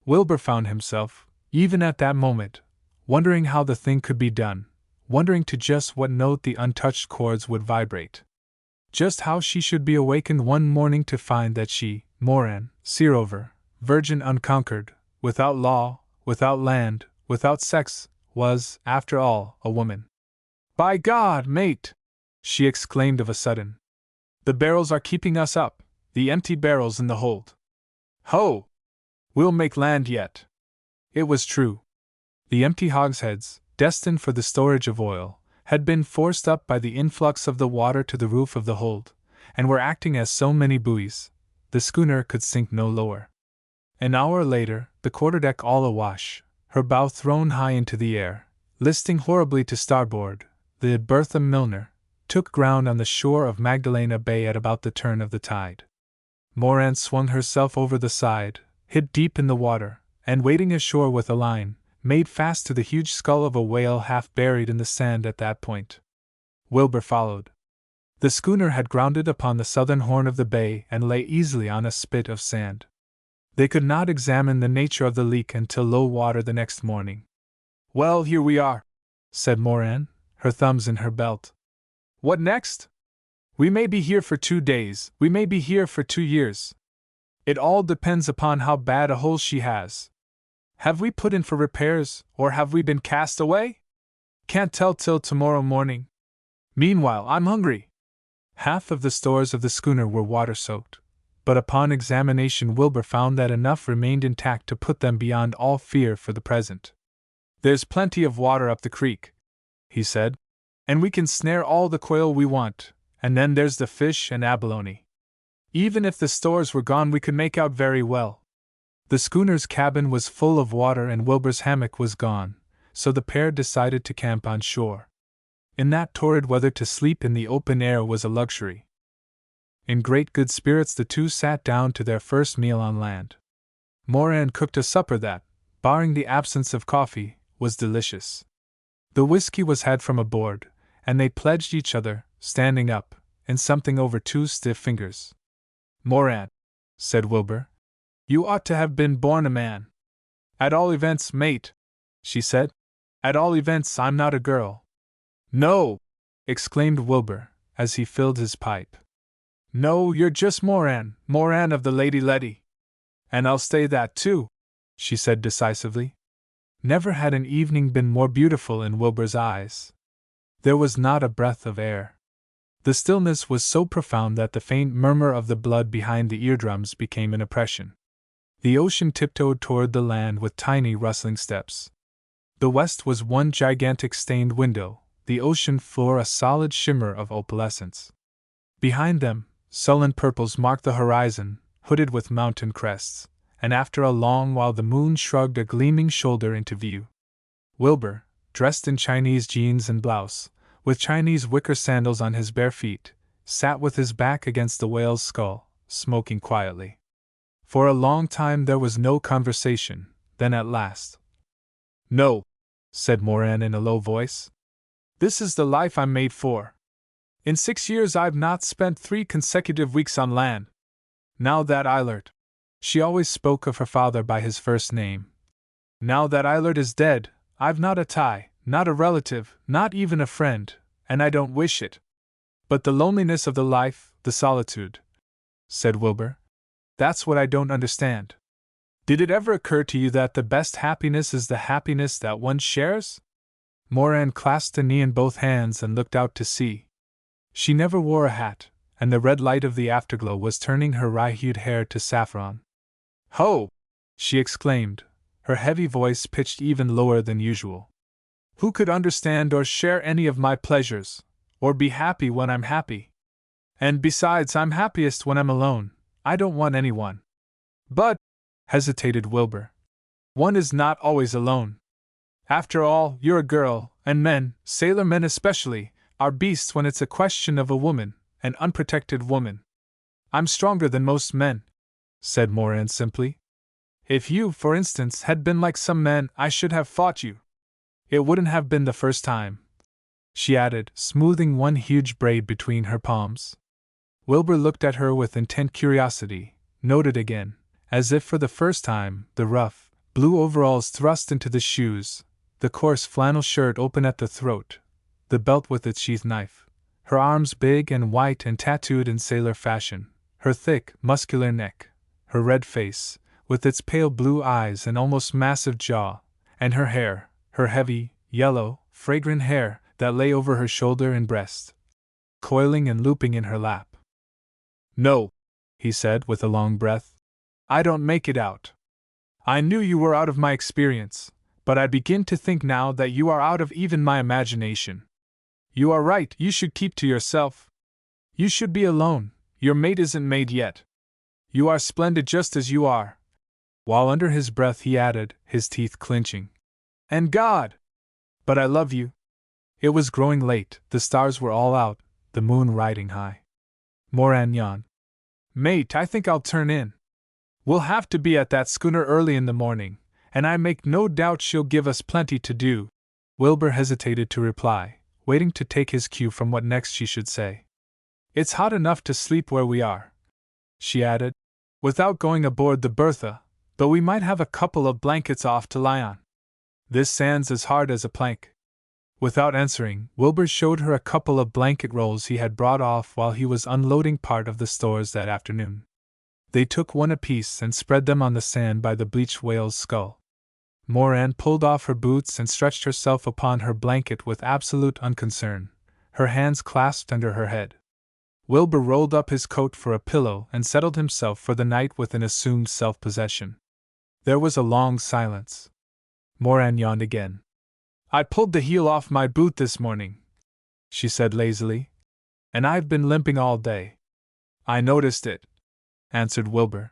Wilbur found himself, even at that moment, wondering how the thing could be done, wondering to just what note the untouched chords would vibrate. Just how she should be awakened one morning to find that she, Moran, sea-rover, virgin unconquered, without law, without land, without sex, was, after all, a woman. "By God, mate!" she exclaimed of a sudden. "The barrels are keeping us up, the empty barrels in the hold. Ho! We'll make land yet." It was true. The empty hogsheads, destined for the storage of oil, had been forced up by the influx of the water to the roof of the hold, and were acting as so many buoys. The schooner could sink no lower. An hour later, the quarterdeck all awash, her bow thrown high into the air, listing horribly to starboard, the Bertha Milner took ground on the shore of Magdalena Bay at about the turn of the tide. Moran swung herself over the side, hid deep in the water, and wading ashore with a line, made fast to the huge skull of a whale half buried in the sand at that point. Wilbur followed. The schooner had grounded upon the southern horn of the bay and lay easily on a spit of sand. They could not examine the nature of the leak until low water the next morning. "Well, here we are," said Moran, her thumbs in her belt. "What next? We may be here for 2 days, we may be here for 2 years. It all depends upon how bad a hole she has. Have we put in for repairs, or have we been cast away? Can't tell till tomorrow morning. Meanwhile, I'm hungry." Half of the stores of the schooner were water-soaked. but upon examination Wilbur found that enough remained intact to put them beyond all fear for the present. "There's plenty of water up the creek," he said, "and we can snare all the quail we want, and then there's the fish and abalone. Even if the stores were gone we could make out very well." The schooner's cabin was full of water and Wilbur's hammock was gone, so the pair decided to camp on shore. In that torrid weather to sleep in the open air was a luxury. In great good spirits the two sat down to their first meal on land. Moran cooked a supper that, barring the absence of coffee, was delicious. The whiskey was had from aboard, and they pledged each other, standing up, in something over 2 stiff fingers. "Moran," said Wilbur, "you ought to have been born a man." "At all events, mate," she said. "At all events, I'm not a girl." "No!" exclaimed Wilbur, as he filled his pipe. "No, you're just Moran, Moran of the Lady Letty." "And I'll stay that too," she said decisively. Never had an evening been more beautiful in Wilbur's eyes. There was not a breath of air. The stillness was so profound that the faint murmur of the blood behind the eardrums became an oppression. The ocean tiptoed toward the land with tiny rustling steps. The west was one gigantic stained window, the ocean floor a solid shimmer of opalescence. Behind them, sullen purples marked the horizon, hooded with mountain crests, and after a long while the moon shrugged a gleaming shoulder into view. Wilbur, dressed in Chinese jeans and blouse, with Chinese wicker sandals on his bare feet, sat with his back against the whale's skull, smoking quietly. For a long time there was no conversation, then at last. "No," said Moran in a low voice. "This is the life I'm made for. In 6 years I've not spent 3 consecutive weeks on land. Now that Eilert," she always spoke of her father by his first name, "now that Eilert is dead, I've not a tie, not a relative, not even a friend, and I don't wish it. But the loneliness of the life, the solitude," said Wilbur, "that's what I don't understand. Did it ever occur to you that the best happiness is the happiness that one shares?" Moran clasped a knee in both hands and looked out to sea. She never wore a hat, and the red light of the afterglow was turning her rye-hued hair to saffron. "Ho!" she exclaimed, her heavy voice pitched even lower than usual. "Who could understand or share any of my pleasures, or be happy when I'm happy? And besides, I'm happiest when I'm alone. I don't want anyone." "But," hesitated Wilbur, "one is not always alone. After all, you're a girl, and men, sailor men especially, are beasts when it's a question of a woman, an unprotected woman." "I'm stronger than most men," said Moran simply. "If you, for instance, had been like some men, I should have fought you. It wouldn't have been the first time," she added, smoothing one huge braid between her palms. Wilbur looked at her with intent curiosity, noted again, as if for the first time, the rough, blue overalls thrust into the shoes, the coarse flannel shirt open at the throat, the belt with its sheath knife, her arms big and white and tattooed in sailor fashion, her thick, muscular neck, her red face, with its pale blue eyes and almost massive jaw, and her hair, her heavy, yellow, fragrant hair that lay over her shoulder and breast, coiling and looping in her lap. "No," he said with a long breath, "I don't make it out. I knew you were out of my experience, but I begin to think now that you are out of even my imagination. You are right, you should keep to yourself. You should be alone, your mate isn't made yet. You are splendid just as you are." While under his breath he added, his teeth clenching, "And God! But I love you." It was growing late, the stars were all out, the moon riding high. Moran yawned. "Mate, I think I'll turn in. We'll have to be at that schooner early in the morning, and I make no doubt she'll give us plenty to do." Wilbur hesitated to reply, waiting to take his cue from what next she should say. "It's hot enough to sleep where we are," she added, "without going aboard the Bertha, though we might have a couple of blankets off to lie on. This sand's as hard as a plank." Without answering, Wilbur showed her a couple of blanket rolls he had brought off while he was unloading part of the stores that afternoon. They took one apiece and spread them on the sand by the bleached whale's skull. Moran pulled off her boots and stretched herself upon her blanket with absolute unconcern, her hands clasped under her head. Wilbur rolled up his coat for a pillow and settled himself for the night with an assumed self-possession. There was a long silence. Moran yawned again. I pulled the heel off my boot this morning, she said lazily, and I've been limping all day. I noticed it, answered Wilbur.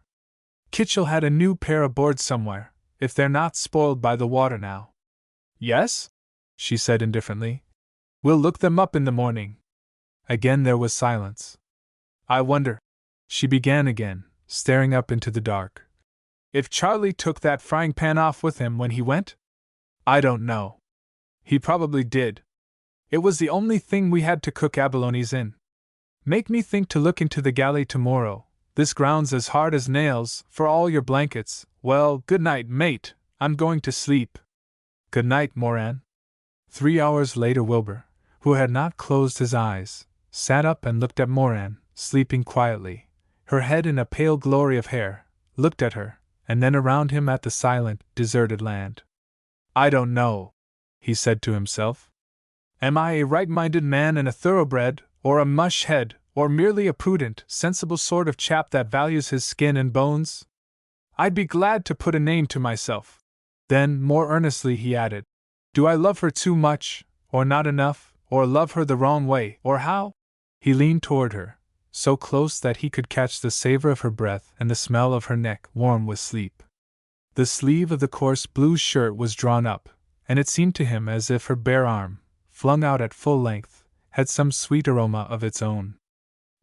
Kitchell had a new pair aboard somewhere, if they're not spoiled by the water now. Yes? She said indifferently. We'll look them up in the morning. Again there was silence. I wonder, she began again, staring up into the dark, if Charlie took that frying pan off with him when he went? I don't know. He probably did. It was the only thing we had to cook abalones in. Make me think to look into the galley tomorrow. This ground's as hard as nails, for all your blankets. Well, good night, mate. I'm going to sleep. Good night, Moran. 3 hours later, Wilbur, who had not closed his eyes, sat up and looked at Moran, sleeping quietly, her head in a pale glory of hair, looked at her, and then around him at the silent, deserted land. I don't know, he said to himself. Am I a right-minded man and a thoroughbred, or a mush-head, or merely a prudent, sensible sort of chap that values his skin and bones? I'd be glad to put a name to myself. Then, more earnestly, he added, do I love her too much, or not enough, or love her the wrong way, or how? He leaned toward her, so close that he could catch the savor of her breath and the smell of her neck warm with sleep. The sleeve of the coarse blue shirt was drawn up, and it seemed to him as if her bare arm, flung out at full length, had some sweet aroma of its own.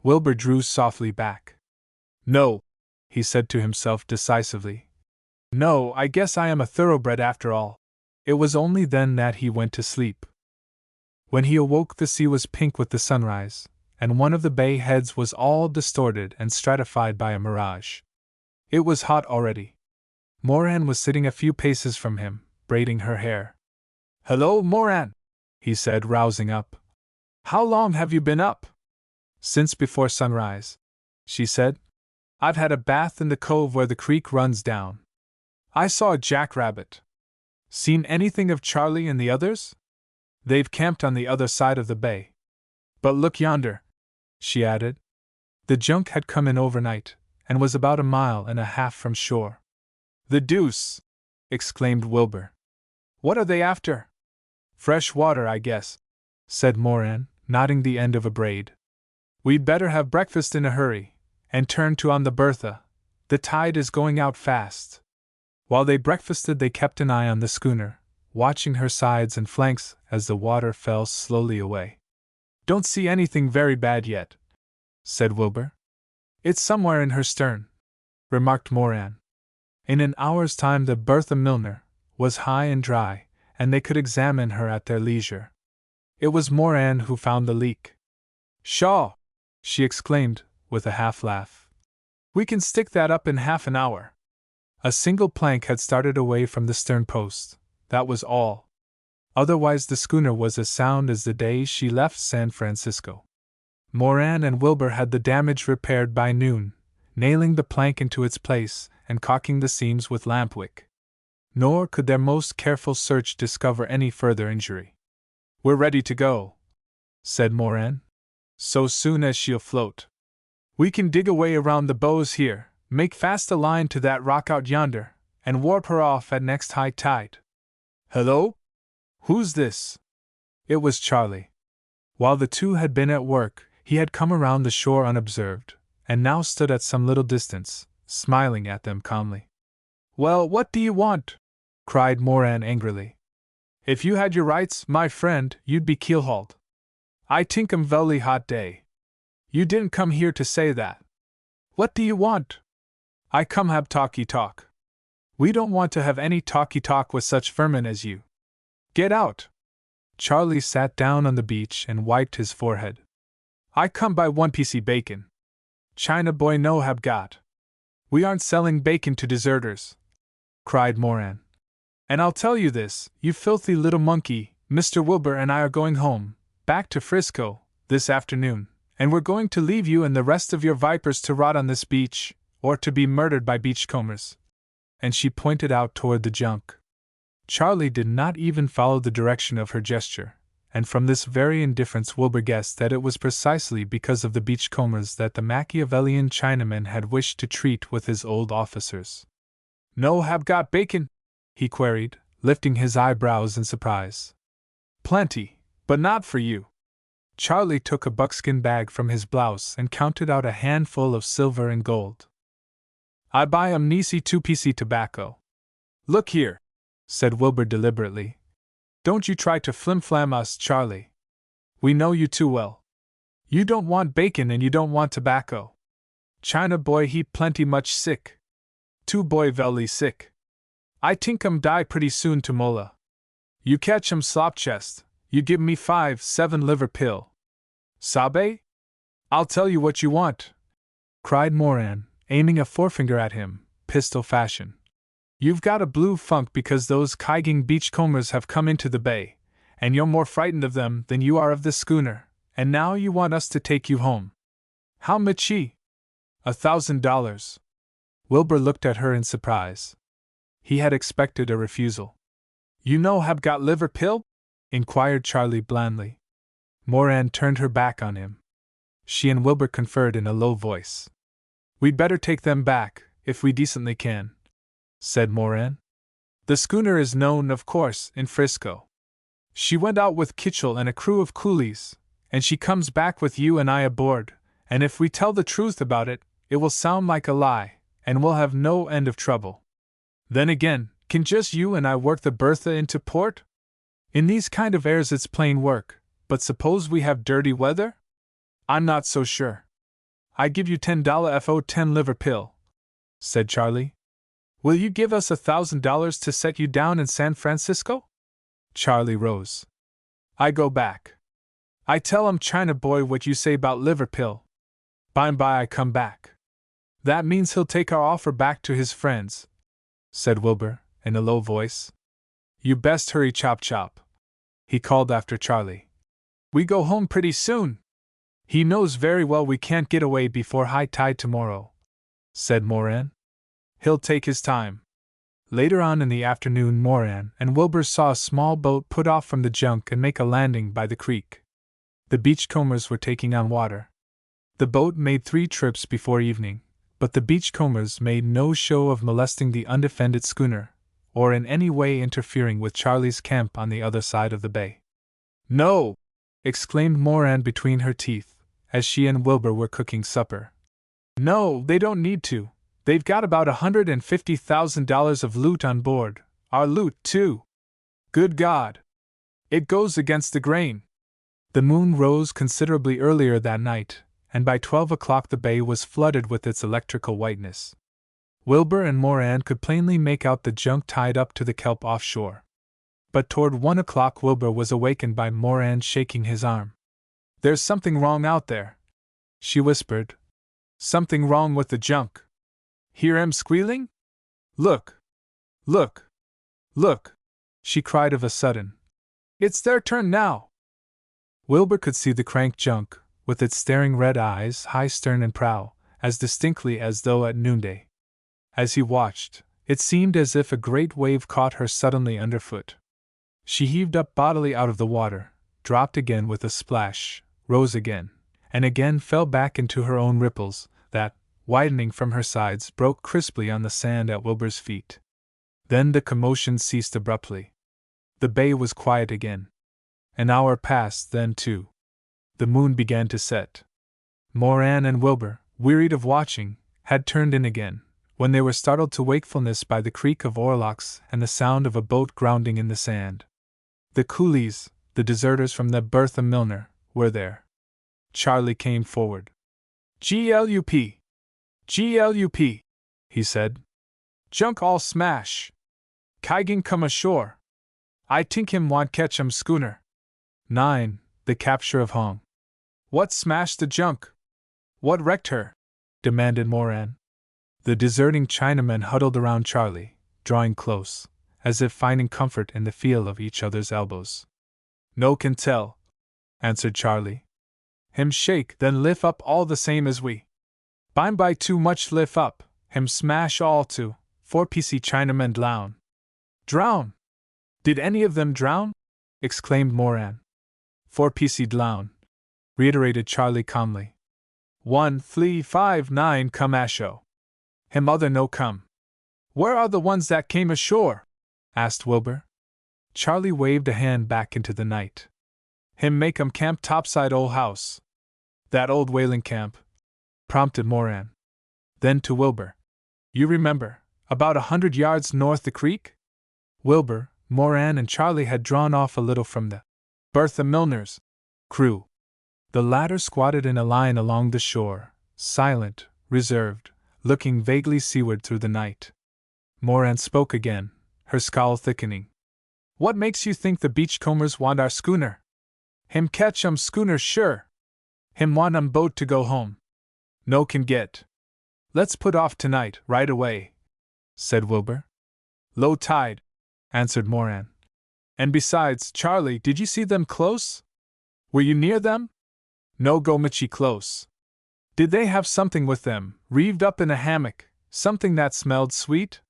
Wilbur drew softly back. No, he said to himself decisively. No, I guess I am a thoroughbred after all. It was only then that he went to sleep. When he awoke, the sea was pink with the sunrise, and one of the bay heads was all distorted and stratified by a mirage. It was hot already. Moran was sitting a few paces from him, braiding her hair. Hello, Moran, he said, rousing up. How long have you been up? Since before sunrise, she said. I've had a bath in the cove where the creek runs down. I saw a jackrabbit. Seen anything of Charlie and the others? They've camped on the other side of the bay. But look yonder, she added. The junk had come in overnight, and was about 1.5 miles from shore. The deuce! Exclaimed Wilbur. What are they after? Fresh water, I guess, said Moran, knotting the end of a braid. We'd better have breakfast in a hurry, and turn to on the Bertha. The tide is going out fast. While they breakfasted, they kept an eye on the schooner, watching her sides and flanks as the water fell slowly away. Don't see anything very bad yet, said Wilbur. It's somewhere in her stern, remarked Moran. In an hour's time the Bertha Milner was high and dry, and they could examine her at their leisure. It was Moran who found the leak. Shaw! She exclaimed, with a half-laugh. We can stick that up in half an hour. A single plank had started away from the stern post, that was all. Otherwise the schooner was as sound as the day she left San Francisco. Moran and Wilbur had the damage repaired by noon, nailing the plank into its place and caulking the seams with lampwick. Nor could their most careful search discover any further injury. We're ready to go, said Moran. So soon as she'll float. We can dig away around the bows here, make fast a line to that rock out yonder, and warp her off at next high tide. Hello? Who's this? It was Charlie. While the two had been at work, he had come around the shore unobserved, and now stood at some little distance, smiling at them calmly. Well, what do you want? Cried Moran angrily. If you had your rights, my friend, you'd be keelhauled. I tink 'em velly hot day. You didn't come here to say that. What do you want? I come have talky talk. We don't want to have any talky talk with such vermin as you. Get out. Charlie sat down on the beach and wiped his forehead. I come by 1 piece bacon. China boy no have got. We aren't selling bacon to deserters, cried Moran. And I'll tell you this, you filthy little monkey, Mr. Wilbur and I are going home, back to Frisco, this afternoon, and we're going to leave you and the rest of your vipers to rot on this beach, or to be murdered by beachcombers. And she pointed out toward the junk. Charlie did not even follow the direction of her gesture, and from this very indifference Wilbur guessed that it was precisely because of the beachcombers that the Machiavellian Chinaman had wished to treat with his old officers. "No have got bacon?" he queried, lifting his eyebrows in surprise. "Plenty, but not for you." Charlie took a buckskin bag from his blouse and counted out a handful of silver and gold. "I buy 'em Nisi 2 PC tobacco." "Look here," said Wilbur deliberately. "Don't you try to flim-flam us, Charlie. We know you too well. You don't want bacon and you don't want tobacco. China boy he plenty much sick. Two boy velly sick. I tink die pretty soon to mola. You catch slop chest, you give me 5-7 liver pill. Sabe? I'll tell you what you want," cried Moran, aiming a forefinger at him, pistol fashion. "You've got a blue funk because those kiting beachcombers have come into the bay, and you're more frightened of them than you are of the schooner, and now you want us to take you home. How much $1,000. Wilbur looked at her in surprise. He had expected a refusal. "You know have got liver pill?" inquired Charlie blandly. Moran turned her back on him. She and Wilbur conferred in a low voice. "We'd better take them back, if we decently can," said Moran. "The schooner is known, of course, in Frisco. She went out with Kitchell and a crew of coolies, and she comes back with you and I aboard, and if we tell the truth about it, it will sound like a lie, and we'll have no end of trouble. Then again, can just you and I work the Bertha into port? In these kind of airs it's plain work, but suppose we have dirty weather? I'm not so sure. I give you $10 FO 10 liver pill," said Charlie. "Will you give us $1,000 to set you down in San Francisco?" Charlie rose. "I go back. I tell China boy what you say about liver pill. By'm by I come back. That means he'll take our offer back to his friends," said Wilbur, in a low voice. "You best hurry chop chop," he called after Charlie. "We go home pretty soon." "He knows very well we can't get away before high tide tomorrow," said Moran. "He'll take his time." Later on in the afternoon Moran and Wilbur saw a small boat put off from the junk and make a landing by the creek. The beachcombers were taking on water. The boat made 3 trips before evening, but the beachcombers made no show of molesting the undefended schooner, or in any way interfering with Charlie's camp on the other side of the bay. "No!" exclaimed Moran between her teeth, as she and Wilbur were cooking supper. "No, they don't need to. They've got about $150,000 of loot on board, our loot, too. Good God! It goes against the grain." The moon rose considerably earlier that night, and by 12 o'clock the bay was flooded with its electrical whiteness. Wilbur and Moran could plainly make out the junk tied up to the kelp offshore. But toward 1 o'clock Wilbur was awakened by Moran shaking his arm. "There's something wrong out there," she whispered. "Something wrong with the junk. Hear 'em squealing? Look! Look! Look!" she cried of a sudden. "It's their turn now!" Wilbur could see the crank junk, with its staring red eyes, high stern and prow, as distinctly as though at noonday. As he watched, it seemed as if a great wave caught her suddenly underfoot. She heaved up bodily out of the water, dropped again with a splash, rose again, and again fell back into her own ripples, that, widening from her sides, broke crisply on the sand at Wilbur's feet. Then the commotion ceased abruptly. The bay was quiet again. An hour passed then too. The moon began to set. Moran and Wilbur, wearied of watching, had turned in again, when they were startled to wakefulness by the creak of oarlocks and the sound of a boat grounding in the sand. The coolies, the deserters from the Bertha Milner, were there. Charlie came forward. "GLUP! GLUP!" he said. "Junk all smash! Kiting come ashore! I tink him want catch schooner." 9. The capture of Hong. "What smashed the junk? What wrecked her?" demanded Moran. The deserting Chinamen huddled around Charlie, drawing close, as if finding comfort in the feel of each other's elbows. "No can tell," answered Charlie. "Him shake then lift up all the same as we. By'm by too much lift up, him smash all to, 4 PC Chinamen drown." "Drown? Did any of them drown?" exclaimed Moran. 4 PC Dlown, reiterated Charlie calmly. 1 Flea 5 9 come asho. Him other no come. Where are the ones that came ashore? Asked Wilbur. Charlie waved a hand back into the night. Him make 'em camp topside ol' house. That old whaling camp, prompted Moran. Then to Wilbur. You remember, about 100 yards north the creek? Wilbur, Moran, and Charlie had drawn off a little from the Bertha Milner's crew. The latter squatted in a line along the shore, silent, reserved, looking vaguely seaward through the night. Moran spoke again, her scowl thickening. What makes you think the beachcombers want our schooner? Him catch schooner sure. Him want boat to go home. No can get. Let's put off tonight, right away, said Wilbur. Low tide, answered Moran. And besides, Charlie, did you see them close? Were you near them? No go Michi close. Did they have something with them, reeved up in a hammock, something that smelled sweet?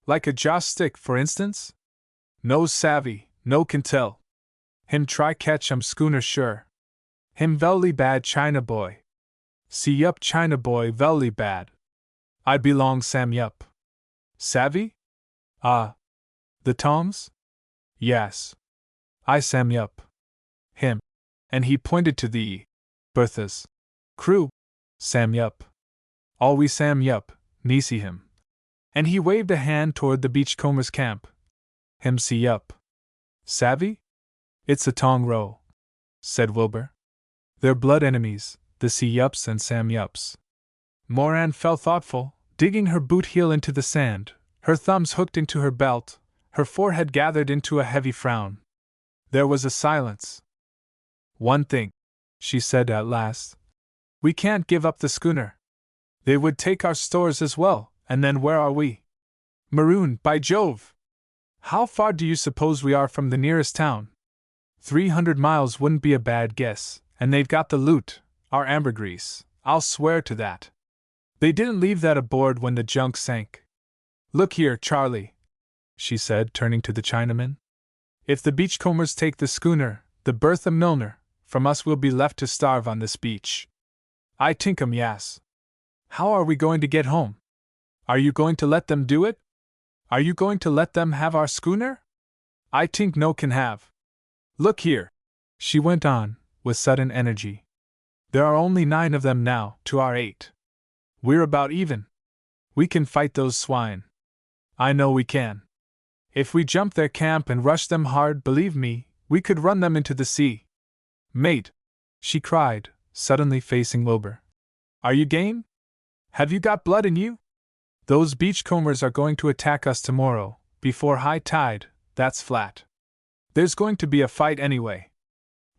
Like a joss stick, for instance? No savvy, no can tell. Him try catch schooner sure. Him velly bad China boy. See yup China boy velly bad. I belong Sam yup. Savvy? Ah. The tongs? Yes. I Sam yup. Him. And he pointed to the Bertha's crew. Sam yup. Always Sam yup, me see him. And he waved a hand toward the beachcombers' camp. Him see yup. Savvy? It's a tong row, said Wilbur. They're blood enemies, the see yups and Sam yups. Moran fell thoughtful, digging her boot heel into the sand, her thumbs hooked into her belt, her forehead gathered into a heavy frown. There was a silence. One thing, she said at last. We can't give up the schooner. They would take our stores as well, and then where are we? Maroon, by Jove! How far do you suppose we are from the nearest town? 300 miles wouldn't be a bad guess, and they've got the loot, our ambergris, I'll swear to that. They didn't leave that aboard when the junk sank. Look here, Charlie, she said, turning to the Chinaman. If the beachcombers take the schooner, the Bertha Milner, from us we'll be left to starve on this beach. I tink 'em yas. How are we going to get home? Are you going to let them do it? Are you going to let them have our schooner? I tink no can have. Look here, she went on, with sudden energy. There are only 9 of them now, to our 8. We're about even. We can fight those swine. I know we can. If we jump their camp and rush them hard, believe me, we could run them into the sea. Mate, she cried, suddenly facing Wilbur. Are you game? Have you got blood in you? Those beachcombers are going to attack us tomorrow, before high tide, that's flat. There's going to be a fight anyway.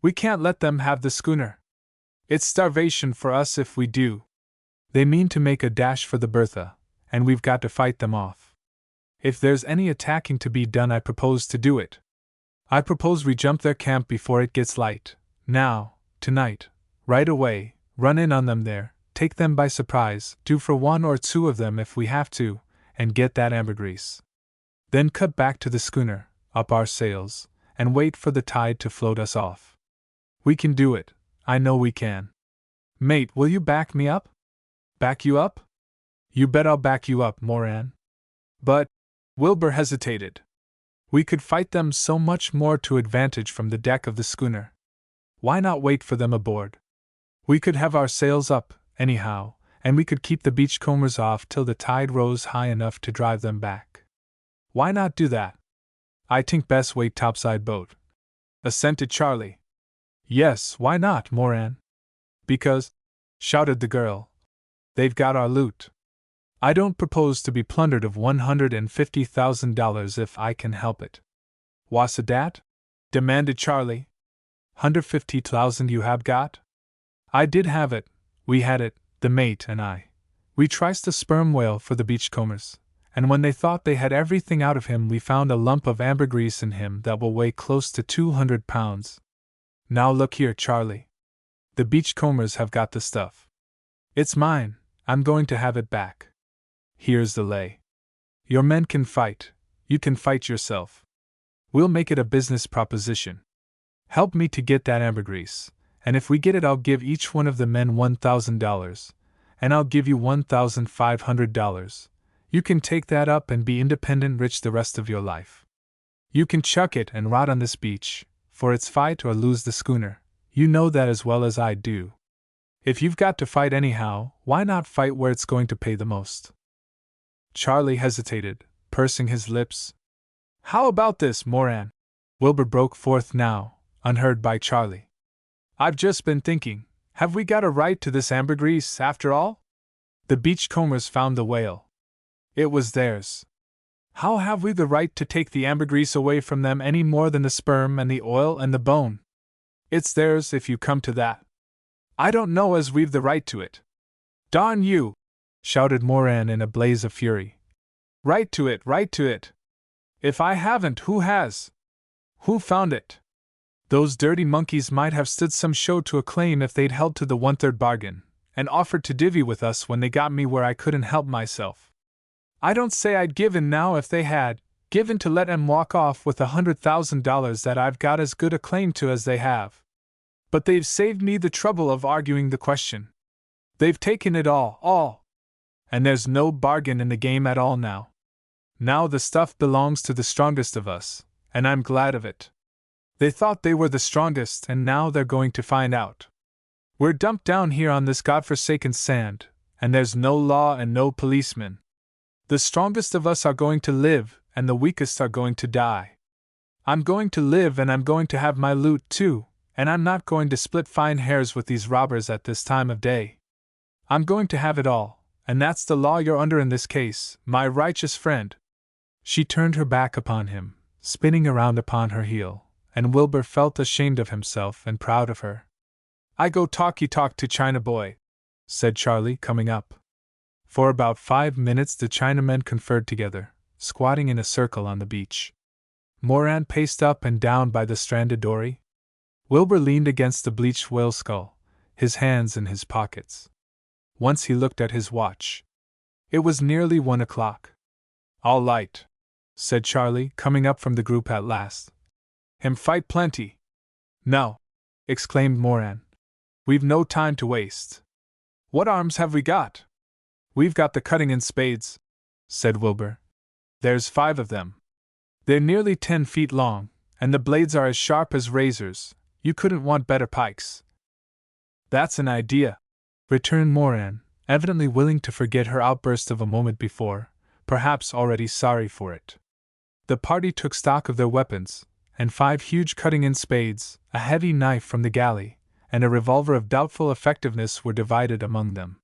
We can't let them have the schooner. It's starvation for us if we do. They mean to make a dash for the Bertha, and we've got to fight them off. If there's any attacking to be done, I propose to do it. I propose we jump their camp before it gets light. Now, tonight, right away, run in on them there, take them by surprise, do for 1 or 2 of them if we have to, and get that ambergris. Then cut back to the schooner, up our sails, and wait for the tide to float us off. We can do it, I know we can. Mate, will you back me up? Back you up? You bet I'll back you up, Moran. But, Wilbur hesitated. We could fight them so much more to advantage from the deck of the schooner. Why not wait for them aboard? We could have our sails up, anyhow, and we could keep the beachcombers off till the tide rose high enough to drive them back. Why not do that? I think best wait topside boat, assented Charlie. Yes, why not, Moran? Because, shouted the girl, they've got our loot. I don't propose to be plundered of $150,000 if I can help it. Wassa dat? Demanded Charlie. 150,000 you have got? I did have it, we had it, the mate and I. We triced a sperm whale for the beachcombers, and when they thought they had everything out of him, we found a lump of ambergris in him that will weigh close to 200 pounds. Now look here, Charlie. The beachcombers have got the stuff. It's mine, I'm going to have it back. Here's the lay. Your men can fight, you can fight yourself. We'll make it a business proposition. Help me to get that ambergris, and if we get it I'll give each one of the men $1,000, and I'll give you $1,500. You can take that up and be independent rich the rest of your life. You can chuck it and rot on this beach, for it's fight or lose the schooner, you know that as well as I do. If you've got to fight anyhow, why not fight where it's going to pay the most? Charlie hesitated, pursing his lips. How about this, Moran? Wilbur broke forth now, unheard by Charlie. I've just been thinking, have we got a right to this ambergris, after all? The beachcombers found the whale. It was theirs. How have we the right to take the ambergris away from them any more than the sperm and the oil and the bone? It's theirs if you come to that. I don't know as we've the right to it. Darn you! Shouted Moran in a blaze of fury. Right to it, right to it! If I haven't, who has? Who found it? Those dirty monkeys might have stood some show to a claim if they'd held to the 1/3 bargain, and offered to divvy with us when they got me where I couldn't help myself. I don't say I'd give in now if they had, given to let 'em walk off with $100,000 that I've got as good a claim to as they have. But they've saved me the trouble of arguing the question. They've taken it all. And there's no bargain in the game at all now. Now the stuff belongs to the strongest of us, and I'm glad of it. They thought they were the strongest, and now they're going to find out. We're dumped down here on this godforsaken sand, and there's no law and no policeman. The strongest of us are going to live, and the weakest are going to die. I'm going to live, and I'm going to have my loot too, and I'm not going to split fine hairs with these robbers at this time of day. I'm going to have it all, and that's the law you're under in this case, my righteous friend. She turned her back upon him, spinning around upon her heel, and Wilbur felt ashamed of himself and proud of her. I go talky talk to China boy, said Charlie, coming up. For about 5 minutes the Chinamen conferred together, squatting in a circle on the beach. Moran paced up and down by the stranded dory. Wilbur leaned against the bleached whale skull, his hands in his pockets. Once he looked at his watch. It was nearly 1 o'clock. All light, said Charlie, coming up from the group at last. Him fight plenty. No, exclaimed Moran. We've no time to waste. What arms have we got? We've got the cutting-in spades, said Wilbur. There's 5 of them. They're nearly 10 feet long, and the blades are as sharp as razors. You couldn't want better pikes. That's an idea, returned Moran, evidently willing to forget her outburst of a moment before, perhaps already sorry for it. The party took stock of their weapons, and 5 huge cutting-in spades, a heavy knife from the galley, and a revolver of doubtful effectiveness were divided among them.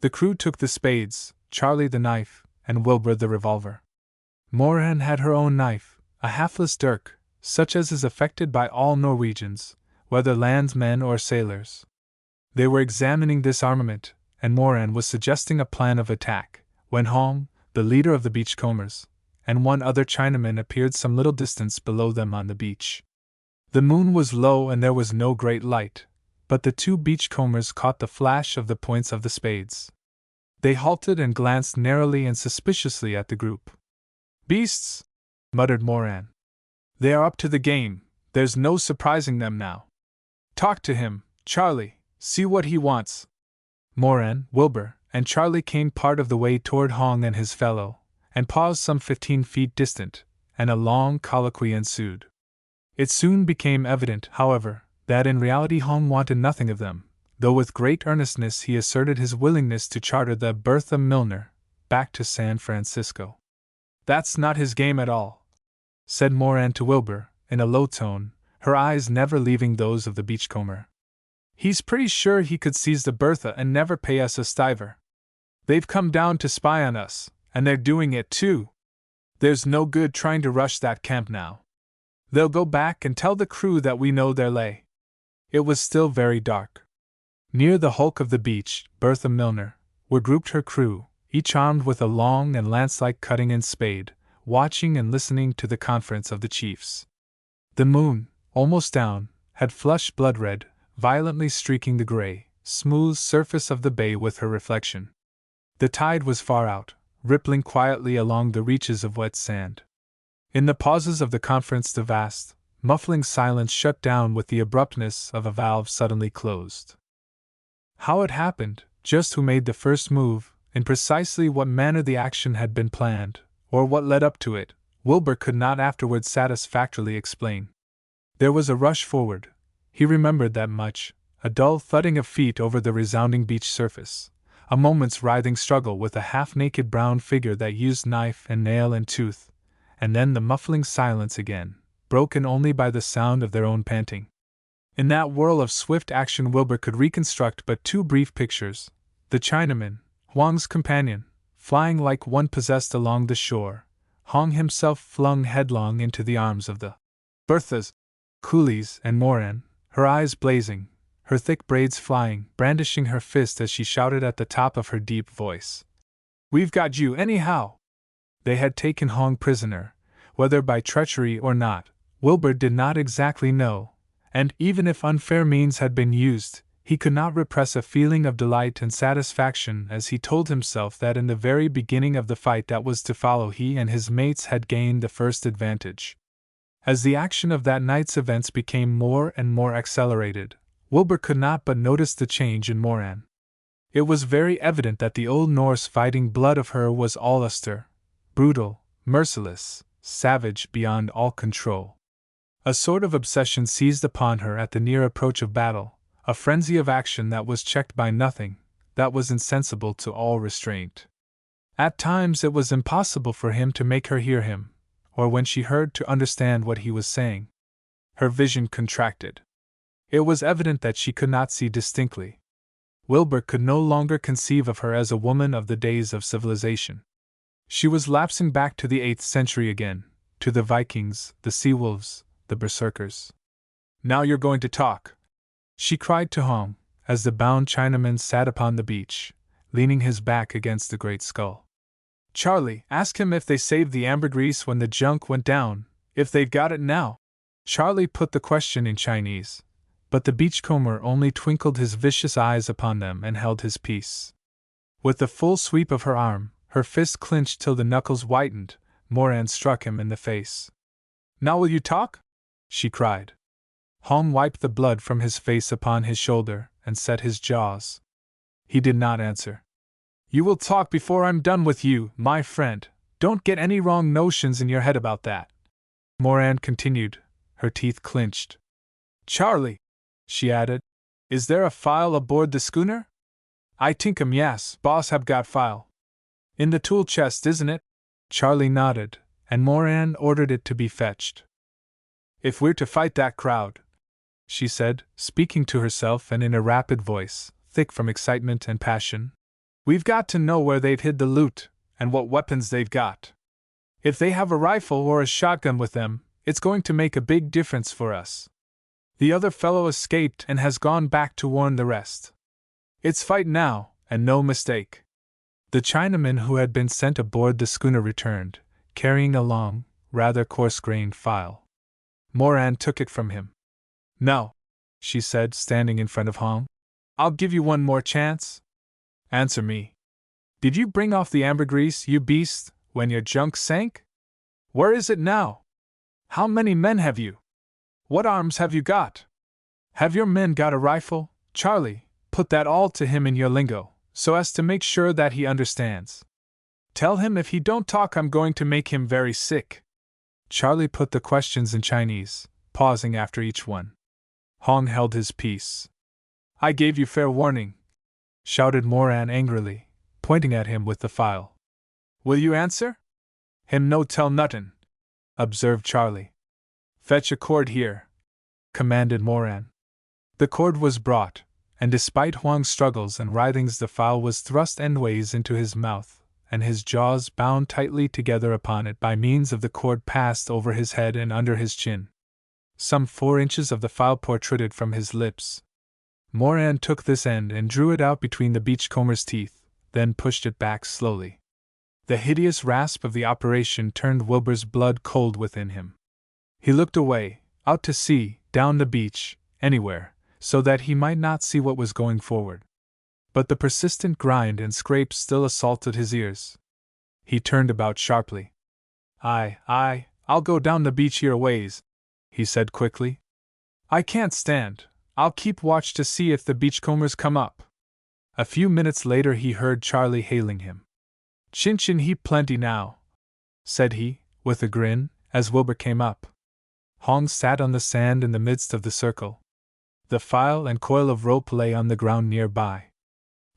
The crew took the spades, Charlie the knife, and Wilbur the revolver. Moran had her own knife, a halfless dirk, such as is affected by all Norwegians, whether landsmen or sailors. They were examining this armament, and Moran was suggesting a plan of attack, when Hong, the leader of the beachcombers, and 1 other Chinaman appeared some little distance below them on the beach. The moon was low and there was no great light, but the 2 beachcombers caught the flash of the points of the spades. They halted and glanced narrowly and suspiciously at the group. Beasts, muttered Moran. They are up to the game, there's no surprising them now. Talk to him, Charlie, see what he wants. Moran, Wilbur, and Charlie came part of the way toward Hong and his fellow, and paused some 15 feet distant, and a long colloquy ensued. It soon became evident, however, that in reality Hong wanted nothing of them, though with great earnestness he asserted his willingness to charter the Bertha Milner back to San Francisco. That's not his game at all, said Moran to Wilbur, in a low tone, her eyes never leaving those of the beachcomber. He's pretty sure he could seize the Bertha and never pay us a stiver. They've come down to spy on us, and they're doing it too. There's no good trying to rush that camp now. They'll go back and tell the crew that we know their lay. It was still very dark. Near the hulk of the beach, Bertha Milner, were grouped her crew, each armed with a long and lance-like cutting-in spade, watching and listening to the conference of the chiefs. The moon, almost down, had flushed blood-red, violently streaking the gray, smooth surface of the bay with her reflection. The tide was far out, rippling quietly along the reaches of wet sand. In the pauses of the conference the vast, muffling silence shut down with the abruptness of a valve suddenly closed. How it happened, just who made the first move, in precisely what manner the action had been planned, or what led up to it, Wilbur could not afterwards satisfactorily explain. There was a rush forward, he remembered that much, a dull thudding of feet over the resounding beach surface, a moment's writhing struggle with a half-naked brown figure that used knife and nail and tooth, and then the muffling silence again, broken only by the sound of their own panting. In that whirl of swift action Wilbur could reconstruct but two brief pictures: the Chinaman, Huang's companion, flying like one possessed along the shore, Hong himself flung headlong into the arms of the Berthas, coolies, and Moran, her eyes blazing, her thick braids flying, brandishing her fist as she shouted at the top of her deep voice. "We've got you, anyhow!" They had taken Hong prisoner, whether by treachery or not, Wilbur did not exactly know, and even if unfair means had been used, he could not repress a feeling of delight and satisfaction as he told himself that in the very beginning of the fight that was to follow he and his mates had gained the first advantage. As the action of that night's events became more and more accelerated, Wilbur could not but notice the change in Moran. It was very evident that the old Norse fighting blood of her was all astir, brutal, merciless, savage beyond all control. A sort of obsession seized upon her at the near approach of battle, a frenzy of action that was checked by nothing, that was insensible to all restraint. At times it was impossible for him to make her hear him, or when she heard to understand what he was saying. Her vision contracted. It was evident that she could not see distinctly. Wilbur could no longer conceive of her as a woman of the days of civilization. She was lapsing back to the 8th century again, to the Vikings, the sea-wolves, the berserkers. "Now you're going to talk," she cried to Hong, as the bound Chinaman sat upon the beach, leaning his back against the great skull. "Charlie, ask him if they saved the ambergris when the junk went down, if they've got it now." Charlie put the question in Chinese, but the beachcomber only twinkled his vicious eyes upon them and held his peace. With the full sweep of her arm, her fist clenched till the knuckles whitened, Moran struck him in the face. "Now will you talk?" she cried. Hong wiped the blood from his face upon his shoulder and set his jaws. He did not answer. "You will talk before I'm done with you, my friend. Don't get any wrong notions in your head about that," Moran continued, her teeth clenched. "Charlie," she added, "is there a file aboard the schooner?" "I tinkum yes, boss have got file." "In the tool chest, isn't it?" Charlie nodded, and Moran ordered it to be fetched. "If we're to fight that crowd," she said, speaking to herself and in a rapid voice, thick from excitement and passion, "we've got to know where they've hid the loot, and what weapons they've got. If they have a rifle or a shotgun with them, it's going to make a big difference for us. The other fellow escaped and has gone back to warn the rest. It's fight now, and no mistake." The Chinaman who had been sent aboard the schooner returned, carrying a long, rather coarse-grained file. Moran took it from him. "Now," she said, standing in front of Hong, "I'll give you one more chance. Answer me. Did you bring off the ambergris, you beast, when your junk sank? Where is it now? How many men have you? What arms have you got? Have your men got a rifle? Charlie, put that all to him in your lingo, so as to make sure that he understands. Tell him if he don't talk I'm going to make him very sick." Charlie put the questions in Chinese, pausing after each one. Hong held his peace. "I gave you fair warning," shouted Moran angrily, pointing at him with the file. "Will you answer?" "Him no tell nuttin'," observed Charlie. "Fetch a cord here," commanded Moran. The cord was brought, and despite Huang's struggles and writhings the file was thrust endways into his mouth, and his jaws bound tightly together upon it by means of the cord passed over his head and under his chin. Some 4 inches of the file protruded from his lips. Moran took this end and drew it out between the beachcomber's teeth, then pushed it back slowly. The hideous rasp of the operation turned Wilbur's blood cold within him. He looked away, out to sea, down the beach, anywhere, so that he might not see what was going forward. But the persistent grind and scrape still assaulted his ears. He turned about sharply. I'll go down the beach your ways," he said quickly. I can't stand. I'll keep watch to see if the beachcombers come up. A few minutes later he heard Charlie hailing him. Chin chin heap plenty now, said he, with a grin, as Wilbur came up. Hong sat on the sand in the midst of the circle. The file and coil of rope lay on the ground nearby.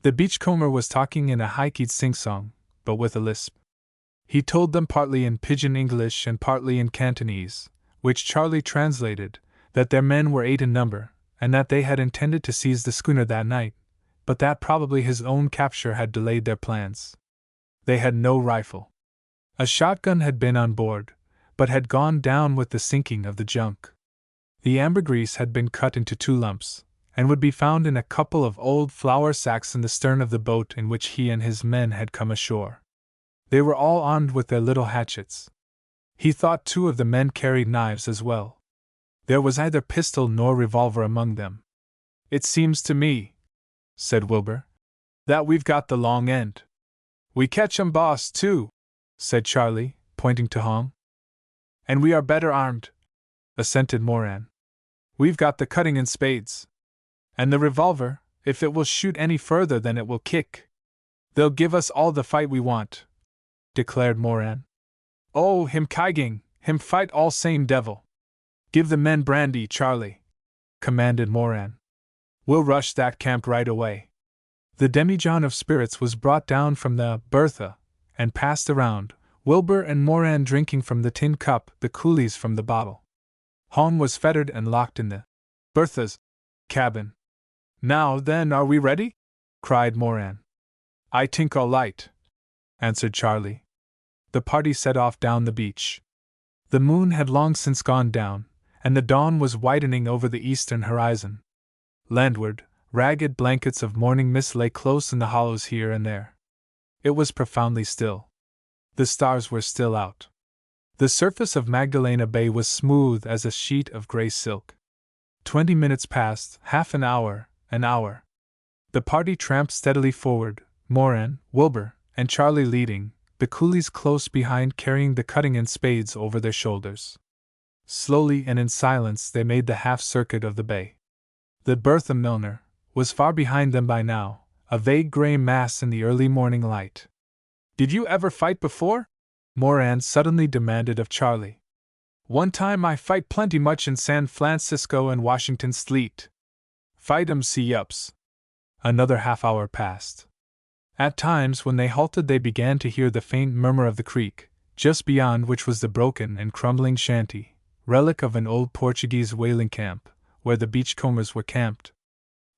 The beachcomber was talking in a high-keyed sing-song, but with a lisp. He told them partly in pidgin English and partly in Cantonese, which Charlie translated, that their men were 8 in number, and that they had intended to seize the schooner that night, but that probably his own capture had delayed their plans. They had no rifle. A shotgun had been on board, but had gone down with the sinking of the junk. The ambergris had been cut into 2 lumps, and would be found in a couple of old flour sacks in the stern of the boat in which he and his men had come ashore. They were all armed with their little hatchets. He thought 2 of the men carried knives as well. There was neither pistol nor revolver among them. It seems to me, said Wilbur, that we've got the long end. We catch 'em, boss, too, said Charlie, pointing to Hong. And we are better armed, assented Moran. We've got the cutting and spades. And the revolver, if it will shoot any further than it will kick. They'll give us all the fight we want, declared Moran. Oh, him kigging, him fight all same devil. Give the men brandy, Charlie, commanded Moran. We'll rush that camp right away. The demijohn of spirits was brought down from the Bertha, and passed around, Wilbur and Moran drinking from the tin cup, the coolies from the bottle. Hong was fettered and locked in the Bertha's cabin. Now then, are we ready? Cried Moran. I think all right, answered Charlie. The party set off down the beach. The moon had long since gone down, and the dawn was widening over the eastern horizon. Landward, ragged blankets of morning mist lay close in the hollows here and there. It was profoundly still. The stars were still out. The surface of Magdalena Bay was smooth as a sheet of gray silk. 20 minutes passed, half an hour, an hour. The party tramped steadily forward, Moran, Wilbur, and Charlie leading, the coolies close behind carrying the cutting and spades over their shoulders. Slowly and in silence they made the half-circuit of the bay. The Bertha Milner was far behind them by now, a vague gray mass in the early morning light. Did you ever fight before? Moran suddenly demanded of Charlie. One time I fight plenty much in San Francisco and Washington Sleet. Fight 'em see-ups. Another half-hour passed. At times when they halted they began to hear the faint murmur of the creek, just beyond which was the broken and crumbling shanty, relic of an old Portuguese whaling camp, where the beachcombers were camped.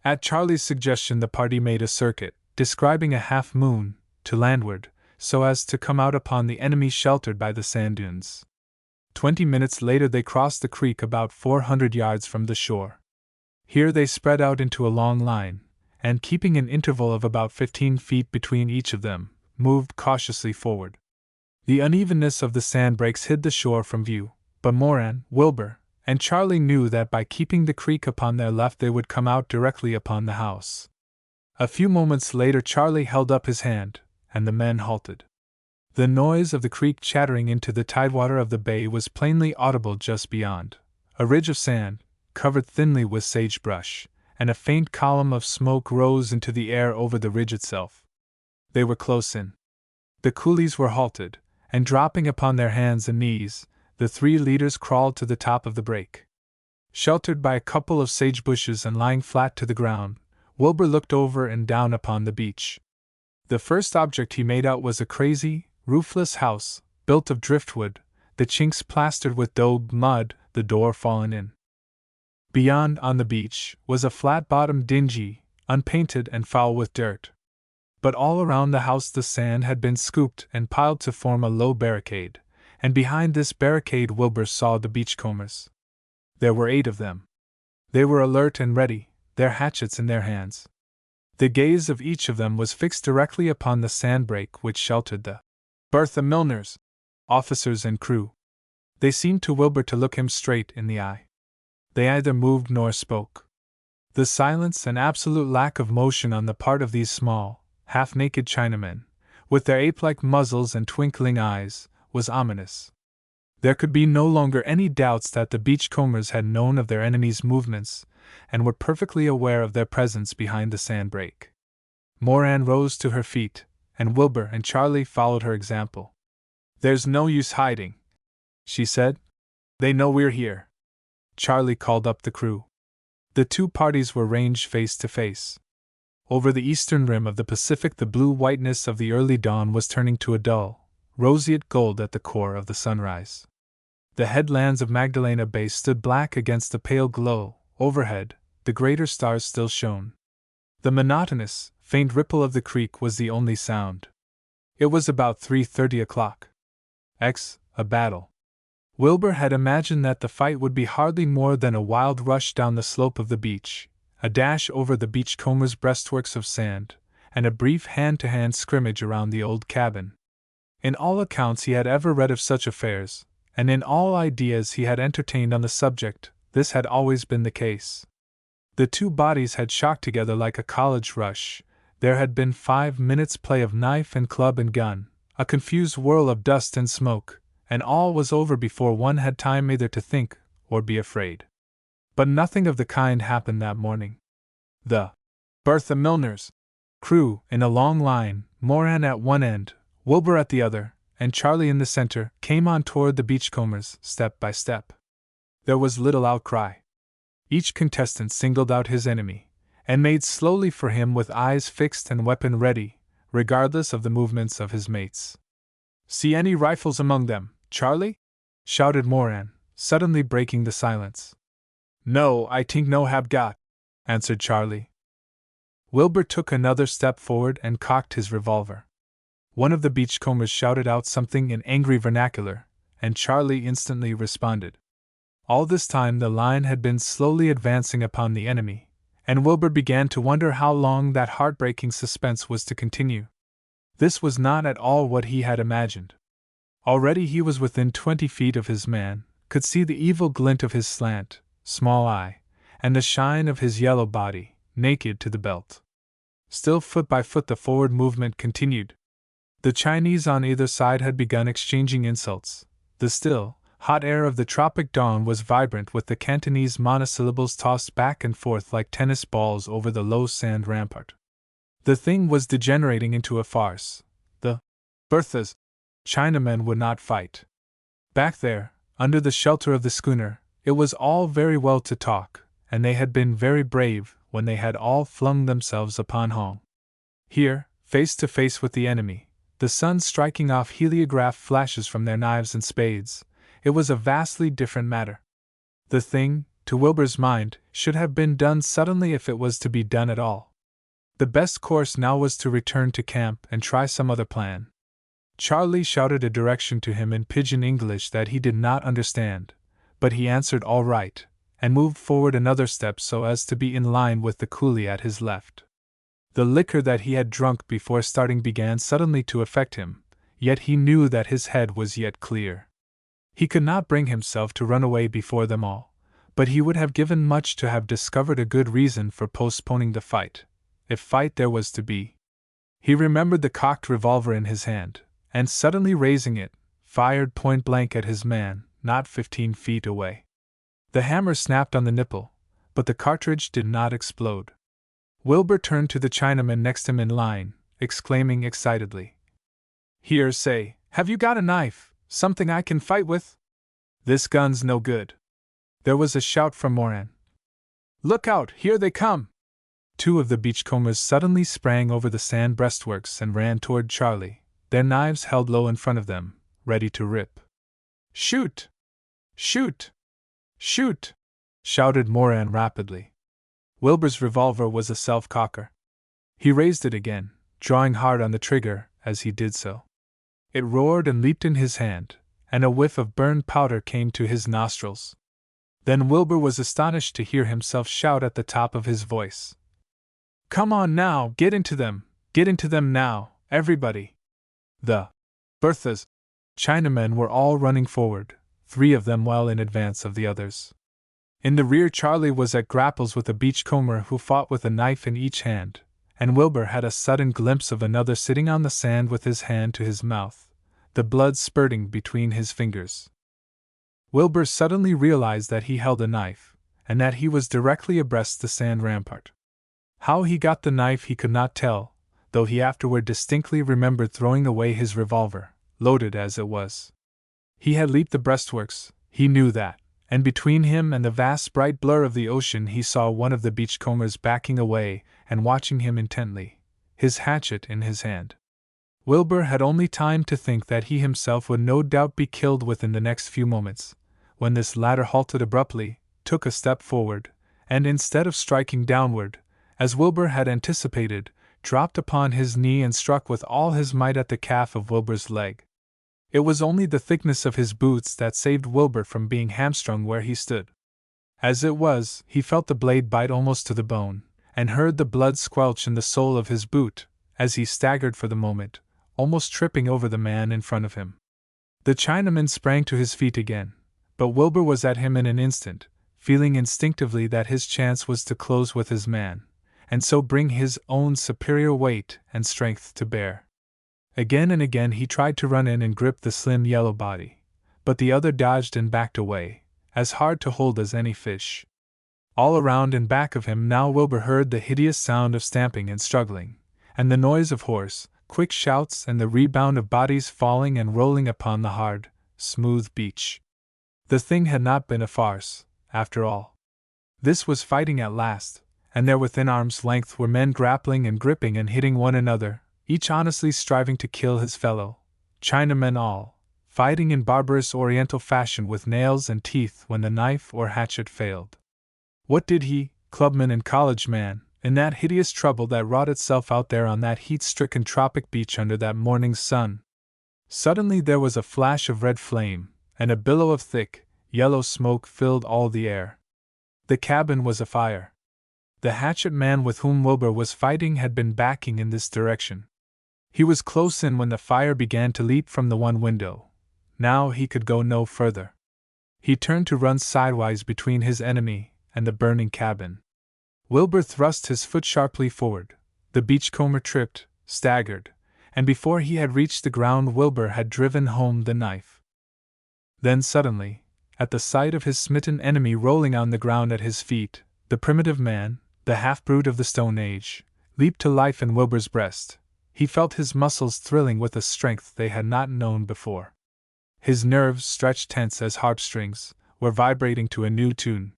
At Charlie's suggestion the party made a circuit, describing a half-moon, to landward, so as to come out upon the enemy sheltered by the sand dunes. 20 minutes later they crossed the creek about 400 yards from the shore. Here they spread out into a long line, and keeping an interval of about 15 feet between each of them, moved cautiously forward. The unevenness of the sand breaks hid the shore from view, but Moran, Wilbur, and Charlie knew that by keeping the creek upon their left they would come out directly upon the house. A few moments later Charlie held up his hand, and the men halted. The noise of the creek chattering into the tidewater of the bay was plainly audible just beyond. A ridge of sand, covered thinly with sagebrush, and a faint column of smoke rose into the air over the ridge itself. They were close in. The coolies were halted, and dropping upon their hands and knees, the 3 leaders crawled to the top of the break. Sheltered by a couple of sage bushes and lying flat to the ground, Wilbur looked over and down upon the beach. The first object he made out was a crazy, roofless house, built of driftwood, the chinks plastered with daubed mud, the door fallen in. Beyond, on the beach, was a flat-bottomed dingy, unpainted and foul with dirt. But all around the house the sand had been scooped and piled to form a low barricade, and behind this barricade Wilbur saw the beachcombers. There were 8 of them. They were alert and ready, their hatchets in their hands. The gaze of each of them was fixed directly upon the sandbreak which sheltered the Bertha Milners, officers and crew. They seemed to Wilbur to look him straight in the eye. They neither moved nor spoke. The silence and absolute lack of motion on the part of these small, half-naked Chinamen, with their ape-like muzzles and twinkling eyes, was ominous. There could be no longer any doubts that the beachcombers had known of their enemies' movements, and were perfectly aware of their presence behind the sandbreak. Moran rose to her feet, and Wilbur and Charlie followed her example. "There's no use hiding," she said. "They know we're here." Charlie called up the crew. The two parties were ranged face to face. Over the eastern rim of the Pacific, the blue whiteness of the early dawn was turning to a dull, roseate gold at the core of the sunrise. The headlands of Magdalena Bay stood black against the pale glow. Overhead, the greater stars still shone. The monotonous, faint ripple of the creek was the only sound. It was about 3:30 o'clock. A battle. Wilbur had imagined that the fight would be hardly more than a wild rush down the slope of the beach, a dash over the beachcombers' breastworks of sand, and a brief hand-to-hand scrimmage around the old cabin. In all accounts he had ever read of such affairs, and in all ideas he had entertained on the subject, this had always been the case. The two bodies had shocked together like a college rush. There had been 5 minutes' play of knife and club and gun, a confused whirl of dust and smoke, and all was over before one had time either to think or be afraid. But nothing of the kind happened that morning. The Bertha Milner's crew, in a long line, Moran at one end, Wilbur at the other, and Charlie in the center, came on toward the beachcombers, step by step. There was little outcry. Each contestant singled out his enemy, and made slowly for him with eyes fixed and weapon ready, regardless of the movements of his mates. "See any rifles among them, Charlie?" shouted Moran, suddenly breaking the silence. "No, I tink no hab got," answered Charlie. Wilbur took another step forward and cocked his revolver. One of the beachcombers shouted out something in angry vernacular, and Charlie instantly responded. All this time the line had been slowly advancing upon the enemy, and Wilbur began to wonder how long that heartbreaking suspense was to continue. This was not at all what he had imagined. Already he was within 20 feet of his man, could see the evil glint of his slant, small eye, and the shine of his yellow body, naked to the belt. Still foot by foot the forward movement continued. The Chinese on either side had begun exchanging insults. The still, hot air of the tropic dawn was vibrant with the Cantonese monosyllables tossed back and forth like tennis balls over the low sand rampart. The thing was degenerating into a farce. The Bertha's Chinamen would not fight. Back there, under the shelter of the schooner, it was all very well to talk, and they had been very brave when they had all flung themselves upon home. Here, face to face with the enemy, the sun striking off heliograph flashes from their knives and spades, it was a vastly different matter. The thing, to Wilbur's mind, should have been done suddenly if it was to be done at all. The best course now was to return to camp and try some other plan. Charlie shouted a direction to him in pidgin English that he did not understand, but he answered all right, and moved forward another step so as to be in line with the coolie at his left. The liquor that he had drunk before starting began suddenly to affect him, yet he knew that his head was yet clear. He could not bring himself to run away before them all, but he would have given much to have discovered a good reason for postponing the fight, if fight there was to be. He remembered the cocked revolver in his hand, and suddenly raising it, fired point blank at his man, not 15 feet away. The hammer snapped on the nipple, but the cartridge did not explode. Wilbur turned to the Chinaman next him in line, exclaiming excitedly, "Here, say, have you got a knife, something I can fight with? This gun's no good." There was a shout from Moran. "Look out, here they come!" Two of the beachcombers suddenly sprang over the sand breastworks and ran toward Charlie, their knives held low in front of them, ready to rip. "Shoot! Shoot! Shoot!" shouted Moran rapidly. Wilbur's revolver was a self-cocker. He raised it again, drawing hard on the trigger as he did so. It roared and leaped in his hand, and a whiff of burned powder came to his nostrils. Then Wilbur was astonished to hear himself shout at the top of his voice, "Come on now, get into them now, everybody!" The Bertha's Chinamen were all running forward, 3 of them well in advance of the others. In the rear Charlie was at grapples with a beachcomber who fought with a knife in each hand, and Wilbur had a sudden glimpse of another sitting on the sand with his hand to his mouth, the blood spurting between his fingers. Wilbur suddenly realized that he held a knife, and that he was directly abreast the sand rampart. How he got the knife he could not tell, though he afterward distinctly remembered throwing away his revolver, loaded as it was. He had leaped the breastworks, he knew that, and between him and the vast bright blur of the ocean he saw one of the beachcombers backing away and watching him intently, his hatchet in his hand. Wilbur had only time to think that he himself would no doubt be killed within the next few moments, when this latter halted abruptly, took a step forward, and instead of striking downward, as Wilbur had anticipated, dropped upon his knee and struck with all his might at the calf of Wilbur's leg. It was only the thickness of his boots that saved Wilbur from being hamstrung where he stood. As it was, he felt the blade bite almost to the bone, and heard the blood squelch in the sole of his boot, as he staggered for the moment, almost tripping over the man in front of him. The Chinaman sprang to his feet again, but Wilbur was at him in an instant, feeling instinctively that his chance was to close with his man, and so bring his own superior weight and strength to bear. Again and again he tried to run in and grip the slim yellow body, but the other dodged and backed away, as hard to hold as any fish. All around and back of him now Wilbur heard the hideous sound of stamping and struggling, and the noise of hoarse, quick shouts and the rebound of bodies falling and rolling upon the hard, smooth beach. The thing had not been a farce, after all. This was fighting at last, and there within arm's length were men grappling and gripping and hitting one another, each honestly striving to kill his fellow, Chinamen all, fighting in barbarous Oriental fashion with nails and teeth when the knife or hatchet failed. What did he, clubman and college man, in that hideous trouble that wrought itself out there on that heat-stricken tropic beach under that morning's sun? Suddenly there was a flash of red flame, and a billow of thick, yellow smoke filled all the air. The cabin was afire. The hatchet man with whom Wilbur was fighting had been backing in this direction. He was close in when the fire began to leap from the one window. Now he could go no further. He turned to run sidewise between his enemy and the burning cabin. Wilbur thrust his foot sharply forward. The beachcomber tripped, staggered, and before he had reached the ground Wilbur had driven home the knife. Then suddenly, at the sight of his smitten enemy rolling on the ground at his feet, the primitive man, the half-brute of the Stone Age, leaped to life in Wilbur's breast. He felt his muscles thrilling with a strength they had not known before. His nerves, stretched tense as harp-strings, were vibrating to a new tune.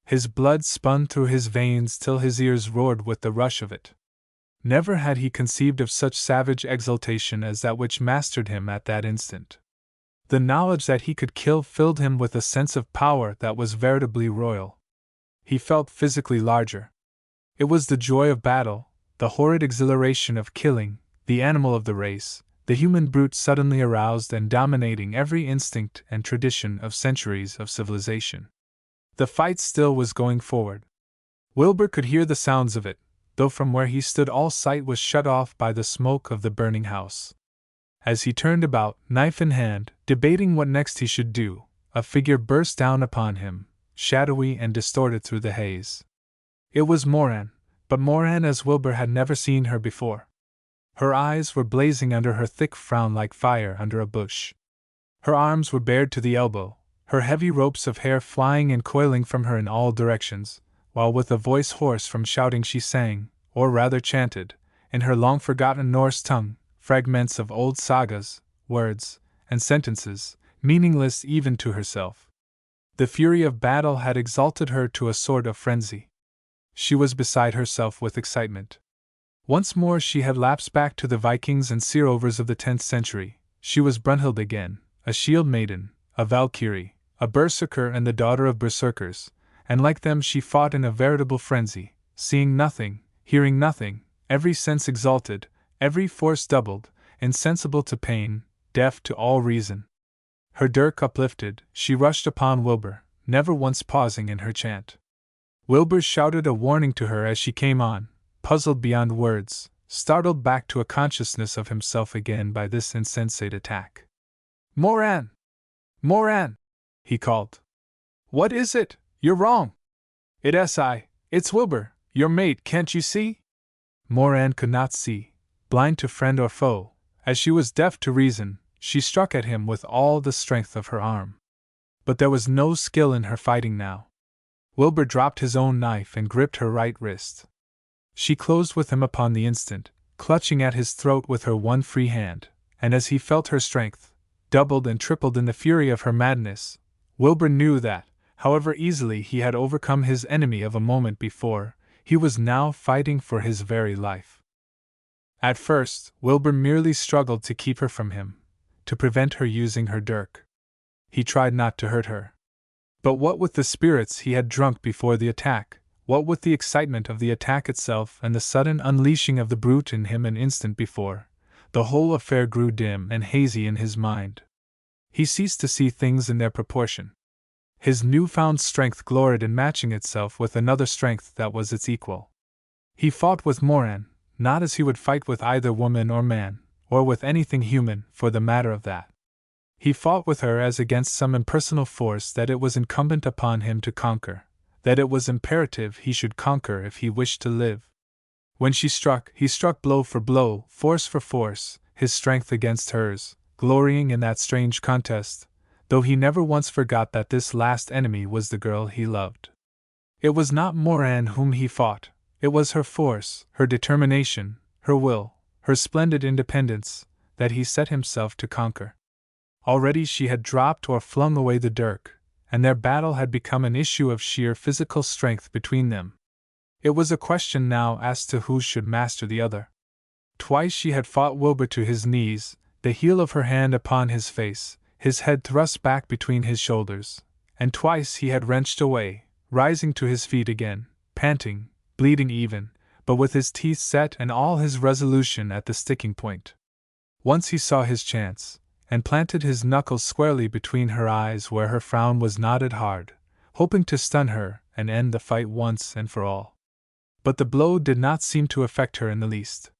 His blood spun through his veins till his ears roared with the rush of it. Never had he conceived of such savage exultation as that which mastered him at that instant. The knowledge that he could kill filled him with a sense of power that was veritably royal. He felt physically larger. It was the joy of battle, the horrid exhilaration of killing, the animal of the race, the human brute suddenly aroused and dominating every instinct and tradition of centuries of civilization. The fight still was going forward. Wilbur could hear the sounds of it, though from where he stood all sight was shut off by the smoke of the burning house. As he turned about, knife in hand, debating what next he should do, a figure burst down upon him, shadowy and distorted through the haze. It was Moran, but Moran as Wilbur had never seen her before. Her eyes were blazing under her thick frown like fire under a bush. Her arms were bared to the elbow, her heavy ropes of hair flying and coiling from her in all directions, while with a voice hoarse from shouting she sang, or rather chanted, in her long-forgotten Norse tongue, fragments of old sagas, words, and sentences, meaningless even to herself. The fury of battle had exalted her to a sort of frenzy. She was beside herself with excitement. Once more she had lapsed back to the Vikings and Seerovers of the 10th century. She was Brunhild again, a shield maiden, a Valkyrie, a berserker and the daughter of berserkers, and like them she fought in a veritable frenzy, seeing nothing, hearing nothing, every sense exalted, every force doubled, insensible to pain, deaf to all reason. Her dirk uplifted, she rushed upon Wilbur, never once pausing in her chant. Wilbur shouted a warning to her as she came on, puzzled beyond words, startled back to a consciousness of himself again by this insensate attack. "Moran! Moran!" he called. "What is it? You're wrong!" It's Wilbur, your mate, can't you see?" Moran could not see, blind to friend or foe. As she was deaf to reason, she struck at him with all the strength of her arm. But there was no skill in her fighting now. Wilbur dropped his own knife and gripped her right wrist. She closed with him upon the instant, clutching at his throat with her one free hand, and as he felt her strength, doubled and tripled in the fury of her madness, Wilbur knew that, however easily he had overcome his enemy of a moment before, he was now fighting for his very life. At first, Wilbur merely struggled to keep her from him, to prevent her using her dirk. He tried not to hurt her. But what with the spirits he had drunk before the attack, what with the excitement of the attack itself and the sudden unleashing of the brute in him an instant before, the whole affair grew dim and hazy in his mind. He ceased to see things in their proportion. His newfound strength gloried in matching itself with another strength that was its equal. He fought with Moran, not as he would fight with either woman or man, or with anything human, for the matter of that. He fought with her as against some impersonal force that it was incumbent upon him to conquer, that it was imperative he should conquer if he wished to live. When she struck, he struck blow for blow, force for force, his strength against hers, glorying in that strange contest, though he never once forgot that this last enemy was the girl he loved. It was not Moran whom he fought, it was her force, her determination, her will, her splendid independence, that he set himself to conquer. Already she had dropped or flung away the dirk, and their battle had become an issue of sheer physical strength between them. It was a question now as to who should master the other. Twice she had fought Wilbur to his knees, the heel of her hand upon his face, his head thrust back between his shoulders, and twice he had wrenched away, rising to his feet again, panting, bleeding even, but with his teeth set and all his resolution at the sticking point. Once he saw his chance, and planted his knuckles squarely between her eyes where her frown was knotted hard, hoping to stun her and end the fight once and for all. But the blow did not seem to affect her in the least.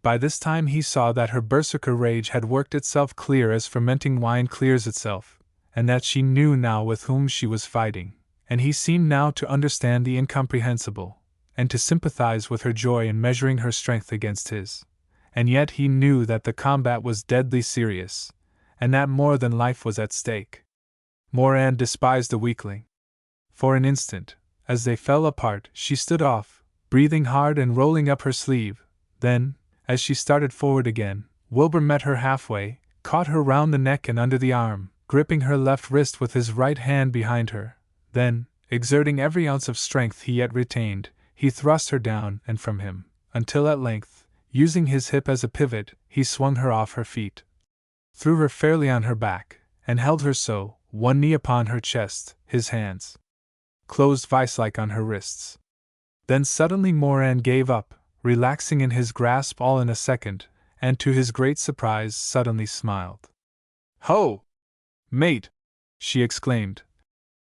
By this time he saw that her berserker rage had worked itself clear as fermenting wine clears itself, and that she knew now with whom she was fighting, and he seemed now to understand the incomprehensible, and to sympathize with her joy in measuring her strength against his. And yet he knew that the combat was deadly serious, and that more than life was at stake. Moran despised the weakling. For an instant, as they fell apart, she stood off, breathing hard and rolling up her sleeve. Then, as she started forward again, Wilbur met her halfway, caught her round the neck and under the arm, gripping her left wrist with his right hand behind her. Then, exerting every ounce of strength he yet retained, he thrust her down and from him, until at length, using his hip as a pivot, he swung her off her feet, threw her fairly on her back, and held her so, one knee upon her chest, his hands closed vice-like on her wrists. Then suddenly Moran gave up, relaxing in his grasp all in a second, and to his great surprise suddenly smiled. "Ho! Mate!" she exclaimed.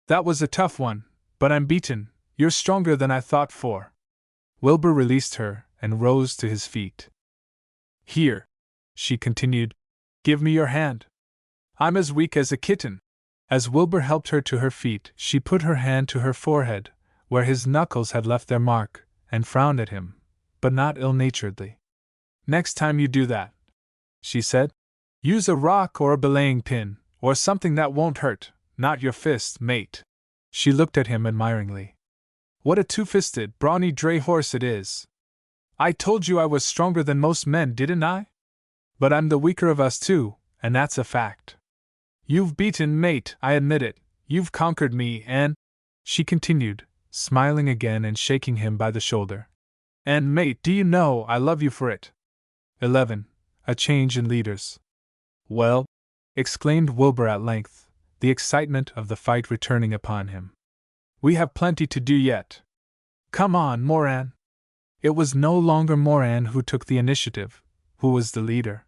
"That was a tough one, but I'm beaten. You're stronger than I thought for." Wilbur released her and rose to his feet. "Here," she continued, "give me your hand. I'm as weak as a kitten." As Wilbur helped her to her feet, she put her hand to her forehead, where his knuckles had left their mark, and frowned at him, but not ill-naturedly. "Next time you do that," she said, "use a rock or a belaying pin, or something that won't hurt, not your fist, mate." She looked at him admiringly. "What a two-fisted, brawny dray horse it is! I told you I was stronger than most men, didn't I? But I'm the weaker of us too, and that's a fact. You've beaten, mate, I admit it. You've conquered me, and," she continued, smiling again and shaking him by the shoulder, "and, mate, do you know I love you for it." 11. A change in leaders. "Well," exclaimed Wilbur at length, the excitement of the fight returning upon him, "we have plenty to do yet. Come on, Moran." It was no longer Moran who took the initiative, who was the leader.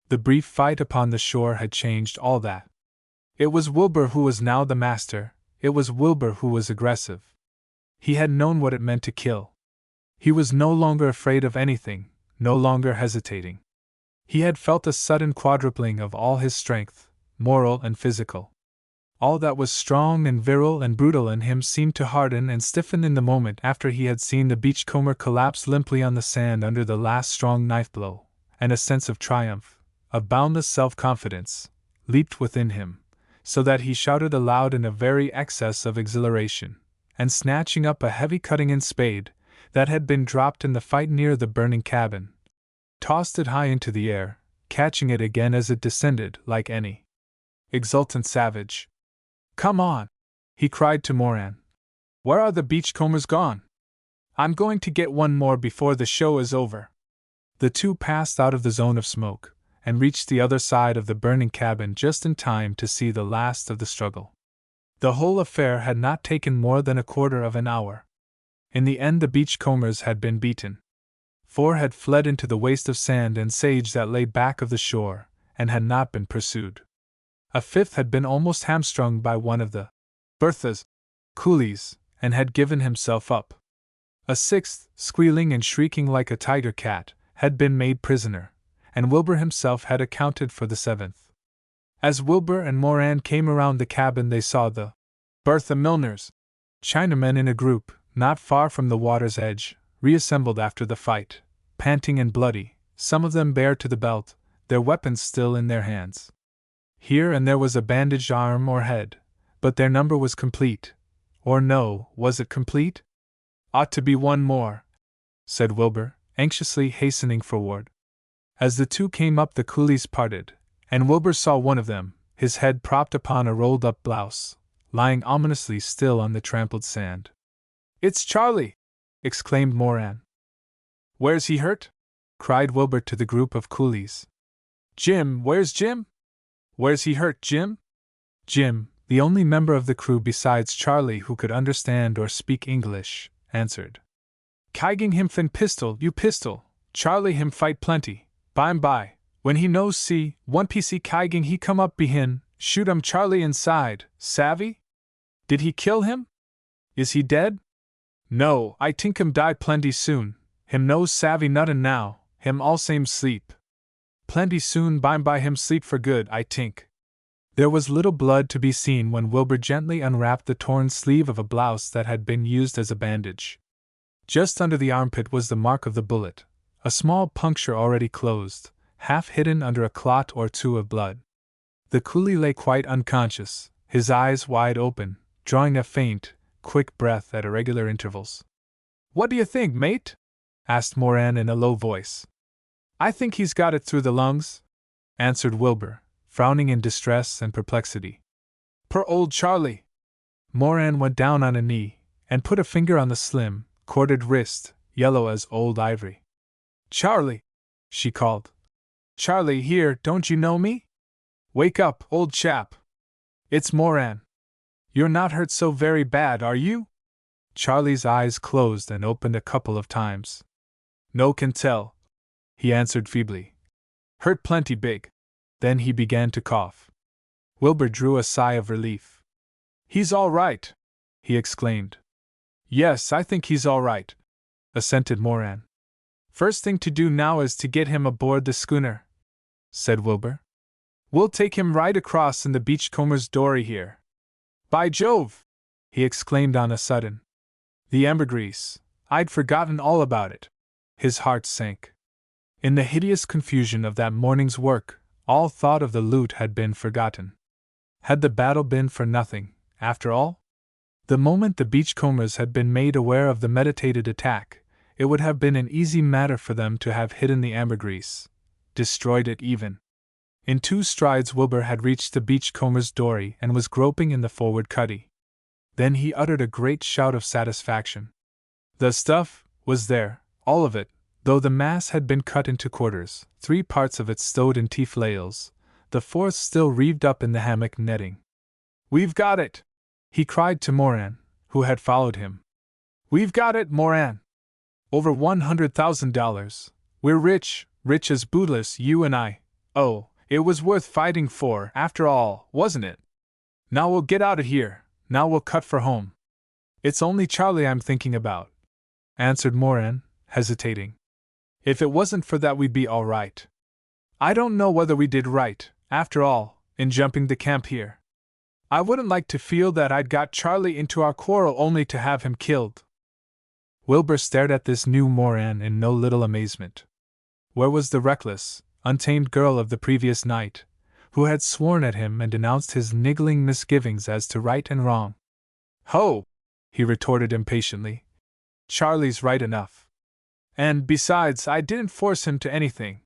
The brief fight upon the shore had changed all that. It was Wilbur who was now the master, it was Wilbur who was aggressive. He had known what it meant to kill. He was no longer afraid of anything, no longer hesitating. He had felt a sudden quadrupling of all his strength, moral and physical. All that was strong and virile and brutal in him seemed to harden and stiffen in the moment after he had seen the beachcomber collapse limply on the sand under the last strong knife blow, and a sense of triumph, of boundless self-confidence, leaped within him, so that he shouted aloud in a very excess of exhilaration, and snatching up a heavy cutting-in spade that had been dropped in the fight near the burning cabin, tossed it high into the air, catching it again as it descended like any exultant savage. "Come on!" he cried to Moran. "Where are the beachcombers gone? I'm going to get one more before the show is over." The two passed out of the zone of smoke, and reached the other side of the burning cabin just in time to see the last of the struggle. The whole affair had not taken more than a quarter of an hour. In the end the beachcombers had been beaten. 4 had fled into the waste of sand and sage that lay back of the shore, and had not been pursued. A 5th had been almost hamstrung by one of the Bertha's coolies, and had given himself up. A 6th, squealing and shrieking like a tiger cat, had been made prisoner, and Wilbur himself had accounted for the 7th. As Wilbur and Moran came around the cabin they saw the Bertha Milners, Chinamen in a group, not far from the water's edge, reassembled after the fight, panting and bloody, some of them bare to the belt, their weapons still in their hands. Here and there was a bandaged arm or head, but their number was complete. Or no, was it complete? "Ought to be one more," said Wilbur, anxiously hastening forward. As the two came up the coolies parted, and Wilbur saw one of them, his head propped upon a rolled-up blouse, lying ominously still on the trampled sand. "It's Charlie!" exclaimed Moran. "Where's he hurt?" cried Wilbur to the group of coolies. "Jim, where's Jim? Where's he hurt, Jim?" Jim, the only member of the crew besides Charlie who could understand or speak English, answered. "Kigging him fin pistol, you pistol, Charlie him fight plenty, by, when he knows see, one PC kigging he come up behin, shoot Charlie inside, savvy? Did he kill him? Is he dead? No, I tink him die plenty soon, him knows savvy nuttin now, him all same sleep. Plenty soon by him sleep for good, I tink." There was little blood to be seen when Wilbur gently unwrapped the torn sleeve of a blouse that had been used as a bandage. Just under the armpit was the mark of the bullet, a small puncture already closed, half hidden under a clot or two of blood. The coolie lay quite unconscious, his eyes wide open, drawing a faint, quick breath at irregular intervals. "What do you think, mate?" asked Moran in a low voice. "I think he's got it through the lungs," answered Wilbur, frowning in distress and perplexity. "Poor old Charlie!" Moran went down on a knee, and put a finger on the slim, corded wrist, yellow as old ivory. "Charlie!" she called. "Charlie, here, don't you know me? Wake up, old chap! It's Moran. You're not hurt so very bad, are you?" Charlie's eyes closed and opened a couple of times. "No can tell," he answered feebly. "Hurt plenty big." Then he began to cough. Wilbur drew a sigh of relief. "He's all right!" he exclaimed. "Yes, I think he's all right," assented Moran. "First thing to do now is to get him aboard the schooner," said Wilbur. "We'll take him right across in the beachcomber's dory here. By Jove!" he exclaimed on a sudden. "The ambergris! I'd forgotten all about it." His heart sank. In the hideous confusion of that morning's work, all thought of the loot had been forgotten. Had the battle been for nothing, after all? The moment the beachcombers had been made aware of the meditated attack, it would have been an easy matter for them to have hidden the ambergris, destroyed it even. In 2 strides Wilbur had reached the beachcomber's dory and was groping in the forward cuddy. Then he uttered a great shout of satisfaction. The stuff was there, all of it, though the mass had been cut into quarters, 3 parts of it stowed in tea flails, the 4th still reeved up in the hammock netting. "We've got it!" he cried to Moran, who had followed him. "We've got it, Moran! Over $100,000. We're rich, rich as bootless, you and I. Oh, it was worth fighting for, after all, wasn't it? Now we'll get out of here, now we'll cut for home." "It's only Charlie I'm thinking about," answered Moran, hesitating. "If it wasn't for that we'd be all right. I don't know whether we did right, after all, in jumping the camp here. I wouldn't like to feel that I'd got Charlie into our quarrel only to have him killed." Wilbur stared at this new Moran in no little amazement. Where was the reckless, untamed girl of the previous night, who had sworn at him and denounced his niggling misgivings as to right and wrong. "Ho!" he retorted impatiently. "Charlie's right enough. And, besides, I didn't force him to anything.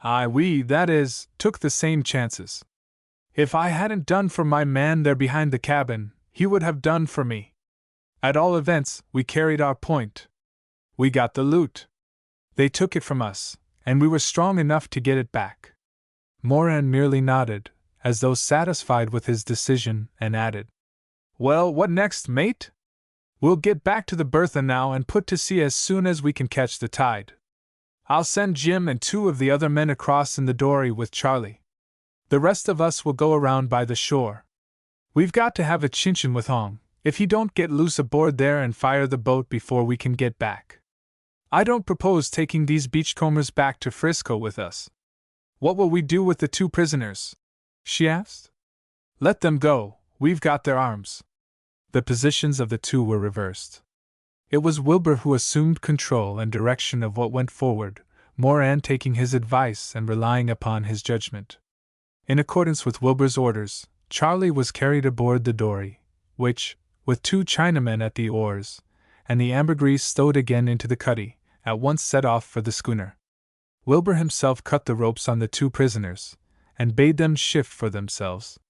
That is, took the same chances. If I hadn't done for my man there behind the cabin, he would have done for me. At all events, we carried our point. We got the loot. They took it from us, and we were strong enough to get it back." Moran merely nodded, as though satisfied with his decision, and added, "Well, what next, mate? We'll get back to the Bertha now and put to sea as soon as we can catch the tide. I'll send Jim and 2 of the other men across in the dory with Charlie. The rest of us will go around by the shore. We've got to have a chin-chin with Hong, if he don't get loose aboard there and fire the boat before we can get back. I don't propose taking these beachcombers back to Frisco with us." "What will we do with the 2 prisoners?" she asked. "Let them go, we've got their arms." The positions of the 2 were reversed. It was Wilbur who assumed control and direction of what went forward, Moran taking his advice and relying upon his judgment. In accordance with Wilbur's orders, Charlie was carried aboard the dory, which, with 2 Chinamen at the oars, and the ambergris stowed again into the cuddy, at once set off for the schooner. Wilbur himself cut the ropes on the 2 prisoners, and bade them shift for themselves.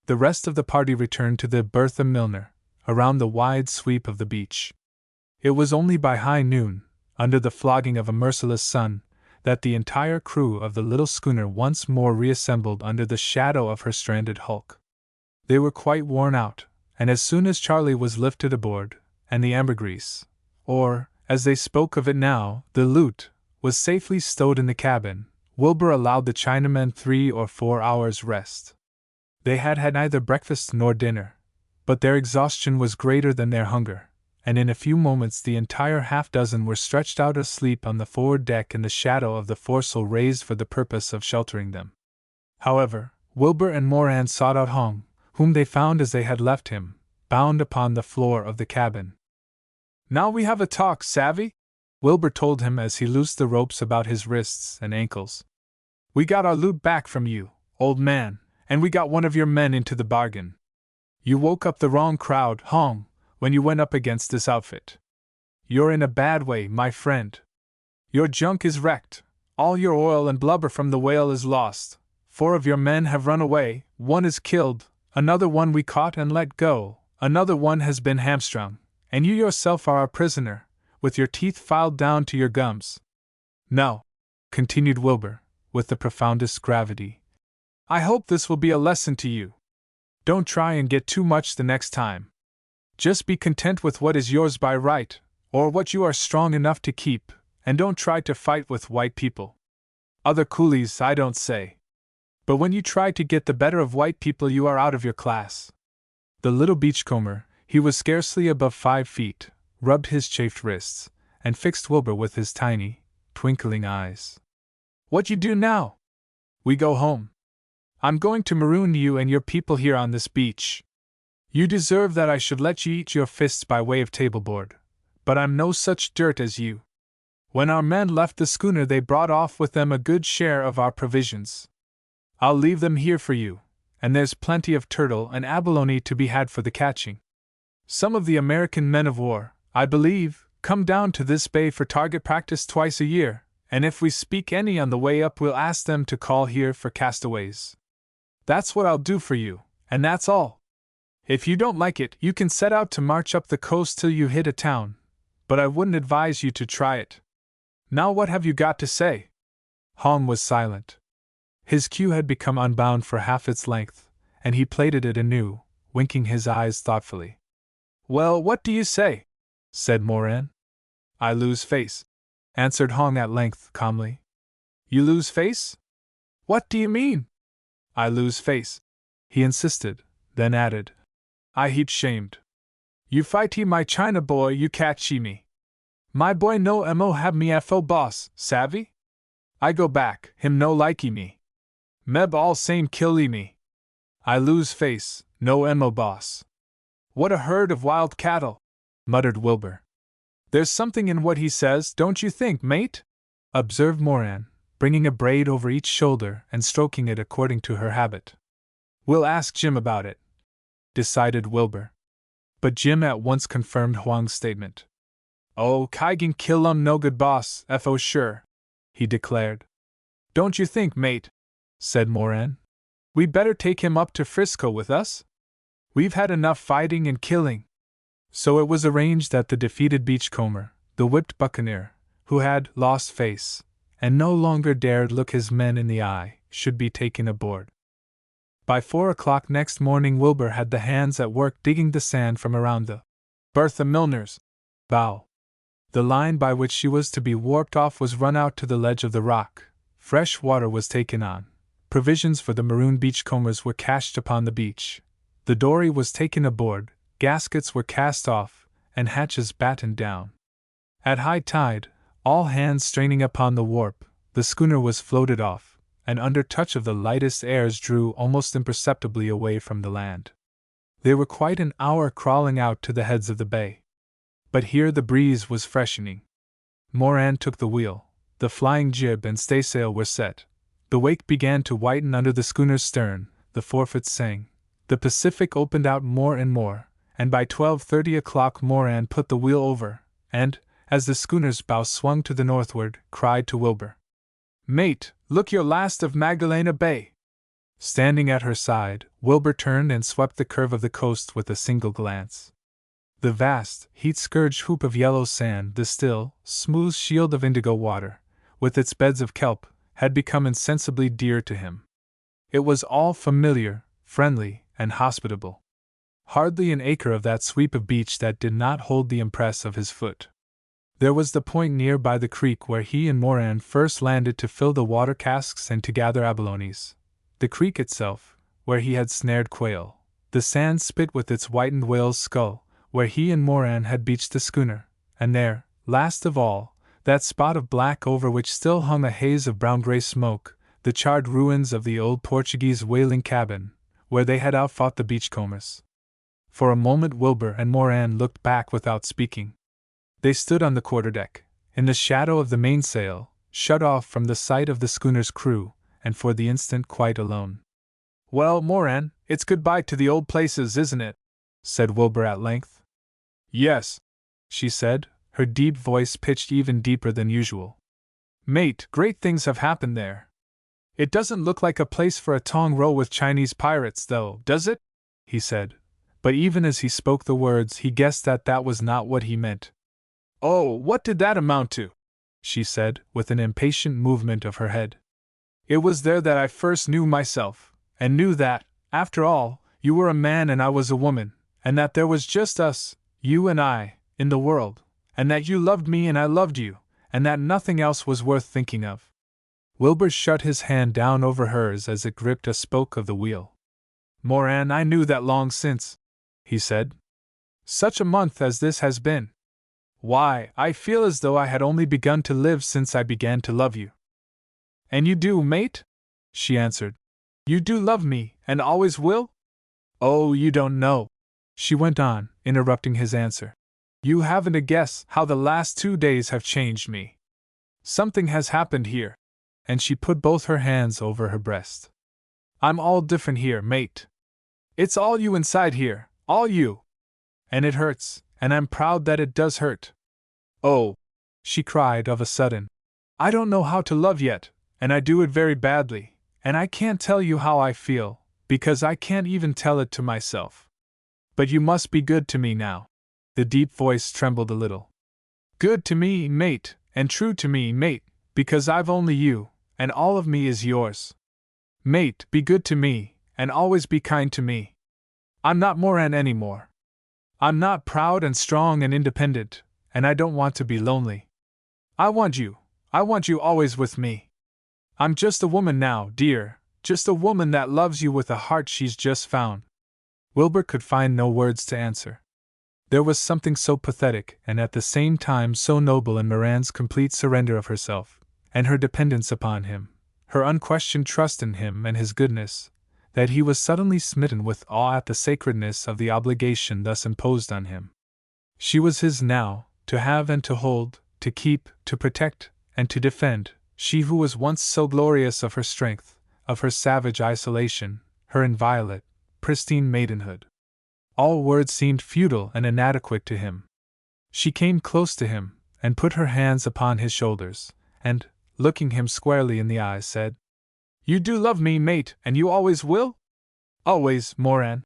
The rest of the party returned to the Bertha Milner, around the wide sweep of the beach. It was only by high noon, under the flogging of a merciless sun, that the entire crew of the little schooner once more reassembled under the shadow of her stranded hulk. They were quite worn out, and as soon as Charlie was lifted aboard, and the ambergris, or, as they spoke of it now, the loot, was safely stowed in the cabin, Wilbur allowed the Chinamen 3 or 4 hours' rest. They had had neither breakfast nor dinner, but their exhaustion was greater than their hunger, and in a few moments the entire half-dozen were stretched out asleep on the forward deck in the shadow of the foresail raised for the purpose of sheltering them. However, Wilbur and Moran sought out Hong, whom they found as they had left him, bound upon the floor of the cabin. "Now we have a talk, savvy?" Wilbur told him as he loosed the ropes about his wrists and ankles. "We got our loot back from you, old man, and we got one of your men into the bargain. You woke up the wrong crowd, Hong, when you went up against this outfit. You're in a bad way, my friend. Your junk is wrecked, all your oil and blubber from the whale is lost, 4 of your men have run away, 1 is killed, another one we caught and let go, another one has been hamstrung, and you yourself are a prisoner, with your teeth filed down to your gums. Now," continued Wilbur, with the profoundest gravity, "I hope this will be a lesson to you. Don't try and get too much the next time. Just be content with what is yours by right, or what you are strong enough to keep, and don't try to fight with white people. Other coolies, I don't say. But when you try to get the better of white people, you are out of your class." The little beachcomber, he was scarcely above 5 feet, rubbed his chafed wrists, and fixed Wilbur with his tiny, twinkling eyes. "What you do now?" "We go home. I'm going to maroon you and your people here on this beach. You deserve that I should let you eat your fists by way of tablecloth, but I'm no such dirt as you. When our men left the schooner, they brought off with them a good share of our provisions. I'll leave them here for you, and there's plenty of turtle and abalone to be had for the catching. Some of the American men of war, I believe, come down to this bay for target practice twice a year, and if we speak any on the way up, we'll ask them to call here for castaways. That's what I'll do for you, and that's all. If you don't like it, you can set out to march up the coast till you hit a town, but I wouldn't advise you to try it. Now what have you got to say?" Hong was silent. His queue had become unbound for half its length, and he plaited it anew, winking his eyes thoughtfully. "Well, what do you say?" said Moran. "I lose face," answered Hong at length calmly. "You lose face? What do you mean?" "I lose face," he insisted, then added, "I heap shamed. You fighty my China boy, you catchy me. My boy no mo have me fo boss, savvy? I go back, him no likey me. Meb all same killy me. I lose face, no mo boss." "What a herd of wild cattle," muttered Wilbur. "There's something in what he says, don't you think, mate?" observed Moran, bringing a braid over each shoulder and stroking it according to her habit. "We'll ask Jim about it," decided Wilbur. But Jim at once confirmed Huang's statement. "Oh, Kaigan kill no good boss, fo sure," he declared. "Don't you think, mate?" said Moran. "We better take him up to Frisco with us? We've had enough fighting and killing." So it was arranged that the defeated beachcomber, the whipped buccaneer, who had lost face, and no longer dared look his men in the eye, should be taken aboard. By 4 o'clock next morning Wilbur had the hands at work digging the sand from around the Bertha Milner's bow. The line by which she was to be warped off was run out to the ledge of the rock, fresh water was taken on, provisions for the maroon beachcombers were cached upon the beach, the dory was taken aboard, gaskets were cast off, and hatches battened down. At high tide, all hands straining upon the warp, the schooner was floated off, and under touch of the lightest airs drew almost imperceptibly away from the land. They were quite an hour crawling out to the heads of the bay. But here the breeze was freshening. Moran took the wheel, the flying jib and staysail were set, the wake began to whiten under the schooner's stern, the forefoots sang, the Pacific opened out more and more, and by 12:30 o'clock Moran put the wheel over, and, as the schooner's bow swung to the northward, cried to Wilbur, "Mate, look your last of Magdalena Bay!" Standing at her side, Wilbur turned and swept the curve of the coast with a single glance. The vast, heat-scourged hoop of yellow sand, the still, smooth shield of indigo water, with its beds of kelp, had become insensibly dear to him. It was all familiar, friendly, and hospitable. Hardly an acre of that sweep of beach that did not hold the impress of his foot. There was the point near by the creek where he and Moran first landed to fill the water casks and to gather abalones. The creek itself, where he had snared quail. The sand spit with its whitened whale's skull, where he and Moran had beached the schooner. And there, last of all, that spot of black over which still hung a haze of brown-gray smoke, the charred ruins of the old Portuguese whaling cabin, where they had outfought the beachcombers. For a moment Wilbur and Moran looked back without speaking. They stood on the quarterdeck, in the shadow of the mainsail, shut off from the sight of the schooner's crew, and for the instant quite alone. "Well, Moran, it's goodbye to the old places, isn't it?" said Wilbur at length. "Yes," she said, her deep voice pitched even deeper than usual. "Mate, great things have happened there. It doesn't look like a place for a tong row with Chinese pirates, though, does it?" he said. But even as he spoke the words, he guessed that that was not what he meant. "Oh, what did that amount to?" she said, with an impatient movement of her head. "It was there that I first knew myself, and knew that, after all, you were a man and I was a woman, and that there was just us, you and I, in the world, and that you loved me and I loved you, and that nothing else was worth thinking of." Wilbur shut his hand down over hers as it gripped a spoke of the wheel. "Moran, I knew that long since," he said. "Such a month as this has been. Why, I feel as though I had only begun to live since I began to love you." "And you do, mate?" she answered. "You do love me, and always will?" "Oh, you don't know," she went on, interrupting his answer. "You haven't a guess how the last 2 days have changed me. Something has happened here," and she put both her hands over her breast. "I'm all different here, mate. It's all you inside here, all you. And it hurts, and I'm proud that it does hurt. Oh," she cried of a sudden, "I don't know how to love yet, and I do it very badly, and I can't tell you how I feel, because I can't even tell it to myself. But you must be good to me now." The deep voice trembled a little. "Good to me, mate, and true to me, mate, because I've only you, and all of me is yours. Mate, be good to me, and always be kind to me. I'm not Moran anymore. I'm not proud and strong and independent, and I don't want to be lonely. I want you always with me. I'm just a woman now, dear, just a woman that loves you with a heart she's just found." Wilbur could find no words to answer. There was something so pathetic and at the same time so noble in Moran's complete surrender of herself, and her dependence upon him, her unquestioned trust in him and his goodness, that he was suddenly smitten with awe at the sacredness of the obligation thus imposed on him. She was his now, to have and to hold, to keep, to protect, and to defend. She who was once so glorious of her strength, of her savage isolation, her inviolate, pristine maidenhood. All words seemed futile and inadequate to him. She came close to him, and put her hands upon his shoulders, and, looking him squarely in the eyes, said, "You do love me, mate, and you always will?" "Always, Moran,"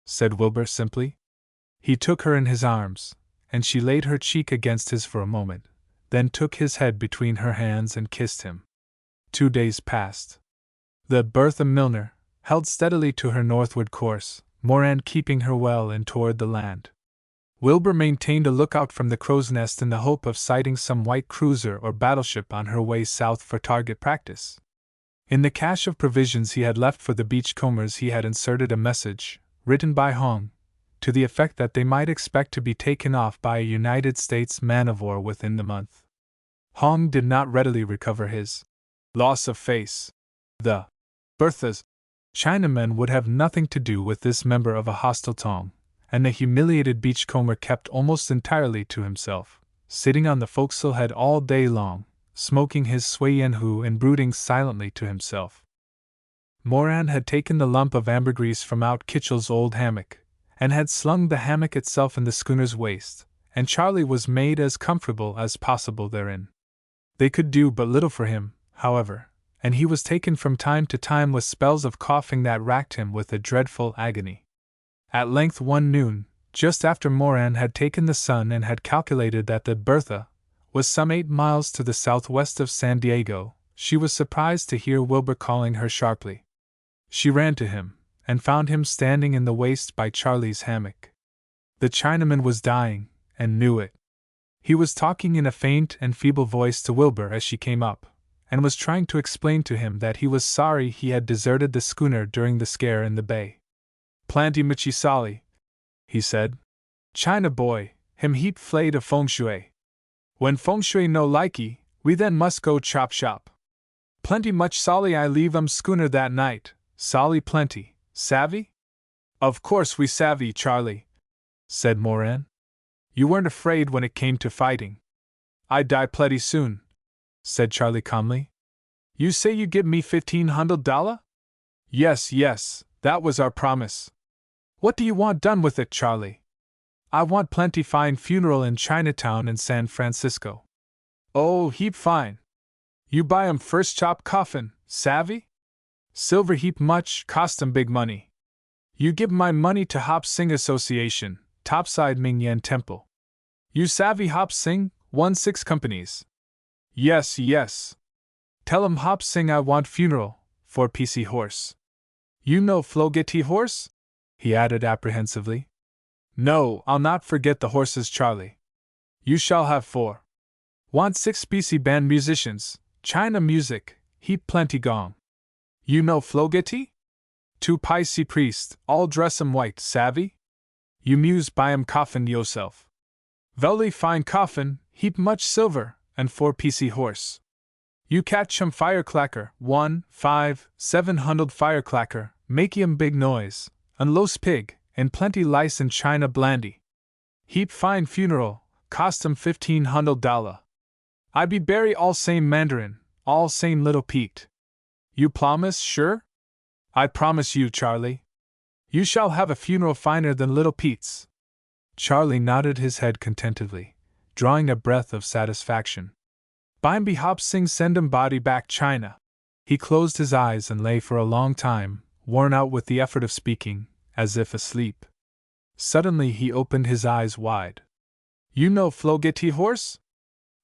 said Wilbur simply. He took her in his arms, and she laid her cheek against his for a moment, then took his head between her hands and kissed him. 2 days passed. The Bertha Milner held steadily to her northward course, Moran keeping her well in toward the land. Wilbur maintained a lookout from the crow's nest in the hope of sighting some white cruiser or battleship on her way south for target practice. In the cache of provisions he had left for the beachcombers he had inserted a message, written by Hong, to the effect that they might expect to be taken off by a United States man-of-war within the month. Hong did not readily recover his loss of face. The Bertha's Chinamen would have nothing to do with this member of a hostile tong, and the humiliated beachcomber kept almost entirely to himself, sitting on the forecastle head all day long, smoking his sui-yen-hu and brooding silently to himself. Moran had taken the lump of ambergris from out Kitchell's old hammock, and had slung the hammock itself in the schooner's waist, and Charlie was made as comfortable as possible therein. They could do but little for him, however, and he was taken from time to time with spells of coughing that racked him with a dreadful agony. At length one noon, just after Moran had taken the sun and had calculated that the Bertha was some 8 miles to the southwest of San Diego, she was surprised to hear Wilbur calling her sharply. She ran to him, and found him standing in the waist by Charlie's hammock. The Chinaman was dying, and knew it. He was talking in a faint and feeble voice to Wilbur as she came up, and was trying to explain to him that he was sorry he had deserted the schooner during the scare in the bay. "Planty michi sali," he said. "China boy, him heap flayed of feng shui. When feng shui no likey, we then must go chop shop. Plenty much sali I leave schooner that night, sali plenty, savvy?" "Of course we savvy, Charlie," said Moran. "You weren't afraid when it came to fighting." "I die plenty soon," said Charlie calmly. "You say you give me $1,500? Yes, yes, that was our promise. What do you want done with it, Charlie?" "I want plenty fine funeral in Chinatown and San Francisco." "Oh, heap fine. You buy 'em first chop coffin, savvy? Silver heap much, cost 'em big money. You give my money to Hop Sing Association, topside Ming Yen Temple. You savvy Hop Sing, 1-6 companies." "Yes, yes. Tell 'em Hop Sing I want funeral, for PC horse. You know Flogeti horse?" he added apprehensively. "No, I'll not forget the horses, Charlie. You shall have 4. Want 6 PC band musicians, China music, heap plenty gong. You know Flogeti? 2 Pisces priest, all dress 'em white, savvy? You muse buy 'em coffin yourself. Velly fine coffin, heap much silver, and 4 PC horse. You catch 'em firecracker, 1-5-700 firecracker, make 'em big noise, and los pig, and plenty lice and China blandy. Heap fine funeral, cost 'em $1,500. I be bury all same Mandarin, all same little Pete. You promise, sure?" "I promise you, Charlie. You shall have a funeral finer than little Pete's." Charlie nodded his head contentedly, drawing a breath of satisfaction. "Bimeby Hop Sing send 'em body back China." He closed his eyes and lay for a long time, worn out with the effort of speaking, as if asleep. Suddenly he opened his eyes wide. "You know Flogeti horse?"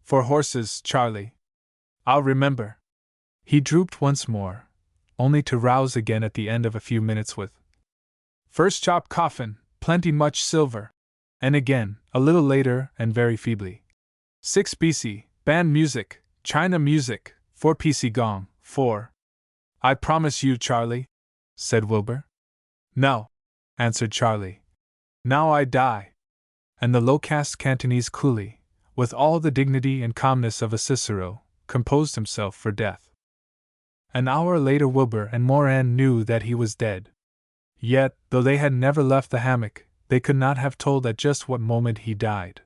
"For horses, Charlie. I'll remember." He drooped once more, only to rouse again at the end of a few minutes with, "First chop coffin, plenty much silver." And again, a little later and very feebly, "6 BC, band music, China music, 4 PC gong, 4. "I promise you, Charlie," said Wilbur. "No," answered Charlie. "Now I die." And the low-caste Cantonese coolie, with all the dignity and calmness of a Cicero, composed himself for death. An hour later Wilbur and Moran knew that he was dead. Yet, though they had never left the hammock, they could not have told at just what moment he died.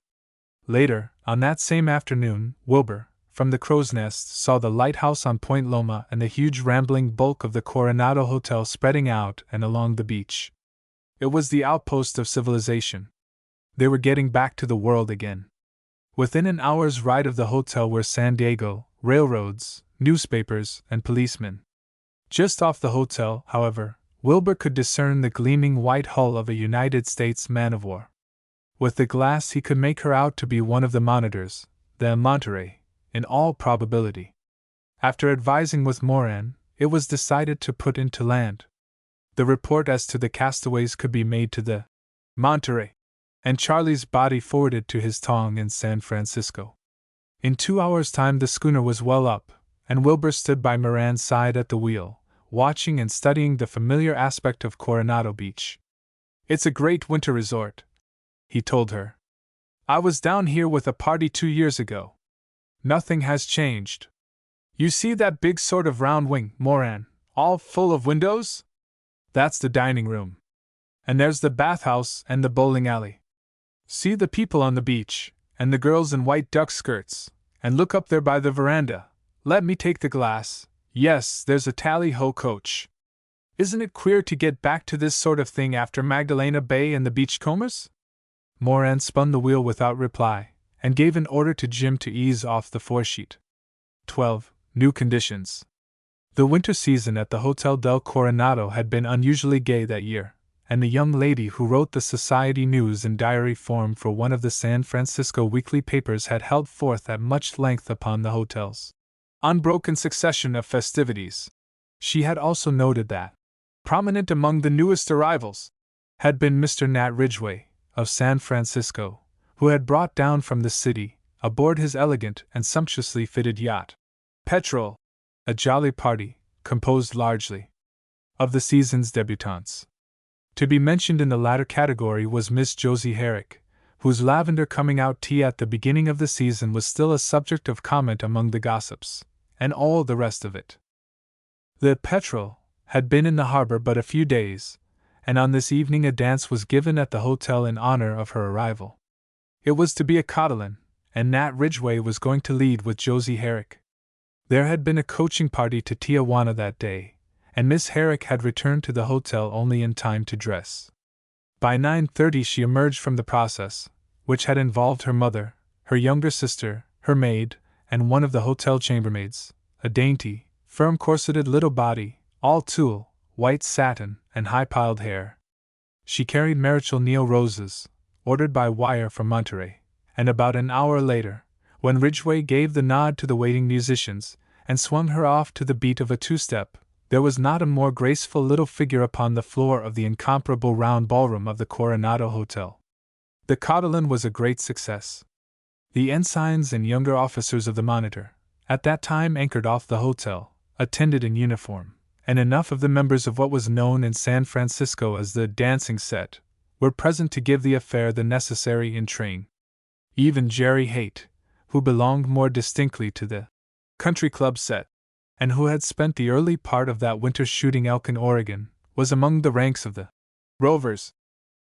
Later, on that same afternoon, Wilbur, from the crow's nest, saw the lighthouse on Point Loma and the huge rambling bulk of the Coronado Hotel spreading out and along the beach. It was the outpost of civilization. They were getting back to the world again. Within an hour's ride of the hotel were San Diego, railroads, newspapers, and policemen. Just off the hotel, however, Wilbur could discern the gleaming white hull of a United States man-of-war. With the glass he could make her out to be one of the monitors, the Monterey, in all probability. After advising with Moran, it was decided to put in to land. The report as to the castaways could be made to the Monterey, and Charlie's body forwarded to his tong in San Francisco. In 2 hours' time the schooner was well up, and Wilbur stood by Moran's side at the wheel, watching and studying the familiar aspect of Coronado Beach. "It's a great winter resort," he told her. "I was down here with a party 2 years ago. Nothing has changed. You see that big sort of round wing, Moran, all full of windows? That's the dining room. And there's the bathhouse and the bowling alley. See the people on the beach, and the girls in white duck skirts, and look up there by the veranda. Let me take the glass. Yes, there's a tally-ho coach. Isn't it queer to get back to this sort of thing after Magdalena Bay and the beachcombers?" Moran spun the wheel without reply, and gave an order to Jim to ease off the foresheet. 12. New conditions. The winter season at the Hotel del Coronado had been unusually gay that year, and the young lady who wrote the society news in diary form for one of the San Francisco weekly papers had held forth at much length upon the hotel's unbroken succession of festivities. She had also noted that, prominent among the newest arrivals, had been Mr. Nat Ridgway, of San Francisco, who had brought down from the city, aboard his elegant and sumptuously fitted yacht, Petrel, a jolly party, composed largely of the season's debutantes. To be mentioned in the latter category was Miss Josie Herrick, whose lavender coming-out tea at the beginning of the season was still a subject of comment among the gossips, and all the rest of it. The Petrel had been in the harbor but a few days, and on this evening a dance was given at the hotel in honor of her arrival. It was to be a cotilin, and Nat Ridgway was going to lead with Josie Herrick. There had been a coaching party to Tijuana that day, and Miss Herrick had returned to the hotel only in time to dress. By 9:30 she emerged from the process, which had involved her mother, her younger sister, her maid, and one of the hotel chambermaids, a dainty, firm-corseted little body, all tulle, white satin, and high-piled hair. She carried Marichal Neal roses, ordered by wire from Monterey, and about an hour later, when Ridgway gave the nod to the waiting musicians, and swung her off to the beat of a two-step, there was not a more graceful little figure upon the floor of the incomparable round ballroom of the Coronado Hotel. The cotilin was a great success. The ensigns and younger officers of the Monitor, at that time anchored off the hotel, attended in uniform, and enough of the members of what was known in San Francisco as the dancing set were present to give the affair the necessary intrigue. Even Jerry Haight, who belonged more distinctly to the country club set, and who had spent the early part of that winter shooting elk in Oregon, was among the ranks of the rovers,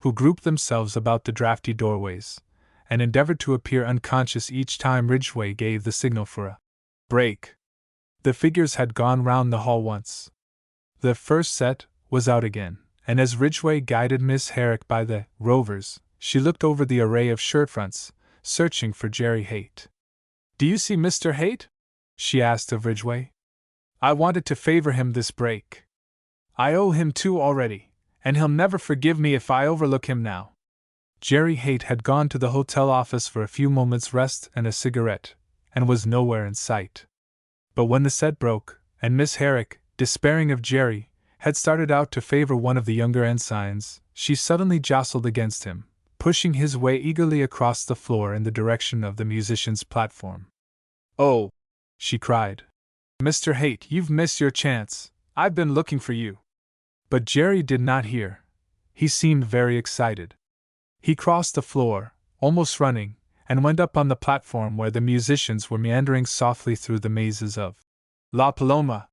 who grouped themselves about the drafty doorways, and endeavored to appear unconscious each time Ridgway gave the signal for a break. The figures had gone round the hall once. The first set was out again, and as Ridgway guided Miss Herrick by the rovers, she looked over the array of shirt-fronts, searching for Jerry Haight. "Do you see Mr. Haight?" she asked of Ridgway. "I wanted to favor him this break. I owe him 2 already, and he'll never forgive me if I overlook him now." Jerry Haight had gone to the hotel office for a few moments' rest and a cigarette, and was nowhere in sight. But when the set broke, and Miss Herrick, despairing of Jerry, had started out to favor one of the younger ensigns, she suddenly jostled against him, pushing his way eagerly across the floor in the direction of the musicians' platform. "Oh!" she cried. "Mr. Haight, you've missed your chance. I've been looking for you." But Jerry did not hear. He seemed very excited. He crossed the floor, almost running, and went up on the platform where the musicians were meandering softly through the mazes of La Paloma,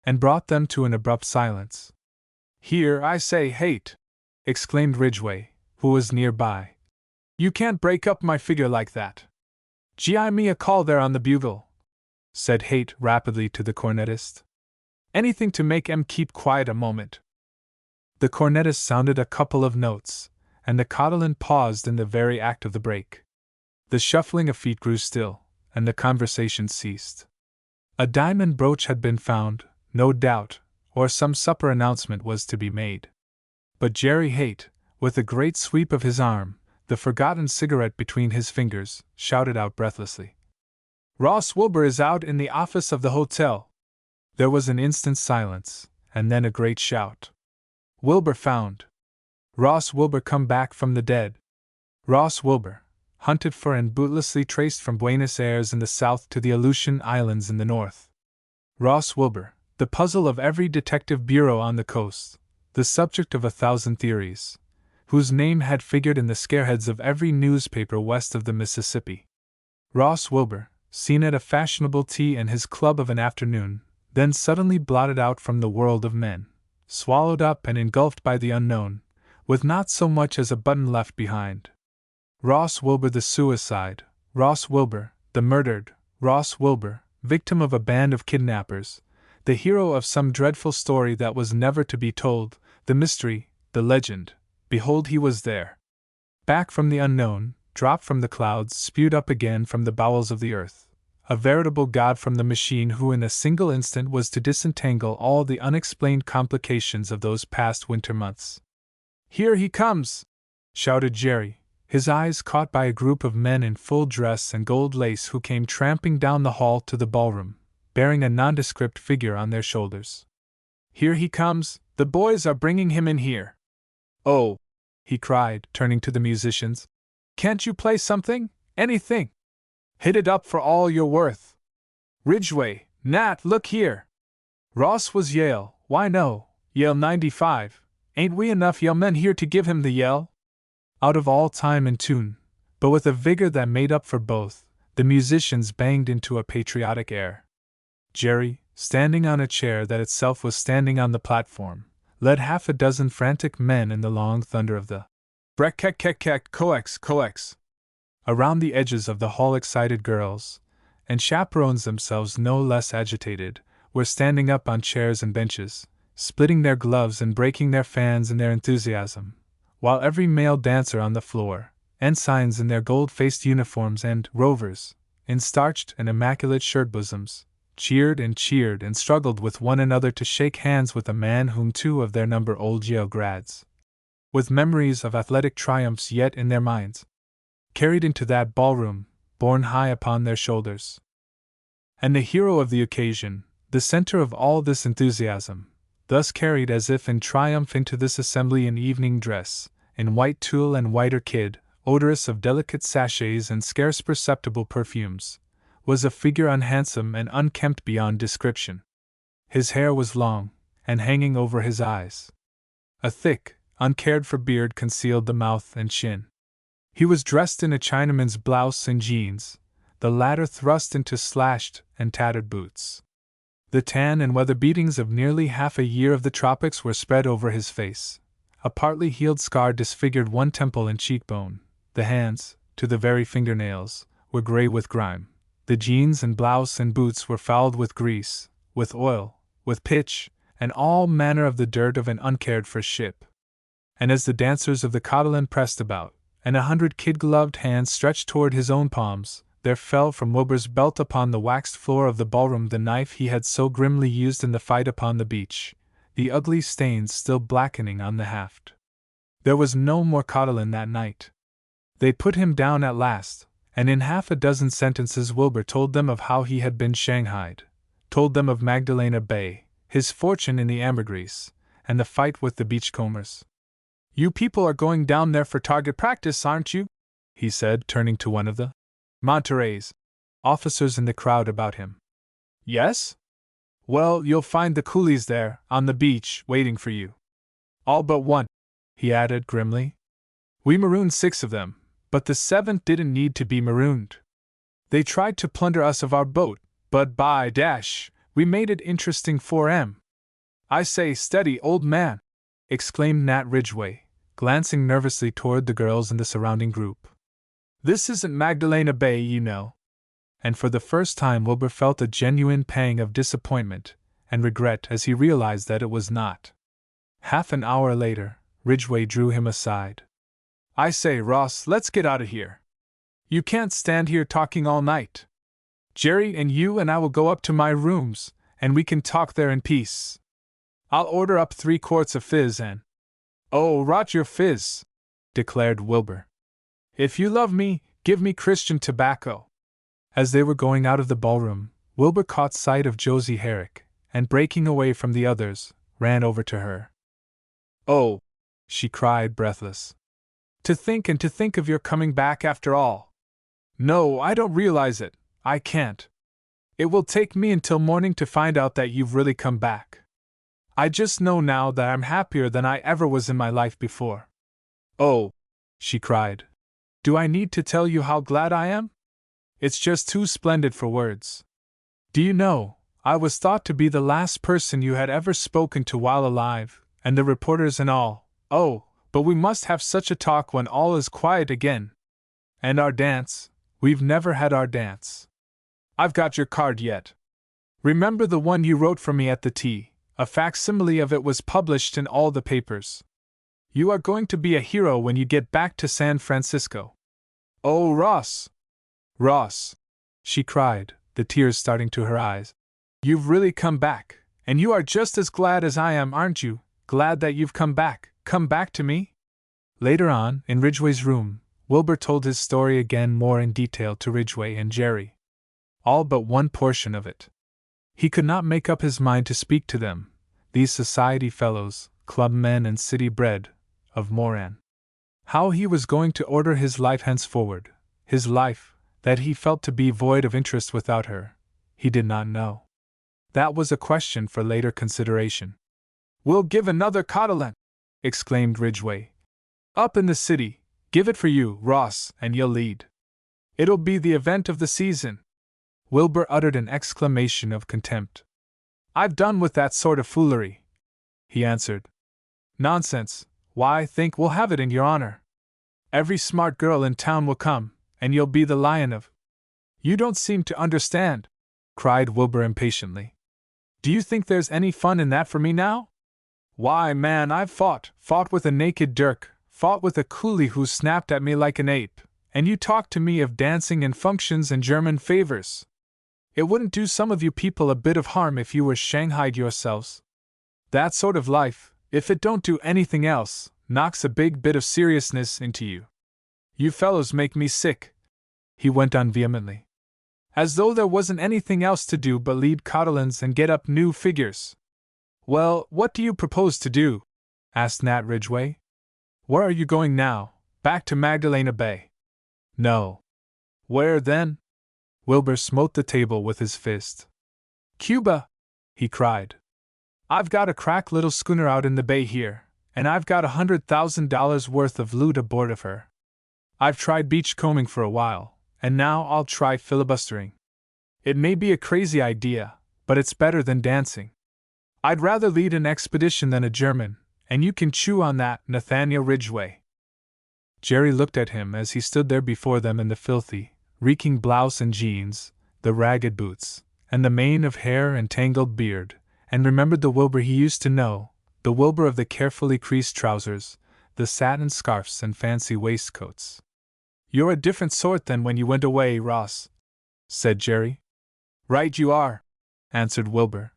and brought them to an abrupt silence. "Here, I say, Haight!" exclaimed Ridgway, who was nearby. "You can't break up my figure like that. Gi me a call there on the bugle." said Haight rapidly to the cornetist. Anything to make 'em keep quiet a moment. The cornetist sounded a couple of notes, and the Catalan paused in the very act of the break. The shuffling of feet grew still, and the conversation ceased. A diamond brooch had been found, no doubt, or some supper announcement was to be made. But Jerry Haight, with a great sweep of his arm, the forgotten cigarette between his fingers, shouted out breathlessly, "Ross Wilbur is out in the office of the hotel." There was an instant's silence, and then a great shout. "Wilbur found! Ross Wilbur come back from the dead! Ross Wilbur, hunted for and bootlessly traced from Buenos Aires in the south to the Aleutian Islands in the north. Ross Wilbur, the puzzle of every detective bureau on the coast, the subject of 1,000 theories, whose name had figured in the scareheads of every newspaper west of the Mississippi. Ross Wilbur, seen at a fashionable tea in his club of an afternoon, then suddenly blotted out from the world of men, swallowed up and engulfed by the unknown, with not so much as a button left behind. Ross Wilbur the suicide, Ross Wilbur, the murdered, Ross Wilbur, victim of a band of kidnappers, the hero of some dreadful story that was never to be told, the mystery, the legend. Behold, he was there. Back from the unknown, dropped from the clouds, spewed up again from the bowels of the earth. A veritable god from the machine who in a single instant was to disentangle all the unexplained complications of those past winter months. "Here he comes!" shouted Jerry, his eyes caught by a group of men in full dress and gold lace who came tramping down the hall to the ballroom, bearing a nondescript figure on their shoulders. "Here he comes, the boys are bringing him in here." "Oh!" he cried, turning to the musicians. "Can't you play something? Anything? Hit it up for all you're worth. Ridgway, Nat, look here. Ross was Yale, why no, Yale 95, ain't we enough Yale men here to give him the yell?" Out of all time and tune, but with a vigor that made up for both, the musicians banged into a patriotic air. Jerry, standing on a chair that itself was standing on the platform, led half a dozen frantic men in the long thunder of the brek-kek-kek-kek coex. Around the edges of the hall excited girls, and chaperones themselves no less agitated, were standing up on chairs and benches, splitting their gloves and breaking their fans in their enthusiasm, while every male dancer on the floor, ensigns in their gold-faced uniforms and rovers, in starched and immaculate shirt-bosoms, cheered and struggled with one another to shake hands with a man whom two of their number old Yale grads, with memories of athletic triumphs yet in their minds, carried into that ballroom, borne high upon their shoulders. And the hero of the occasion, the center of all this enthusiasm, thus carried as if in triumph into this assembly in evening dress, in white tulle and whiter kid, odorous of delicate sachets and scarce perceptible perfumes, was a figure unhandsome and unkempt beyond description. His hair was long, and hanging over his eyes. A thick, uncared-for beard concealed the mouth and chin. He was dressed in a Chinaman's blouse and jeans, the latter thrust into slashed and tattered boots. The tan and weather beatings of nearly half a year of the tropics were spread over his face. A partly healed scar disfigured one temple and cheekbone. The hands, to the very fingernails, were gray with grime. The jeans and blouse and boots were fouled with grease, with oil, with pitch, and all manner of the dirt of an uncared-for ship. And as the dancers of the Catalan pressed about, and 100 kid-gloved hands stretched toward his own palms, there fell from Wilbur's belt upon the waxed floor of the ballroom the knife he had so grimly used in the fight upon the beach, the ugly stains still blackening on the haft. There was no more Catalan that night. They put him down at last, and in half a dozen sentences Wilbur told them of how he had been shanghaied, told them of Magdalena Bay, his fortune in the ambergris, and the fight with the beachcombers. "You people are going down there for target practice, aren't you?" he said, turning to one of the Monterey's officers in the crowd about him. "Yes? Well, you'll find the coolies there, on the beach, waiting for you. All but one," he added grimly. "We marooned 6 of them, but the 7th didn't need to be marooned. They tried to plunder us of our boat, but by dash, we made it interesting for 'em. I say, steady, old man!" exclaimed Nat Ridgway, glancing nervously toward the girls in the surrounding group. "This isn't Magdalena Bay, you know." and for the first time Wilbur felt a genuine pang of disappointment and regret as he realized that it was not. Half an hour later, Ridgway drew him aside. "I say, Ross, let's get out of here. You can't stand here talking all night. Jerry and you and I will go up to my rooms, and we can talk there in peace. I'll order up 3 quarts of fizz and—" "Oh, rot your fizz," declared Wilbur. "If you love me, give me Christian tobacco." As they were going out of the ballroom, Wilbur caught sight of Josie Herrick, and breaking away from the others, ran over to her. "Oh," she cried, breathless. To think of your coming back after all. No, I don't realize it, I can't. It will take me until morning to find out that you've really come back. I just know now that I'm happier than I ever was in my life before." "Oh," she cried. "Do I need to tell you how glad I am? It's just too splendid for words. Do you know, I was thought to be the last person you had ever spoken to while alive, and the reporters and all. Oh, but we must have such a talk when all is quiet again. And our dance, we've never had our dance. I've got your card yet. Remember the one you wrote for me at the tea? A facsimile of it was published in all the papers. You are going to be a hero when you get back to San Francisco." "Oh, Ross! Ross!" she cried, the tears starting to her eyes. "You've really come back, and you are just as glad as I am, aren't you? Glad that you've come back to me?" Later on, in Ridgway's room, Wilbur told his story again more in detail to Ridgway and Jerry. All but one portion of it. He could not make up his mind to speak to them, these society fellows, club men and city bred, of Moran. How he was going to order his life henceforward, his life, that he felt to be void of interest without her, he did not know. That was a question for later consideration. "We'll give another cotilette!" exclaimed Ridgway. "Up in the city, give it for you, Ross, and you'll lead. It'll be the event of the season." Wilbur uttered an exclamation of contempt. "I've done with that sort of foolery," he answered. "Nonsense, why, think we'll have it in your honor. Every smart girl in town will come, and you'll be the lion of—" "You don't seem to understand," cried Wilbur impatiently. "Do you think there's any fun in that for me now? Why, man, I've fought with a naked dirk, fought with a coolie who snapped at me like an ape, and you talk to me of dancing and functions and German favors. It wouldn't do some of you people a bit of harm if you were shanghaied yourselves. That sort of life, if it don't do anything else, knocks a big bit of seriousness into you. You fellows make me sick," he went on vehemently. "As though there wasn't anything else to do but lead cotillons and get up new figures." "Well, what do you propose to do?" asked Nat Ridgway. "Where are you going now? Back to Magdalena Bay?" "No." "Where then?" Wilbur smote the table with his fist. "Cuba!" he cried. "I've got a crack little schooner out in the bay here, and I've got $100,000 worth of loot aboard of her. I've tried beachcombing for a while, and now I'll try filibustering. It may be a crazy idea, but it's better than dancing. I'd rather lead an expedition than a German, and you can chew on that, Nathaniel Ridgway." Jerry looked at him as he stood there before them in the filthy, reeking blouse and jeans, the ragged boots, and the mane of hair and tangled beard, and remembered the Wilbur he used to know, the Wilbur of the carefully creased trousers, the satin scarfs and fancy waistcoats. "You're a different sort than when you went away, Ross," said Jerry. "Right you are," answered Wilbur.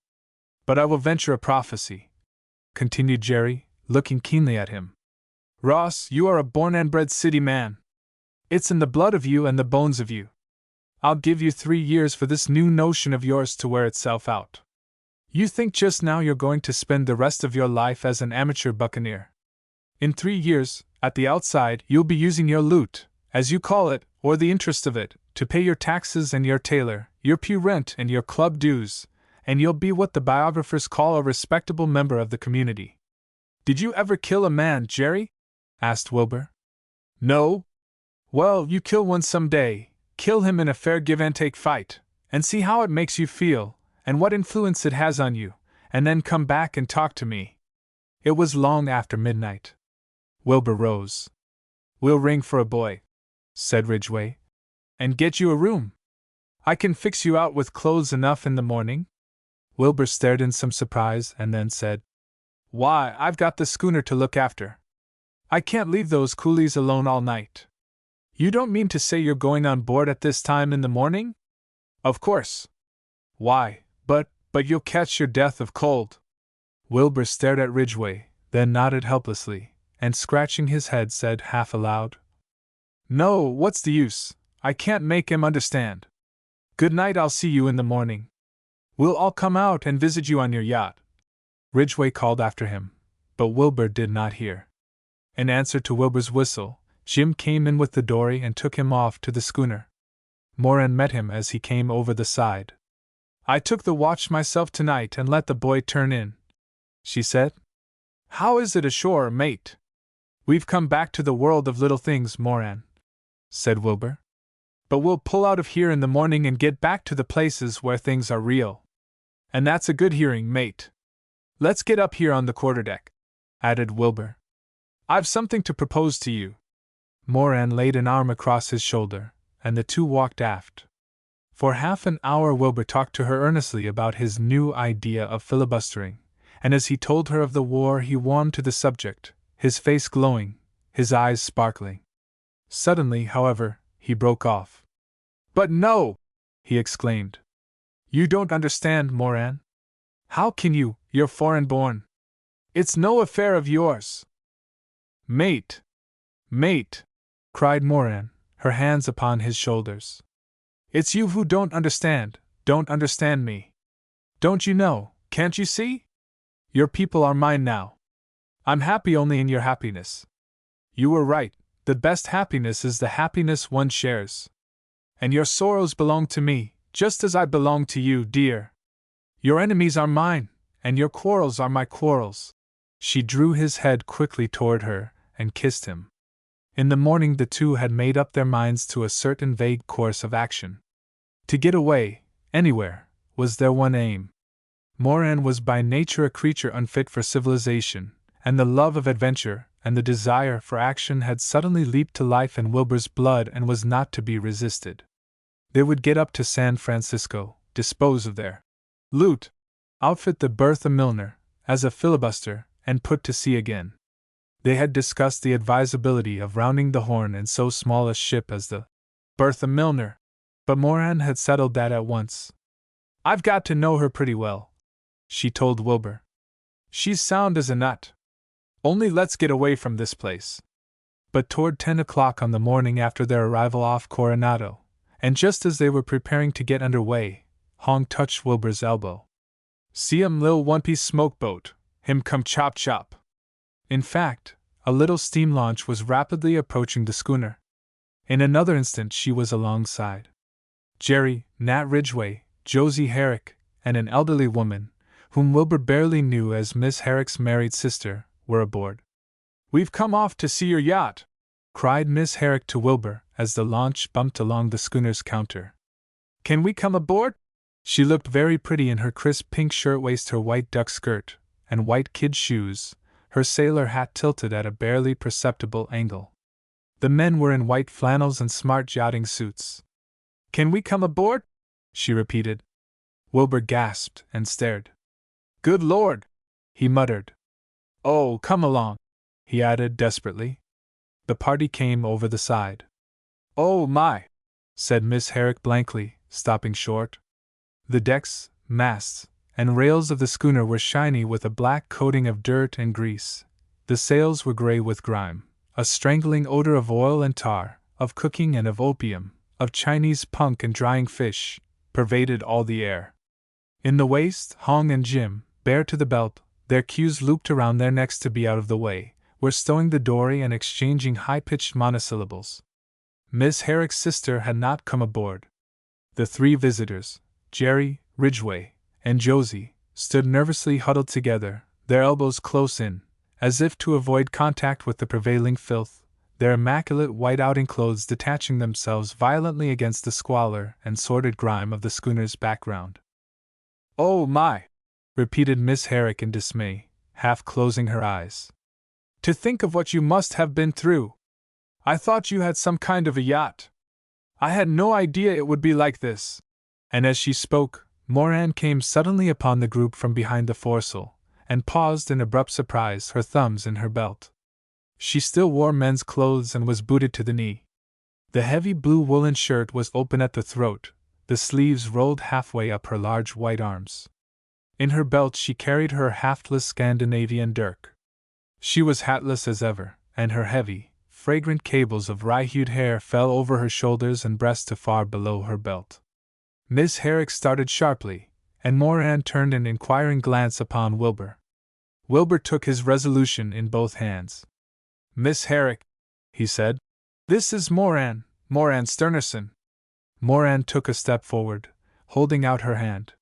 "But I will venture a prophecy," continued Jerry, looking keenly at him. "Ross, you are a born and bred city man. It's in the blood of you and the bones of you. I'll give you 3 years for this new notion of yours to wear itself out. You think just now you're going to spend the rest of your life as an amateur buccaneer. In 3 years, at the outside, you'll be using your loot, as you call it, or the interest of it, to pay your taxes and your tailor, your pew rent and your club dues, and you'll be what the biographers call a respectable member of the community." "Did you ever kill a man, Jerry?" asked Wilbur. "No." "Well, you kill one some day, kill him in a fair give-and-take fight, and see how it makes you feel, and what influence it has on you, and then come back and talk to me." It was long after midnight. Wilbur rose. "We'll ring for a boy," said Ridgway, "and get you a room. I can fix you out with clothes enough in the morning? Wilbur stared in some surprise and then said, Why, I've got the schooner to look after. I can't leave those coolies alone all night. You don't mean to say you're going on board at this time in the morning? Of course. Why, but you'll catch your death of cold. Wilbur stared at Ridgway, then nodded helplessly, and scratching his head said half aloud, No, what's the use? I can't make him understand. Good night, I'll see you in the morning. We'll all come out and visit you on your yacht. Ridgway called after him, but Wilbur did not hear. In answer to Wilbur's whistle, Jim came in with the dory and took him off to the schooner. Moran met him as he came over the side. I took the watch myself tonight and let the boy turn in, she said. How is it ashore, mate? We've come back to the world of little things, Moran, said Wilbur. But we'll pull out of here in the morning and get back to the places where things are real. And that's a good hearing, mate. Let's get up here on the quarterdeck, added Wilbur. I've something to propose to you. Moran laid an arm across his shoulder, and the two walked aft. For half an hour Wilbur talked to her earnestly about his new idea of filibustering, and as he told her of the war he warmed to the subject, his face glowing, his eyes sparkling. Suddenly, however, he broke off. But no! He exclaimed. You don't understand, Moran. How can you? You're foreign-born. It's no affair of yours. Mate! Mate! Cried Moran, her hands upon his shoulders. It's you who don't understand me. Don't you know, can't you see? Your people are mine now. I'm happy only in your happiness. You were right, the best happiness is the happiness one shares. And your sorrows belong to me, just as I belong to you, dear. Your enemies are mine, and your quarrels are my quarrels. She drew his head quickly toward her and kissed him. In the morning the two had made up their minds to a certain vague course of action. To get away, anywhere, was their one aim. Moran was by nature a creature unfit for civilization, and the love of adventure and the desire for action had suddenly leaped to life in Wilbur's blood and was not to be resisted. They would get up to San Francisco, dispose of their loot, outfit the Bertha Milner as a filibuster, and put to sea again. They had discussed the advisability of rounding the Horn in so small a ship as the Bertha Milner, but Moran had settled that at once. I've got to know her pretty well, she told Wilbur. She's sound as a nut. Only let's get away from this place. But toward 10 o'clock on the morning after their arrival off Coronado, and just as they were preparing to get under way, Hong touched Wilbur's elbow. See 'em lil one-piece smoke boat, him come chop chop. In fact, a little steam launch was rapidly approaching the schooner. In another instant she was alongside. Jerry, Nat Ridgway, Josie Herrick, and an elderly woman, whom Wilbur barely knew as Miss Herrick's married sister, were aboard. We've come off to see your yacht, cried Miss Herrick to Wilbur as the launch bumped along the schooner's counter. Can we come aboard? She looked very pretty in her crisp pink shirtwaist, her white duck skirt, and white kid shoes, her sailor hat tilted at a barely perceptible angle. The men were in white flannels and smart yachting suits. Can we come aboard? She repeated. Wilbur gasped and stared. Good Lord! He muttered. Oh, come along, he added desperately. The party came over the side. Oh my! Said Miss Herrick blankly, stopping short. The decks, masts, and rails of the schooner were shiny with a black coating of dirt and grease. The sails were gray with grime. A strangling odor of oil and tar, of cooking and of opium, of Chinese punk and drying fish, pervaded all the air. In the waist, Hong and Jim, bare to the belt, their queues looped around their necks to be out of the way, were stowing the dory and exchanging high-pitched monosyllables. Miss Herrick's sister had not come aboard. The three visitors, Jerry, Ridgway, and Josie, stood nervously huddled together, their elbows close in, as if to avoid contact with the prevailing filth, their immaculate white outing clothes detaching themselves violently against the squalor and sordid grime of the schooner's background. Oh my! Repeated Miss Herrick in dismay, half closing her eyes. To think of what you must have been through! I thought you had some kind of a yacht. I had no idea it would be like this. And as she spoke, Moran came suddenly upon the group from behind the foresail, and paused in abrupt surprise, her thumbs in her belt. She still wore men's clothes and was booted to the knee. The heavy blue woolen shirt was open at the throat, the sleeves rolled halfway up her large white arms. In her belt she carried her haftless Scandinavian dirk. She was hatless as ever, and her heavy, fragrant cables of rye-hued hair fell over her shoulders and breast to far below her belt. Miss Herrick started sharply, and Moran turned an inquiring glance upon Wilbur. Wilbur took his resolution in both hands. "Miss Herrick," he said, "this is Moran Sternerson." Moran took a step forward, holding out her hand.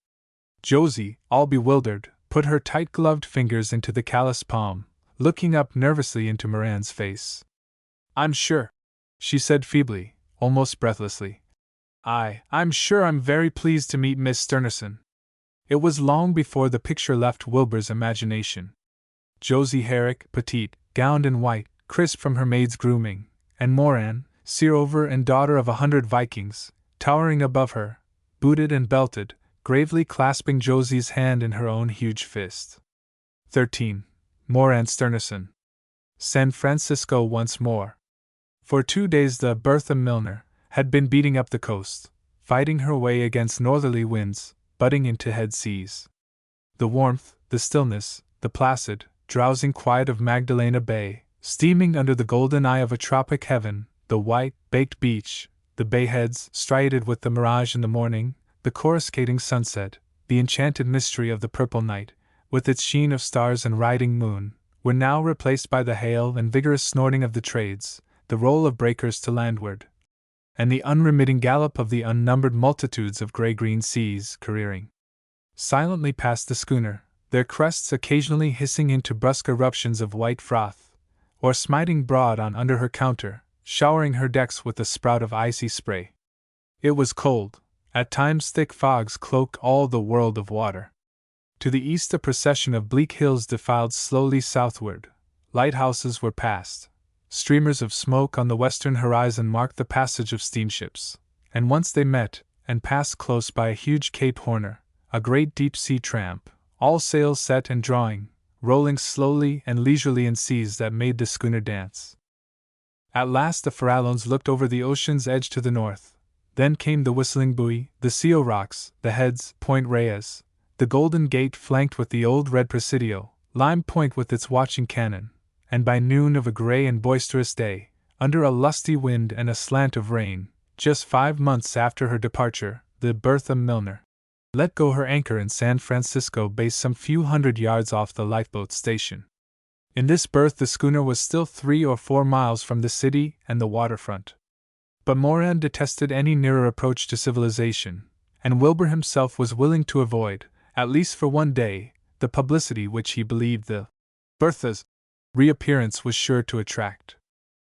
Josie, all bewildered, put her tight-gloved fingers into the calloused palm, looking up nervously into Moran's face. "I'm sure," she said feebly, almost breathlessly. I'm sure I'm very pleased to meet Miss Sternerson." It was long before the picture left Wilbur's imagination. Josie Herrick, petite, gowned in white, crisp from her maid's grooming, and Moran, seer-over and daughter of 100 Vikings, towering above her, booted and belted, gravely clasping Josie's hand in her own huge fist. 13. Moran Sternerson. San Francisco once more. For 2 days the Bertha Milner had been beating up the coast, fighting her way against northerly winds, butting into head seas. The warmth, the stillness, the placid, drowsing quiet of Magdalena Bay, steaming under the golden eye of a tropic heaven, the white, baked beach, the bayheads striated with the mirage in the morning, the coruscating sunset, the enchanted mystery of the purple night, with its sheen of stars and riding moon, were now replaced by the hail and vigorous snorting of the trades, the roll of breakers to landward, and the unremitting gallop of the unnumbered multitudes of gray-green seas careering silently past the schooner, their crests occasionally hissing into brusque eruptions of white froth, or smiting broad on under her counter, showering her decks with a sprout of icy spray. It was cold, at times thick fogs cloaked all the world of water. To the east a procession of bleak hills defiled slowly southward, lighthouses were passed. Streamers of smoke on the western horizon marked the passage of steamships, and once they met and passed close by a huge Cape Horner, a great deep-sea tramp, all sails set and drawing, rolling slowly and leisurely in seas that made the schooner dance. At last the Farallones looked over the ocean's edge to the north. Then came the Whistling Buoy, the Seal Rocks, the Heads, Point Reyes, the Golden Gate flanked with the old red Presidio, Lime Point with its watching cannon, and by noon of a gray and boisterous day, under a lusty wind and a slant of rain, just 5 months after her departure, the Bertha Milner let go her anchor in San Francisco Bay some few hundred yards off the lifeboat station. In this berth the schooner was still 3 or 4 miles from the city and the waterfront. But Moran detested any nearer approach to civilization, and Wilbur himself was willing to avoid, at least for one day, the publicity which he believed the Bertha's reappearance was sure to attract.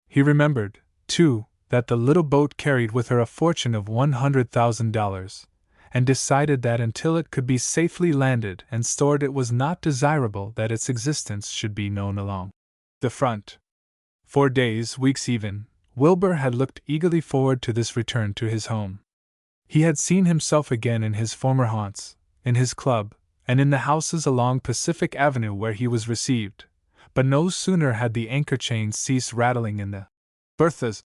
He remembered, too, that the little boat carried with her a fortune of $100,000, and decided that until it could be safely landed and stored it was not desirable that its existence should be known along the front. For days, weeks even, Wilbur had looked eagerly forward to this return to his home. He had seen himself again in his former haunts, in his club, and in the houses along Pacific Avenue where he was received, but no sooner had the anchor chains ceased rattling in the Bertha's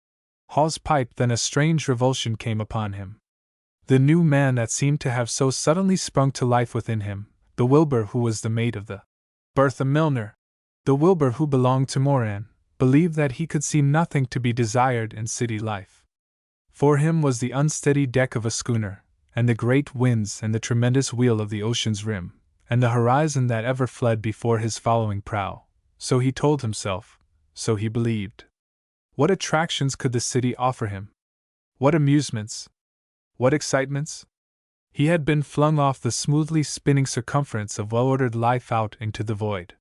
hawse pipe than a strange revulsion came upon him. The new man that seemed to have so suddenly sprung to life within him, the Wilbur who was the mate of the Bertha Milner, the Wilbur who belonged to Moran, believed that he could see nothing to be desired in city life. For him was the unsteady deck of a schooner, and the great winds and the tremendous wheel of the ocean's rim, and the horizon that ever fled before his following prow. So he told himself, so he believed. What attractions could the city offer him? What amusements? What excitements? He had been flung off the smoothly spinning circumference of well-ordered life out into the void.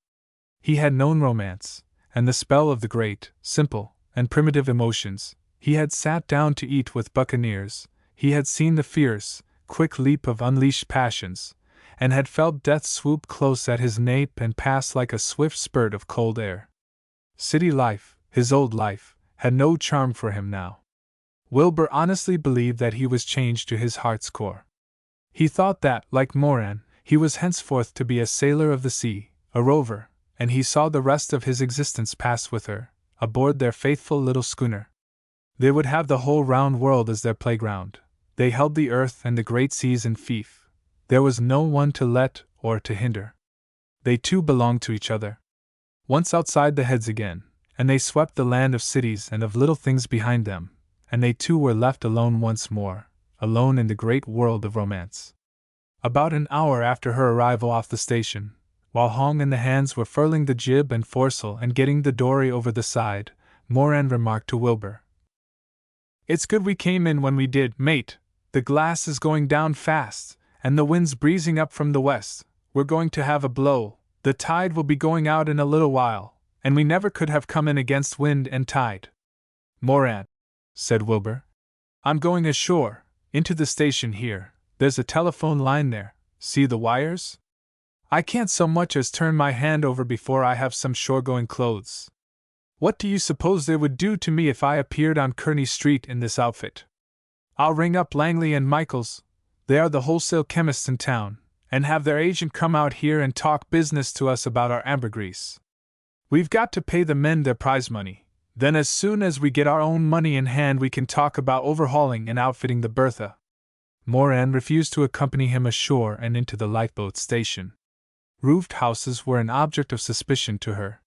He had known romance, and the spell of the great, simple, and primitive emotions. He had sat down to eat with buccaneers. He had seen the fierce, quick leap of unleashed passions, and had felt death swoop close at his nape and pass like a swift spurt of cold air. City life, his old life, had no charm for him now. Wilbur honestly believed that he was changed to his heart's core. He thought that, like Moran, he was henceforth to be a sailor of the sea, a rover, and he saw the rest of his existence pass with her, aboard their faithful little schooner. They would have the whole round world as their playground. They held the earth and the great seas in fief. There was no one to let or to hinder. They two belonged to each other. Once outside the heads again, and they swept the land of cities and of little things behind them, and they two were left alone once more, alone in the great world of romance. About an hour after her arrival off the station, while Hong and the hands were furling the jib and foresail and getting the dory over the side, Moran remarked to Wilbur, "It's good we came in when we did, mate. The glass is going down fast, and the wind's breezing up from the west. We're going to have a blow. The tide will be going out in a little while, and we never could have come in against wind and tide." "Moran," said Wilbur, "I'm going ashore, into the station here. There's a telephone line there. See the wires? I can't so much as turn my hand over before I have some shore-going clothes. What do you suppose they would do to me if I appeared on Kearney Street in this outfit? I'll ring up Langley and Michaels, they are the wholesale chemists in town, and have their agent come out here and talk business to us about our ambergris. We've got to pay the men their prize money. Then as soon as we get our own money in hand we can talk about overhauling and outfitting the Bertha." Moran refused to accompany him ashore and into the lifeboat station. Roofed houses were an object of suspicion to her.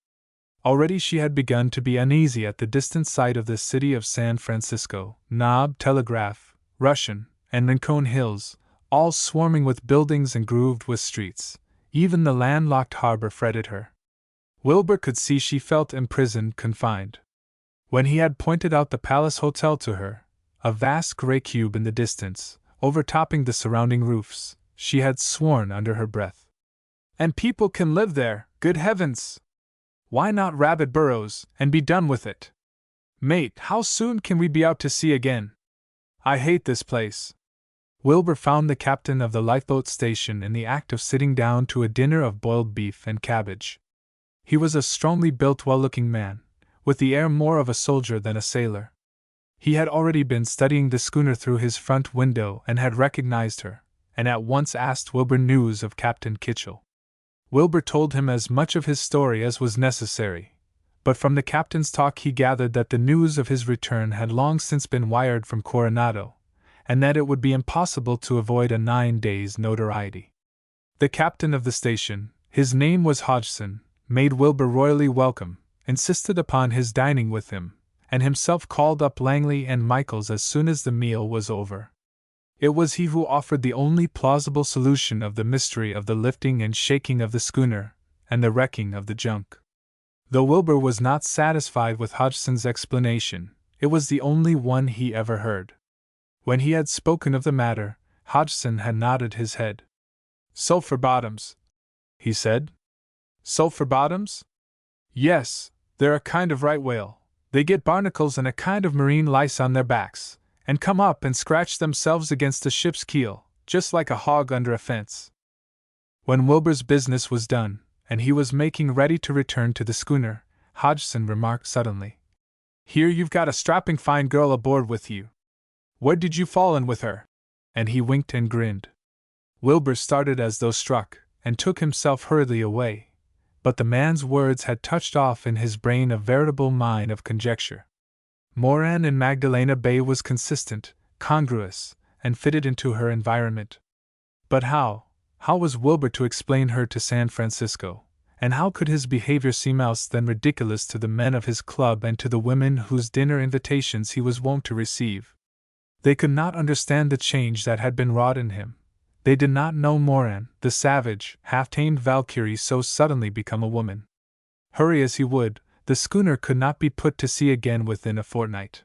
Already she had begun to be uneasy at the distant sight of the city of San Francisco, Knob, Telegraph, Russian, and Rincon Hills, all swarming with buildings and grooved with streets. Even the landlocked harbor fretted her. Wilbur could see she felt imprisoned, confined. When he had pointed out the Palace Hotel to her, a vast gray cube in the distance, overtopping the surrounding roofs, she had sworn under her breath. "And people can live there, good heavens! Why not rabbit burrows, and be done with it? Mate, how soon can we be out to sea again? I hate this place." Wilbur found the captain of the lifeboat station in the act of sitting down to a dinner of boiled beef and cabbage. He was a strongly built, well-looking man, with the air more of a soldier than a sailor. He had already been studying the schooner through his front window and had recognized her, and at once asked Wilbur news of Captain Kitchell. Wilbur told him as much of his story as was necessary, but from the captain's talk he gathered that the news of his return had long since been wired from Coronado, and that it would be impossible to avoid a 9 days' notoriety. The captain of the station, his name was Hodgson, made Wilbur royally welcome, insisted upon his dining with him, and himself called up Langley and Michaels as soon as the meal was over. It was he who offered the only plausible solution of the mystery of the lifting and shaking of the schooner, and the wrecking of the junk. Though Wilbur was not satisfied with Hodgson's explanation, it was the only one he ever heard. When he had spoken of the matter, Hodgson had nodded his head. "Sulphur bottoms," he said. "Sulphur bottoms? Yes, they're a kind of right whale. They get barnacles and a kind of marine lice on their backs, and come up and scratch themselves against a ship's keel, just like a hog under a fence." When Wilbur's business was done, and he was making ready to return to the schooner, Hodgson remarked suddenly, "Here you've got a strapping fine girl aboard with you. Where did you fall in with her?" And he winked and grinned. Wilbur started as though struck, and took himself hurriedly away, but the man's words had touched off in his brain a veritable mine of conjecture. Moran in Magdalena Bay was consistent, congruous, and fitted into her environment. But how was Wilbur to explain her to San Francisco, and how could his behavior seem else than ridiculous to the men of his club and to the women whose dinner invitations he was wont to receive? They could not understand the change that had been wrought in him. They did not know Moran, the savage, half-tamed Valkyrie, so suddenly become a woman. Hurry as he would, the schooner could not be put to sea again within a fortnight.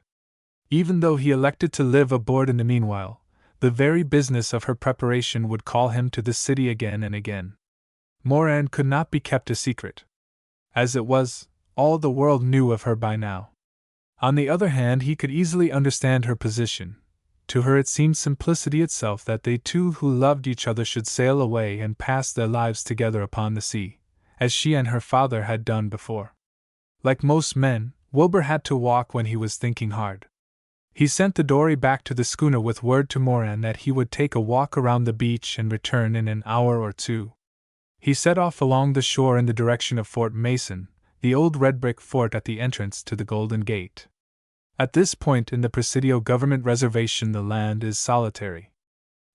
Even though he elected to live aboard in the meanwhile, the very business of her preparation would call him to the city again and again. Moran could not be kept a secret. As it was, all the world knew of her by now. On the other hand, he could easily understand her position. To her it seemed simplicity itself that they two who loved each other should sail away and pass their lives together upon the sea, as she and her father had done before. Like most men, Wilbur had to walk when he was thinking hard. He sent the dory back to the schooner with word to Moran that he would take a walk around the beach and return in an hour or two. He set off along the shore in the direction of Fort Mason, the old red brick fort at the entrance to the Golden Gate. At this point in the Presidio government reservation, the land is solitary.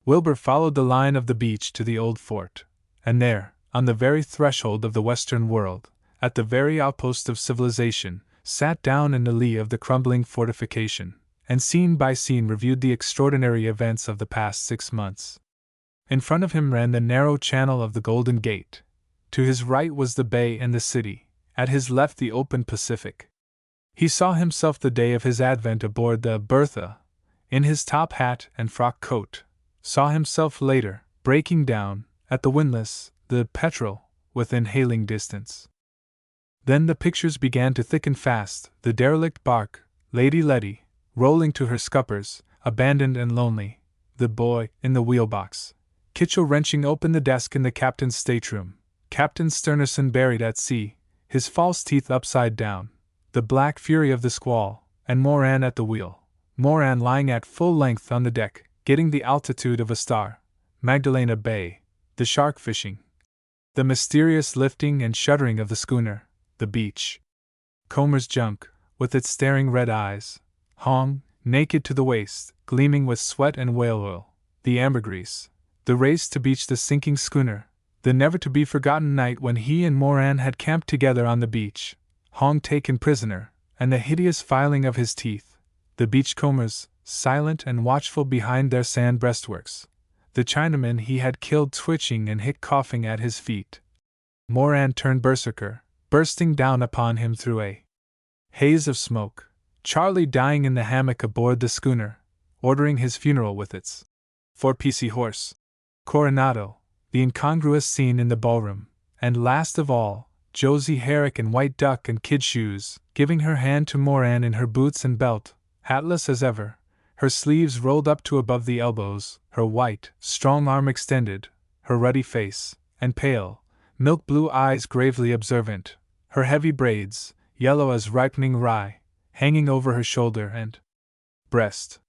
Wilbur followed the line of the beach to the old fort, and there, on the very threshold of the Western world, at the very outpost of civilization, sat down in the lee of the crumbling fortification, and scene by scene reviewed the extraordinary events of the past 6 months. In front of him ran the narrow channel of the Golden Gate. To his right was the bay and the city, at his left the open Pacific. He saw himself the day of his advent aboard the Bertha, in his top hat and frock coat, saw himself later, breaking down, at the windlass, the Petrel, within hailing distance. Then the pictures began to thicken fast, the derelict bark, Lady Letty, rolling to her scuppers, abandoned and lonely, the boy, in the wheelbox, Kitchell wrenching open the desk in the captain's stateroom, Captain Sternerson buried at sea, his false teeth upside down, the black fury of the squall, and Moran at the wheel, Moran lying at full length on the deck, getting the altitude of a star, Magdalena Bay, the shark fishing, the mysterious lifting and shuddering of the schooner, the beach, Comer's junk, with its staring red eyes, Hong, naked to the waist, gleaming with sweat and whale oil, the ambergris, the race to beach the sinking schooner, the never-to-be-forgotten night when he and Moran had camped together on the beach, Hong taken prisoner, and the hideous filing of his teeth, the beachcombers, silent and watchful behind their sand breastworks, the Chinaman he had killed twitching and hit coughing at his feet. Moran turned berserker, bursting down upon him through a haze of smoke, Charlie dying in the hammock aboard the schooner, ordering his funeral with its 4-piece horse, Coronado, the incongruous scene in the ballroom, and last of all, Josie Herrick in white duck and kid shoes, giving her hand to Moran in her boots and belt, hatless as ever, her sleeves rolled up to above the elbows, her white, strong arm extended, her ruddy face, and pale, milk-blue eyes gravely observant, her heavy braids, yellow as ripening rye, hanging over her shoulder and breast.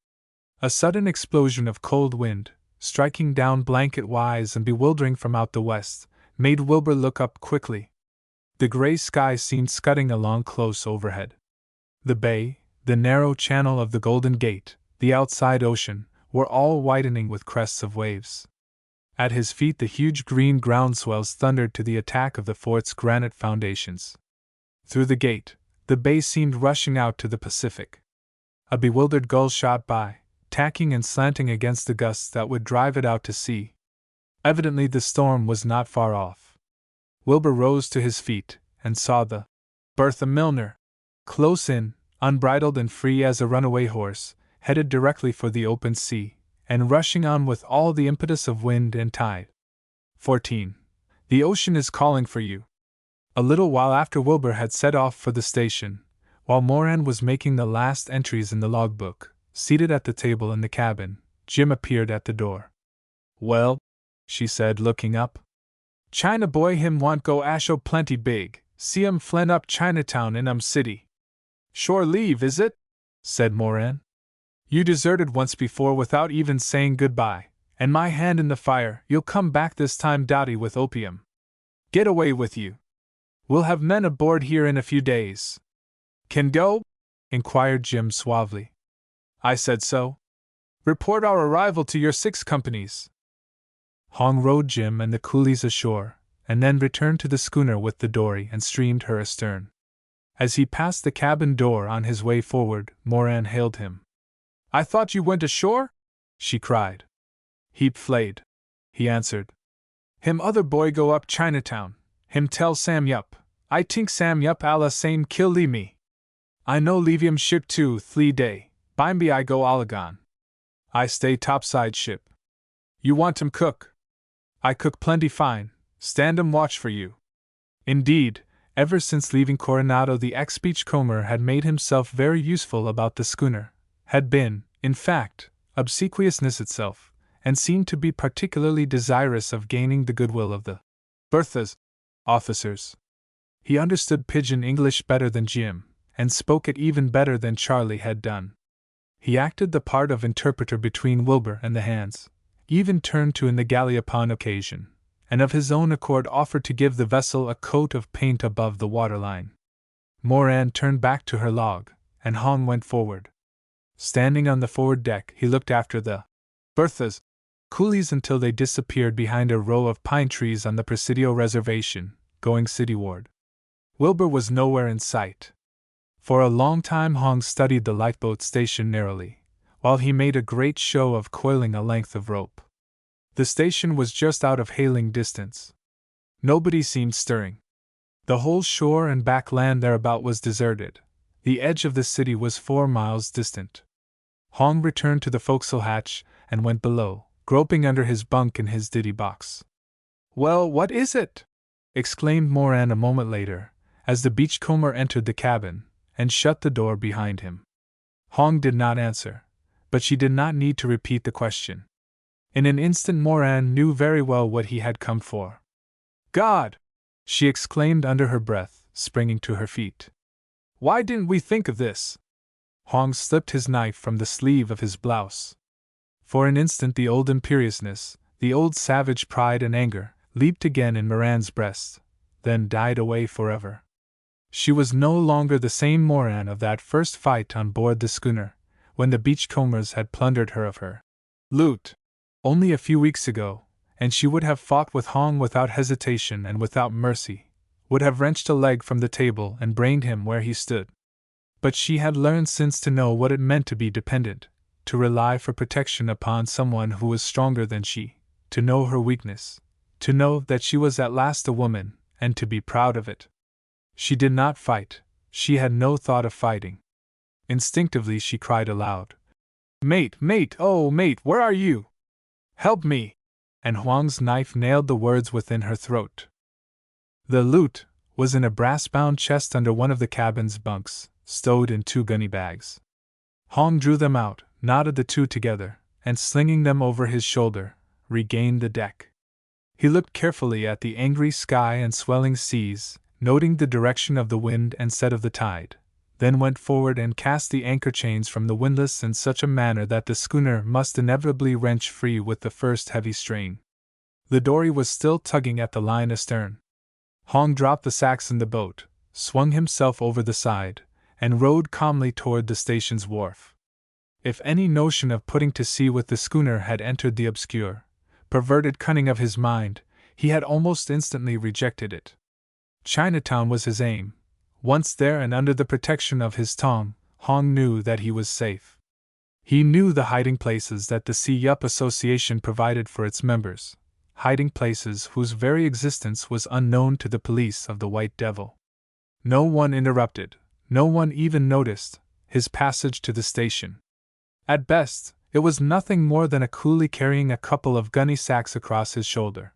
A sudden explosion of cold wind, striking down blanket-wise and bewildering from out the west, made Wilbur look up quickly. The gray sky seemed scudding along close overhead. The bay, the narrow channel of the Golden Gate, the outside ocean, were all whitening with crests of waves. At his feet the huge green groundswells thundered to the attack of the fort's granite foundations. Through the gate, the bay seemed rushing out to the Pacific. A bewildered gull shot by, tacking and slanting against the gusts that would drive it out to sea. Evidently the storm was not far off. Wilbur rose to his feet, and saw the Bertha Milner, close in, unbridled and free as a runaway horse, headed directly for the open sea, and rushing on with all the impetus of wind and tide. 14. The ocean is calling for you. A little while after Wilbur had set off for the station, while Moran was making the last entries in the logbook, seated at the table in the cabin, Jim appeared at the door. "Well," she said, looking up. "China boy him want go Asho plenty big, see flen up Chinatown in city." "Shore leave, is it?" said Moran. "You deserted once before without even saying goodbye, and my hand in the fire, you'll come back this time dowdy with opium. Get away with you. We'll have men aboard here in a few days." "Can go?" inquired Jim suavely. "I said so. Report our arrival to your 6 companies." Hong rowed Jim and the coolies ashore, and then returned to the schooner with the dory and streamed her astern. As he passed the cabin door on his way forward, Moran hailed him. "I thought you went ashore?" she cried. "Heap flayed," he answered. "Him other boy go up Chinatown. Him tell Sam Yup. I tink Sam Yup alla same kill Lee me. I no leave him ship 2-3 day. Bimeby I go Alagon. I stay topside ship. You want him cook? I cook plenty fine. Stand watch for you." Indeed, ever since leaving Coronado, the ex-beachcomber had made himself very useful about the schooner, had been, in fact, obsequiousness itself, and seemed to be particularly desirous of gaining the goodwill of the Bertha's officers. He understood pidgin English better than Jim, and spoke it even better than Charlie had done. He acted the part of interpreter between Wilbur and the hands, even turned to in the galley upon occasion, and of his own accord offered to give the vessel a coat of paint above the waterline. Moran turned back to her log, and Hong went forward. Standing on the forward deck, he looked after the Bertha's coolies until they disappeared behind a row of pine trees on the Presidio reservation, going cityward. Wilbur was nowhere in sight. For a long time Hong studied the lifeboat station narrowly, while he made a great show of coiling a length of rope. The station was just out of hailing distance. Nobody seemed stirring. The whole shore and back land thereabout was deserted. The edge of the city was 4 miles distant. Hong returned to the forecastle hatch and went below, groping under his bunk in his ditty box. "Well, what is it?" exclaimed Moran a moment later, as the beachcomber entered the cabin and shut the door behind him. Hong did not answer, but she did not need to repeat the question. In an instant Moran knew very well what he had come for. "God!" she exclaimed under her breath, springing to her feet. "Why didn't we think of this?" Hong slipped his knife from the sleeve of his blouse. For an instant the old imperiousness, the old savage pride and anger, leaped again in Moran's breast, then died away forever. She was no longer the same Moran of that first fight on board the schooner, when the beachcombers had plundered her of her loot. Only a few weeks ago, and she would have fought with Hong without hesitation and without mercy, would have wrenched a leg from the table and brained him where he stood. But she had learned since to know what it meant to be dependent, to rely for protection upon someone who was stronger than she, to know her weakness, to know that she was at last a woman, and to be proud of it. She did not fight, she had no thought of fighting. Instinctively she cried aloud, "Mate, mate, oh mate, where are you? Help me!" And Huang's knife nailed the words within her throat. The loot was in a brass-bound chest under one of the cabin's bunks, stowed in 2 gunny bags. Hong drew them out, knotted the 2 together, and slinging them over his shoulder, regained the deck. He looked carefully at the angry sky and swelling seas, noting the direction of the wind and set of the tide, then went forward and cast the anchor chains from the windlass in such a manner that the schooner must inevitably wrench free with the first heavy strain. The dory was still tugging at the line astern. Hong dropped the sacks in the boat, swung himself over the side, and rowed calmly toward the station's wharf. If any notion of putting to sea with the schooner had entered the obscure, perverted cunning of his mind, he had almost instantly rejected it. Chinatown was his aim. Once there and under the protection of his tongue, Hong knew that he was safe. He knew the hiding places that the Sea Yup Association provided for its members, hiding places whose very existence was unknown to the police of the White Devil. No one interrupted, no one even noticed, his passage to the station. At best, it was nothing more than a coolie carrying a couple of gunny sacks across his shoulder.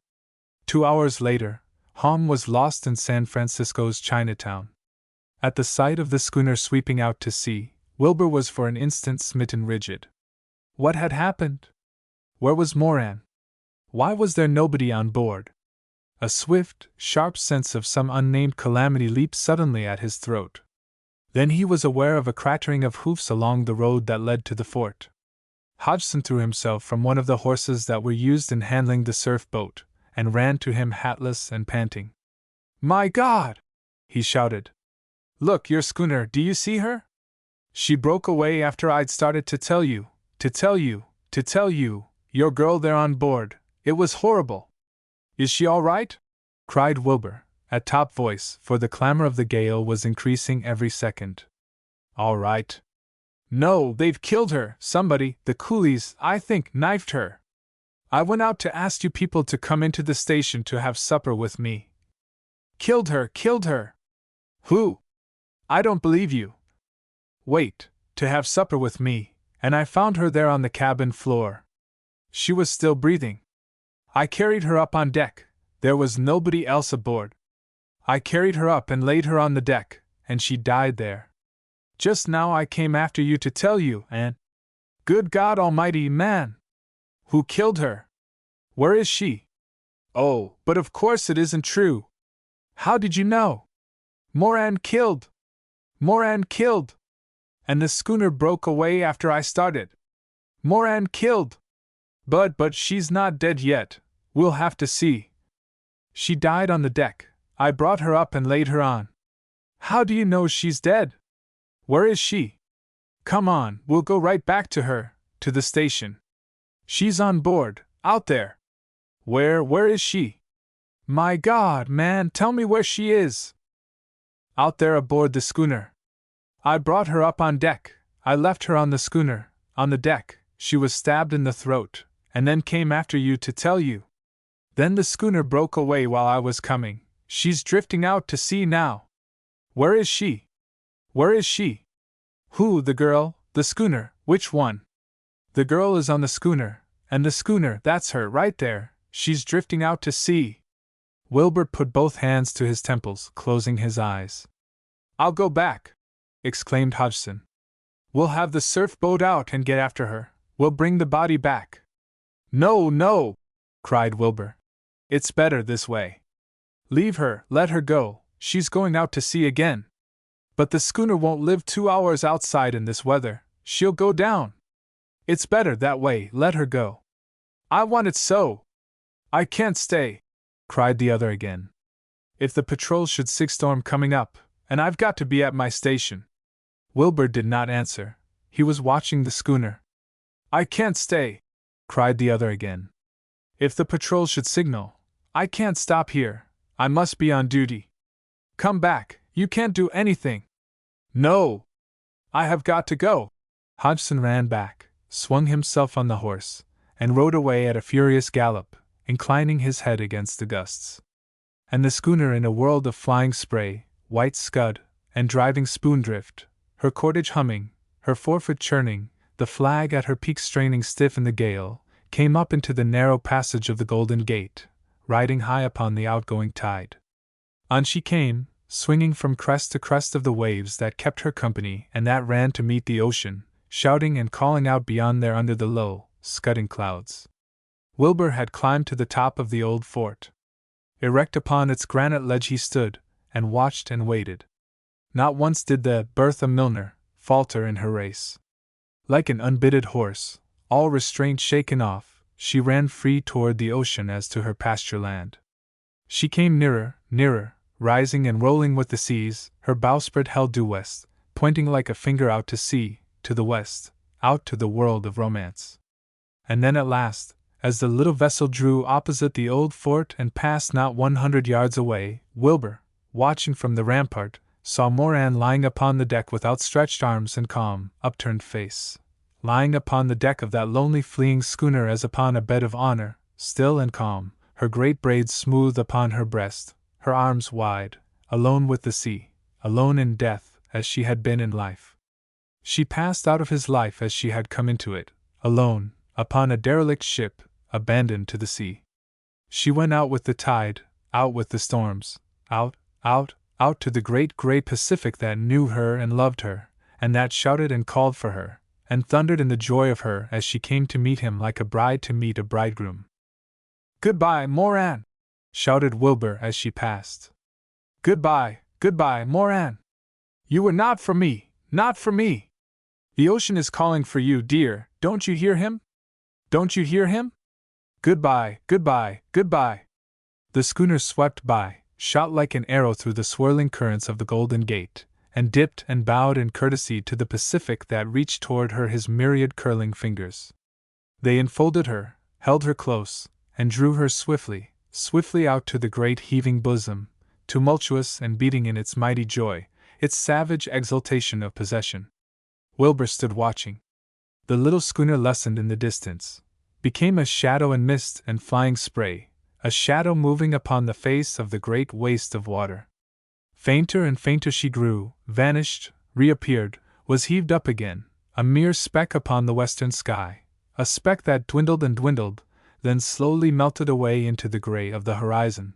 2 hours later, Hong was lost in San Francisco's Chinatown. At the sight of the schooner sweeping out to sea, Wilbur was for an instant smitten rigid. What had happened? Where was Moran? Why was there nobody on board? A swift, sharp sense of some unnamed calamity leaped suddenly at his throat. Then he was aware of a clattering of hoofs along the road that led to the fort. Hodgson threw himself from one of the horses that were used in handling the surf boat, and ran to him hatless and panting. "My God!" he shouted. "Look, your schooner, do you see her? She broke away after I'd started to tell you, your girl there on board. It was horrible." "Is she all right?" cried Wilbur, at top voice, for the clamor of the gale was increasing every second. "All right." "No, they've killed her. Somebody, the coolies, I think, knifed her. I went out to ask you people to come into the station to have supper with me." "Killed her, killed her." "Who?" "I don't believe you." "Wait, to have supper with me, and I found her there on the cabin floor. She was still breathing. I carried her up on deck. There was nobody else aboard. I carried her up and laid her on the deck, and she died there. Just now I came after you to tell you, and... Good God Almighty, man! Who killed her? Where is she? Oh, but of course it isn't true. How did you know? Moran killed! Moran killed! and the schooner broke away after I started. Moran killed! But she's not dead yet, we'll have to see. She died on the deck, I brought her up and laid her on. How do you know she's dead? Where is she? Come on, we'll go right back to her, to the station. She's on board, out there. Where is she? My God, man, tell me where she is. Out there aboard the schooner. I brought her up on deck, I left her on the schooner, on the deck, she was stabbed in the throat, and then came after you to tell you. Then the schooner broke away while I was coming, she's drifting out to sea now. Where is she? Where is she? Who, the girl, the schooner, which one? The girl is on the schooner, and the schooner, that's her right there, she's drifting out to sea. Wilbur put both hands to his temples, closing his eyes. I'll go back, exclaimed Hodgson. We'll have the surf boat out and get after her, we'll bring the body back. No, cried Wilbur. It's better this way. Leave her, let her go, she's going out to sea again. But the schooner won't live 2 hours outside in this weather, she'll go down. It's better that way, let her go. I want it so. I can't stay, cried the other again. If the patrol should see storm coming up, and I've got to be at my station. Wilbur did not answer, he was watching the schooner. I can't stay, cried the other again. If the patrol should signal, I can't stop here, I must be on duty. Come back, you can't do anything. No! I have got to go. Hodgson ran back, swung himself on the horse, and rode away at a furious gallop, inclining his head against the gusts. And the schooner, in a world of flying spray, white scud, and driving spoondrift, her cordage humming, her forefoot churning, the flag at her peak straining stiff in the gale, came up into the narrow passage of the Golden Gate, riding high upon the outgoing tide. On she came, swinging from crest to crest of the waves that kept her company and that ran to meet the ocean, shouting and calling out beyond there under the low, scudding clouds. Wilbur had climbed to the top of the old fort. Erect upon its granite ledge he stood, and watched and waited. Not once did the Bertha Milner falter in her race. Like an unbitted horse, all restraint shaken off, she ran free toward the ocean as to her pasture land. She came nearer, nearer, rising and rolling with the seas, her bowsprit held due west, pointing like a finger out to sea, to the west, out to the world of romance. And then at last, as the little vessel drew opposite the old fort and passed not 100 yards away, Wilbur, watching from the rampart, saw Moran lying upon the deck with outstretched arms and calm, upturned face. Lying upon the deck of that lonely fleeing schooner as upon a bed of honor, still and calm, her great braids smooth upon her breast, her arms wide, alone with the sea, alone in death as she had been in life. She passed out of his life as she had come into it, alone, upon a derelict ship, abandoned to the sea. She went out with the tide, out with the storms, out to the great gray Pacific that knew her and loved her, and that shouted and called for her, and thundered in the joy of her as she came to meet him like a bride to meet a bridegroom. "Goodbye, Moran!" shouted Wilbur as she passed. "Goodbye, Moran! You were not for me, not for me! The ocean is calling for you, dear, don't you hear him? Don't you hear him? Goodbye, goodbye!" The schooner swept by, shot like an arrow through the swirling currents of the Golden Gate, and dipped and bowed in courtesy to the Pacific that reached toward her his myriad curling fingers. They enfolded her, held her close, and drew her swiftly, swiftly out to the great heaving bosom, tumultuous and beating in its mighty joy, its savage exultation of possession. Wilbur stood watching. The little schooner lessened in the distance, became a shadow and mist and flying spray, a shadow moving upon the face of the great waste of water. Fainter and fainter she grew, vanished, reappeared, was heaved up again, a mere speck upon the western sky, a speck that dwindled and dwindled, then slowly melted away into the gray of the horizon.